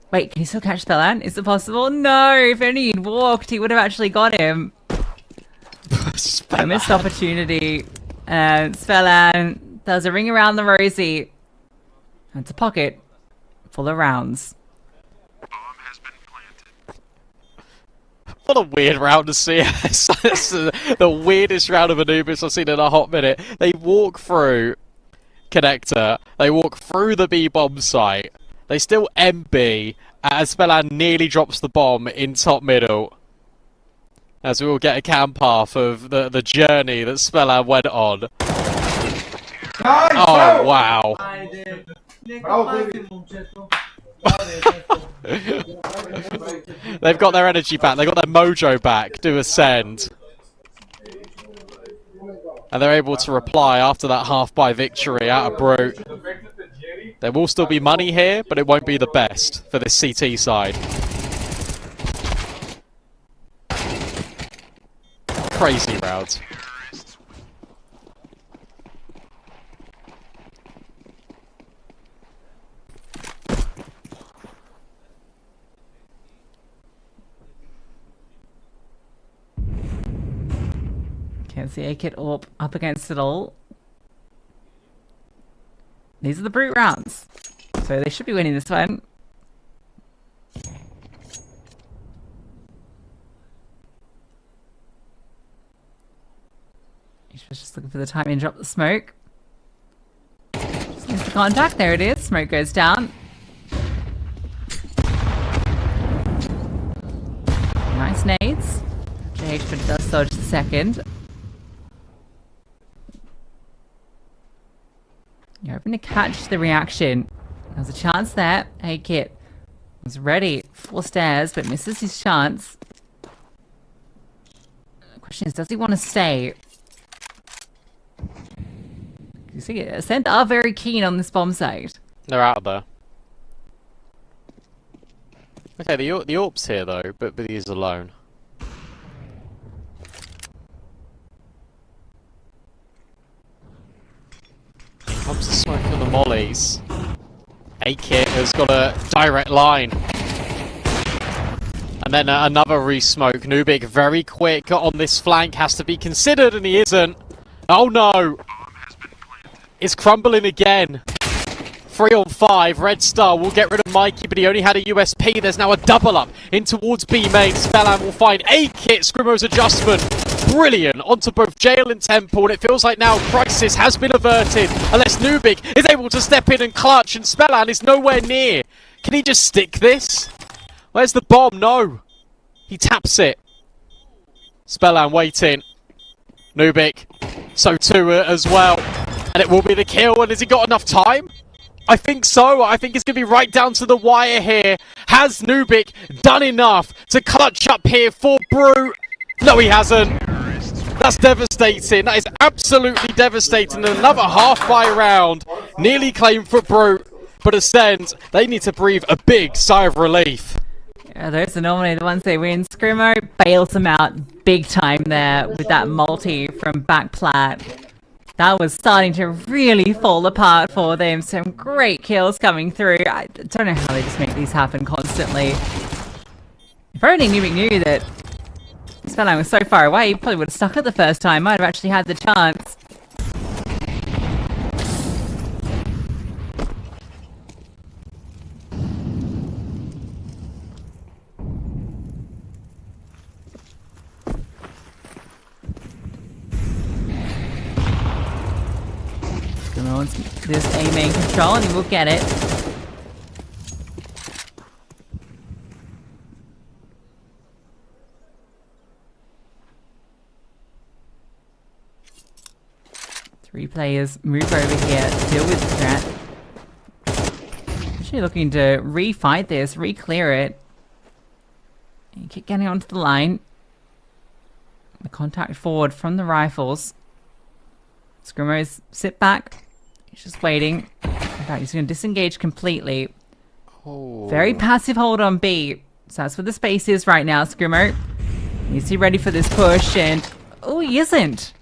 Wait, can he still catch Spellan? Is it possible? No, if only he'd walked, he would have actually got him. A missed opportunity. And Spellan does a ring around the rosy. And it's a pocket full of rounds. What a weird round to see. It's the weirdest round of Anubis I've seen in a hot minute. They walk through connector, they walk through the B bomb site, they still MB as Spellan nearly drops the bomb in top middle. As we will get a cam path of the journey that Spellan went on. Oh wow. They've got their energy back, they've got their mojo back, do Ascend. And they're able to reply after that half-buy victory out of Brute. There will still be money here, but it won't be the best for this CT side. Crazy round. Can't see A-Kit up against it all. These are the Brute rounds. So they should be winning this one. He's just looking for the timing to drop the smoke. Just needs the contact. There it is. Smoke goes down. Nice nades. JH but does so just a second. You're hoping to catch the reaction. There's a chance there. Hey, Kit was ready. 4 stairs, but misses his chance. The question is, does he want to stay? He You see, Ascent are very keen on this bomb site. They're out of there. Okay, the AWP's here though, but he's alone. Comes the smoke of the mollies. A-Kit has got a direct line. And then another re-smoke. Nubik very quick on this flank, has to be considered, and he isn't. Oh no! It's crumbling again. 3 on 5, Red Star will get rid of Mikey, but he only had a USP. There's now a double up in towards B main. Spellan will find A-Kit. Scrimmo's adjustment. Brilliant onto both Jail and Temple, and it feels like now crisis has been averted unless Nubik is able to step in and clutch, and Spellan is nowhere near. Can he just stick this? Where's the bomb? No. He taps it. Spellan waiting. Nubik. So too as well. And it will be the kill, and has he got enough time? I think so. I think it's going to be right down to the wire here. Has Nubik done enough to clutch up here for Brute? No, he hasn't. That's devastating. That is absolutely devastating. And another half-buy round. Nearly claimed for Brute. But Ascent, they need to breathe a big sigh of relief. Yeah, those are normally the ones they win. Scrimmo bails them out big time there with that multi from Backplat. That was starting to really fall apart for them. Some great kills coming through. I don't know how they just make these happen constantly. If only Nubik knew that Spellan was so far away, he probably would have stuck it the first time. Might have actually had the chance. Scrimmo wants this A main control, and he will get it. Three players move over here to deal with the threat. Actually looking to re-fight this, re-clear it. And keep getting onto the line. The contact forward from the rifles. Scrimmo's sit back. He's just waiting. In fact, he's going to disengage completely. Oh. Very passive hold on B. So that's where the space is right now, Scrimmo. Is he ready for this push? And oh, he isn't.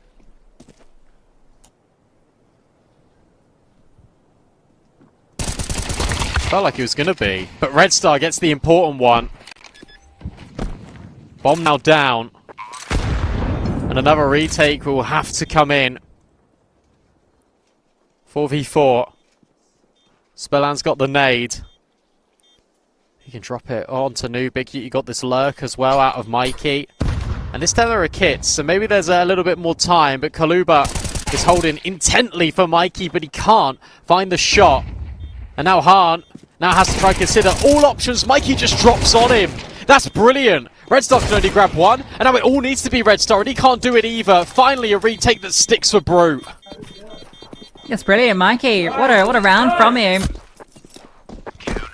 Felt like he was going to be, but Red Star gets the important one. Bomb now down. And another retake will have to come in. 4v4. Spellan's got the nade. He can drop it onto Nubik. You got this lurk as well out of Mikey. And this time there are kits, so maybe there's a little bit more time, but Kaluba is holding intently for Mikey, but he can't find the shot. And now Hahn now has to try and consider all options. Mikey just drops on him. That's brilliant. Red Star can only grab one, and now it all needs to be Red Star, and he can't do it either. Finally, a retake that sticks for Brute. Yes, brilliant, Mikey. What a round from him.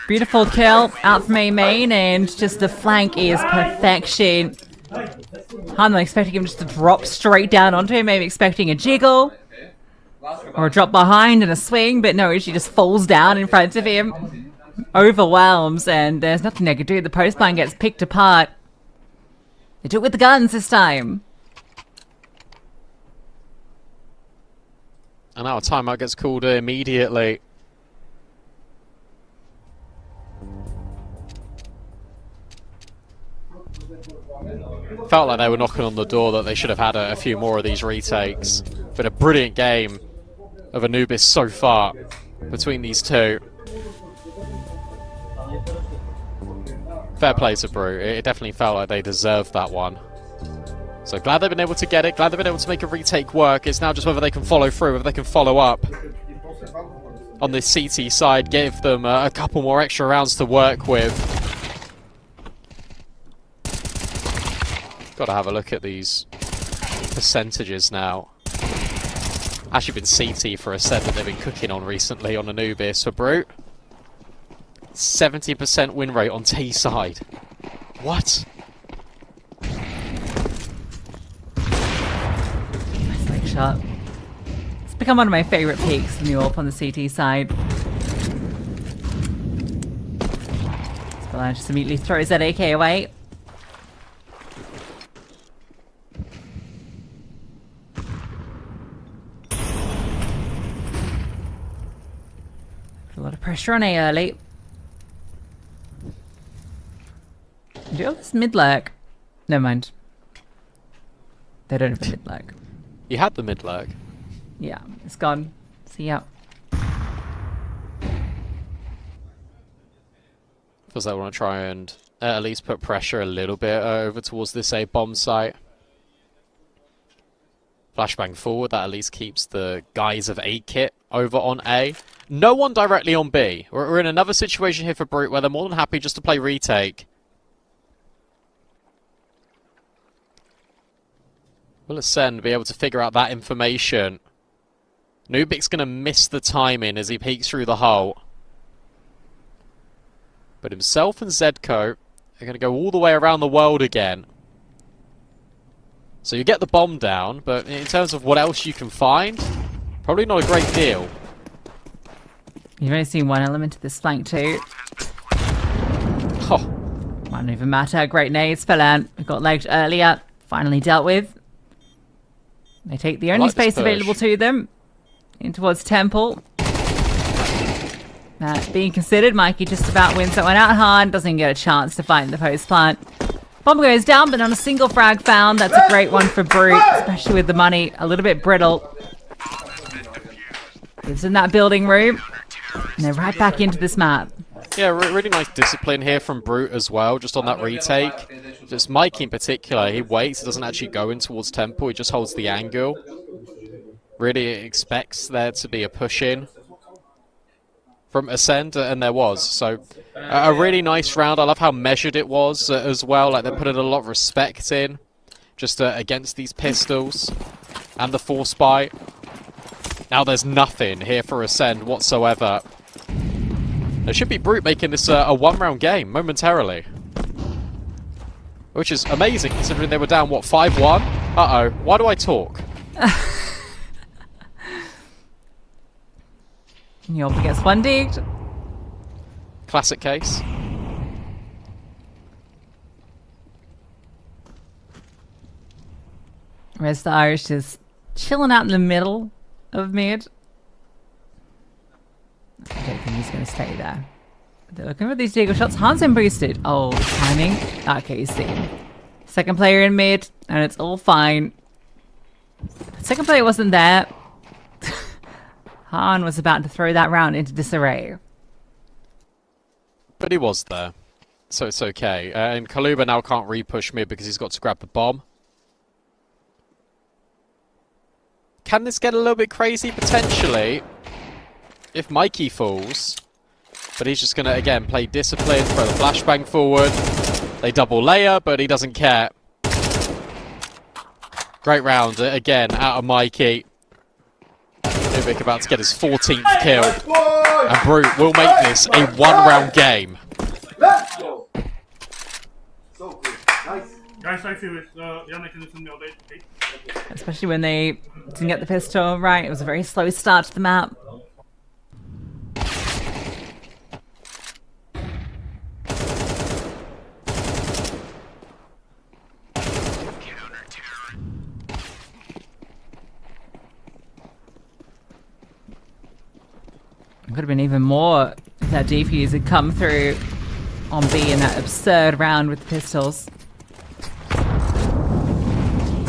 Beautiful kill out from A main, and just the flank is perfection. I'm not expecting him just to drop straight down onto him, maybe expecting a jiggle. Or a drop behind and a swing, but no, she just falls down in front of him. Overwhelms, and there's nothing they can do. The post line gets picked apart. They do it with the guns this time. And now a timeout gets called immediately. Felt like they were knocking on the door that they should have had a few more of these retakes. Been a brilliant game of Anubis so far between these two. Fair play to Brew. It definitely felt like they deserved that one. So glad they've been able to get it. Glad they've been able to make a retake work. It's now just whether they can follow through, whether they can follow up on this CT side, give them a couple more extra rounds to work with. Got to have a look at these percentages now. Actually been CT for a set that they've been cooking on recently on Anubis for Brute. 70% win rate on T side. What? Nice leg shot. It's become one of my favorite peaks from the AWP on the CT side. Spillage just immediately throws that AK away. A lot of pressure on A early. Do you have this mid lurk? Never mind. They don't have a mid lurk. You had the mid lurk. Yeah, it's gone. See ya. Because they want to try and at least put pressure a little bit over towards this A bomb site. Flashbang forward, that at least keeps the guys of A kit over on A. No one directly on B. We're in another situation here for Brute where they're more than happy just to play retake. Will Ascend be able to figure out that information? Nubik's going to miss the timing as he peeks through the hole. But himself and Zedko are going to go all the way around the world again. So you get the bomb down, but in terms of what else you can find, probably not a great deal. You've only seen one element of this flank too. Oh. Won't even matter. Great nades, Spellant. We got legged earlier. Finally dealt with. They take the only space available to them in towards Temple. That being considered, Mikey just about wins that one out hard. Doesn't even get a chance to fight in the post plant. Bomb goes down, but not a single frag found. That's a great one for Brute, especially with the money a little bit brittle. It's in that building room, and they're right back into this map. Yeah, really nice discipline here from Brute as well, just on that retake. Just Mikey in particular, he waits, he doesn't actually go in towards Temple, he just holds the angle. Really expects there to be a push in from Ascend, and there was. So, a really nice round. I love how measured it was as well, like they're putting a lot of respect in, just against these pistols, and the force buy. Now there's nothing here for Ascend whatsoever. There should be Brute making this a one-round game, momentarily. Which is amazing, considering they were down, what, 5-1? Uh-oh, why do I talk? York gets one digged. Classic case. Whereas the Irish just chilling out in the middle of mid. I don't think he's going to stay there. They're looking for these deagle shots. Hansen boosted. Oh, timing. Okay, you see. Second player in mid, and it's all fine. Second player wasn't there. Han was about to throw that round into disarray. But he was there. So it's okay. And Kaluba now can't re-push mid because he's got to grab the bomb. Can this get a little bit crazy? Potentially. If Mikey falls. But he's just going to, again, play discipline, throw the flashbang forward. They double layer, but he doesn't care. Great round, again, out of Mikey. Nubik about to get his 14th kill. And Brute will make this a one-round game. Let's go! So good. Nice. Guys, I feel it. Yannick can listen to me all day. Okay? Especially when they didn't get the pistol right. It was a very slow start to the map. Could have been even more if that defuse had come through on B in that absurd round with the pistols.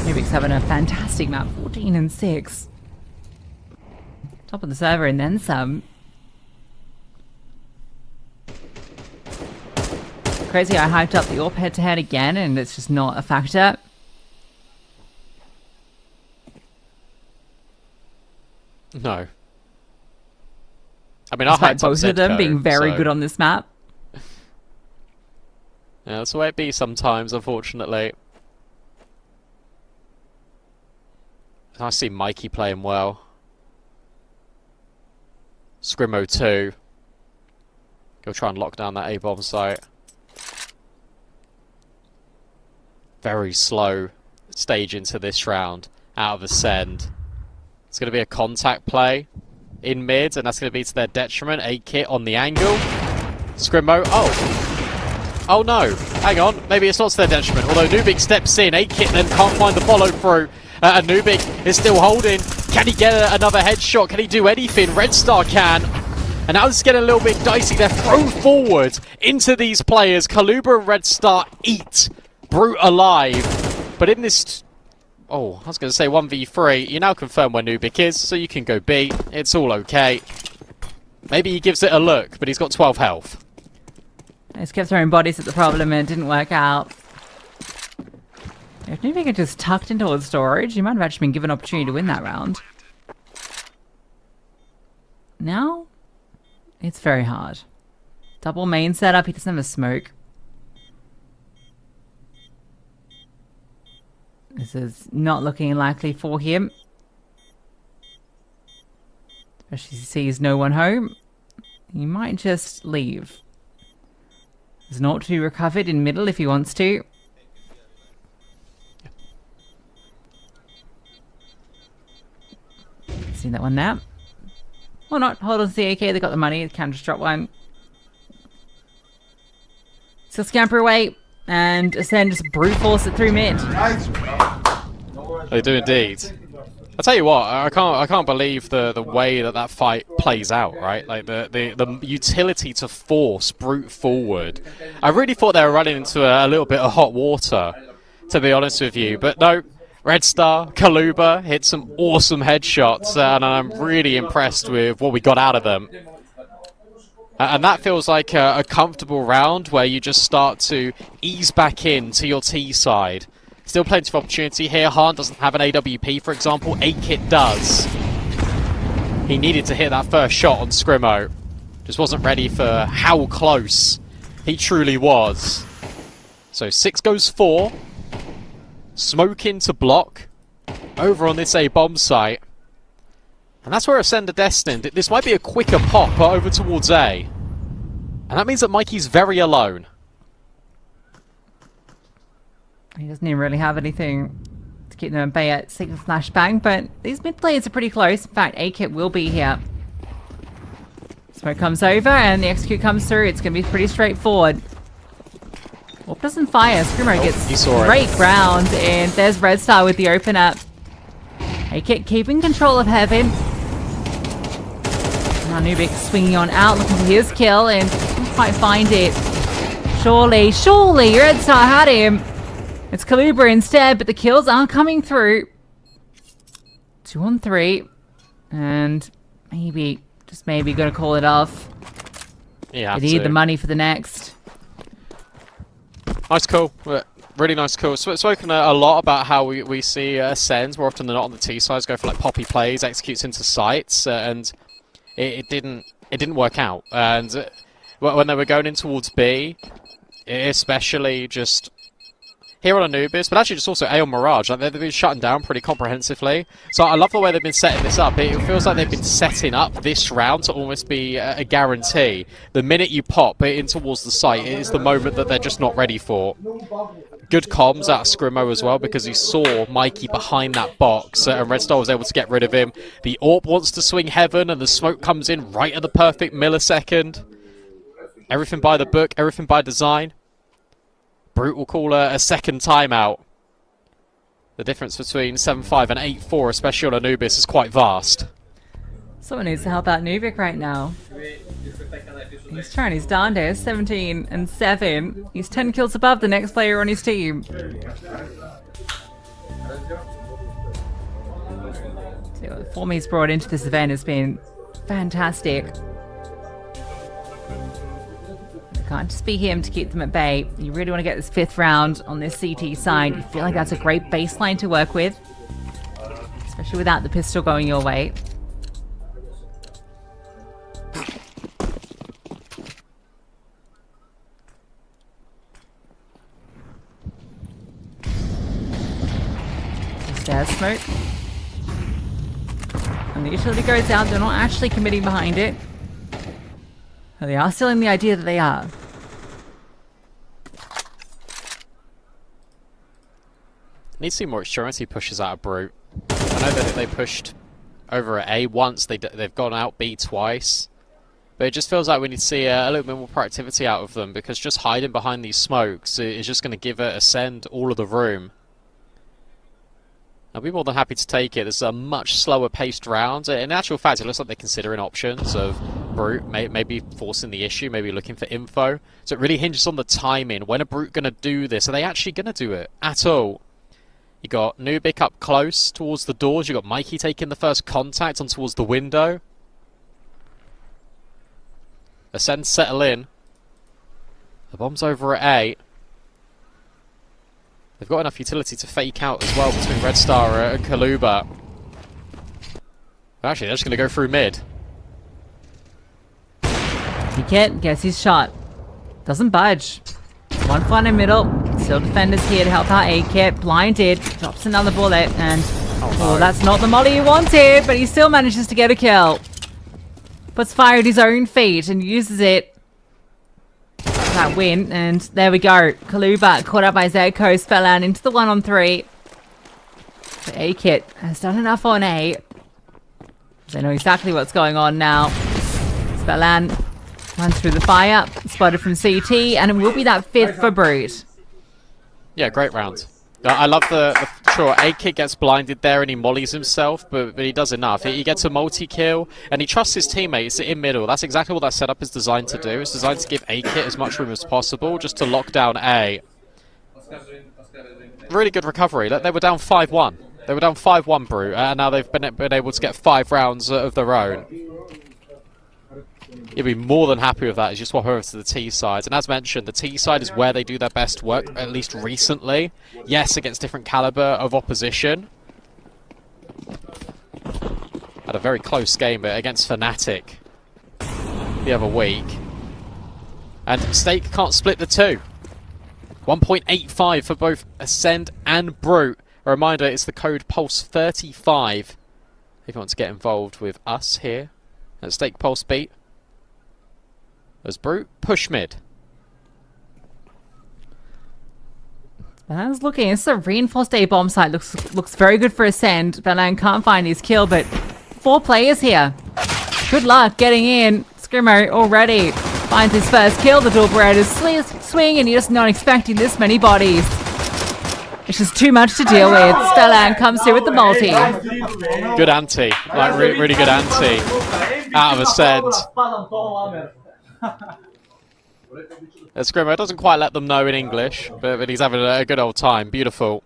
Nubik's having a fantastic map, 14-6. Top of the server and then some. Crazy I hyped up the AWP head-to-head again and it's just not a factor. No. I mean, despite both of them being very good on this map. Yeah, that's the way it be sometimes, unfortunately. I see Mikey playing well. Scrimmo 2. Go try and lock down that A-bomb site. Very slow stage into this round. Out of Ascend. It's going to be a contact play in mid, and that's going to be to their detriment. 8kit on the angle. Scrimmo. Oh no. Hang on. Maybe it's not to their detriment. Although Nubik steps in. 8kit then can't find the follow through. And Nubik is still holding. Can he get another headshot? Can he do anything? Red Star can. And now this is getting a little bit dicey. They're thrown forward into these players. Kaluba and Red Star eat Brute alive. But in this... Oh, I was going to say 1v3. You now confirm where Nubik is, so you can go B. It's all okay. Maybe he gives it a look, but he's got 12 health. They just kept throwing bodies at the problem and it didn't work out. If Nubik had just tucked into his storage, he might have actually been given an opportunity to win that round. Now, it's very hard. Double main setup, he doesn't have a smoke. This is not looking likely for him. Especially as he sees no one home. He might just leave. There's an AWP to be recovered in middle if he wants to. See that one there? Or not. Hold on to the AK. They got the money. Can just drop one. So scamper away and Ascend just brute force it through mid. They do indeed. I'll tell you what, I can't believe the way that fight plays out, right? Like the utility to force Brute forward. I really thought they were running into a little bit of hot water, to be honest with you. But no, Red Star, Kaluba hit some awesome headshots, and I'm really impressed with what we got out of them. And that feels like a comfortable round where you just start to ease back into your T side. Still plenty of opportunity here. Hahn doesn't have an AWP, for example. 8kit does. He needed to hit that first shot on Scrimmo. Just wasn't ready for how close he truly was. So 6 goes 4. Smoke into block. Over on this A bomb site. And that's where Ascend are destined. This might be a quicker pop over towards A. And that means that Mikey's very alone. He doesn't even really have anything to keep them at bay at Sigma Flashbang, but these mid players are pretty close. In fact, A-Kit will be here. Smoke comes over and the execute comes through. It's going to be pretty straightforward. Warp doesn't fire. Scrimmo gets great ground, and there's Red Star with the open up. A-Kit keeping control of Heaven. Now Nubik swinging on out, looking for his kill, and can't quite find it. Surely, Red Star had him. It's Kaluba instead, but the kills are coming through. 2 on 3. And maybe, just maybe, gonna call it off. Yeah, they need the money for the next. Nice call. Really nice call. So, spoken a lot about how we see Ascend more often than not on the T sides go for like poppy plays, executes into sites, and it didn't work out. And when they were going in towards B, especially just here on Anubis, but actually just also A on Mirage. Like they've been shutting down pretty comprehensively. So I love the way they've been setting this up. It feels like they've been setting up this round to almost be a guarantee. The minute you pop it in towards the site, it is the moment that they're just not ready for. Good comms out of Scrimmo as well, because he saw Mikey behind that box, and Red Star was able to get rid of him. The AWP wants to swing Heaven, and the smoke comes in right at the perfect millisecond. Everything by the book, everything by design. Brute will call a second timeout. The difference between 7-5 and 8-4, especially on Anubis, is quite vast. Someone needs to help out Nubik right now. He's trying his darndest. 17 and 7. He's 10 kills above the next player on his team. So the form he's brought into this event has been fantastic. It can't just be him to keep them at bay. You really want to get this 5th round on this CT side. You feel like that's a great baseline to work with, especially without the pistol going your way. Stairs smoke. And the utility goes out. They're not actually committing behind it. But they are selling the idea that they are. Needs to see more insurance he pushes out of Brute. I know that they pushed over at A once. They've gone out B twice. But it just feels like we need to see a little bit more proactivity out of them, because just hiding behind these smokes is just going to give Ascend all of the room. I'll be more than happy to take it. This is a much slower paced round. In actual fact, it looks like they're considering options of Brute, maybe forcing the issue, maybe looking for info. So it really hinges on the timing. When are Brute going to do this? Are they actually going to do it at all? You got Nubik up close towards the doors. You got Mikey taking the first contact on towards the window. Ascend settle in. The bomb's over at A. They've got enough utility to fake out as well between Red Star and Kaluba. Actually, they're just going to go through mid. Kit gets his shot. Doesn't budge. One fun in middle. Still defenders here to help out A-Kit. Blinded. Drops another bullet. And oh, that's not the molly he wanted, but he still manages to get a kill. Puts fire at his own feet and uses it. That win, and there we go. Kaluba caught up by Zedko, Spellan into the 1-on-3. But A-Kit has done enough on A. They know exactly what's going on now. Spellan runs through the fire, spotted from CT, and it will be that 5th for Brute. Yeah, great round. I love sure, A-Kid gets blinded there and he mollies himself, but he does enough. He gets a multi-kill, and he trusts his teammates in middle. That's exactly what that setup is designed to do. It's designed to give A-Kid as much room as possible, just to lock down A. Really good recovery. They were down 5-1. They were down 5-1, Brute, and now they've been able to get 5 rounds of their own. You'll be more than happy with that as you swap over to the T side. And as mentioned, the T side is where they do their best work, at least recently. Yes, against different caliber of opposition. Had a very close game against Fnatic the other week. And Stake can't split the two. 1.85 for both Ascend and Brute. A reminder, it's the code Pulse35 if you want to get involved with us here at Stake Pulse Beat. As Brute push mid. Balan's looking. It's a reinforced A bomb site. Looks very good for Ascend. Balan can't find his kill, but 4 players here. Good luck getting in. Scrimmo already finds his first kill. The dual Berettas swing, and you're just not expecting this many bodies. It's just too much to deal with. Spellan comes through with the multi. Good anti. Like, really good anti. Out of Ascend. Scrimmo doesn't quite let them know in English, but he's having a good old time. Beautiful.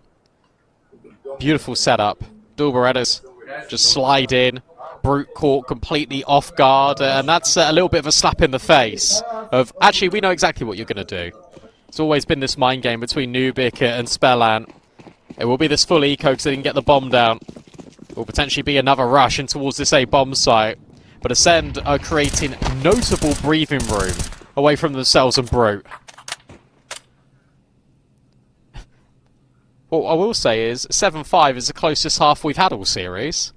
Beautiful setup. Dual Berettas just slide in. Brute caught completely off guard, and that's a little bit of a slap in the face of, actually, we know exactly what you're going to do. It's always been this mind game between Nubik and Spellan. It will be this full eco because they didn't get the bomb down. It will potentially be another rush in towards this A bomb site. But Ascend are creating notable breathing room away from themselves and Brute. What I will say is 7-5 is the closest half we've had all series.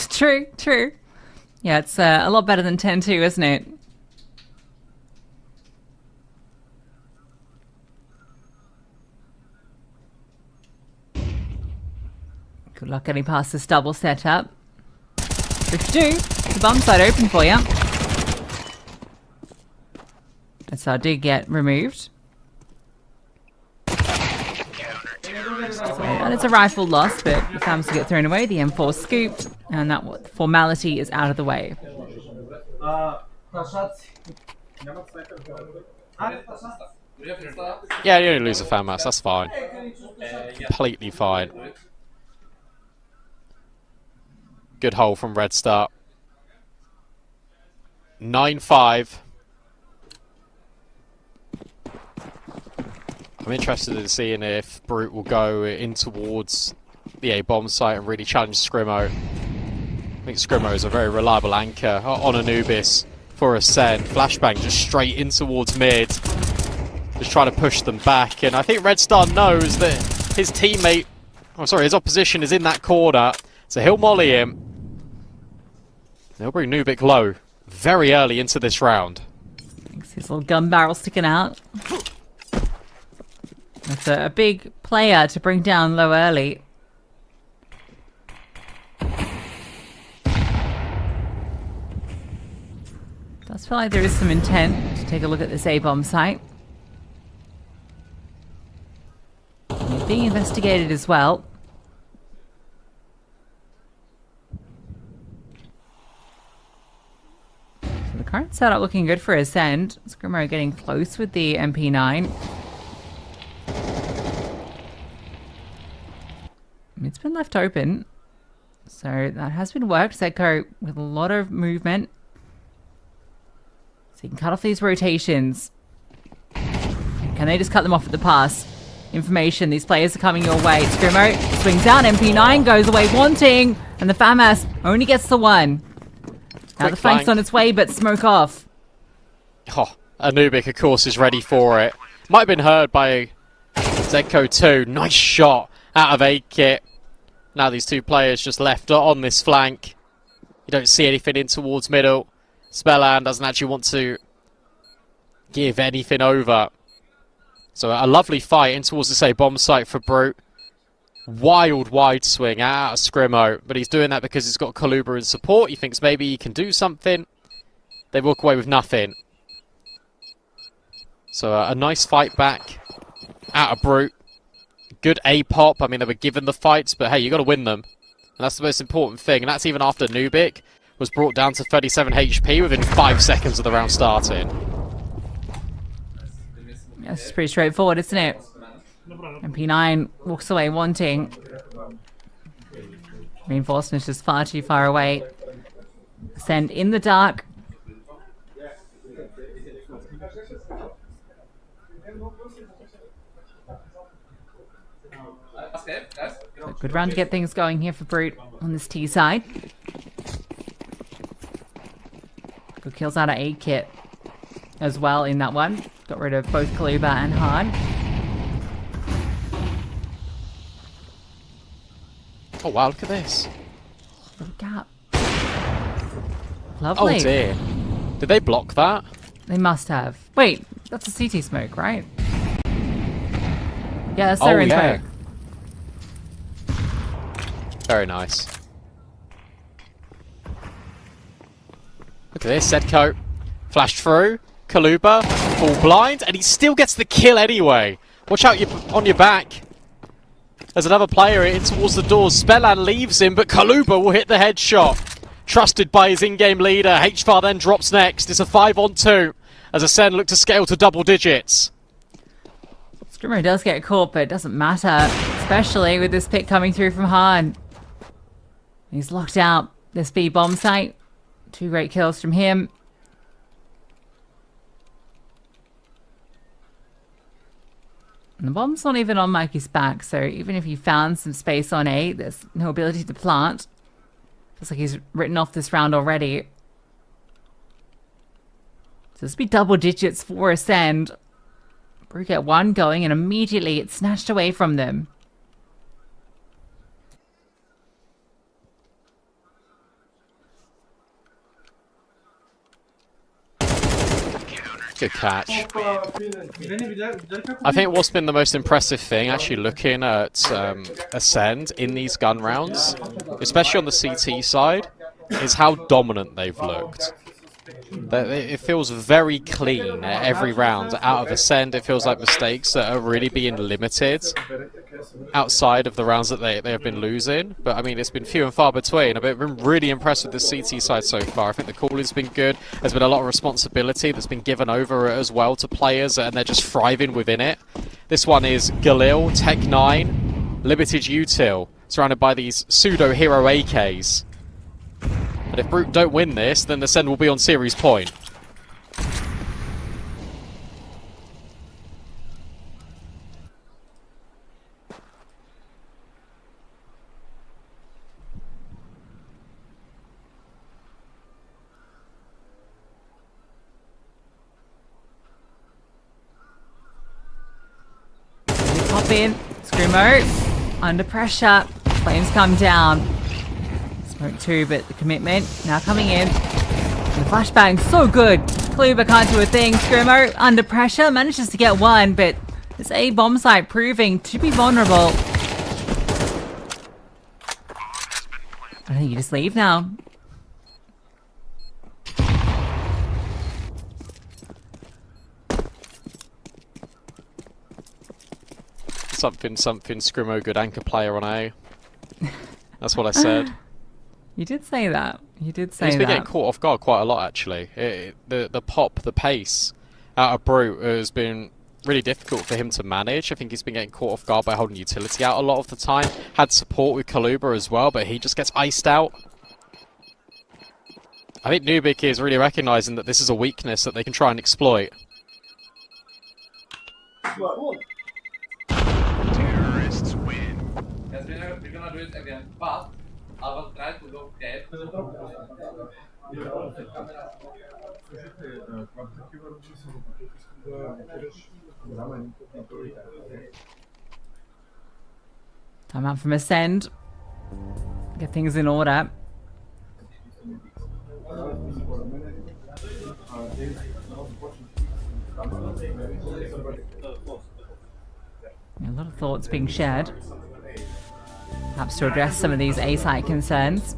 True. Yeah, it's a lot better than 10-2, isn't it? Good luck getting past this double setup. If you do, the bomb side open for you. So did get removed. And it's a rifle loss, but the FAMs get thrown away. The M4 scooped, and that formality is out of the way. Yeah, you only lose a FAMAS, that's fine. Completely fine. Good hole from Red Star. 9-5. I'm interested in seeing if Brute will go in towards the A bomb site and really challenge Scrimmo. I think Scrimmo is a very reliable anchor on Anubis for Ascend. Flashbang just straight in towards mid. Just trying to push them back. And I think Red Star knows that his teammate, his opposition is in that corner. So he'll molly him. He'll bring Nubik low very early into this round. His little gun barrel sticking out. That's a big player to bring down low early. Does feel like there is some intent to take a look at this A-bomb site. It's being investigated as well. So the current setup looking good for Ascend. Scrimmo getting close with the MP9. It's been left open. So that has been worked. Zedco with a lot of movement. So you can cut off these rotations. Can they just cut them off at the pass? Information, these players are coming your way. Scrimmo swings down, MP9 goes away wanting, and the FAMAS only gets the one. Now the flank's on its way, but smoke off. Oh, Anubik, of course, is ready for it. Might have been heard by Zedco too. Nice shot out of A-Kit. Now these two players just left on this flank. You don't see anything in towards middle. Spellan doesn't actually want to give anything over. So a lovely fight in towards the bomb site for Brute. Wild wide swing out of Scrimmo, but he's doing that because he's got Kaluba in support. He thinks maybe he can do something. They walk away with nothing. So a nice fight back out of Brute. Good A-pop. I mean, they were given the fights, but hey, you got to win them. And that's the most important thing. And that's even after Nubik was brought down to 37 HP within 5 seconds of the round starting. That's just pretty straightforward, isn't it? MP9 walks away wanting. Reinforcement's just far too far away. Send in the dark. Good round to get things going here for Brute on this T side. Good kills out of A-Kit as well in that one. Got rid of both Kaluba and Hard. Oh wow, look at this. Little gap. Lovely. Oh dear. Did they block that? They must have. Wait, that's a CT smoke, right? Yeah, that's their info. Very nice. Look at this, Zedco. Flashed through. Kaluba, full blind, and he still gets the kill anyway. Watch out on your back. There's another player in towards the doors. Spellan leaves him, but Kaluba will hit the headshot. Trusted by his in-game leader. HFAR then drops next. It's a 5-on-2 as Ascend look to scale to double digits. Scrimmo does get caught, but it doesn't matter, especially with this pick coming through from Han. He's locked out this B bomb site. 2 great kills from him. And the bomb's not even on Mikey's back, so even if he found some space on A, there's no ability to plant. Feels like he's written off this round already. So this will be double digits for Ascend. Brute get one going, and immediately it's snatched away from them. Good catch. I think what's been the most impressive thing, actually looking at Ascend in these gun rounds, especially on the CT side, is how dominant they've looked. It feels very clean at every round. Out of Ascend, it feels like mistakes that are really being limited outside of the rounds that they have been losing. But I mean, it's been few and far between. I've been really impressed with the CT side so far. I think the calling's been good. There's been a lot of responsibility that's been given over as well to players, and they're just thriving within it. This one is Galil, Tech 9, Limited Util, surrounded by these pseudo-hero AKs. But if Brute don't win this, then Ascend will be on series point. Pop in. Scrimmo. Under pressure. Flames come down. Smoke 2, but the commitment now coming in. And the flashbang, so good. Kaluba can't do a thing. Scrimmo under pressure, manages to get one, but this A bomb site proving to be vulnerable. I think you just leave now. Something, Scrimo, good anchor player on A. That's what I said. You did say that. You did say He's been that. getting caught off guard quite a lot, actually. The pop, the pace out of Brute has been really difficult for him to manage. I think he's been getting caught off guard by holding utility out a lot of the time. Had support with Kaluba as well, but he just gets iced out. I think Nubik is really recognising that this is a weakness that they can try and exploit. Terrorists win. We're gonna do it again, but I will try to go dead. Time out from Ascend. Get things in order. A lot of thoughts being shared. Perhaps to address some of these A-side concerns.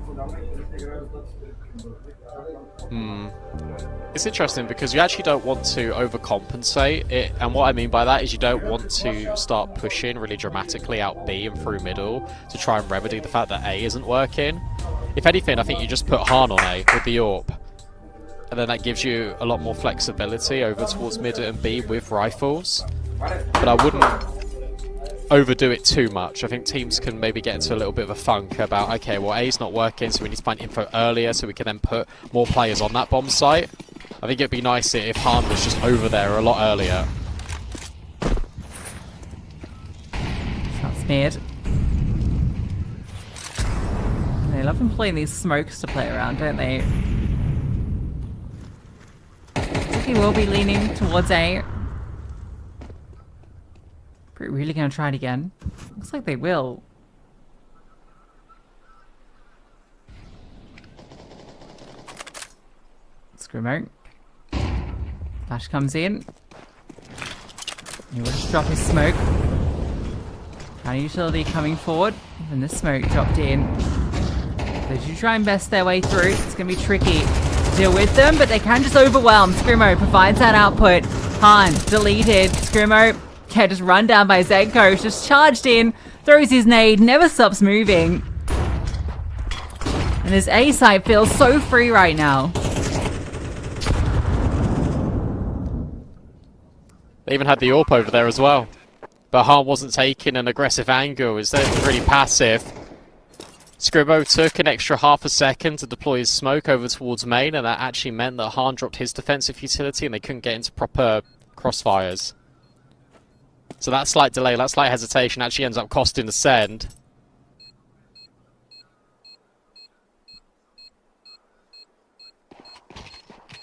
It's interesting because you actually don't want to overcompensate it, and what I mean by that is you don't want to start pushing really dramatically out B and through middle to try and remedy the fact that A isn't working. If anything, I think you just put Han on A with the AWP, and then that gives you a lot more flexibility over towards mid and B with rifles. But I wouldn't overdo it too much. I think teams can maybe get into a little bit of a funk about, okay, well, A's not working, so we need to find info earlier so we can then put more players on that bomb site. I think it'd be nice if Han was just over there a lot earlier. That's mid. They love employing these smokes to play around, don't they? He will be leaning towards A. But really gonna try it again? Looks like they will. Scrimo. Flash comes in. He will just drop his smoke. Counter utility coming forward. And the smoke dropped in. They do try and best their way through. It's gonna be tricky to deal with them, but they can just overwhelm. Scrimo provides that output. Han deleted. Scrimo, yeah, just run down by Zedko. Just charged in, throws his nade, never stops moving. And this A site feels so free right now. They even had the AWP over there as well. But Han wasn't taking an aggressive angle. Instead, it was really passive. Scribo took an extra half a second to deploy his smoke over towards main, and that actually meant that Han dropped his defensive utility and they couldn't get into proper crossfires. So that slight delay, that slight hesitation actually ends up costing Ascend.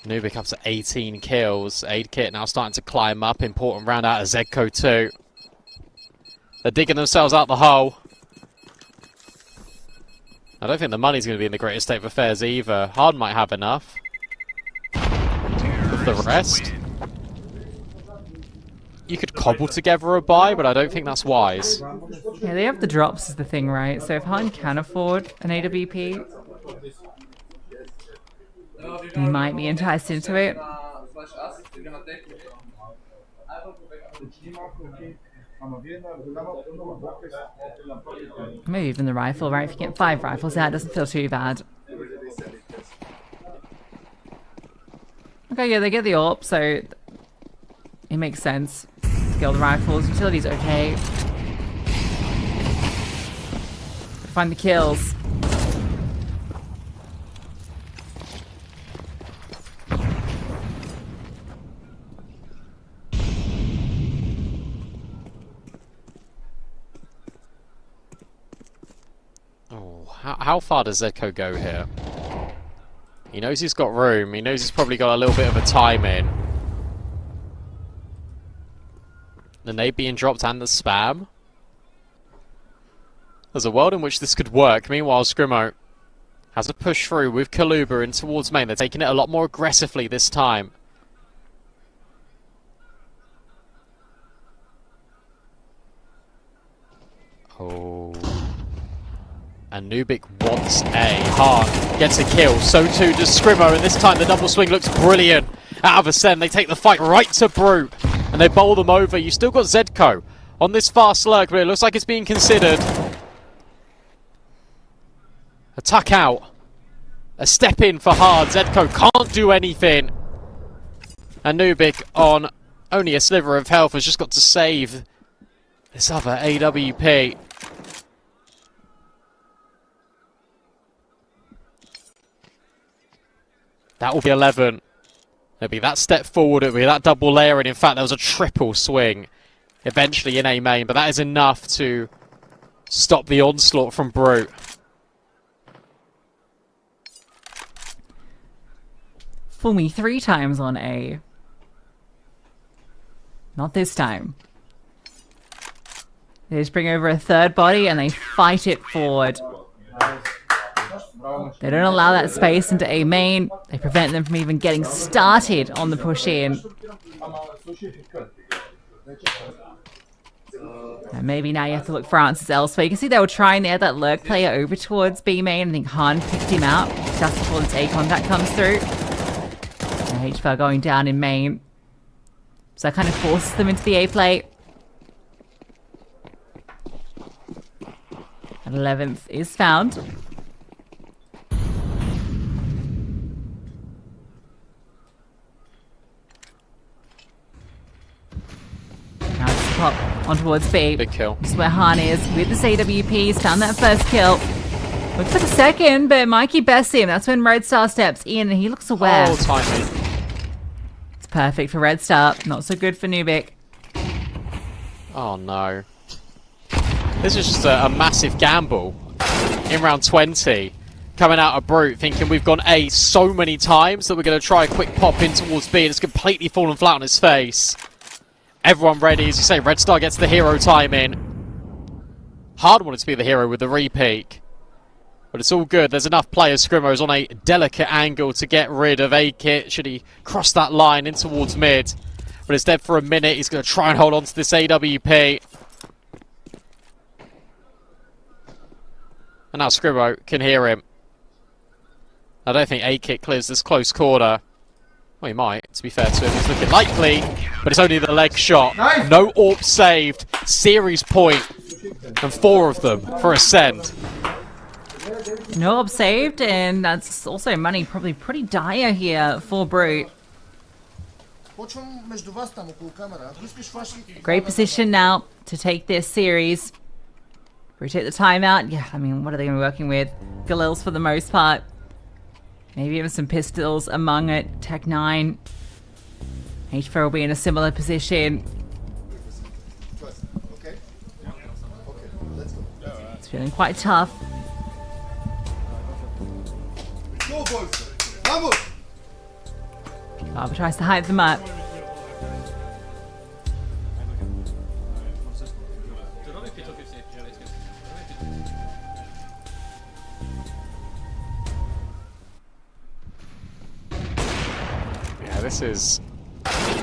Nubik up to 18 kills. Aid Kit now starting to climb up. Important round out of Zedko too. They're digging themselves out the hole. I don't think the money's going to be in the greatest state of affairs either. Hard might have enough. With the rest, you could cobble together a buy, but I don't think that's wise. Yeah, they have the drops is the thing, right? So if Han can afford an AWP, he might be enticed into it. Maybe even the rifle, right? If you get 5 rifles out, it doesn't feel too bad. Okay, yeah, they get the AWP, so it makes sense to get all the rifles. Utility's okay. Find the kills. How far does Zedko go here? He knows he's got room. He knows he's probably got a little bit of a time in. The nade being dropped and the spam. There's a world in which this could work. Meanwhile, Scrimo has a push through with Kaluba in towards main. They're taking it a lot more aggressively this time. Oh. And Nubik wants A. Han gets a kill. So too does Scrimo. And this time the double swing looks brilliant. Out of Ascend, they take the fight right to Brute. And they bowl them over. You still got Zedko on this fast lurk, but it looks like it's being considered. A tuck out. A step in for hard. Zedko can't do anything. And Nubik on only a sliver of health has just got to save this other AWP. That will be 11. There'll be that step forward, it'll be that double layer, and in fact there was a triple swing eventually in A main, but that is enough to stop the onslaught from Brute. Fool me 3 times on A. Not this time. They just bring over a third body and they fight it forward. They don't allow that space into A main. They prevent them from even getting started on the push in. And maybe now you have to look Francis elsewhere. You can see they were trying there, that lurk player over towards B main. I think Han picked him out just before this A contact comes through. And HFL going down in main. So that kind of forces them into the A play. And 11th is found. Now it's pop on towards B. Big kill. This is where Han is with this AWP. He's found that first kill. Looks like a second, but Mikey bests him. That's when Red Star steps in and he looks aware. Oh, timing. It's perfect for Red Star. Not so good for Nubik. Oh no. This is just a massive gamble in round 20. Coming out of Brute, thinking we've gone A so many times that we're going to try a quick pop in towards B, and it's completely fallen flat on his face. Everyone ready, as you say, Red Star gets the hero time in. Hard wanted to be the hero with the repeak. But it's all good, there's enough players. Scrimo's on a delicate angle to get rid of A-Kit, should he cross that line in towards mid. But it's dead for a minute, he's going to try and hold on to this AWP. And now Scrimo can hear him. I don't think A-Kit clears this close corner. Well, he might, to be fair to him. He's looking likely, but it's only the leg shot. Nice. No AWP saved. Series point. And 4 of them for Ascend. No up saved, and that's also money probably pretty dire here for Brute. Great position now to take this series. Brute take the timeout. Yeah, I mean, what are they going to be working with? Galils for the most part. Maybe even some pistols among it. Tech 9. H4 will be in a similar position. It's feeling quite tough. Barber tries to hype them up. Yeah, this is...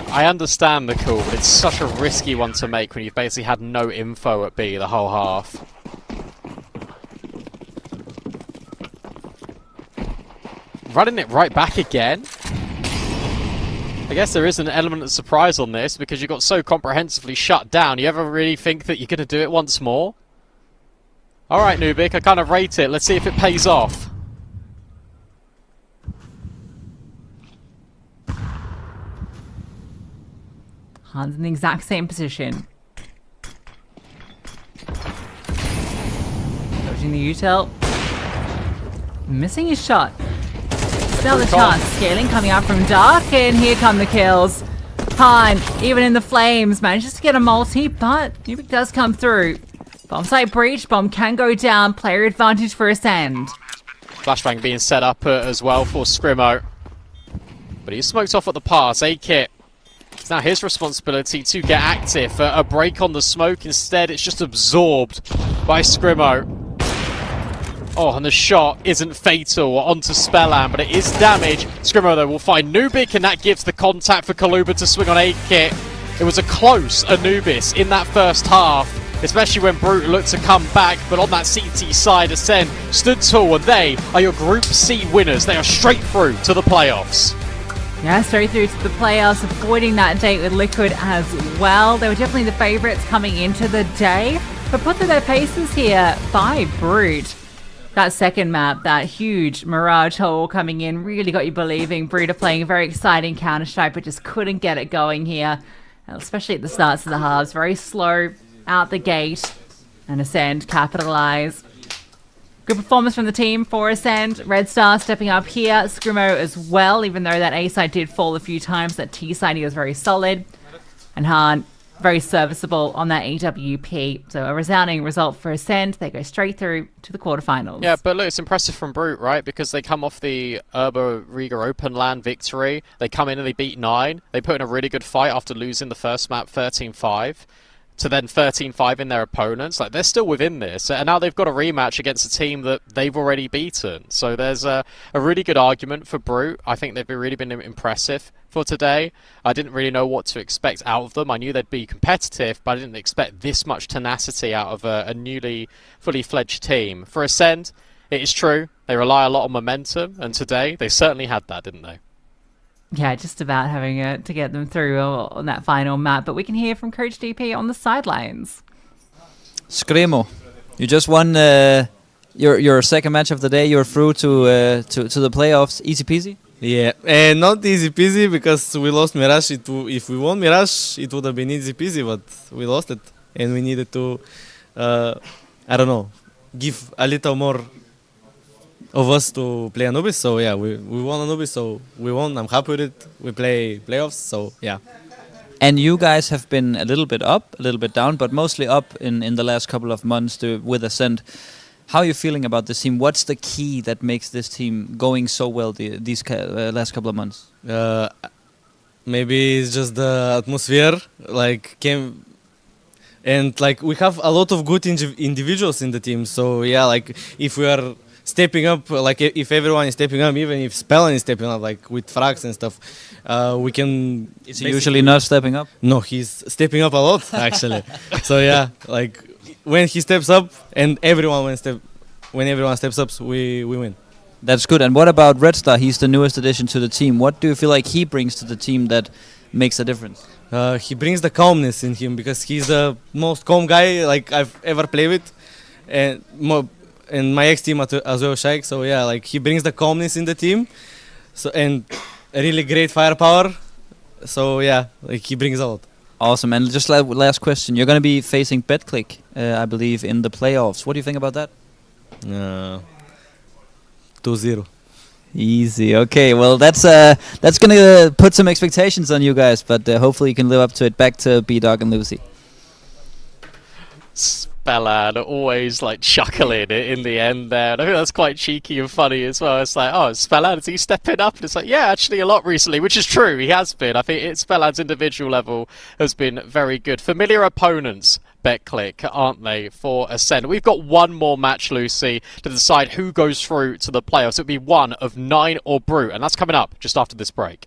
I understand the call, but it's such a risky one to make when you've basically had no info at B the whole half. Running it right back again? I guess there is an element of surprise on this because you got so comprehensively shut down. You ever really think that you're going to do it once more? Alright, Nubik, I kind of rate it. Let's see if it pays off. Han's in the exact same position. Dodging the util. Missing his shot. Still the chance. Scaling coming out from Dark, and here come the kills. Han, even in the flames, manages to get a multi, but Nubik does come through. Bomb site breach, bomb can go down, player advantage for Ascend. Flashbang being set up as well for Scrimo. But he's smoked off at the pass. A-Kit. It's now his responsibility to get active. A break on the smoke, instead it's just absorbed by Scrimo. Oh, and the shot isn't fatal onto Spellan, but it is damage. Scrimo, though, will find Nubik, and that gives the contact for Kaluba to swing on A-Kit. It was a close Anubis in that first half, especially when Brute looked to come back, but on that CT side, Ascend stood tall, and they are your Group C winners. They are straight through to the playoffs. Yeah, straight through to the playoffs, avoiding that date with Liquid as well. They were definitely the favourites coming into the day, but put through their paces here by Brute. That second map, that huge Mirage hole coming in, really got you believing. Brute are playing a very exciting Counter-Strike, but just couldn't get it going here, especially at the starts of the halves. Very slow out the gate, and Ascend capitalise. Good performance from the team for Ascend. Red Star stepping up here. Scrimo as well, even though that A side did fall a few times. That T side he was very solid. And Han, very serviceable on that AWP. So a resounding result for Ascend. They go straight through to the quarterfinals. Yeah, but look, it's impressive from Brute, right? Because they come off the Urba Riga Open LAN victory. They come in and they beat 9. They put in a really good fight after losing the first map 13-5. To then 13-5 in their opponents. Like, they're still within this, and now they've got a rematch against a team that they've already beaten. So there's a really good argument for Brute. I think they've really been impressive for today. I didn't really know what to expect out of them. I knew they'd be competitive, but I didn't expect this much tenacity out of a newly fully fledged team. For Ascend, it is true, they rely a lot on momentum, and today they certainly had that, didn't they? Yeah, just about having to get them through on that final map. But we can hear from Coach DP on the sidelines. Scrimo, you just won your second match of the day. You're through to the playoffs. Easy peasy? Yeah, and not easy peasy because we lost Mirage. If we won Mirage, it would have been easy peasy, but we lost it. And we needed to, I don't know, give a little more of us to play Anubis. So yeah, we won Anubis, so we won. I'm happy with it. We play playoffs, so yeah. And you guys have been a little bit up, a little bit down, but mostly up in the last couple of months with Ascend. How are you feeling about this team? What's the key that makes this team going so well these last couple of months? Maybe it's just the atmosphere, and we have a lot of good individuals in the team. So yeah, like if we are stepping up, like if everyone is stepping up, even if Spellan is stepping up, like with frags and stuff, we can. Is he usually not stepping up? No, he's stepping up a lot actually. So yeah, like when he steps up and when everyone steps up, we win. That's good. And what about Red Star? He's the newest addition to the team. What do you feel like he brings to the team that makes a difference? He brings the calmness in him because he's the most calm guy like I've ever played with, and my ex-team as well, Shaik. So yeah, like he brings the calmness in the team, so and a really great firepower. So yeah, like he brings a lot. Awesome. And just last question, you're going to be facing BetClick, I believe, in the playoffs. What do you think about that? 2-0. Easy. Okay, well that's gonna put some expectations on you guys, but hopefully you can live up to it. Back to B-Dog and Lucy. Spellan always like chuckling in the end there. And I think that's quite cheeky and funny as well. It's like, oh, Spellan, is he stepping up? And it's like, yeah, actually a lot recently, which is true. He has been. I think Spellan's individual level has been very good. Familiar opponents, BetClick, aren't they, for Ascend? We've got one more match, Lucy, to decide who goes through to the playoffs. It'll be one of 9 or Brute, and that's coming up just after this break.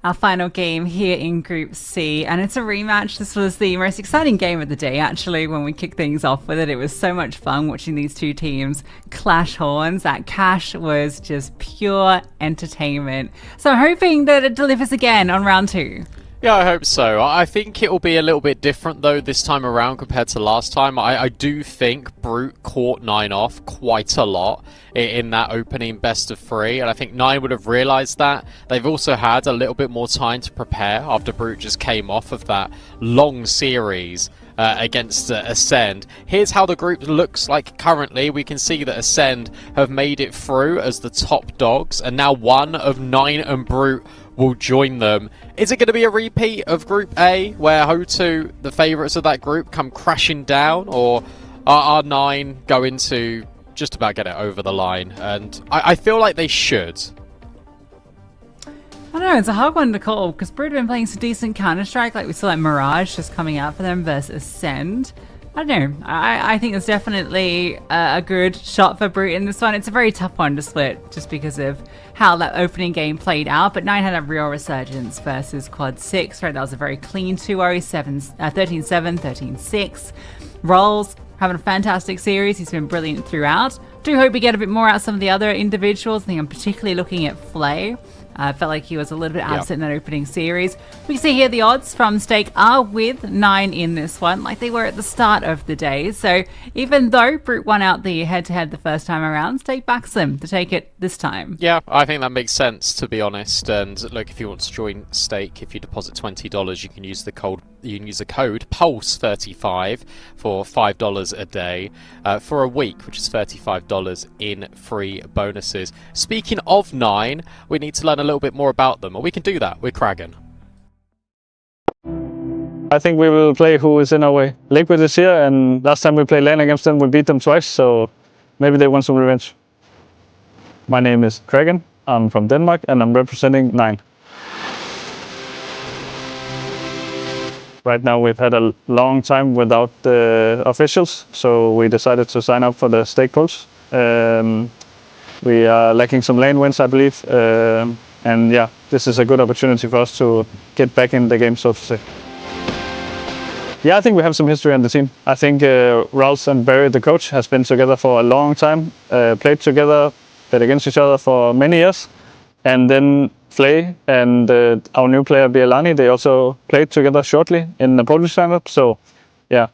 our final game here in Group C, and it's a rematch. This was the most exciting game of the day, actually, when we kicked things off with it. It was so much fun watching these two teams clash horns. That cash was just pure entertainment. So I'm hoping that it delivers again on round 2. Yeah, I hope so. I think it will be a little bit different, though, this time around compared to last time. I do think Brute caught 9 off quite a lot in that opening best of 3, and I think 9 would have realised that. They've also had a little bit more time to prepare after Brute just came off of that long series against Ascend. Here's how the group looks like currently. We can see that Ascend have made it through as the top dogs, and now one of 9 and Brute will join them. Is it going to be a repeat of Group A, where Ho2, the favourites of that group, come crashing down, or are 9 going to just about get it over the line? And I feel like they should. I don't know, it's a hard one to call, because Brute have been playing some decent Counter-Strike, like we saw like Mirage just coming out for them versus Ascend. I don't know, I think it's definitely a good shot for Brute in this one. It's a very tough one to split, just because of how that opening game played out, but 9 had a real resurgence versus Quad 6, right? That was a very clean 2-0, 13-7, 13-6. Rolls having a fantastic series. He's been brilliant throughout. Do hope we get a bit more out of some of the other individuals. I think I'm particularly looking at Flay. I felt like he was a little bit absent in that opening series. We can see here the odds from Stake are with 9 in this one, like they were at the start of the day. So even though Brute won out the head-to-head the first time around, Stake backs them to take it this time. Yeah, I think that makes sense, to be honest. And look, if you want to join Stake, if you deposit $20, you can use the code PULSE35 for $5 a day for a week, which is $35 in free bonuses. Speaking of 9, we need to learn a little bit more about them, or we can do that with Kragan. I think we will play who is in our way. Liquid is here, and last time we played LAN against them, we beat them twice, so maybe they want some revenge. My name is Kragan, I'm from Denmark, and I'm representing 9. Right now we've had a long time without the officials, so we decided to sign up for the Stake Pulse. We are lacking some lane wins, I believe, and yeah, this is a good opportunity for us to get back in the game, so to say. Yeah, I think we have some history on the team. I think Ralph and Barry, the coach, has been together for a long time, played together, played against each other for many years. And then Flay and our new player Bielani, they also played together shortly in the Polish lineup. So yeah.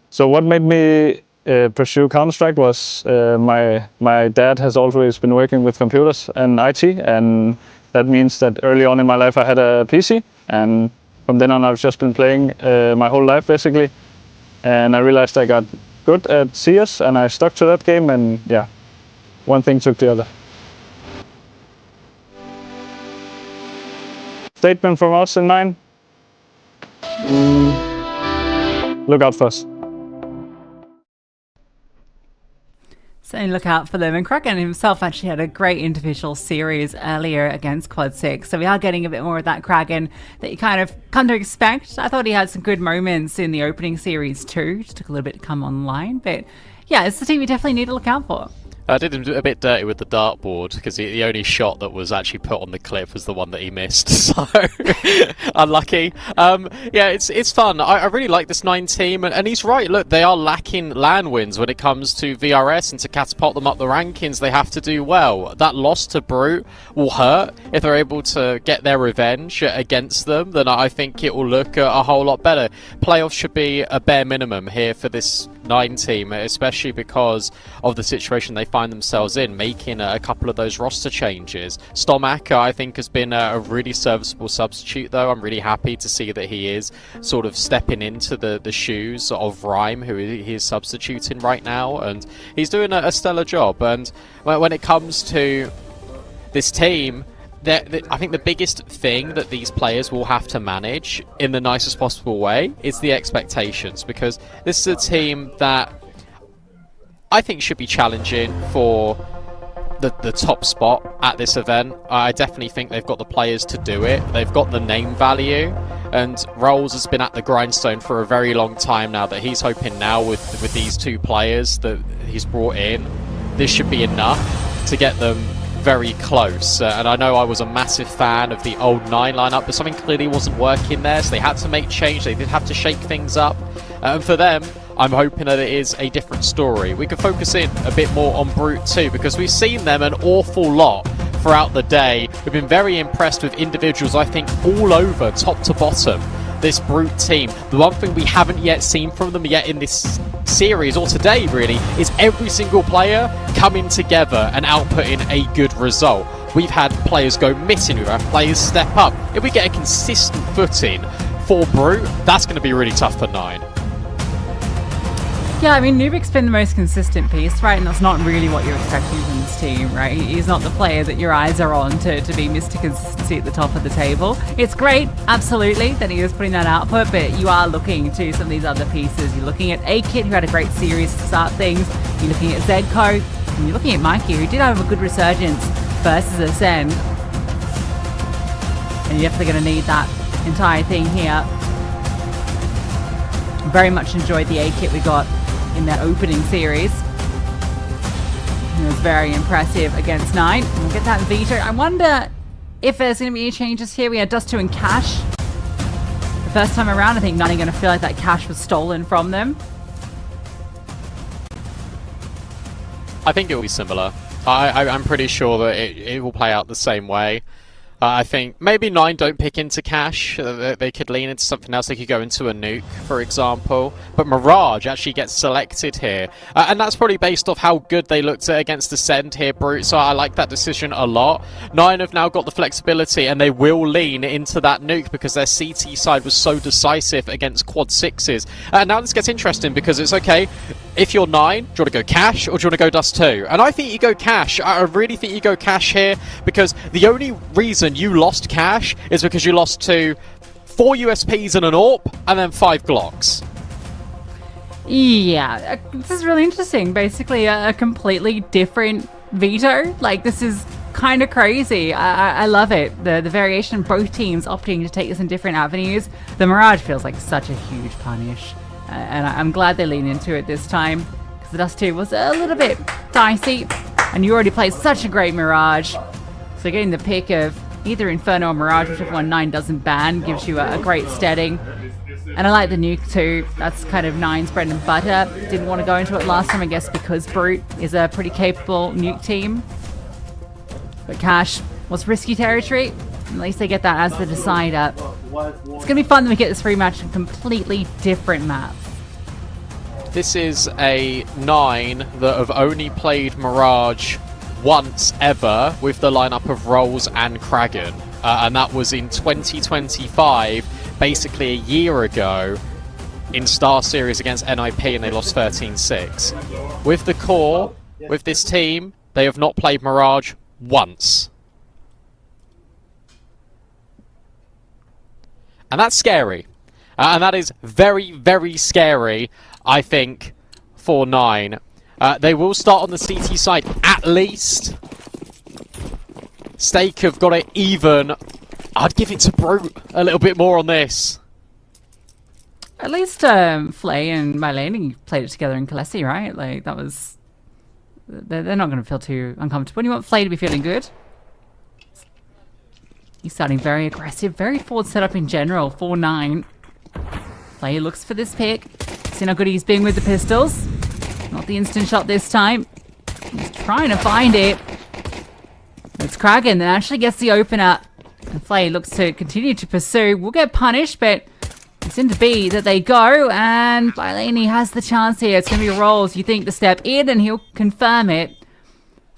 So what made me pursue Counter-Strike was my dad has always been working with computers and IT, and that means that early on in my life I had a PC, and from then on I've just been playing my whole life basically, and I realized I got good at CS and I stuck to that game, and yeah, one thing took the other. Statement from us in 9. Look out for us. So look out for them. And Kraken himself actually had a great individual series earlier against Quad 6. So we are getting a bit more of that Kraken that you kind of come to expect. I thought he had some good moments in the opening series too. Just took a little bit to come online. But yeah, it's the team you definitely need to look out for. I did him a bit dirty with the dartboard, because the only shot that was actually put on the clip was the one that he missed, so unlucky. Yeah, it's fun. I really like this 9 team, and he's right, look, they are lacking LAN wins when it comes to VRS, and to catapult them up the rankings, they have to do well. That loss to Brute will hurt. If they're able to get their revenge against them, then I think it will look a whole lot better. Playoffs should be a bare minimum here for this 9 team, especially because of the situation they find themselves in, making a couple of those roster changes. Stomak, I think, has been a really serviceable substitute, though. I'm really happy to see that he is sort of stepping into the shoes of Rhyme, who he is substituting right now, and he's doing a stellar job. And when it comes to this team, I think the biggest thing that these players will have to manage in the nicest possible way is the expectations, because this is a team that I think should be challenging for the top spot at this event. I definitely think they've got the players to do it. They've got the name value, and Rolls has been at the grindstone for a very long time now, that he's hoping now with these 2 players that he's brought in, this should be enough to get them very close. And I know I was a massive fan of the old 9 lineup, but something clearly wasn't working there, so they had to make change. They did have to shake things up. And for them, I'm hoping that it is a different story. We can focus in a bit more on Brute too, because we've seen them an awful lot throughout the day. We've been very impressed with individuals, I think, all over, top to bottom, this Brute team. The one thing we haven't yet seen from them yet in this series, or today really, is every single player coming together and outputting a good result. We've had players go missing, we've had players step up. If we get a consistent footing for Brute, that's going to be really tough for 9. Yeah, I mean, Nubik's been the most consistent piece, right? And that's not really what you're expecting from this team, right? He's not the player that your eyes are on to be Mr. Consistency at the top of the table. It's great, absolutely, that he is putting that output, but you are looking to some of these other pieces. You're looking at A-Kid, who had a great series to start things. You're looking at Zedco, and you're looking at Mikey, who did have a good resurgence versus Ascend. And you're definitely going to need that entire thing here. Very much enjoyed the A-Kit we got in that opening series. It was very impressive against 9. We'll get that veto. I wonder if there's going to be any changes here. We had Dust2 and Cash. The first time around, I think 9 are going to feel like that Cash was stolen from them. I think it will be similar. I'm pretty sure that it will play out the same way. I think maybe 9 don't pick into Cash. They could lean into something else. They could go into a nuke, for example. But Mirage actually gets selected here. And that's probably based off how good they looked at against Ascend here, Brute. So I like that decision a lot. 9 have now got the flexibility, and they will lean into that nuke because their CT side was so decisive against quad 6s. And now this gets interesting because it's okay. If you're 9, do you want to go Cash or do you want to go Dust2? And I think you go Cash. I really think you go Cash here because the only reason you lost Cash is because you lost to 4 USPs and an AWP and then 5 Glocks. Yeah, this is really interesting. Basically a completely different veto. Like, this is kind of crazy. I love it. The variation, both teams opting to take this in different avenues. The Mirage feels like such a huge punish. And I'm glad they lean into it this time, because the Dust2 was a little bit dicey, and you already played such a great Mirage. So getting the pick of either Inferno or Mirage, whichever one 9 doesn't ban, gives you a great steading. And I like the nuke too. That's kind of 9's bread and butter. Didn't want to go into it last time, I guess, because Brute is a pretty capable nuke team. But Cash was risky territory. At least they get that as the decider. It's going to be fun that we get this rematch in completely different maps. This is a 9 that have only played Mirage once ever with the lineup of Rolls and Kragan. And that was in 2025, basically a year ago, in Star Series against NIP, and they lost 13-6. With the core, with this team, they have not played Mirage once. And that's scary. And that is very, very scary, I think, for 9. They will start on the CT side, at least. Stake have got it even. I'd give it to Brute a little bit more on this. At least Flay and Mylene played it together in Kalesi, right? Like, that was... They're not going to feel too uncomfortable. You want Flay to be feeling good? He's starting very aggressive, very forward setup in general, 4-9. Flay looks for this pick. See how good he's been with the pistols. Not the instant shot this time. He's trying to find it. It's Kragan that actually gets the opener. And Flay looks to continue to pursue. Will get punished, but it's in to be that they go. And Bylani has the chance here. It's going to be Rolls. You think to step in and he'll confirm it.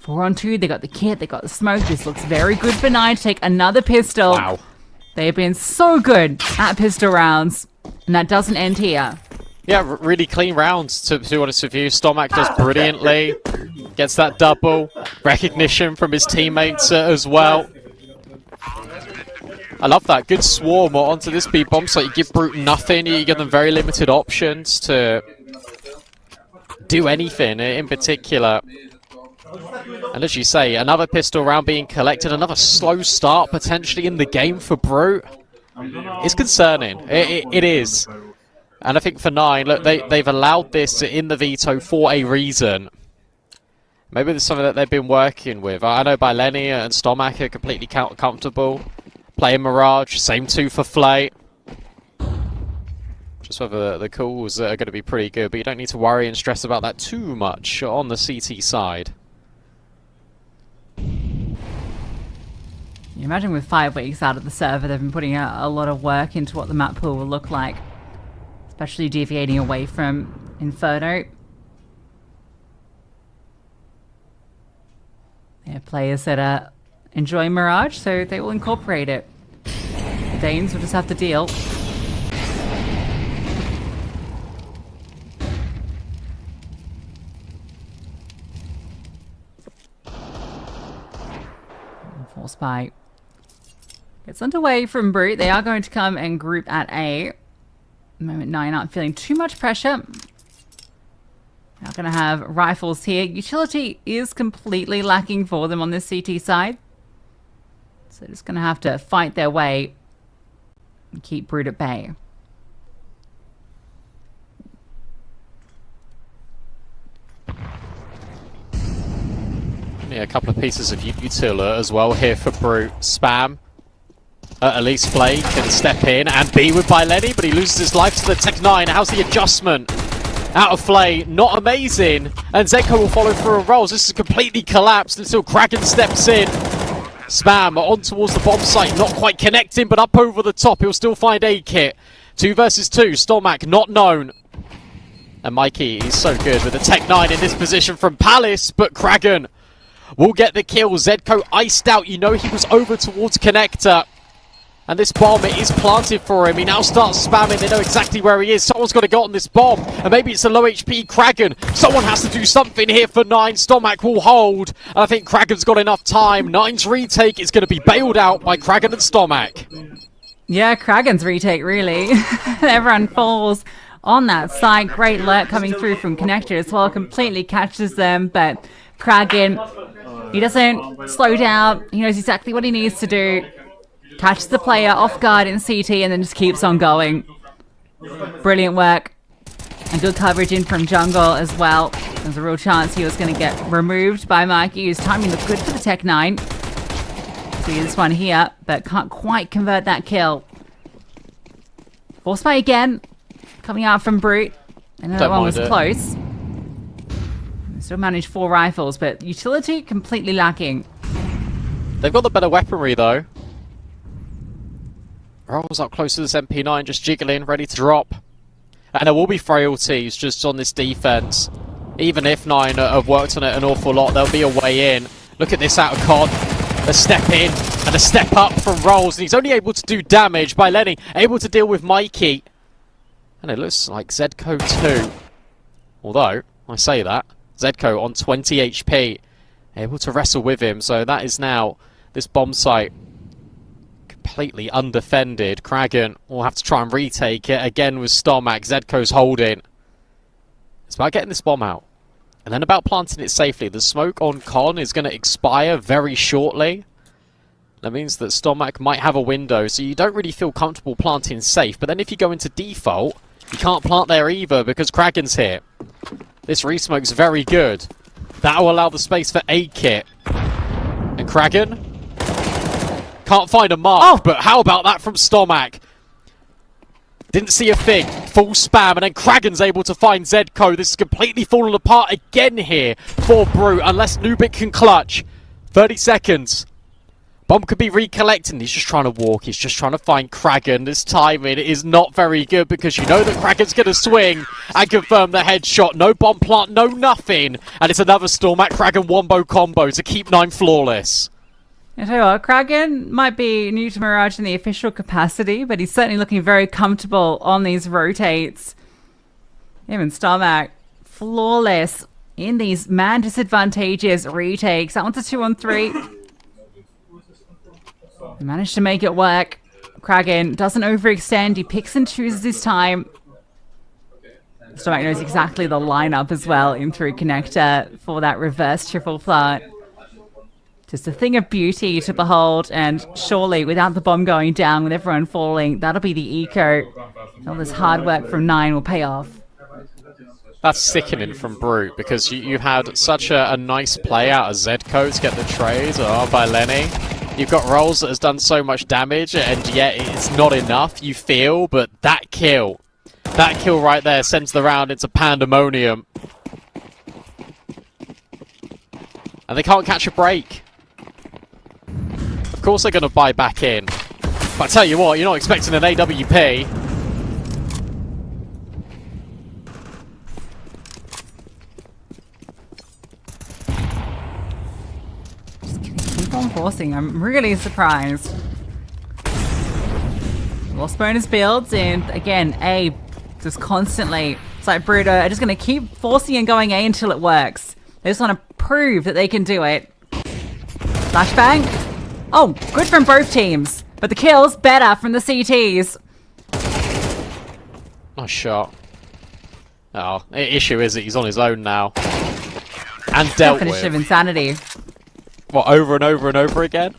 4-on-2. They got the kit. They got the smoke. This looks very good for 9 to take another pistol. Wow. They have been so good at pistol rounds. And that doesn't end here. Yeah, really clean rounds, to be honest with you. Stomac does brilliantly. Gets that double. Recognition from his teammates as well. I love that. Good swarm onto this B-bomb. So you give Brute nothing. You give them very limited options to do anything in particular. And as you say, another pistol round being collected. Another slow start potentially in the game for Brute. It's concerning. It is. And I think for 9, look, they've allowed this in the veto for a reason. Maybe there's something that they've been working with. I know by Lenny and Stomac are completely comfortable playing Mirage. Same too for Flay. Just whether the calls are going to be pretty good, but you don't need to worry and stress about that too much on the CT side. You imagine with 5 weeks out of the server, they've been putting a lot of work into what the map pool will look like, especially deviating away from Inferno. They have players that enjoy Mirage, so they will incorporate it. The Danes will just have to deal. Force Spy gets underway from Brute. They are going to come and group at A. Moment 9 aren't feeling too much pressure. Not going to have rifles here. Utility is completely lacking for them on this CT side. So they're just going to have to fight their way and keep Brute at bay. Yeah, a couple of pieces of util as well here for Brute. Spam. At least Flay can step in and be with by Lenny, but he loses his life to the Tech 9. How's the adjustment? Out of Flay, not amazing. And Zeko will follow through and rolls. This is completely collapsed until Kraken steps in. Spam on towards the bomb site, not quite connecting, but up over the top. He'll still find a kit. 2 versus 2. Stomac not known. And Mikey is so good with the Tech 9 in this position from Palace, but Kraken will get the kill. Zedko iced out. You know he was over towards Connector. And this bomb is planted for him. He now starts spamming. They know exactly where he is. Someone's got to go on this bomb. And maybe it's a low HP Kraken. Someone has to do something here for 9. Stomac will hold. And I think Kraken's got enough time. 9's retake is going to be bailed out by Kraken and Stomac. Yeah, Kraken's retake, really. Everyone falls on that side. Great lurk coming through from Connector as well. Completely catches them. But Kraken, he doesn't slow down. He knows exactly what he needs to do. Catches the player off guard in CT and then just keeps on going. Brilliant work. And good coverage in from jungle as well. There's a real chance he was going to get removed by Mikey. His timing looked good for the Tech 9. See this one here, but can't quite convert that kill. Force Spy again. Coming out from Brute. I know that one was close. They still managed 4 rifles, but utility completely lacking. They've got the better weaponry though. Rolls up close to this MP9, just jiggling, ready to drop. And there will be frailties just on this defense. Even if 9 have worked on it an awful lot, there'll be a way in. Look at this out of COD. A step in and a step up from Rolls. And he's only able to do damage by Lenny. Able to deal with Mikey. And it looks like Zedko too. Although, I say that, Zedko on 20 HP. Able to wrestle with him. So that is now this bomb site completely undefended. Kraken will have to try and retake it again with Stomac. Zedko's holding. It's about getting this bomb out. And then about planting it safely. The smoke on Con is going to expire very shortly. That means that Stomac might have a window, so you don't really feel comfortable planting safe. But then if you go into default, you can't plant there either because Kraken's here. This resmoke's very good. That will allow the space for a kit. And Kraken can't find a mark, but how about that from Stomac? Didn't see a thing. Full spam, and then Kraken's able to find Zedko. This is completely fallen apart again here for Brute, unless Nubik can clutch. 30 seconds. Bomb could be recollecting. He's just trying to walk. He's just trying to find Kraken. This timing is not very good because you know that Kraken's going to swing and confirm the headshot. No bomb plant, no nothing. And it's another Stomac Kraken wombo combo to keep 9 flawless. I tell you what, Kraken might be new to Mirage in the official capacity, but he's certainly looking very comfortable on these rotates. Even Stomac, flawless in these man disadvantageous retakes. That one's a 2-on-3. He managed to make it work. Kraken doesn't overextend. He picks and chooses his time. Stomac knows exactly the lineup as well in through Connector for that reverse triple plant. Just a thing of beauty to behold, and surely without the bomb going down, with everyone falling, that'll be the eco. All this hard work from 9 will pay off. That's sickening from Brute, because you had such a nice play out of Zedco to get the trade by Lenny. You've got Rolls that has done so much damage, and yet it's not enough, you feel, but that kill right there sends the round into pandemonium. And they can't catch a break. Of course they're going to buy back in. But I tell you what, you're not expecting an AWP. Keep on forcing. I'm really surprised. Lost bonus builds, and again, A just constantly. It's like Bruto are just going to keep forcing and going A until it works. They just want to prove that they can do it. Flashbang. Oh, good from both teams. But the kills better from the CTs. Nice shot. Oh, the issue is that he's on his own now. And dealt with. Definition of insanity. What, over and over and over again?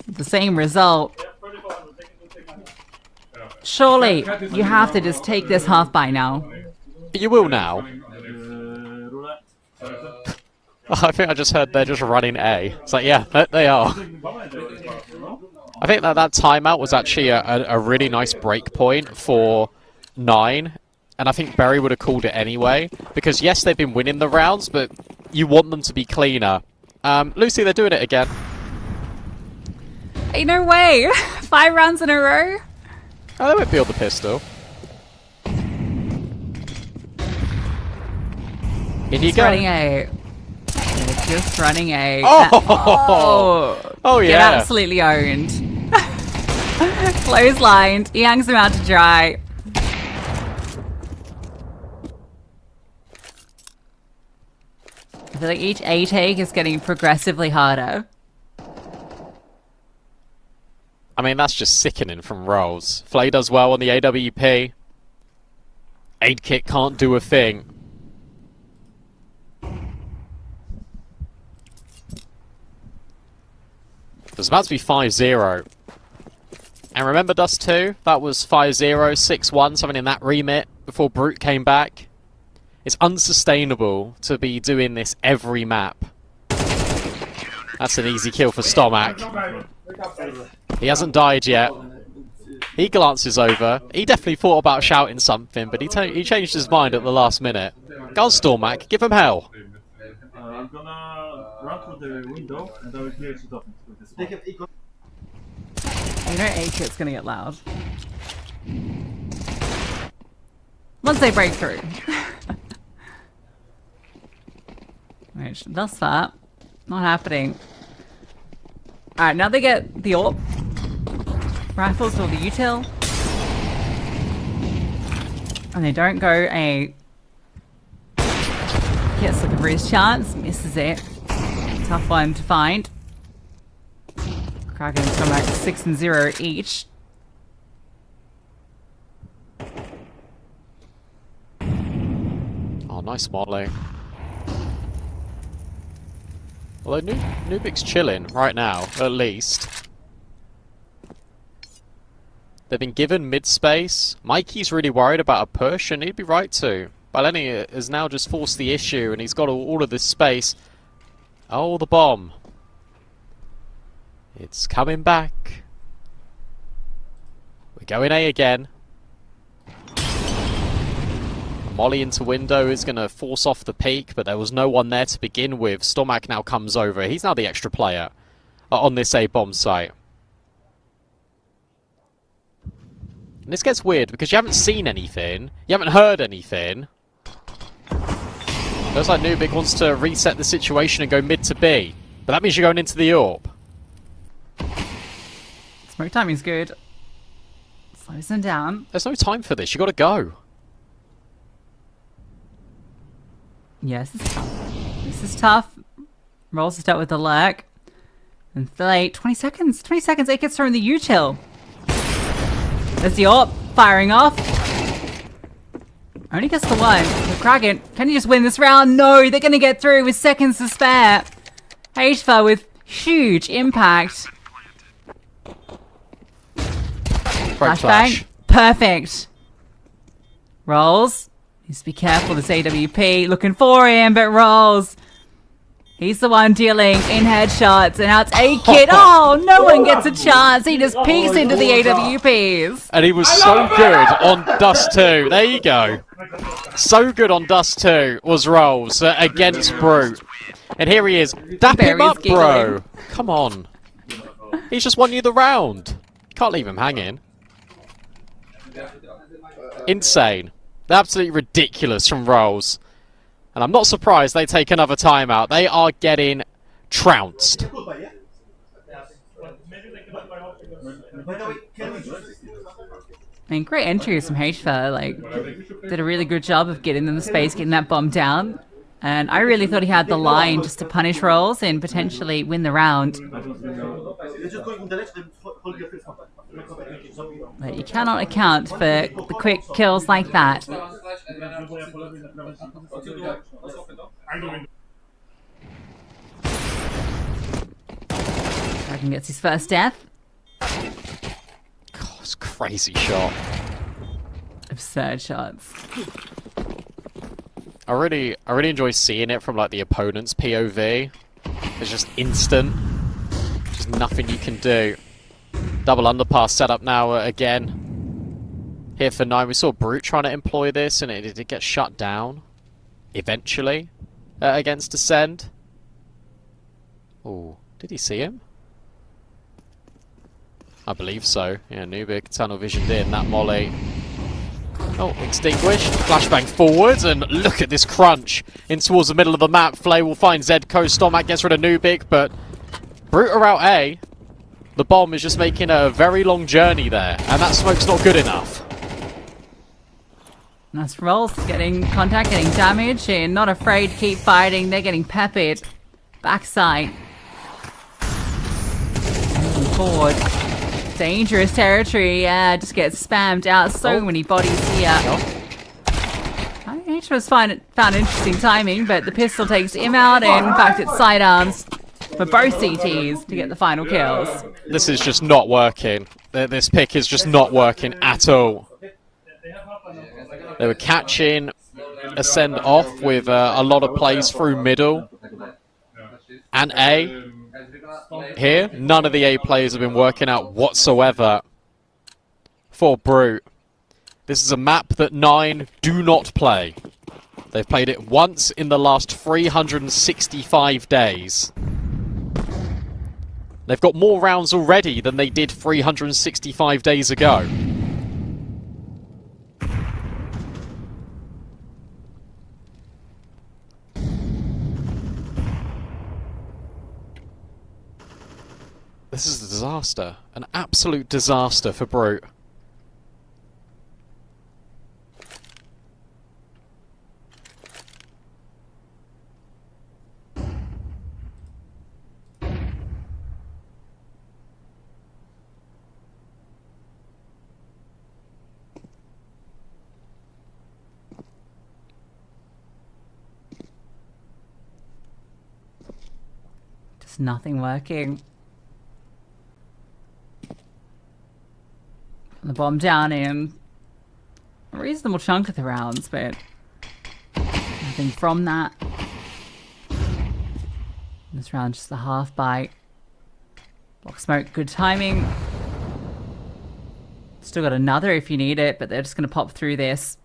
The same result. Surely, you have to just take this half by now. You will now. I think I just heard they're just running A. It's like, yeah, they are. I think that timeout was actually a really nice break point for 9. And I think Berry would have called it anyway. Because yes, they've been winning the rounds, but you want them to be cleaner. Lucy, they're doing it again. Hey, no way! 5 rounds in a row? Oh, they won't build the pistol. In you go. Running A. They're just running A. Oh yeah. Get absolutely owned. Clotheslined. He hangs him out to dry. I feel like each A take is getting progressively harder. I mean, that's just sickening from Rolls. Flay does well on the AWP. Aid Kit can't do a thing. There's about to be 5-0. And remember Dust 2? That was 5-0, 6-1, something in that remit before Brute came back. It's unsustainable to be doing this every map. That's an easy kill for Stomac. He hasn't died yet. He glances over. He definitely thought about shouting something, but he changed his mind at the last minute. Go on, Stormac, give him hell. I'm gonna run through the window and I will clear it up with this one. You know A-Kit's gonna get loud. Once they break through. Which, thus far, not happening. Alright, now they get the AWP. Rifles or the util. And they don't go A. Gets looking for his chance, misses it. Tough one to find. Kraken's come back to 6-0 each. Oh, nice Motley. Although Nubik's chilling right now, at least. They've been given mid-space. Mikey's really worried about a push, and he'd be right to. Baleni has now just forced the issue, and he's got all of this space. Oh, the bomb. It's coming back. We're going A again. Molly into window is going to force off the peak, but there was no one there to begin with. Stomac now comes over. He's now the extra player on this A bomb site. And this gets weird because you haven't seen anything. You haven't heard anything. Looks like Nubik wants to reset the situation and go mid to B. But that means you're going into the AWP. Smoke timing's good. Slows them down. There's no time for this. You got to go. Yes, this is tough. This is tough. Rolls to start with the lurk. And Flay, 20 seconds. 20 seconds. It gets thrown the util. There's the AWP firing off. Only gets the one. The Kraken, can you just win this round? No, they're going to get through with seconds to spare. HFA with huge impact. Flashbang. Perfect. Rolls. Just be careful, this AWP looking for him, but Rolls. He's the one dealing in headshots, and now it's A-Kid. Oh, no one gets a chance. He just peeks into the AWPs. And he was so good on Dust 2. There you go. So good on Dust 2 was Rolls against Brute. And here he is. Dap him up, bro. Come on. He's just won you the round. Can't leave him hanging. Insane. Absolutely ridiculous from Rolls. And I'm not surprised they take another timeout. They are getting trounced. I mean, great entries from HFA. Like, did a really good job of getting in the space, getting that bomb down. And I really thought he had the line just to punish Rolls and potentially win the round. But you cannot account for the quick kills like that. Dragon gets his first death. God, it's a crazy shot. Absurd shots. I really enjoy seeing it from like the opponent's POV. It's just instant. Just nothing you can do. Double underpass setup now again. Here for 9. We saw Brute trying to employ this, and it did get shut down. Eventually. Against Ascend. Oh, did he see him? I believe so. Yeah, Nubik tunnel visioned in. That molly. Oh, extinguished. Flashbang forwards, and look at this crunch in towards the middle of the map. Flay will find Zedko. Stomac gets rid of Nubik, but Brute are out A. The bomb is just making a very long journey there, and that smoke's not good enough. Nice Rolls, getting contact, getting damage, and not afraid to keep fighting. They're getting peppered. Backside. Moving forward. Dangerous territory, just gets spammed out. So many bodies here. H was found interesting timing, but the pistol takes him out, and in fact it's sidearms for both CTs to get the final kills. This is just not working. This pick is just not working at all. They were catching Ascend off with a lot of plays through middle and A. Here, none of the A players have been working out whatsoever for Brute. This is a map that 9 do not play. They've played it once in the last 365 days. They've got more rounds already than they did 365 days ago. This is a disaster. An absolute disaster for Brute. Just nothing working. The bomb down in a reasonable chunk of the rounds, but nothing from that. This round just the half bite. Block smoke, good timing. Still got another if you need it, but they're just going to pop through this.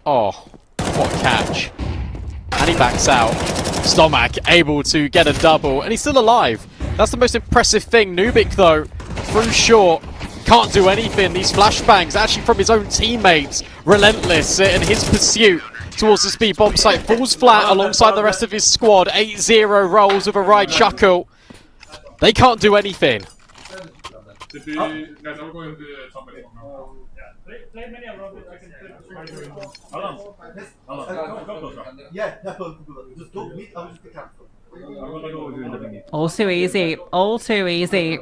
Oh, what a catch. And he backs out. Stomac able to get a double, and he's still alive. That's the most impressive thing. Nubik, though, through short, can't do anything. These flashbangs, actually from his own teammates, relentless in his pursuit towards the speed bomb site. Falls flat alongside the rest of his squad. 8-0 rolls with a right chuckle. They can't do anything. All too easy. All too easy.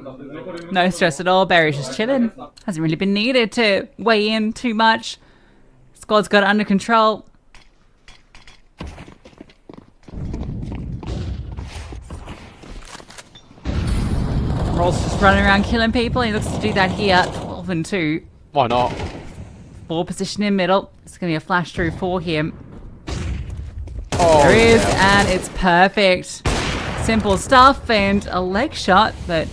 No stress at all. Barry's just chilling. Hasn't really been needed to weigh in too much. Squad's got it under control. Roll's just running around killing people. He looks to do that here. 12 and 2. Why not? ball position in middle. It's going to be a flash through for him. Oh, there is, yeah. and it's perfect. Simple stuff, and a leg shot, but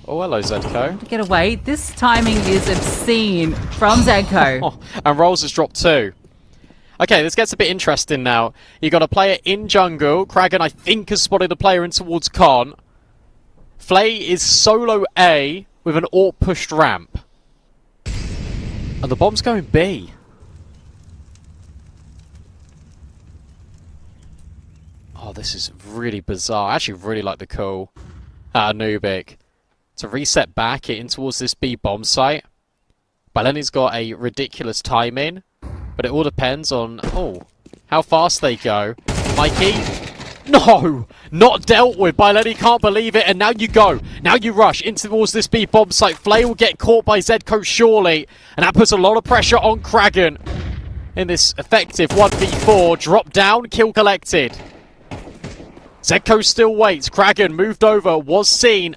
Oh, hello, Zedko. to get away. This timing is obscene from Zedko. And Rolls has dropped 2. Okay, this gets a bit interesting now. You got a player in jungle. Kragan, I think, has spotted a player in towards Con. Flay is solo A with an AWP pushed ramp. And the bomb's going B. Oh, this is really bizarre. I actually really like the call. Nubik. To reset back it in towards this B bomb site. Baleni's got a ridiculous timing. But it all depends on, how fast they go. Mikey? No! Not dealt with. Baleni can't believe it. And now you go. Now you rush into towards this B bomb site. Flay will get caught by Zedko surely. And that puts a lot of pressure on Kragan. In this effective 1v4. Drop down, kill collected. Zedko still waits. Kragan moved over, was seen.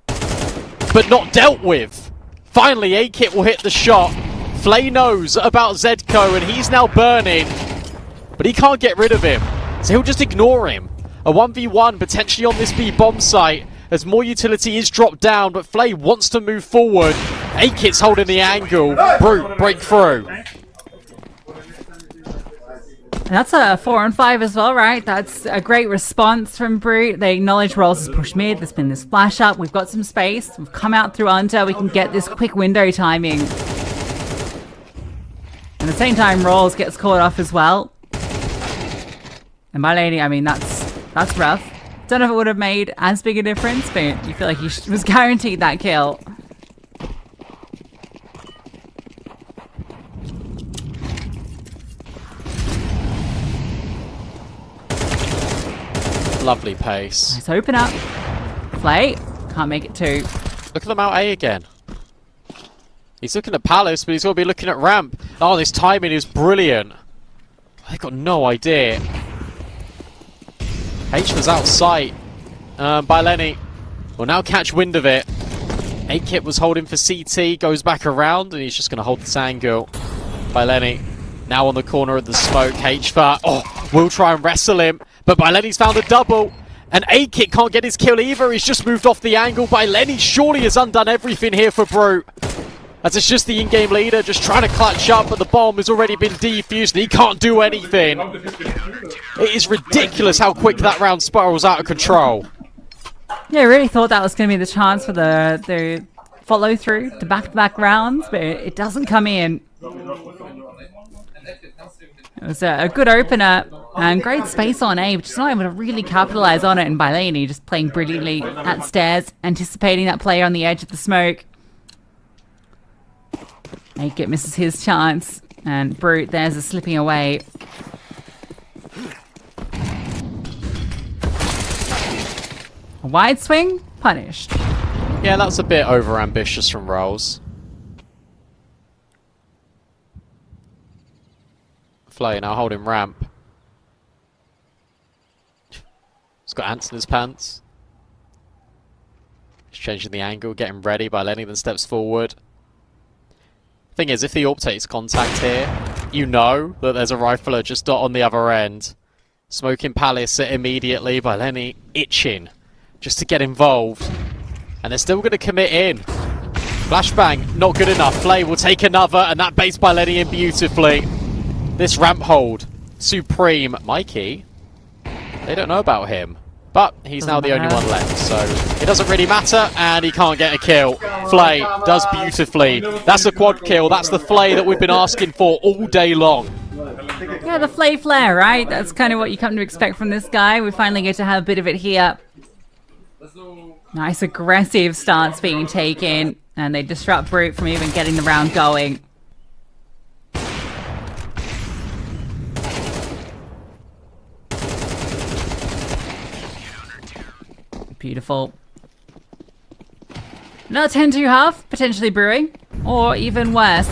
But not dealt with. Finally, A-Kit will hit the shot. Flay knows about Zedko and he's now burning. But he can't get rid of him. So he'll just ignore him. A 1v1 potentially on this B bomb site as more utility is dropped down, but Flay wants to move forward. A-Kit's holding the angle. Brute, break through. And that's a 4-on-5 as well, right? That's a great response from Brute. They acknowledge Rolls has pushed mid. There's been this flash up. We've got some space. We've come out through under. We can get this quick window timing. At the same time, Rolls gets caught off as well. And Baleni, I mean, that's rough. Don't know if it would have made as big a difference, but you feel like he was guaranteed that kill. Lovely pace. Let's open up. Flay. Can't make it 2. Look at them out A again. He's looking at Palace, but he's got to be looking at ramp. Oh, this timing is brilliant. They've got no idea. H was out sight by Lenny. Will now catch wind of it. A-Kit was holding for CT, goes back around, and he's just going to hold this angle by Lenny. Now on the corner of the smoke, HVAR, will try and wrestle him, but Lenny's found a double. And A-Kit can't get his kill either, he's just moved off the angle. Lenny surely has undone everything here for Brute. As it's just the in-game leader just trying to clutch up, but the bomb has already been defused and he can't do anything. It is ridiculous how quick that round spirals out of control. Yeah, I really thought that was going to be the chance for the follow through, the back-to-back rounds, but it doesn't come in. It was a good opener and great space on A, but just not able to really capitalize on it. And Baleni just playing brilliantly at stairs, anticipating that player on the edge of the smoke. A-Kit misses his chance, and Brute there's a slipping away. A wide swing, punished. Yeah, that's a bit over-ambitious from Rolls. Flay now holding ramp. He's got ants in his pants. He's changing the angle, getting ready by Lenny, then steps forward. Thing is, if the AWP takes contact here, you know that there's a rifler just on the other end. Smoking Palace immediately by Lenny, itching just to get involved. And they're still going to commit in. Flashbang, not good enough. Flay will take another, and that baits by Lenny in beautifully. This ramp hold, supreme. Mikey, they don't know about him. But he's now the only one left, so it doesn't really matter, and he can't get a kill. Flay does beautifully. That's a quad kill. That's the Flay that we've been asking for all day long. Yeah, the Flay flare, right? That's kind of what you come to expect from this guy. We finally get to have a bit of it here. Nice aggressive stance being taken, and they disrupt Brute from even getting the round going. Beautiful. Another 10-2 half, potentially brewing, or even worse.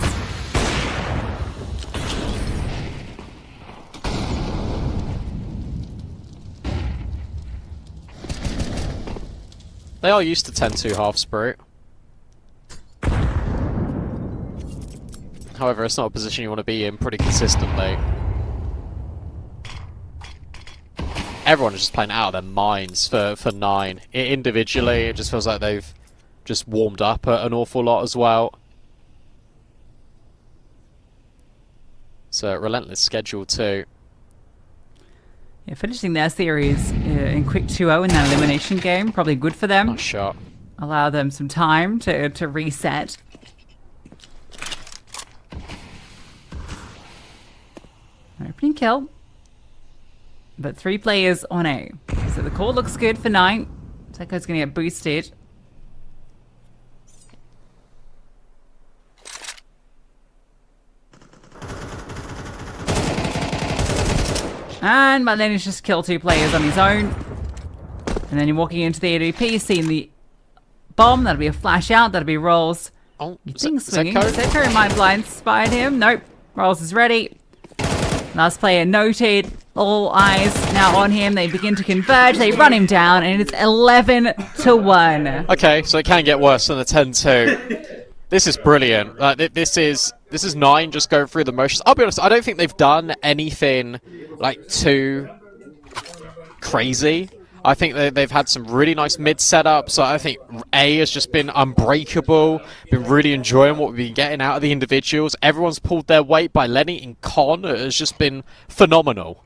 They are used to 10-2 half, Brute. However, it's not a position you want to be in pretty consistently. Everyone is just playing out of their minds for 9. Individually, it just feels like they've just warmed up an awful lot as well. It's a relentless schedule too. Yeah, finishing their series in quick 2-0 in that elimination game, probably good for them. Nice shot. Allow them some time to reset. Opening kill. But 3 players on A. So the call looks good for 9. Zeko's going to get boosted. And Marlene's just killed 2 players on his own. And then you're walking into the ADP, seeing the bomb. That'll be a flash out. That'll be Rolls. Oh, swinging. Zeko might blind spot him. Nope. Rolls is ready. Last player noted. All eyes now on him. They begin to converge. They run him down, and it's 11-1. Okay, so it can get worse than a 10-2. This is brilliant. This is 9 just going through the motions. I'll be honest, I don't think they've done anything like too crazy. I think they've had some really nice mid setups. I think A has just been unbreakable. Been really enjoying what we've been getting out of the individuals. Everyone's pulled their weight by Lenny and Con. It has just been phenomenal.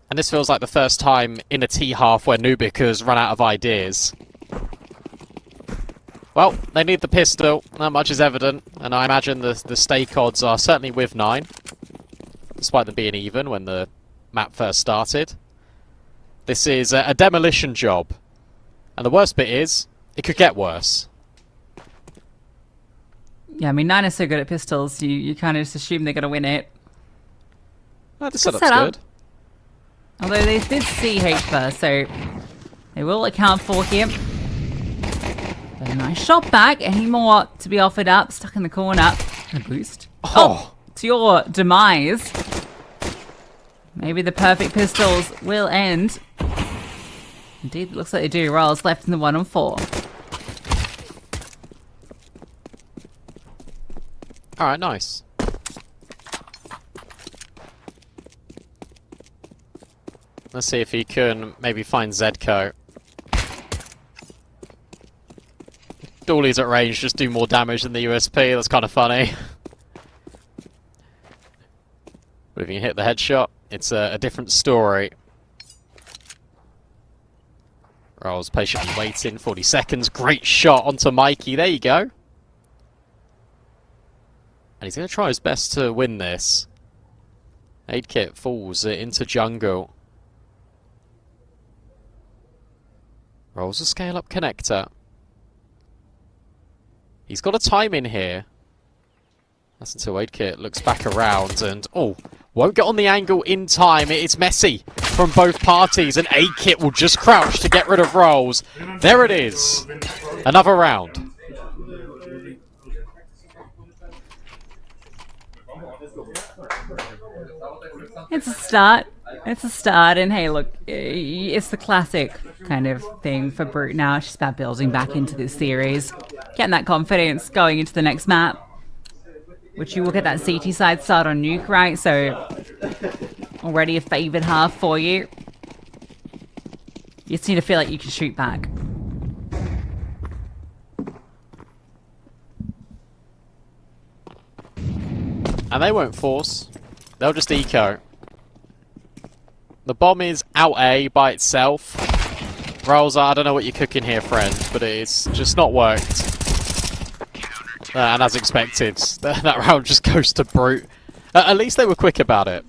And this feels like the first time in a T-half where Nubik has run out of ideas. Well, they need the pistol. That much is evident. And I imagine the stake odds are certainly with 9. Despite them being even when the map first started. This is a demolition job. And the worst bit is, it could get worse. Yeah, I mean, 9 is so good at pistols, you kind of just assume they're going to win it. Oh, the setup's good. Although they did CH first, so they will account for him. But a nice shot back. Any more to be offered up? Stuck in the corner. And a boost. Oh, to your demise. Maybe the perfect pistols will end. Indeed, it looks like they do. Rolls left in the 1-on-4. Alright, nice. Let's see if he can maybe find Zedko. Dooley's at range, just do more damage than the USP. That's kind of funny. But if you can hit the headshot, it's a different story. Rolls patiently waiting, 40 seconds. Great shot onto Mikey. There you go. And he's going to try his best to win this. Aid kit falls into jungle. Rolls a scale-up connector. He's got a time in here. That's until Aid kit looks back around and... oh, won't get on the angle in time. It's messy from both parties, and Aid kit will just crouch to get rid of Rolls. There it is. Another round. It's a start. It's a start, and hey, look, it's the classic kind of thing for Brute now. It's just about building back into this series, getting that confidence going into the next map, which you will get that CT side start on Nuke, right? So already a favored half for you. You just need to feel like you can shoot back. And they won't force. They'll just eco. The bomb is out A by itself. Rolls, I don't know what you're cooking here, friend, but it's just not worked. And as expected, that round just goes to Brute. At least they were quick about it.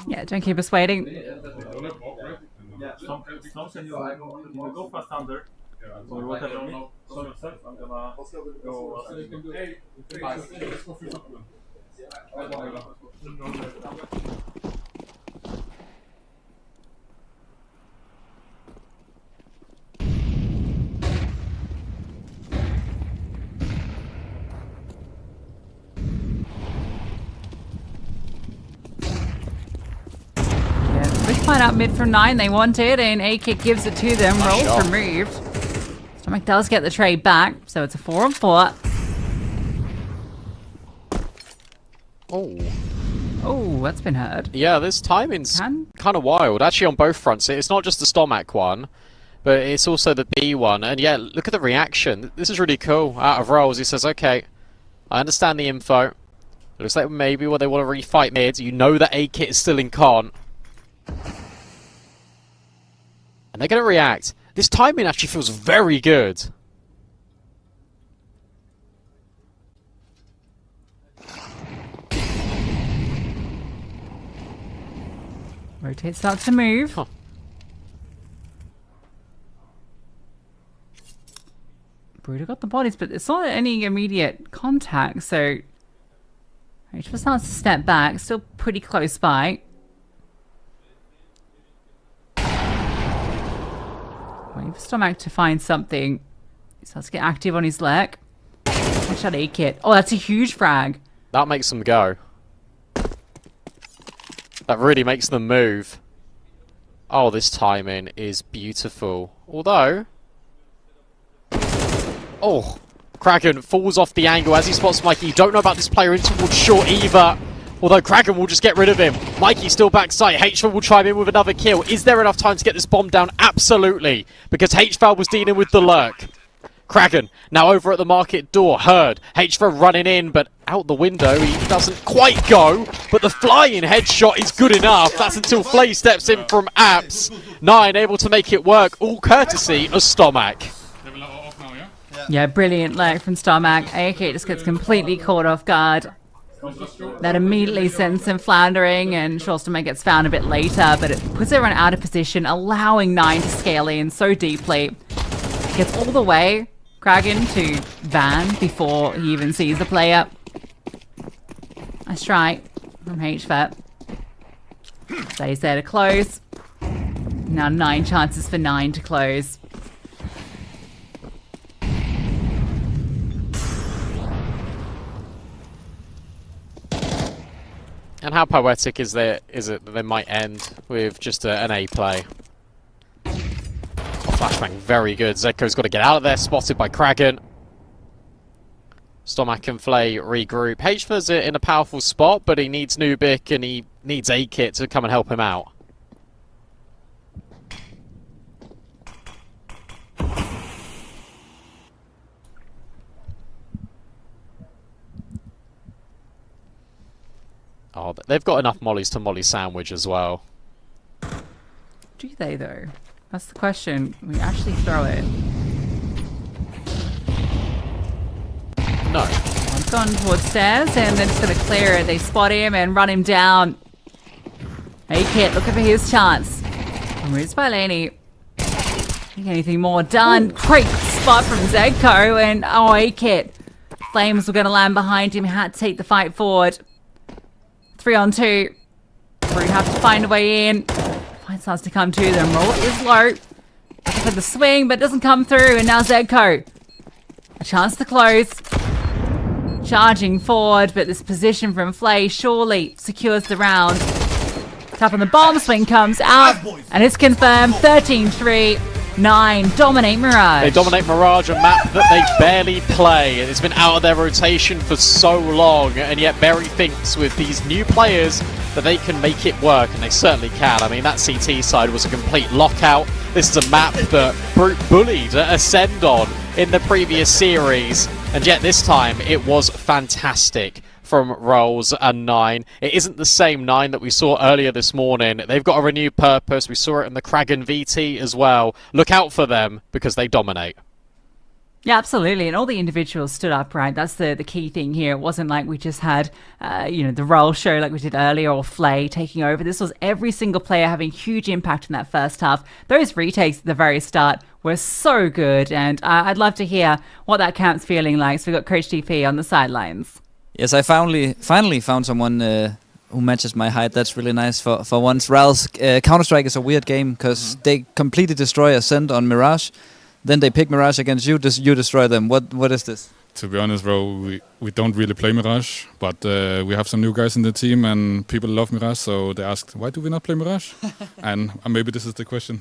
Yeah, don't keep us waiting. Something you go fast under. Or whatever. So yourself, I'm gonna go. coming up mid from 9. They want it, and A-Kick gives it to them. Nice Rolls shot. removed. Stomach does get the trade back, so it's a 4-on-4. Oh, that's been heard. Yeah, this timing's kind of wild. Actually, on both fronts. It's not just the Stomach one, but it's also the B one. And yeah, look at the reaction. This is really cool. Out of Rolls, he says, okay, I understand the info. It looks like maybe they want to refight mid. You know that A-Kit is still in con. And they're going to react. This timing actually feels very good. Rotate starts to move. Huh. Bruder got the bodies, but it's not any immediate contact, so HV starts to step back, still pretty close by. Waiting for Stomach to find something. He starts to get active on his leg. Watch out, A-Kit. Oh, that's a huge frag. That makes them go. That really makes them move. Oh, this timing is beautiful. Although... Oh, Kraken falls off the angle as he spots Mikey. You don't know about this player in towards short either. Although Kraken will just get rid of him. Mikey still backside. HVAL will chime in with another kill. Is there enough time to get this bomb down? Absolutely. Because HVAL was dealing with the lurk. Kraken now over at the market door. Heard. HVAL running in, but out the window. He doesn't quite go. But the flying headshot is good enough. That's until Flay steps in from Apps. 9 able to make it work. All courtesy of Stomach. Yeah, brilliant leg from Stomach. A-Kit just gets completely caught off guard. That immediately sends him floundering, and Stomach gets found a bit later, but it puts everyone out of position, allowing 9 to scale in so deeply. Gets all the way, Kraken, to Van before he even sees the player. Nice try from HVAT. Stays there to close. Now 9 chances for 9 to close. And how poetic is it that they might end with just an A play? Oh, flashbang, very good. Zedko's got to get out of there, spotted by Kraken. Stomach and Flay regroup. HVA's in a powerful spot, but he needs Nubik and he needs A-Kit to come and help him out. Oh, they've got enough mollies to molly sandwich as well. Do they, though? That's the question. We actually throw it. No. One's gone towards stairs, and they're just going to clear it. They spot him and run him down. A-Kit looking for his chance. Removed by Laney. Anything more done? Great spot from Zedko, and oh, A-Kit. Flames were going to land behind him. Had to take the fight forward. 3-on-2. We have to find a way in. Fight starts to come to them. Roll is low. Looking for the swing, but it doesn't come through. And now Zedko. A chance to close. Charging forward, but this position from Flay surely secures the round. Tap on the bomb, swing comes out, and it's confirmed. 13-3. 9 dominate Mirage. They dominate Mirage, a map that they barely play. It's been out of their rotation for so long, and yet Berry thinks with these new players that they can make it work, and they certainly can. I mean, that CT side was a complete lockout. This is a map that Brute bullied Ascend on in the previous series, and yet this time it was fantastic from Rolls and 9. It isn't the same 9 that we saw earlier this morning. They've got a renewed purpose. We saw it in the Kraken VT as well. Look out for them because they dominate. Yeah, absolutely. And all the individuals stood up, right? That's the key thing here. It wasn't like we just had, the role show like we did earlier or Flay taking over. This was every single player having huge impact in that first half. Those retakes at the very start were so good. And I'd love to hear what that camp's feeling like. So we've got Coach TP on the sidelines. Yes, I finally found someone who matches my height. That's really nice for once. Ral's Counter-Strike is a weird game because they completely destroy Ascent on Mirage. Then they pick Mirage against you, you destroy them. What is this? To be honest, bro, we don't really play Mirage, but we have some new guys in the team, and people love Mirage, so they asked, why do we not play Mirage? And maybe this is the question.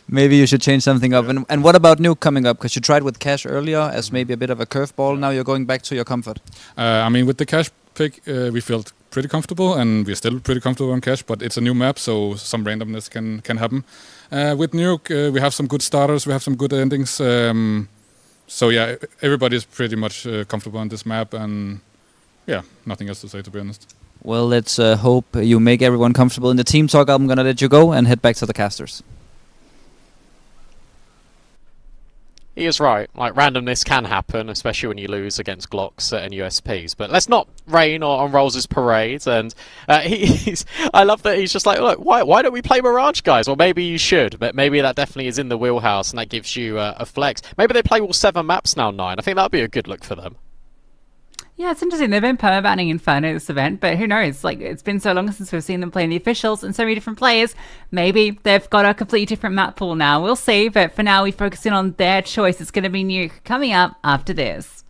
Maybe you should change something up. And what about Nuke coming up? Because you tried with Cash earlier as maybe a bit of a curveball. Now you're going back to your comfort. I mean, with the Cash pick, we felt pretty comfortable, and we're still pretty comfortable on Cash, but it's a new map, so some randomness can happen. With Nuke, we have some good starters, we have some good endings. So yeah, everybody's pretty much comfortable on this map, and yeah, nothing else to say, to be honest. Well, let's hope you make everyone comfortable. In the team talk, I'm going to let you go and head back to the casters. He is right. Like, randomness can happen, especially when you lose against Glocks and USPs. But let's not rain on Rolls' parade. And I love that he's just like, look, why don't we play Mirage, guys? Well, maybe you should, but maybe that definitely is in the wheelhouse, and that gives you a flex. Maybe they play all 7 maps now, 9. I think that would be a good look for them. Yeah, it's interesting. They've been permabanning Inferno this event, but who knows? Like, it's been so long since we've seen them play in the officials and so many different players. Maybe they've got a completely different map pool now. We'll see, but for now we focus in on their choice. It's going to be Nuke coming up after this.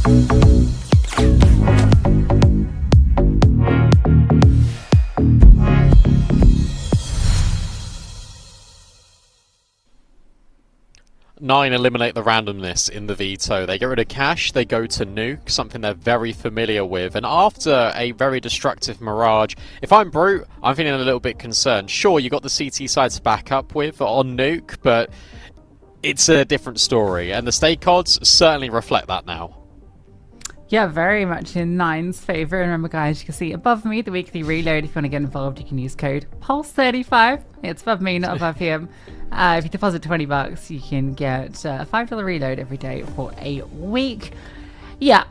Nine eliminate the randomness in the veto. They get rid of cash, they go to nuke, something they're very familiar with. And after a very destructive Mirage, if I'm Brute, I'm feeling a little bit concerned. Sure, you got the CT side to back up with on nuke, but it's a different story. And the stake odds certainly reflect that now. Yeah, very much in Nine's favour. And remember, guys, you can see above me the weekly reload. If you want to get involved, you can use code Pulse35. It's above me, not above him. If you deposit $20, you can get a $5 reload every day for a week. Yeah,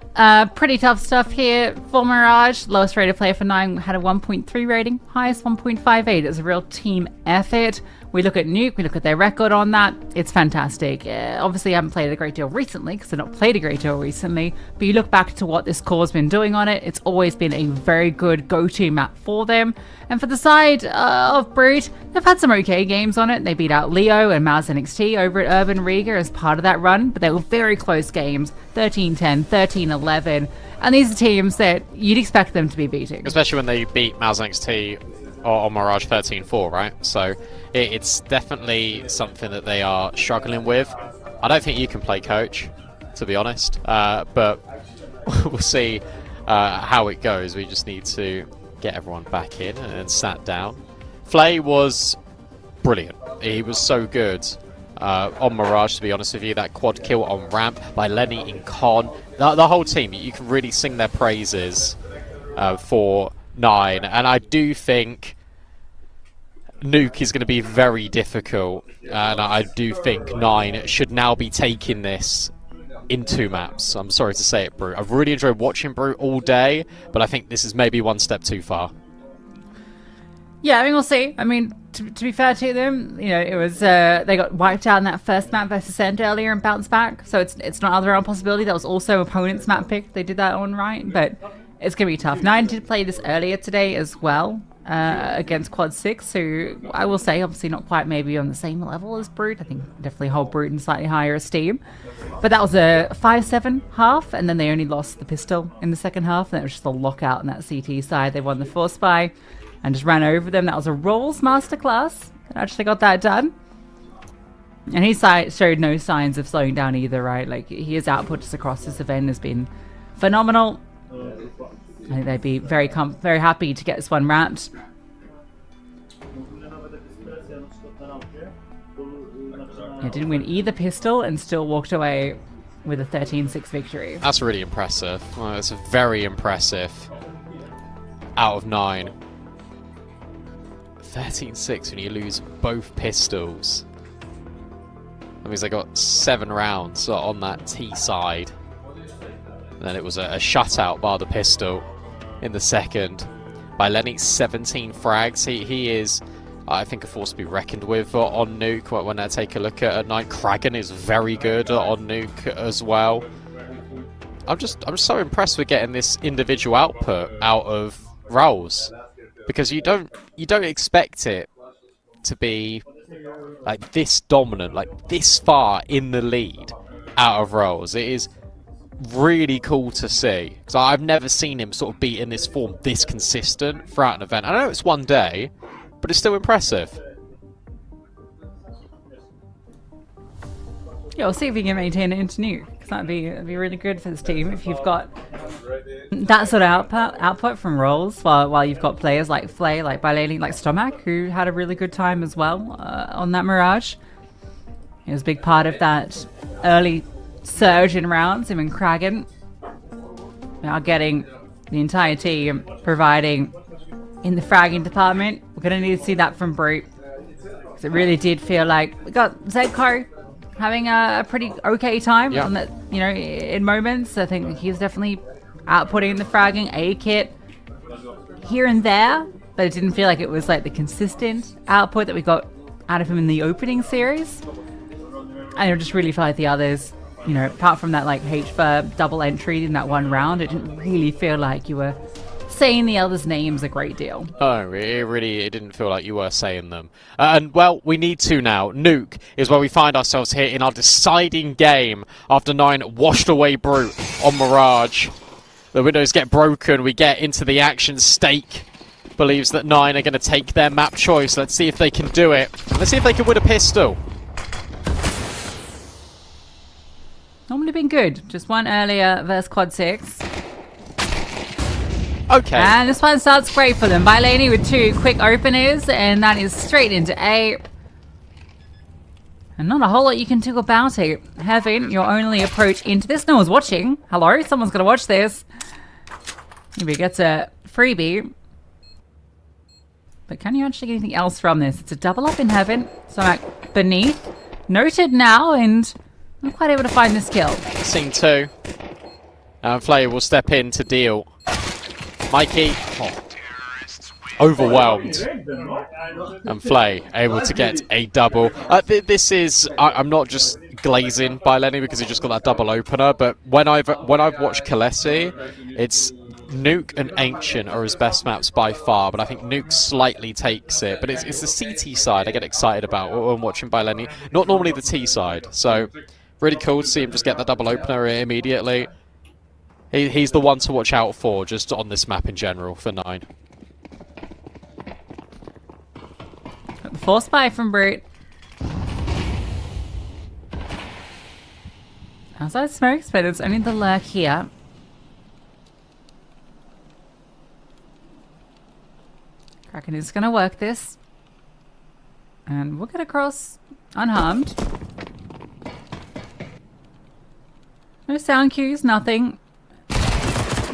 pretty tough stuff here for Mirage. Lowest rated player for 9 had a 1.3 rating, highest 1.58. It's a real team effort. We look at Nuke, we look at their record on that. It's fantastic. Obviously, I haven't played a great deal recently because I've not played a great deal recently. But you look back to what this core's been doing on it, it's always been a very good go-to map for them. And for the side of Brute, they've had some okay games on it. They beat out Leo and Maz NXT over at Urban Riga as part of that run, but they were very close games, 13-10, 13-11. And these are teams that you'd expect them to be beating. Especially when they beat Maz NXT on Mirage 13-4, right? So it's definitely something that they are struggling with. I don't think you can play coach, to be honest, but we'll see how it goes. We just need to get everyone back in and sat down. Flay was brilliant. He was so good on Mirage, to be honest with you. That quad kill on ramp by Lenny in Con. The whole team, you can really sing their praises for 9. And I do think Nuke is going to be very difficult. And I do think 9 should now be taking this in 2 maps. I'm sorry to say it, Brute. I've really enjoyed watching Brute all day, but I think this is maybe one step too far. Yeah, I mean, we'll see. I mean, to be fair to them, you know, it was they got wiped out in that first map versus Send earlier and bounced back. So it's not other round possibility. That was also opponent's map pick. They did that on right, but it's going to be tough. 9 did play this earlier today as well against Quad 6, who I will say obviously not quite maybe on the same level as Brute. I think definitely hold Brute in slightly higher esteem. But that was a 5-7 half, and then they only lost the pistol in the second half, and it was just a lockout on that CT side. They won the Force Spy and just ran over them. That was a Rolls masterclass. Actually got that done. And he showed no signs of slowing down either, right? Like, his output just across this event has been phenomenal. I think they'd be very happy to get this one wrapped. He didn't win either pistol and still walked away with a 13-6 victory. That's really impressive. Well, it's very impressive. Out of 9. 13-6 when you lose both pistols. That means they got 7 rounds on that T side. And then it was a shutout by the pistol in the second. By Lenny, 17 frags. He is, I think, a force to be reckoned with on Nuke. When I take a look at 9, Kragan is very good on Nuke as well. I'm just so impressed with getting this individual output out of Rolls, because you don't expect it to be like this dominant, like this far in the lead out of Rolls. It is really cool to see, because I've never seen him sort of be in this form this consistent throughout an event. I know it's one day, but it's still impressive. Yeah, we'll see if we can maintain it into Nuke, because that'd be really good for this team if you've got that sort of output from Rolls, while you've got players like Flay, like Bailey, like Stomach, who had a really good time as well on that Mirage. He was a big part of that early surge in rounds. Him and Kragan are getting the entire team providing in the fragging department. We're going to need to see that from Brute, because it really did feel like we got Zedco having a pretty okay time on that, you know, in moments. I think he's definitely outputting the fragging. A-Kit here and there, but it didn't feel like it was like the consistent output that we got out of him in the opening series. And it just really felt like the others, you know, apart from that like HVER double entry in that one round, it didn't really feel like you were saying the others' names a great deal. Oh, it didn't feel like you were saying them. And, well, we need to now. Nuke is where we find ourselves here in our deciding game after 9 washed away Brute on Mirage. The windows get broken, we get into the action. Stake believes that 9 are going to take their map choice. Let's see if they can do it. Let's see if they can win a pistol. Normally been good. Just one earlier versus Quad 6. Okay. And this one starts great for them. Bylani with 2 quick openers, and that is straight into A. And not a whole lot you can do about it. Having your only approach into this. No one's watching. Hello? Someone's going to watch this. Maybe gets a freebie. But can you actually get anything else from this? It's a double up in Heaven. So like beneath. Noted now, and not quite able to find this kill. Scene 2. And Flay will step in to deal. Mikey, overwhelmed. And Flay able to get a double. This is, I'm not just glazing by Lenny because he just got that double opener, but when I've watched Kalesi, it's Nuke and Ancient are his best maps by far, but I think Nuke slightly takes it. But it's the CT side I get excited about when watching by Lenny, not normally the T side. So really cool to see him just get that double opener immediately. He's the one to watch out for, just on this map in general, for 9. Got the force buy from Brute. Outside smokes, but it's only the lurk here. Kraken is going to work this. And we'll get across unharmed. No sound cues, nothing.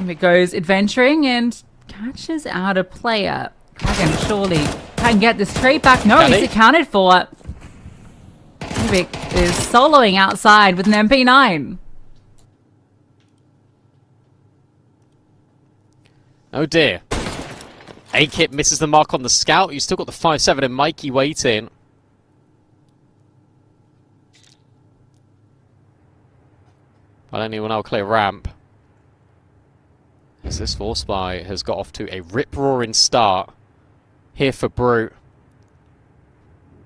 It goes adventuring and catches out a player. Kraken surely can get this trade back. No, he's accounted for. Ubik is soloing outside with an MP9. Oh dear. A-Kit misses the mark on the scout. You've still got the 5-7 and Mikey waiting. Well, anyone now clear ramp. As this force buy has got off to a rip-roaring start here for Brute.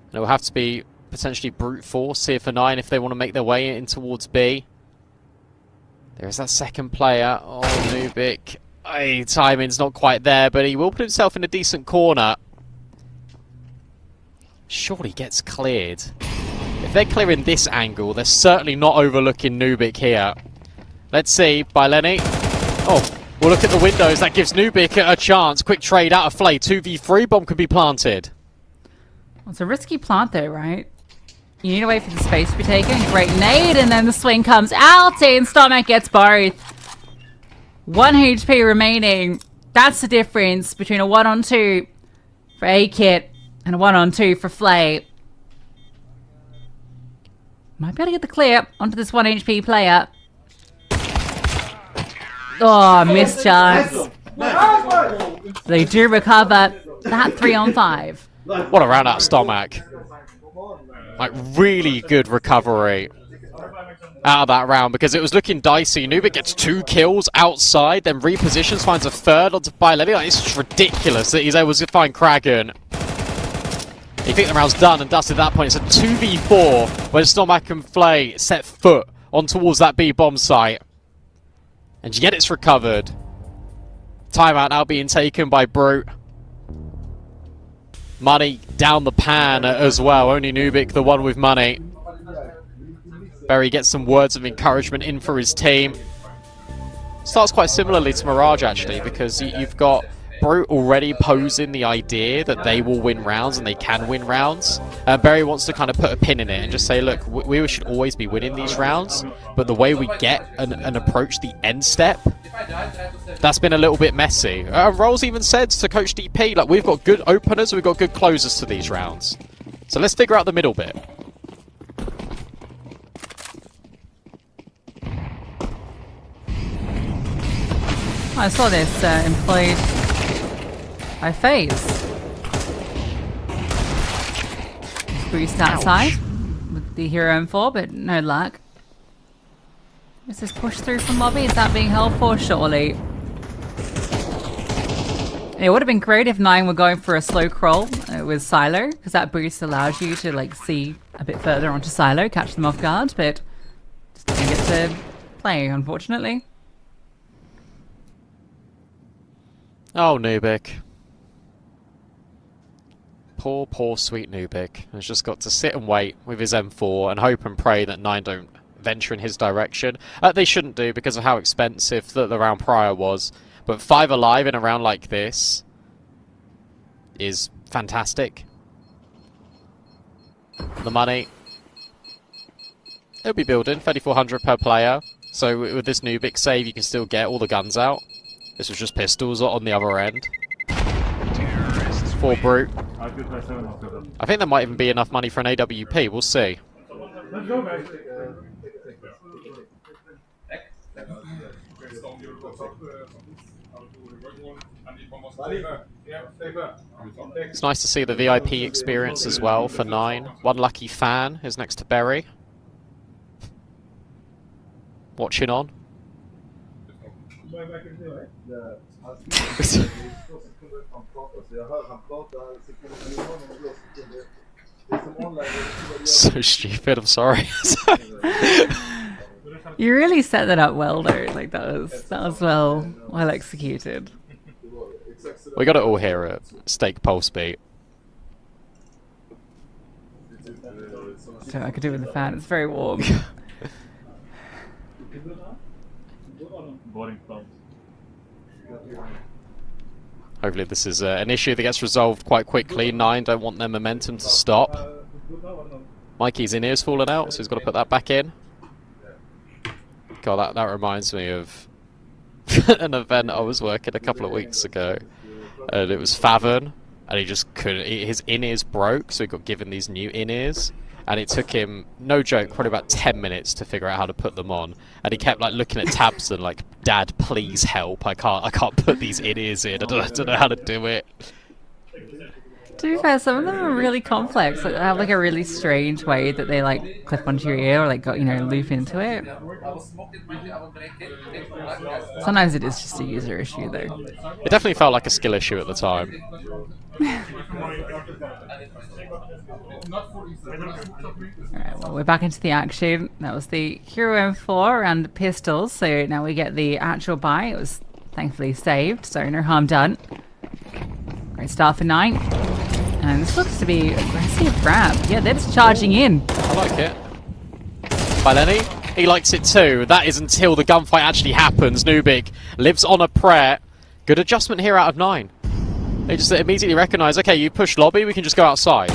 And it will have to be potentially brute force here for 9 if they want to make their way in towards B. There is that second player. Oh, Nubik. Timing's not quite there, but he will put himself in a decent corner. Surely gets cleared. If they're clearing this angle, they're certainly not overlooking Nubik here. Let's see, by Lenny. Oh, we'll look at the windows. That gives Nubik a chance. Quick trade out of Flay. 2v3, bomb can be planted. Well, it's a risky plant though, right? You need to wait for the space to be taken. Great nade, and then the swing comes out, and Stomach gets both. 1 HP remaining. That's the difference between a 1-on-2 for A-Kit and a 1-on-2 for Flay. Might be able to get the clear onto this 1 HP player. Oh, missed chance. They do recover that 3-on-5. What a round out of Stomach. Like, really good recovery out of that round because it was looking dicey. Nubik gets 2 kills outside, then repositions, finds a third onto Byleni. Like, it's just ridiculous that he's able to find Kraken. You think the round's done and dusted at that point. It's a 2v4 when Stomach and Flay set foot on towards that B bomb site. And yet it's recovered. Timeout now being taken by Brute. Money down the pan as well. Only Nubik, the one with money. Berry gets some words of encouragement in for his team. Starts quite similarly to Mirage, actually, because you've got Brute already posing the idea that they will win rounds and they can win rounds. Berry wants to kind of put a pin in it and just say, look, we should always be winning these rounds, but the way we get and approach the end step, that's been a little bit messy. Rolls even said to Coach DP, like, we've got good openers, we've got good closers to these rounds. So let's figure out the middle bit. I saw this employed by FaZe. Greased outside with the hero M4, but no luck. Is this push through from lobby? Is that being held for? Surely. It would have been great if 9 were going for a slow crawl with Silo, because that boost allows you to like see a bit further onto Silo, catch them off guard, but just didn't get to play, unfortunately. Oh, Nubik. Poor, poor, sweet Nubik has just got to sit and wait with his M4 and hope and pray that 9 don't venture in his direction. They shouldn't do because of how expensive the round prior was. But 5 alive in a round like this is fantastic. The money. It'll be building, 3,400 per player. So with this Nubik save, you can still get all the guns out. This was just pistols on the other end. 4 brute. I think there might even be enough money for an AWP, we'll see. Let's go, guys. It's nice to see the VIP experience as well for 9. One lucky fan is next to Berry. Watching on. So stupid, I'm sorry. You really set that up well though, like that was well executed. We got it all here at Steak Pulse Beat. So I could do with the fan, it's very warm. Hopefully this is an issue that gets resolved quite quickly. 9 don't want their momentum to stop. Mikey's in-ear's fallen out, so he's got to put that back in. God, that reminds me of an event I was working a couple of weeks ago. And it was Favon, and he just couldn't... His in-ears broke, so he got given these new in-ears. And it took him, no joke, probably about 10 minutes to figure out how to put them on. And he kept like looking at tabs and like, Dad, please help. I can't put these in-ears in. I don't know how to do it. To be fair, some of them are really complex. Like, they have like a really strange way that they like clip onto your ear or like got, loop into it. Sometimes it is just a user issue though. It definitely felt like a skill issue at the time. Alright, well, we're back into the action. That was the Hero M4 and pistols, so now we get the actual buy. It was thankfully saved, so no harm done. Great start for 9. And this looks to be aggressive grab. Yeah, they're just charging in. I like it. By Lenny, he likes it too. That is until the gunfight actually happens. Nubik lives on a prayer. Good adjustment here out of 9. They just immediately recognise, okay, you push lobby, we can just go outside.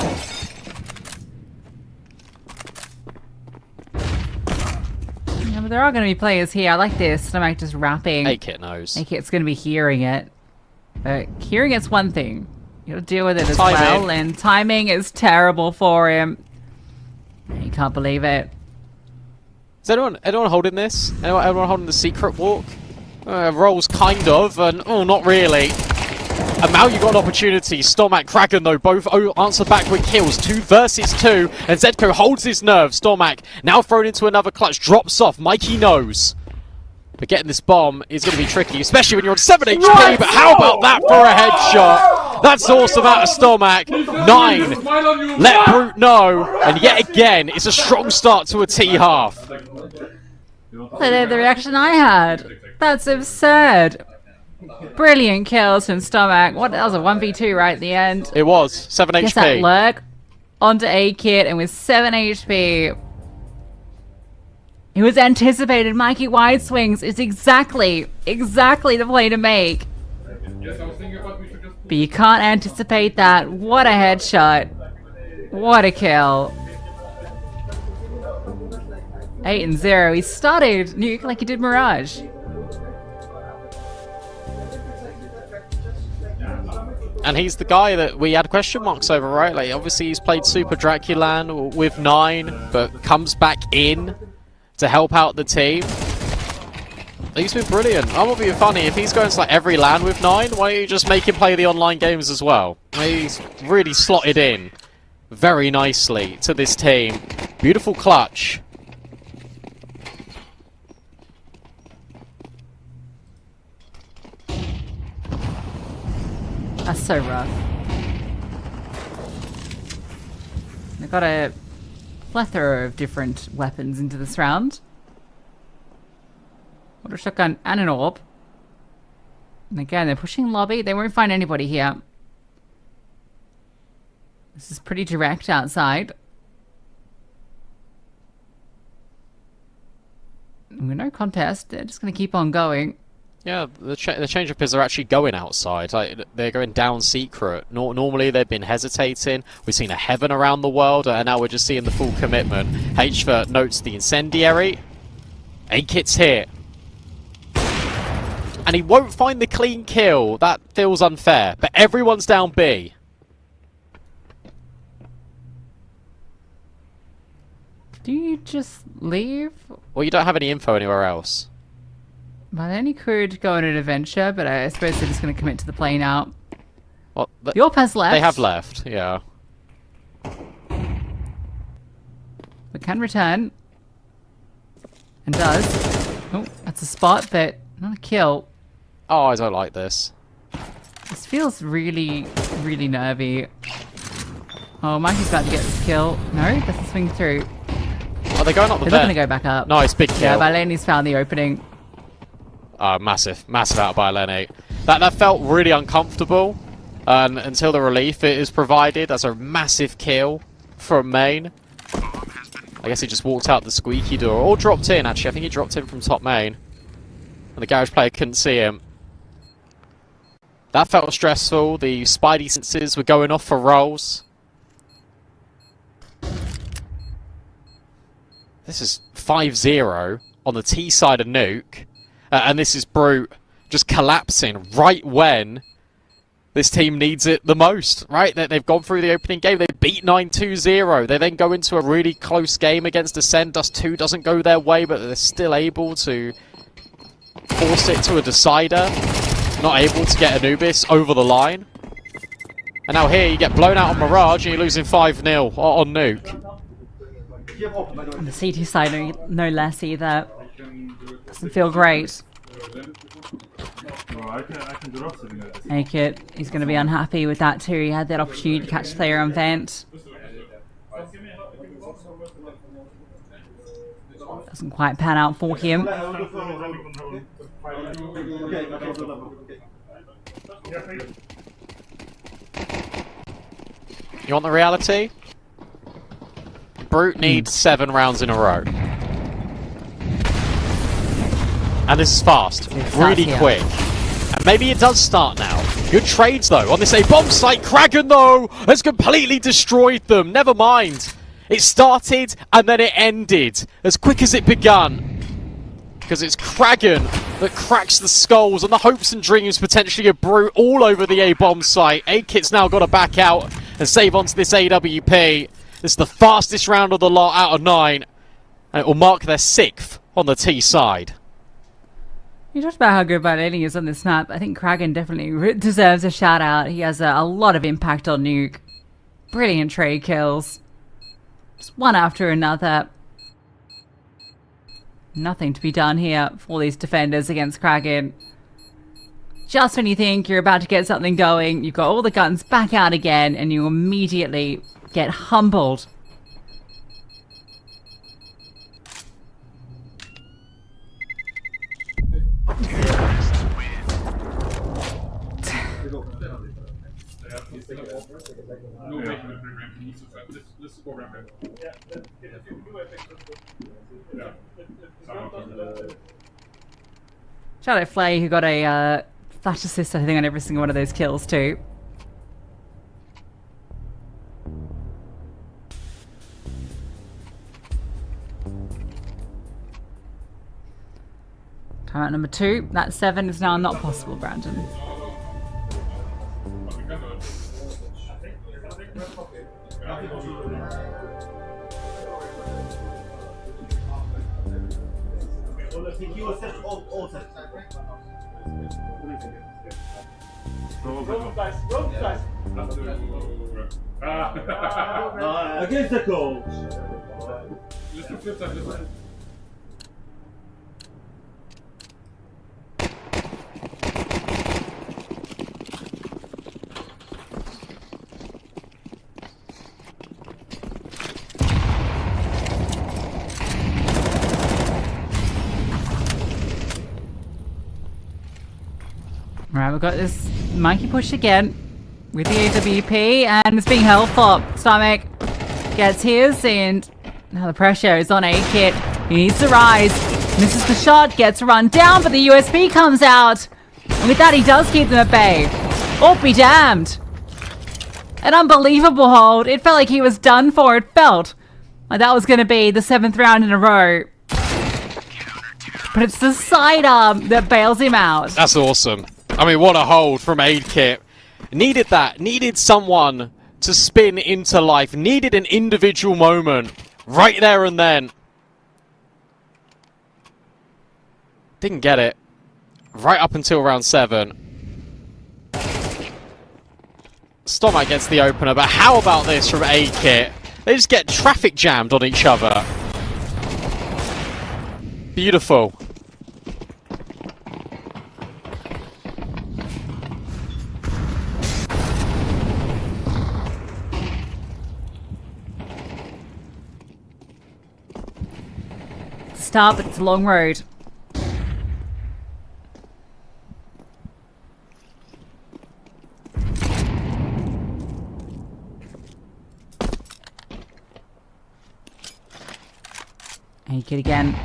Yeah, but there are going to be players here. I like this. I'm like just rapping. A-Kit knows. A-Kit's going to be hearing it. But hearing it's one thing. You gotta deal with it as Timing. well, and timing is terrible for him. You can't believe it. Is anyone holding this? Anyone holding the secret walk? Rolls kind of, and oh, not really. And now you got an opportunity. Stormak, Kraken though, both answer back with kills. 2 versus 2, and Zedko holds his nerve. Stormak now thrown into another clutch, drops off. Mikey knows. But getting this bomb is going to be tricky, especially when you're on 7 HP, but how about that for a headshot? That's awesome out of Stormak. 9, let Brute know, and yet again, it's a strong start to a T-half. Look at the reaction I had. That's absurd. Brilliant kills from Stormak. What? That was a 1v2 right at the end. It was, 7 Gets that HP. lurk onto A-Kit, and with 7 HP... It was anticipated. Mikey wide swings is exactly the play to make. But you can't anticipate that. What a headshot. What a kill. 8-0. He started Nuke like he did Mirage. And he's the guy that we had question marks over, right? Like, obviously he's played Super Draculan with 9, but comes back in to help out the team. He's been brilliant. That would be funny if he's going to like every LAN with 9. Why don't you just make him play the online games as well? He's really slotted in very nicely to this team. Beautiful clutch. That's so rough. They've got a plethora of different weapons into this round. What a shotgun and an orb. And again, they're pushing lobby. They won't find anybody here. This is pretty direct outside. No contest. They're just going to keep on going. Yeah, the change up is they're actually going outside. Like, they're going down secret. Normally they've been hesitating. We've seen a heaven around the world, and now we're just seeing the full commitment. HVert notes the incendiary. A-Kit's here. And he won't find the clean kill. That feels unfair. But everyone's down B. Do you just leave? Well, you don't have any info anywhere else. Well, then he could go on an adventure, but I suppose they're just going to commit to the play now. Well, the AWP has left. They have left, yeah. But can return. And does. Oh, that's a spot, but not a kill. Oh, I don't like this. This feels really, really nervy. Oh, Mikey's about to get this kill. No, doesn't swing through. Oh, they're going up the They're vent. going to go back up. Nice, big kill. Yeah, Baleni's found the opening. Massive out by Lenny. That felt really uncomfortable until the relief it is provided. That's a massive kill from main. I guess he just walked out the squeaky door. Or dropped in, actually. I think he dropped in from top main. And the garage player couldn't see him. That felt stressful. The spidey senses were going off for rolls. This is 5-0 on the T side of Nuke. And this is Brute just collapsing right when this team needs it the most, right? They've gone through the opening game. They beat 9-2-0. They then go into a really close game against Ascend. Dust 2 doesn't go their way, but they're still able to force it to a decider. Not able to get Anubis over the line. And now here you get blown out on Mirage and you're losing 5-0 on Nuke. On the CT side, no less either. Doesn't feel great. A-Kit, he's going to be unhappy with that too. He had that opportunity to catch player on vent. Doesn't quite pan out for him. You want the reality? Brute needs 7 rounds in a row. And this is fast. Really quick. And maybe it does start now. Good trades though. On this A-bomb site, Kraken though has completely destroyed them. Never mind. It started and then it ended as quick as it begun. Because it's Kraken that cracks the skulls and the hopes and dreams potentially of Brute all over the A-bomb site. A-Kit's now got to back out and save onto this AWP. This is the fastest round of the lot out of 9. And it will mark their 6th on the T side. You talked about how good Baleni is on this map. I think Kraken definitely deserves a shout out. He has a lot of impact on Nuke. Brilliant trade kills. Just one after another. Nothing to be done here for these defenders against Kraken. Just when you think you're about to get something going, you've got all the guns back out again and you immediately get humbled. Shout out Flay, who got a flash assist, I think, on every single one of those kills too. Timeout number 2. That 7 is now not possible, Brandon. Against the coach. Right, we've got this monkey push again with the AWP, and it's being held for. Stomach gets his, and now the pressure is on A-Kit. He needs to rise. Misses the shot, gets run down, but the USB comes out. And with that, he does keep them at bay. Oh, be damned. An unbelievable hold. It felt like he was done for. It felt like that was going to be the 7th round in a row. But it's the sidearm that bails him out. That's awesome. I mean, what a hold from A-Kit. Needed that. Needed someone to spin into life. Needed an individual moment. Right there and then. Didn't get it. Right up until round 7. Stomach gets the opener, but how about this from A-Kit? They just get traffic jammed on each other. Beautiful. Start, but it's a long road. A-Kit again.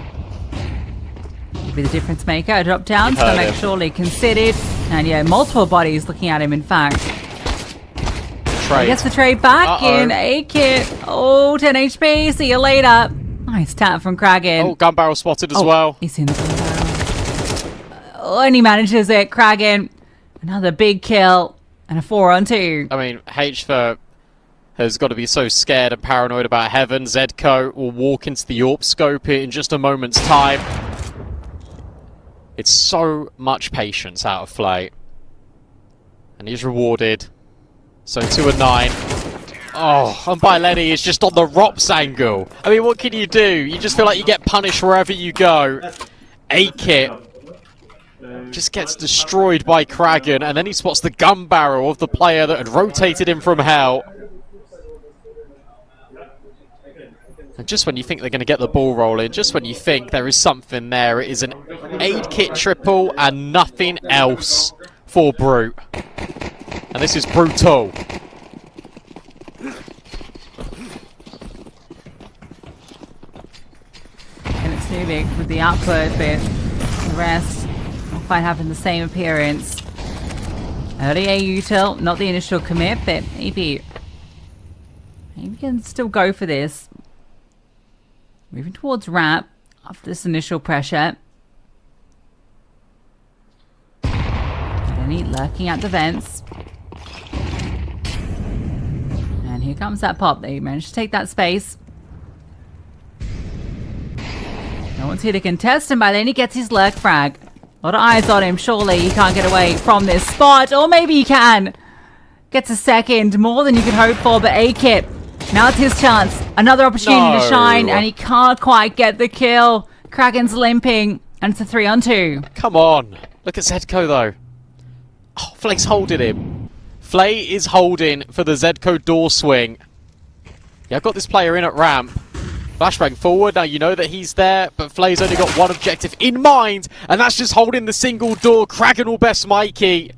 Will be the difference maker. A drop down. Stomach surely considered. And yeah, multiple bodies looking at him, in fact. Trade. Gets the trade back in. A-Kit. Oh, 10 HP. See you later. Nice tap from Kragan. Oh, gun barrel spotted as well. He's in the gun barrel. Oh, and he manages it. Kragan. Another big kill. And a 4-on-2. I mean, HFA has got to be so scared and paranoid about Heaven. Zedco will walk into the AWP scope in just a moment's time. It's so much patience out of Flay. And he's rewarded. So 2 and 9. Oh, and Biletti is just on the ROPS angle. I mean, what can you do? You just feel like you get punished wherever you go. A-Kit just gets destroyed by Kragan, and then he spots the gun barrel of the player that had rotated him from hell. And just when you think they're going to get the ball rolling, just when you think there is something there, it is an A-Kit triple and nothing else for Brute. And this is brutal. And it's moving with the output, but the rest not quite having the same appearance. Early A util, not the initial commit, but maybe can still go for this. Moving towards wrap after this initial pressure. Lenny lurking at the vents. And here comes that pop. They managed to take that space. No one's here to contest, and Lenny gets his lurk frag. A lot of eyes on him. Surely he can't get away from this spot. Or maybe he can. Gets a second. More than you could hope for, but A-Kit. Now it's his chance. Another opportunity to shine, and he can't quite get the kill. Kragan's limping, and it's a 3-on-2. Come on. Look at Zedco, though. Oh, Flay's holding him. Flay is holding for the Zedco door swing. Yeah, I've got this player in at ramp. Flashbang forward. Now you know that he's there, but Flay's only got one objective in mind, and that's just holding the single door. Kragan will best Mikey.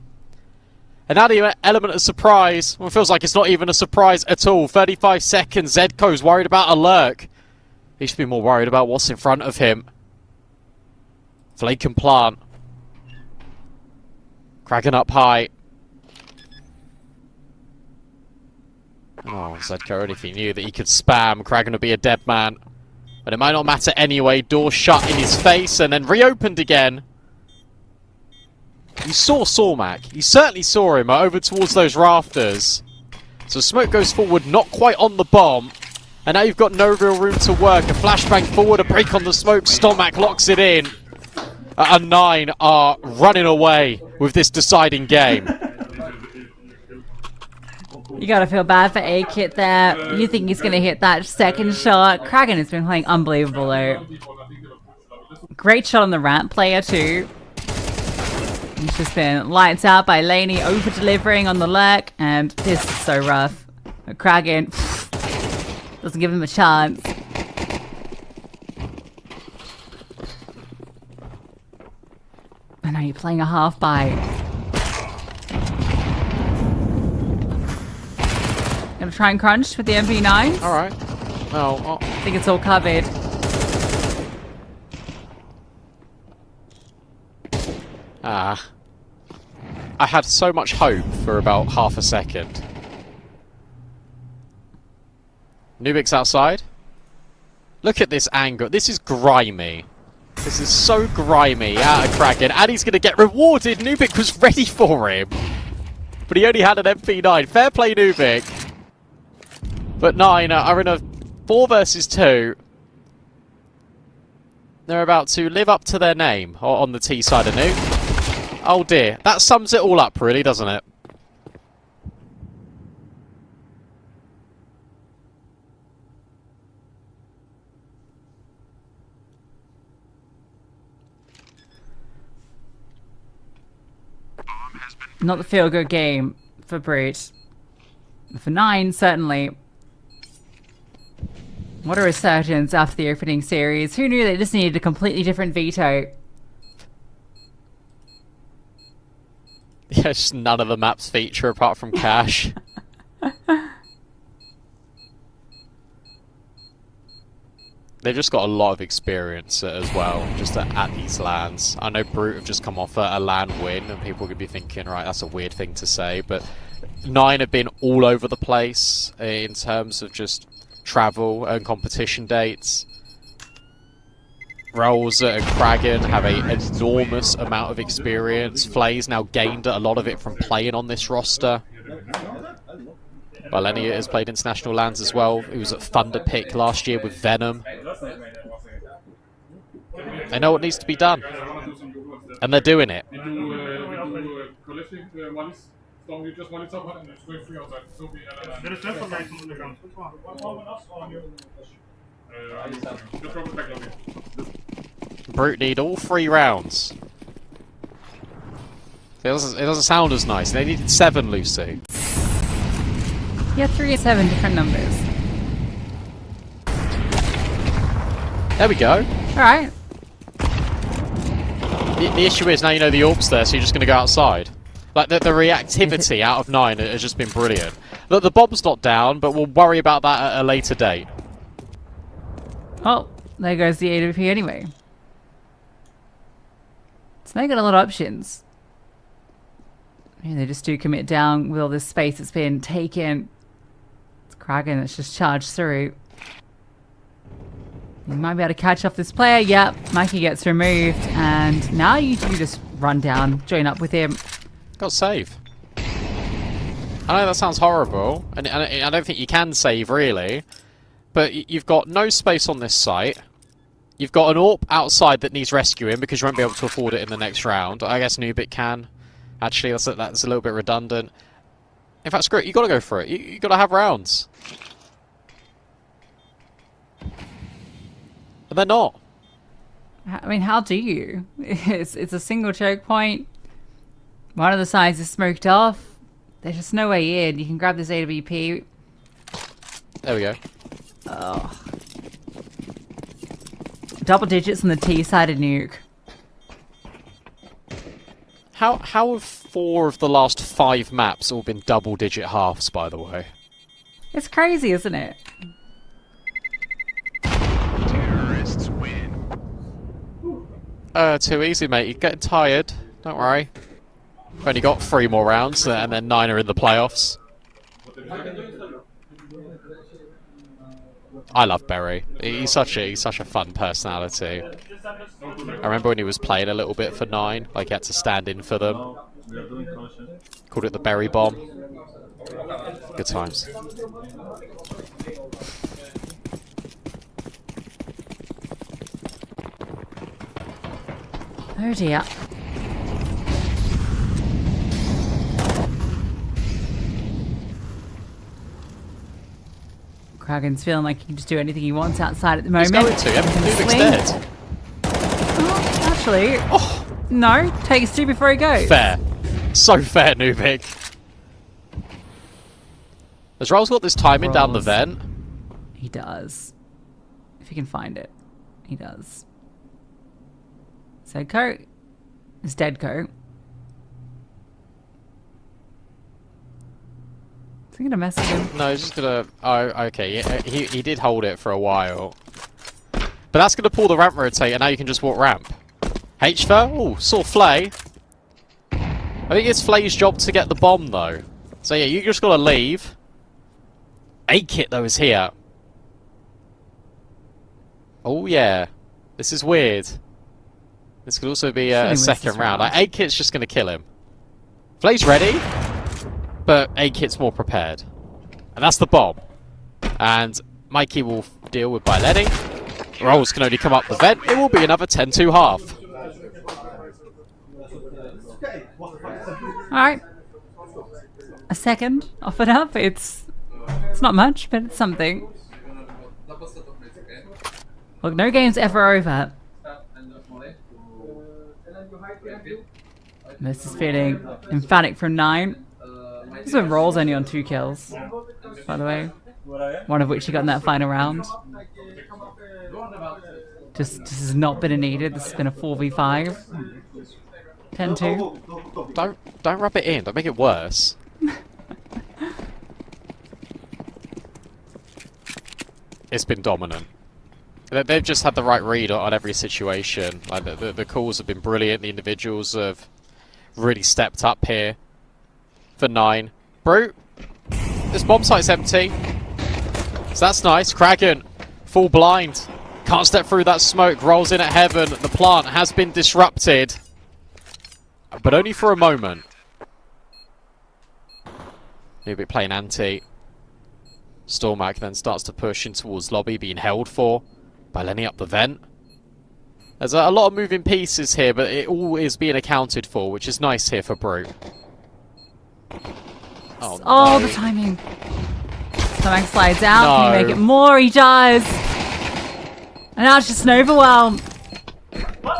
And now the element of surprise. Well, it feels like it's not even a surprise at all. 35 seconds. Zedco's worried about a lurk. He should be more worried about what's in front of him. Flay can plant. Kragan up high. Oh, Zedco, if he knew that he could spam, Kragan would be a dead man. But it might not matter anyway. Door shut in his face and then reopened again. You saw Sormak. You certainly saw him over towards those rafters. So smoke goes forward, not quite on the bomb. And now you've got no real room to work. A flashbang forward, a break on the smoke. Stomac locks it in. And 9 are running away with this deciding game. You gotta feel bad for A-Kit there. You think he's gonna hit that second shot. Kragan has been playing unbelievable though. Great shot on the ramp player too. He's just been lights out by Laney, over delivering on the lurk, and this is so rough. But Kragan doesn't give him a chance. And now you're playing a half by. Gonna try and crunch with the MP9. Alright. Oh, I think it's all covered. Ah. I had so much hope for about half a second. Nubik's outside. Look at this angle. This is grimy. This is so grimy out of Kraken. And he's going to get rewarded. Nubik was ready for him. But he only had an MP9. Fair play, Nubik. But 9 are in a 4 versus 2. They're about to live up to their name on the T side of Nuke. Oh dear. That sums it all up, really, doesn't it? Not the feel-good game for Brute. For 9, certainly. What a resurgence after the opening series. Who knew they just needed a completely different veto? Yeah, just none of the maps feature apart from Cash. They've just got a lot of experience as well, just at these lands. I know Brute have just come off a land win, and people could be thinking, right, that's a weird thing to say, but 9 have been all over the place in terms of just travel and competition dates. Rolls and Kraken have an enormous amount of experience. Flay's now gained a lot of it from playing on this roster. Eleniate has played international lands as well. He was at Thunderpick last year with Venom. They know what needs to be done. And they're doing it. Brute need all 3 rounds. It doesn't sound as nice. They needed 7, Lucy. Yeah, 3 and 7 different numbers. There we go. Alright. The issue is now you know the AWP's there, so you're just going to go outside. Like, the reactivity out of 9 has just been brilliant. Look, the bomb's not down, but we'll worry about that at a later date. Oh, there goes the AWP anyway. So they got a lot of options. I mean, they just do commit down with all this space that's been taken. It's Kraken that's just charged through. You might be able to catch off this player. Yep, Mikey gets removed. And now you just run down, join up with him. Got save. I know that sounds horrible, and I don't think you can save, really. But you've got no space on this site. You've got an AWP outside that needs rescuing because you won't be able to afford it in the next round. I guess Nubik can. Actually, that's a little bit redundant. In fact, screw it, you got to go for it. You got to have rounds. And they're not. I mean, how do you? It's a single choke point. One of the sides is smoked off. There's just no way in. You can grab this AWP. There we go. Oh. Double digits on the T-sided nuke. How have 4 of the last 5 maps all been double-digit halves, by the way? It's crazy, isn't it? Terrorists win. Too easy, mate. You're getting tired. Don't worry. We've only got 3 more rounds, and then 9 are in the playoffs. I love Berry. He's such a fun personality. I remember when he was playing a little bit for 9, like he had to stand in for them. Called it the Berry Bomb. Good times. Oh dear. Kraken's feeling like he can just do anything he wants outside at the moment. He's going to. Nubik's dead. Oh, actually, no. Takes 2 before he goes. Fair. So fair, Nubik. Has Rolls got this timing down the vent? He does. If he can find it. He does. So Coat is dead, Coat. he gonna message him? No, he's just gonna... Oh, okay. He did hold it for a while. But that's gonna pull the ramp rotate, and now you can just walk ramp. H-Fer? Oh, saw Flay. I think it's Flay's job to get the bomb, though. So yeah, you just gotta leave. A-Kit, though, is here. Oh, yeah. This is weird. This could also be a second round. Like, A-Kit's just gonna kill him. Flay's ready, but A-Kit's more prepared. And that's the bomb. And Mikey will deal with by letting. Rolls can only come up the vent. It will be another 10-2 half. Alright. A second offered up. It's not much, but it's something. Look, no game's ever over. This is feeling emphatic from 9. This one rolls only on 2 kills, by the way. One of which he got in that final round. Just this has not been a needed. This has been a 4v5. 10-2. Don't rub it in. Don't make it worse. It's been dominant. They've just had the right read on every situation. Like the calls have been brilliant. The individuals have really stepped up here for 9. Brute, this bomb site's empty. So that's nice. Kraken, full blind. Can't step through that smoke. Rolls in at heaven. The plant has been disrupted. But only for a moment. He'll be playing anti. Stormak then starts to push in towards lobby, being held for by Lenny up the vent. There's a lot of moving pieces here, but it all is being accounted for, which is nice here for Brute. Oh, oh no. The timing. Stormak slides out. No. Can he make it more? He does. And now it's just an overwhelm.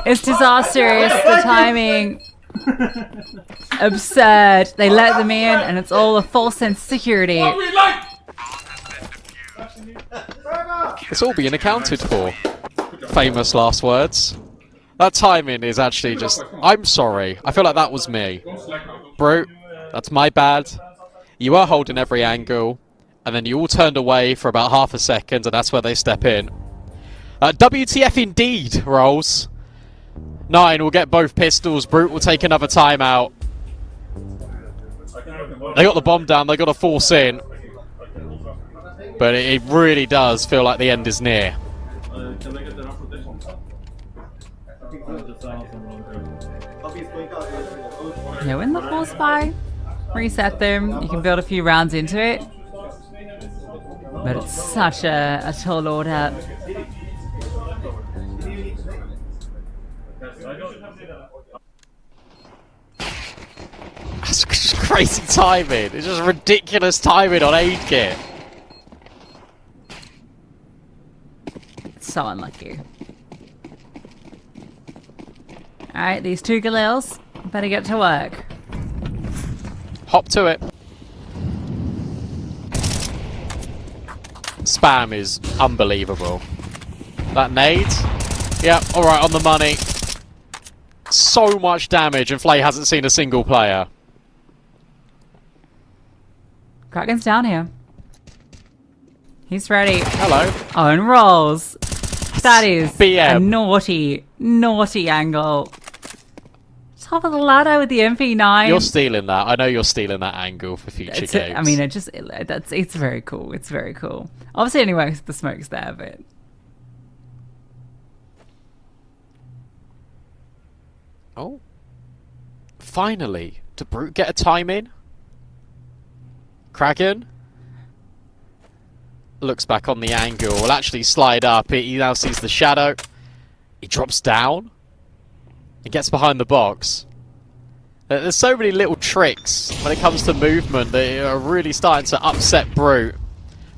It's disastrous. The timing. Absurd. They let them in, and it's all a false sense of security. It's all being accounted for. Famous last words. That timing is actually just... I'm sorry. I feel like that was me. Brute, that's my bad. You were holding every angle, and then you all turned away for about half a second, and that's where they step in. WTF indeed, Rolls. 9 will get both pistols. Brute will take another timeout. They got the bomb down. They got to force in. But it really does feel like the end is near. Yeah, when the force buy, reset them. You can build a few rounds into it. But it's such a tall order. That's just crazy timing. It's just ridiculous timing on aid kit. So unlucky. Alright, these 2 Galils better get to work. Hop to it. Spam is unbelievable. That nade? Yeah, alright, on the money. So much damage, and Flay hasn't seen a single player. Kraken's down here. He's ready. Hello. Oh, and rolls. That is BM. A naughty, naughty angle. Top of the ladder with the MP9. You're stealing that. I know you're stealing that angle for future games. I mean, it's very cool. It's very cool. Obviously, anyway, the smoke's there, but... Oh. Finally. Did Brute get a time in? Kraken looks back on the angle. Will actually slide up. He now sees the shadow. He drops down. He gets behind the box. There's so many little tricks when it comes to movement that are really starting to upset Brute.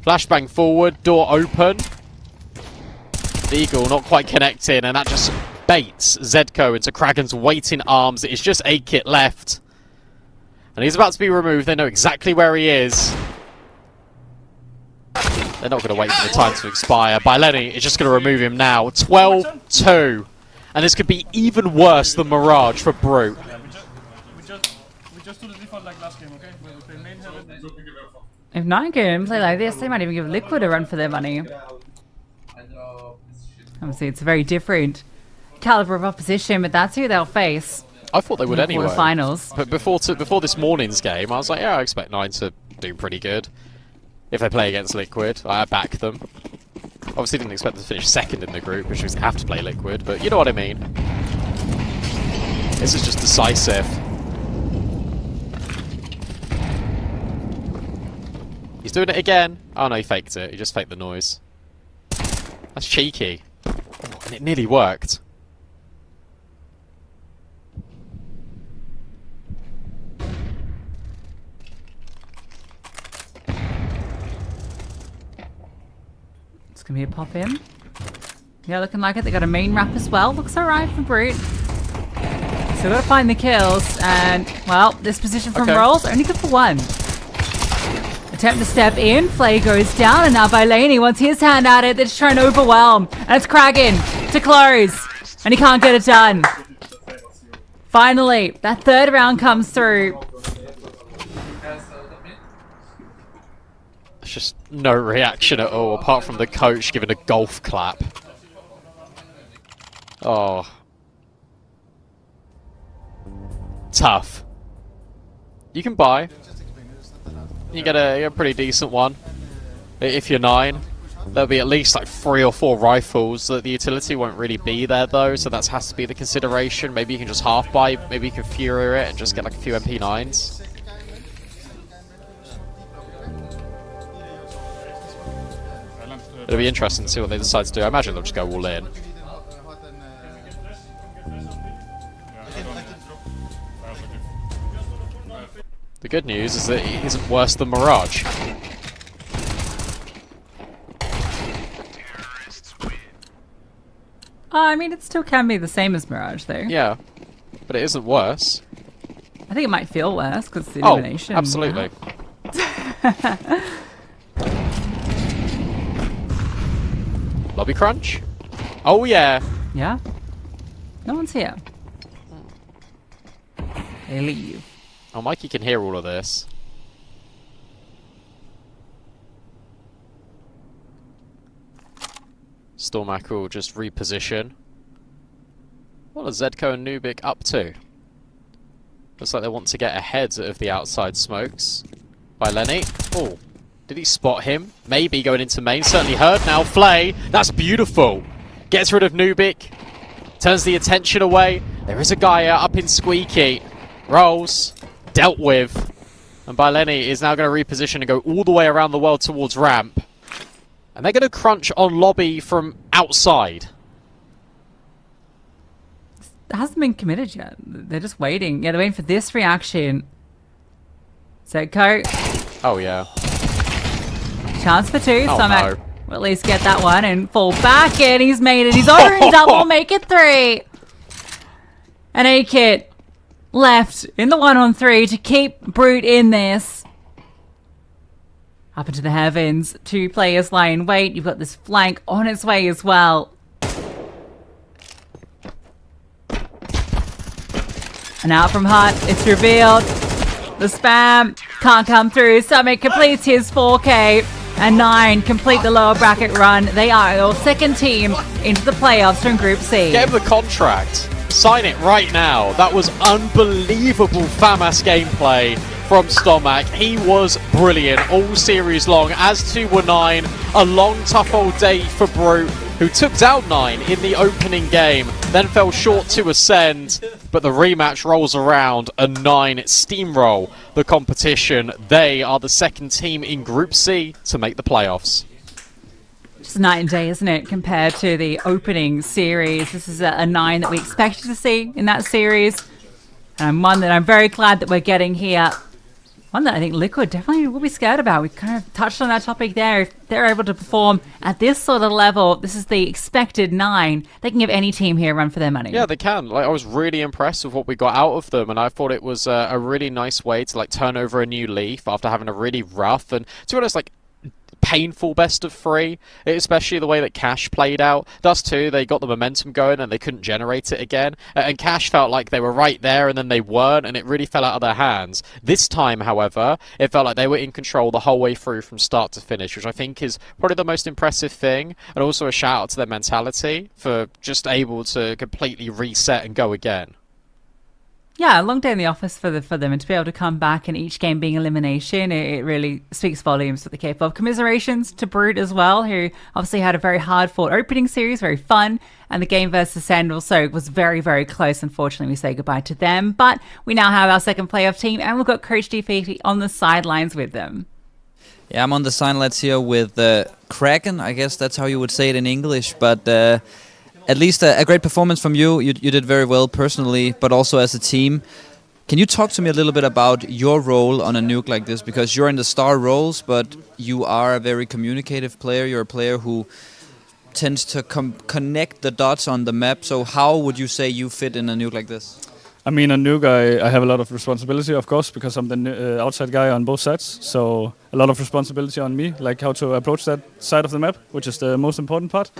Flashbang forward, door open. Eagle not quite connecting, and that just baits Zedko into Kraken's waiting arms. It is just a kit left. And he's about to be removed. They know exactly where he is. They're not going to wait for the time to expire. Lenny is just going to remove him now. 12-2. And this could be even worse than Mirage for Brute. We just do the default like last game, okay? We play main heaven. If Nine can play like this, they might even give Liquid a run for their money. Obviously, it's a very different caliber of opposition, but that's who they'll face. I thought they would anyway. Quarterfinals. But before this morning's game, I was like, yeah, I expect Nine to do pretty good. If they play against Liquid, I back them. Obviously didn't expect them to finish second in the group, which means they have to play Liquid, but you know what I mean. This is just decisive. He's doing it again. Oh no, he faked it. He just faked the noise. That's cheeky. And it nearly worked. It's gonna be a pop in. Yeah, looking like it. They got a main wrap as well. Looks alright for Brute. So we've got to find the kills, and well, this position from Rolls only good for one. Attempt to step in, Flay goes down, and now Bailani wants his hand at it. They're just trying to overwhelm, and it's Kraken to close, and he can't get it done. Finally, that third round comes through. There's just no reaction at all, apart from the coach giving a golf clap. Oh. Tough. You can buy. You get a pretty decent one. If you're 9, there'll be at least like 3 or 4 rifles. The utility won't really be there though, so that has to be the consideration. Maybe you can just half buy, maybe you can Fury it and just get like a few MP9s. It'll be interesting to see what they decide to do. I imagine they'll just go all in. The good news is that it isn't worse than Mirage. I mean, it still can be the same as Mirage, though. Yeah, but it isn't worse. I think it might feel worse because the elimination. Oh, absolutely. Lobby crunch? Oh, yeah. Yeah. No one's here. They leave. Oh, Mikey can hear all of this. Stormak will just reposition. What are Zedko and Nubik up to? Looks like they want to get ahead of the outside smokes. By Lenny. Oh, did he spot him? Maybe going into main. Certainly heard now. Flay. That's beautiful. Gets rid of Nubik. Turns the attention away. There is a guy up in Squeaky. Rolls. Dealt with. And Baileni is now going to reposition and go all the way around the world towards ramp. And they're going to crunch on lobby from outside. It hasn't been committed yet. They're just waiting. Yeah, they're waiting for this reaction. Zedko. Oh, yeah. Chance for 2. Oh, Stormak no. will at least get that one and fall back in. He's made it. He's over in double. Make it 3. And A-Kit left in the 1-on-3 to keep Brute in this. Up into the heavens. 2 players lie in wait. You've got this flank on its way as well. And out from Hut, it's revealed. The spam can't come through. Summit completes his 4K. And 9 complete the lower bracket run. They are your second team into the playoffs from Group C. Get him the contract. Sign it right now. That was unbelievable FAMAS gameplay from Stormak. He was brilliant all series long, as too were 9. A long, tough old day for Brute, who took down 9 in the opening game, then fell short to ascend. But the rematch rolls around and 9 steamroll the competition. They are the second team in Group C to make the playoffs. It's night and day, isn't it, compared to the opening series. This is a 9 that we expected to see in that series. And one that I'm very glad that we're getting here. One that I think Liquid definitely will be scared about. We kind of touched on that topic there. If they're able to perform at this sort of level, this is the expected 9. They can give any team here a run for their money. Yeah, they can. Like, I was really impressed with what we got out of them, and I thought it was a really nice way to like turn over a new leaf after having a really rough and, to be honest, like painful best of three, especially the way that Cash played out. Dust 2, they got the momentum going and they couldn't generate it again. And Cash felt like they were right there and then they weren't, and it really fell out of their hands. This time, however, it felt like they were in control the whole way through from start to finish, which I think is probably the most impressive thing. And also a shout out to their mentality for just able to completely reset and go again. Yeah, a long day in the office for them, and to be able to come back and each game being elimination, it really speaks volumes for the K-pop. Commiserations to Brute as well, who obviously had a very hard-fought opening series, very fun, and the game versus Ascend also was very, very close. Unfortunately, we say goodbye to them, but we now have our second playoff team, and we've got Coach Defeaty on the sidelines with them. Yeah, I'm on the sidelines here with Kraken, I guess that's how you would say it in English, but at least a great performance from you. You did very well personally, but also as a team. Can you talk to me a little bit about your role on a nuke like this? Because you're in the star roles, but you are a very communicative player. You're a player who tends to connect the dots on the map. So how would you say you fit in a nuke like this? I mean, on nuke, I have a lot of responsibility, of course, because I'm the outside guy on both sides. So a lot of responsibility on me, like how to approach that side of the map, which is the most important part.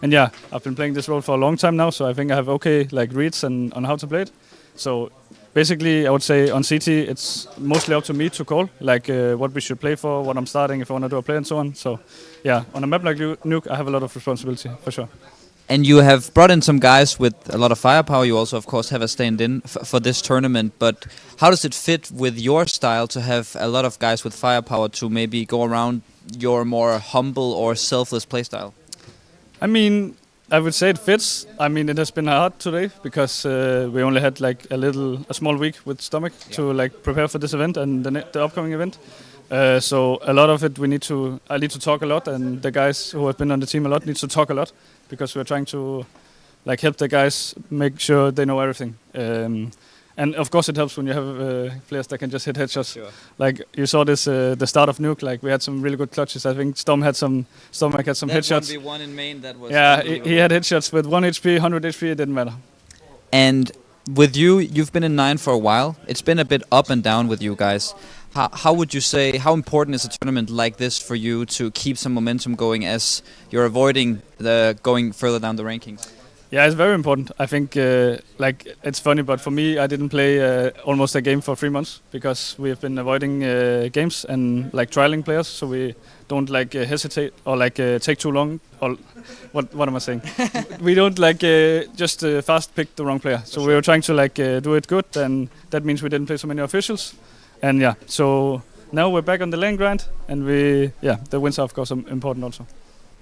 And yeah, I've been playing this role for a long time now, so I think I have okay reads and on how to play it. So basically, I would say on CT, it's mostly up to me to call, what we should play for, what I'm starting, if I want to do a play, and so on. So yeah, on a map like nuke, I have a lot of responsibility for sure. And you have brought in some guys with a lot of firepower. You also, of course, have a stand-in for this tournament. But how does it fit with your style to have a lot of guys with firepower to maybe go around your more humble or selfless playstyle? I mean, I would say it fits. I mean, it has been hard today because we only had a small week with stomach to prepare for this event and the upcoming event. So a lot of it I need to talk a lot, and the guys who have been on the team a lot need to talk a lot because we're trying to help the guys make sure they know everything. And of course it helps when you have players that can just hit headshots. Sure. Like you saw this the start of nuke, we had some really good clutches. I think Stormak had some headshots. That 1v1 in main, that was he had headshots with 1 HP, 100 HP, it didn't matter. And with you've been in 9 for a while. It's been a bit up and down with you guys. How would you say, how important is a tournament like this for you to keep some momentum going as you're avoiding going further down the rankings? Yeah, it's very important. I think, it's funny, but for me, I didn't play almost a game for 3 months because we have been avoiding games and trialing players, so we don't hesitate or take too long. Or what am I saying? We don't just fast pick the wrong player. So we were trying to do it good, and that means we didn't play so many officials. And yeah, so now we're back on the lane grind, and the wins are of course important also.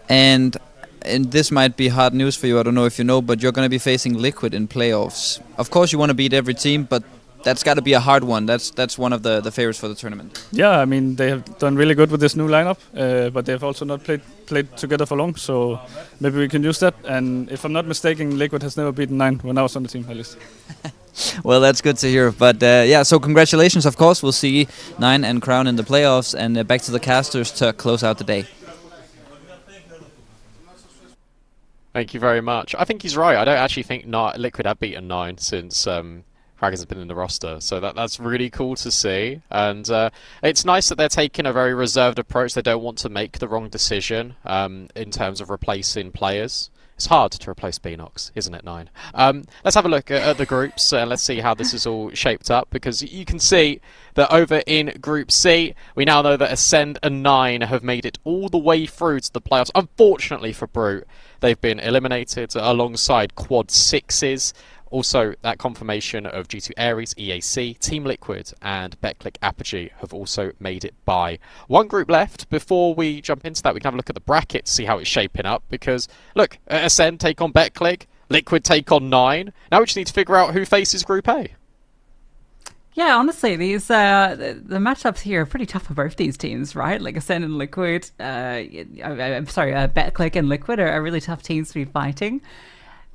And this might be hard news for you, I don't know if you know, but you're going to be facing Liquid in playoffs. Of course you want to beat every team, but that's got to be a hard one. That's one of the favorites for the tournament. Yeah, I mean, they have done really good with this new lineup, but they have also not played together for long, so maybe we can use that. And if I'm not mistaken, Liquid has never beaten 9 when I was on the team, at least. Well, that's good to hear. But so congratulations, of course. We'll see 9 and Crown in the playoffs, and back to the casters to close out the day. Thank you very much. I think he's right. I don't actually think Liquid have beaten 9 since Dragons have been in the roster, so that's really cool to see. And it's nice that they're taking a very reserved approach. They don't want to make the wrong decision in terms of replacing players. It's hard to replace Beanox, isn't it, 9? Let's have a look at the groups and let's see how this is all shaped up, because you can see that over in Group C, we now know that Ascend and 9 have made it all the way through to the playoffs. Unfortunately for Brute, they've been eliminated alongside Quad 6s. Also, that confirmation of G2 Ares, EAC, Team Liquid and Betclic Apogee have also made it by. One group left. Before we jump into that, we can have a look at the bracket to see how it's shaping up, because, look, Ascend take on Betclic, Liquid take on 9. Now we just need to figure out who faces Group A. Yeah, honestly, these the matchups here are pretty tough for both these teams, right? Like Ascend and Liquid, Betclic and Liquid are really tough teams to be fighting.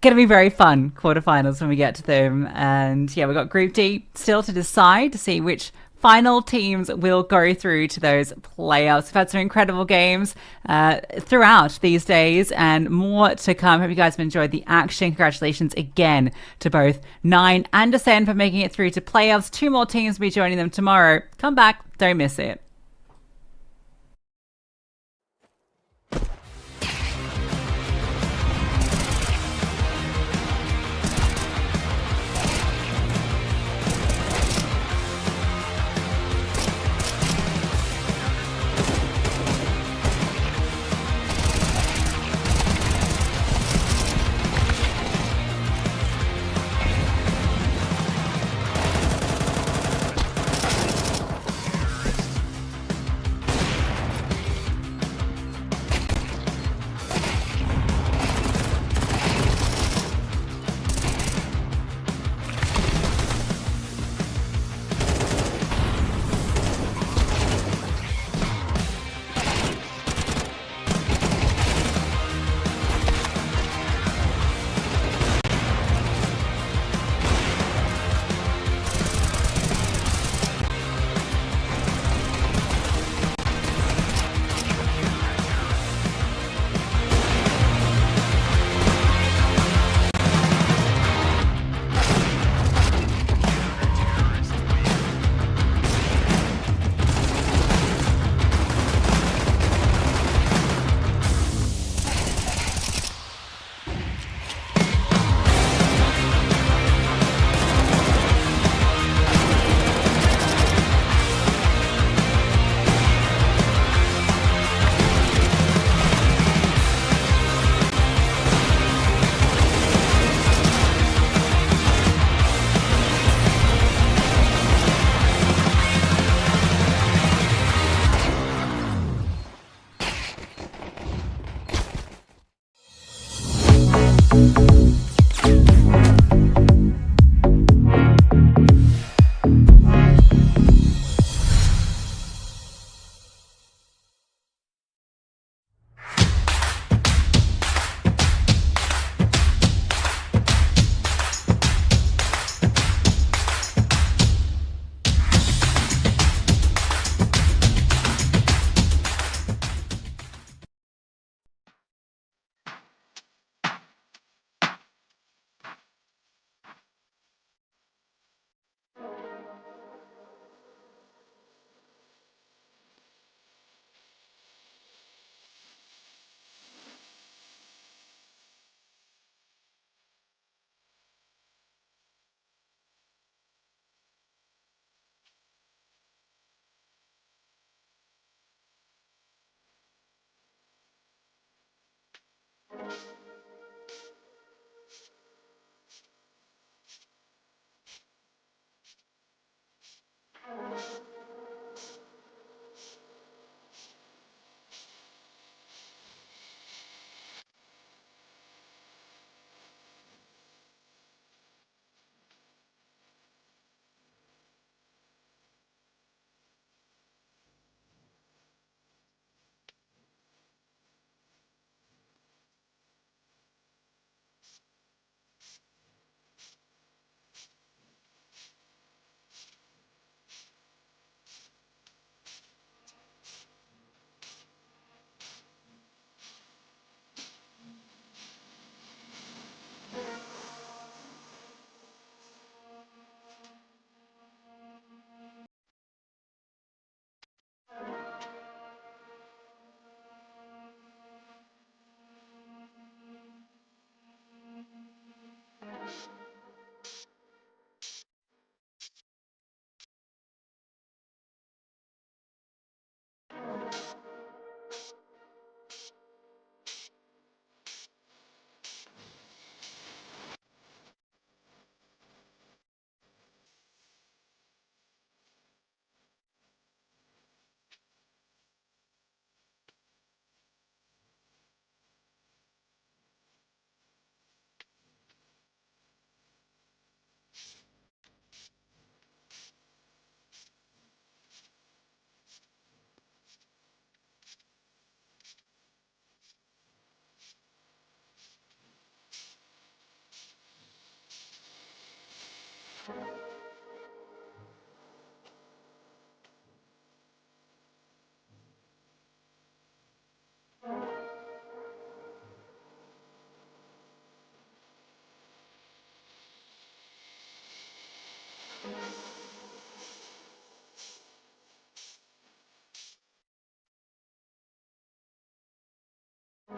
Going to be very fun quarterfinals when we get to them. And yeah, we've got Group D still to decide to see which final teams will go through to those playoffs. We've had some incredible games throughout these days and more to come. Hope you guys have enjoyed the action. Congratulations again to both 9 and Ascend for making it through to playoffs. 2 more teams will be joining them tomorrow. Come back, don't miss it.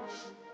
Bye.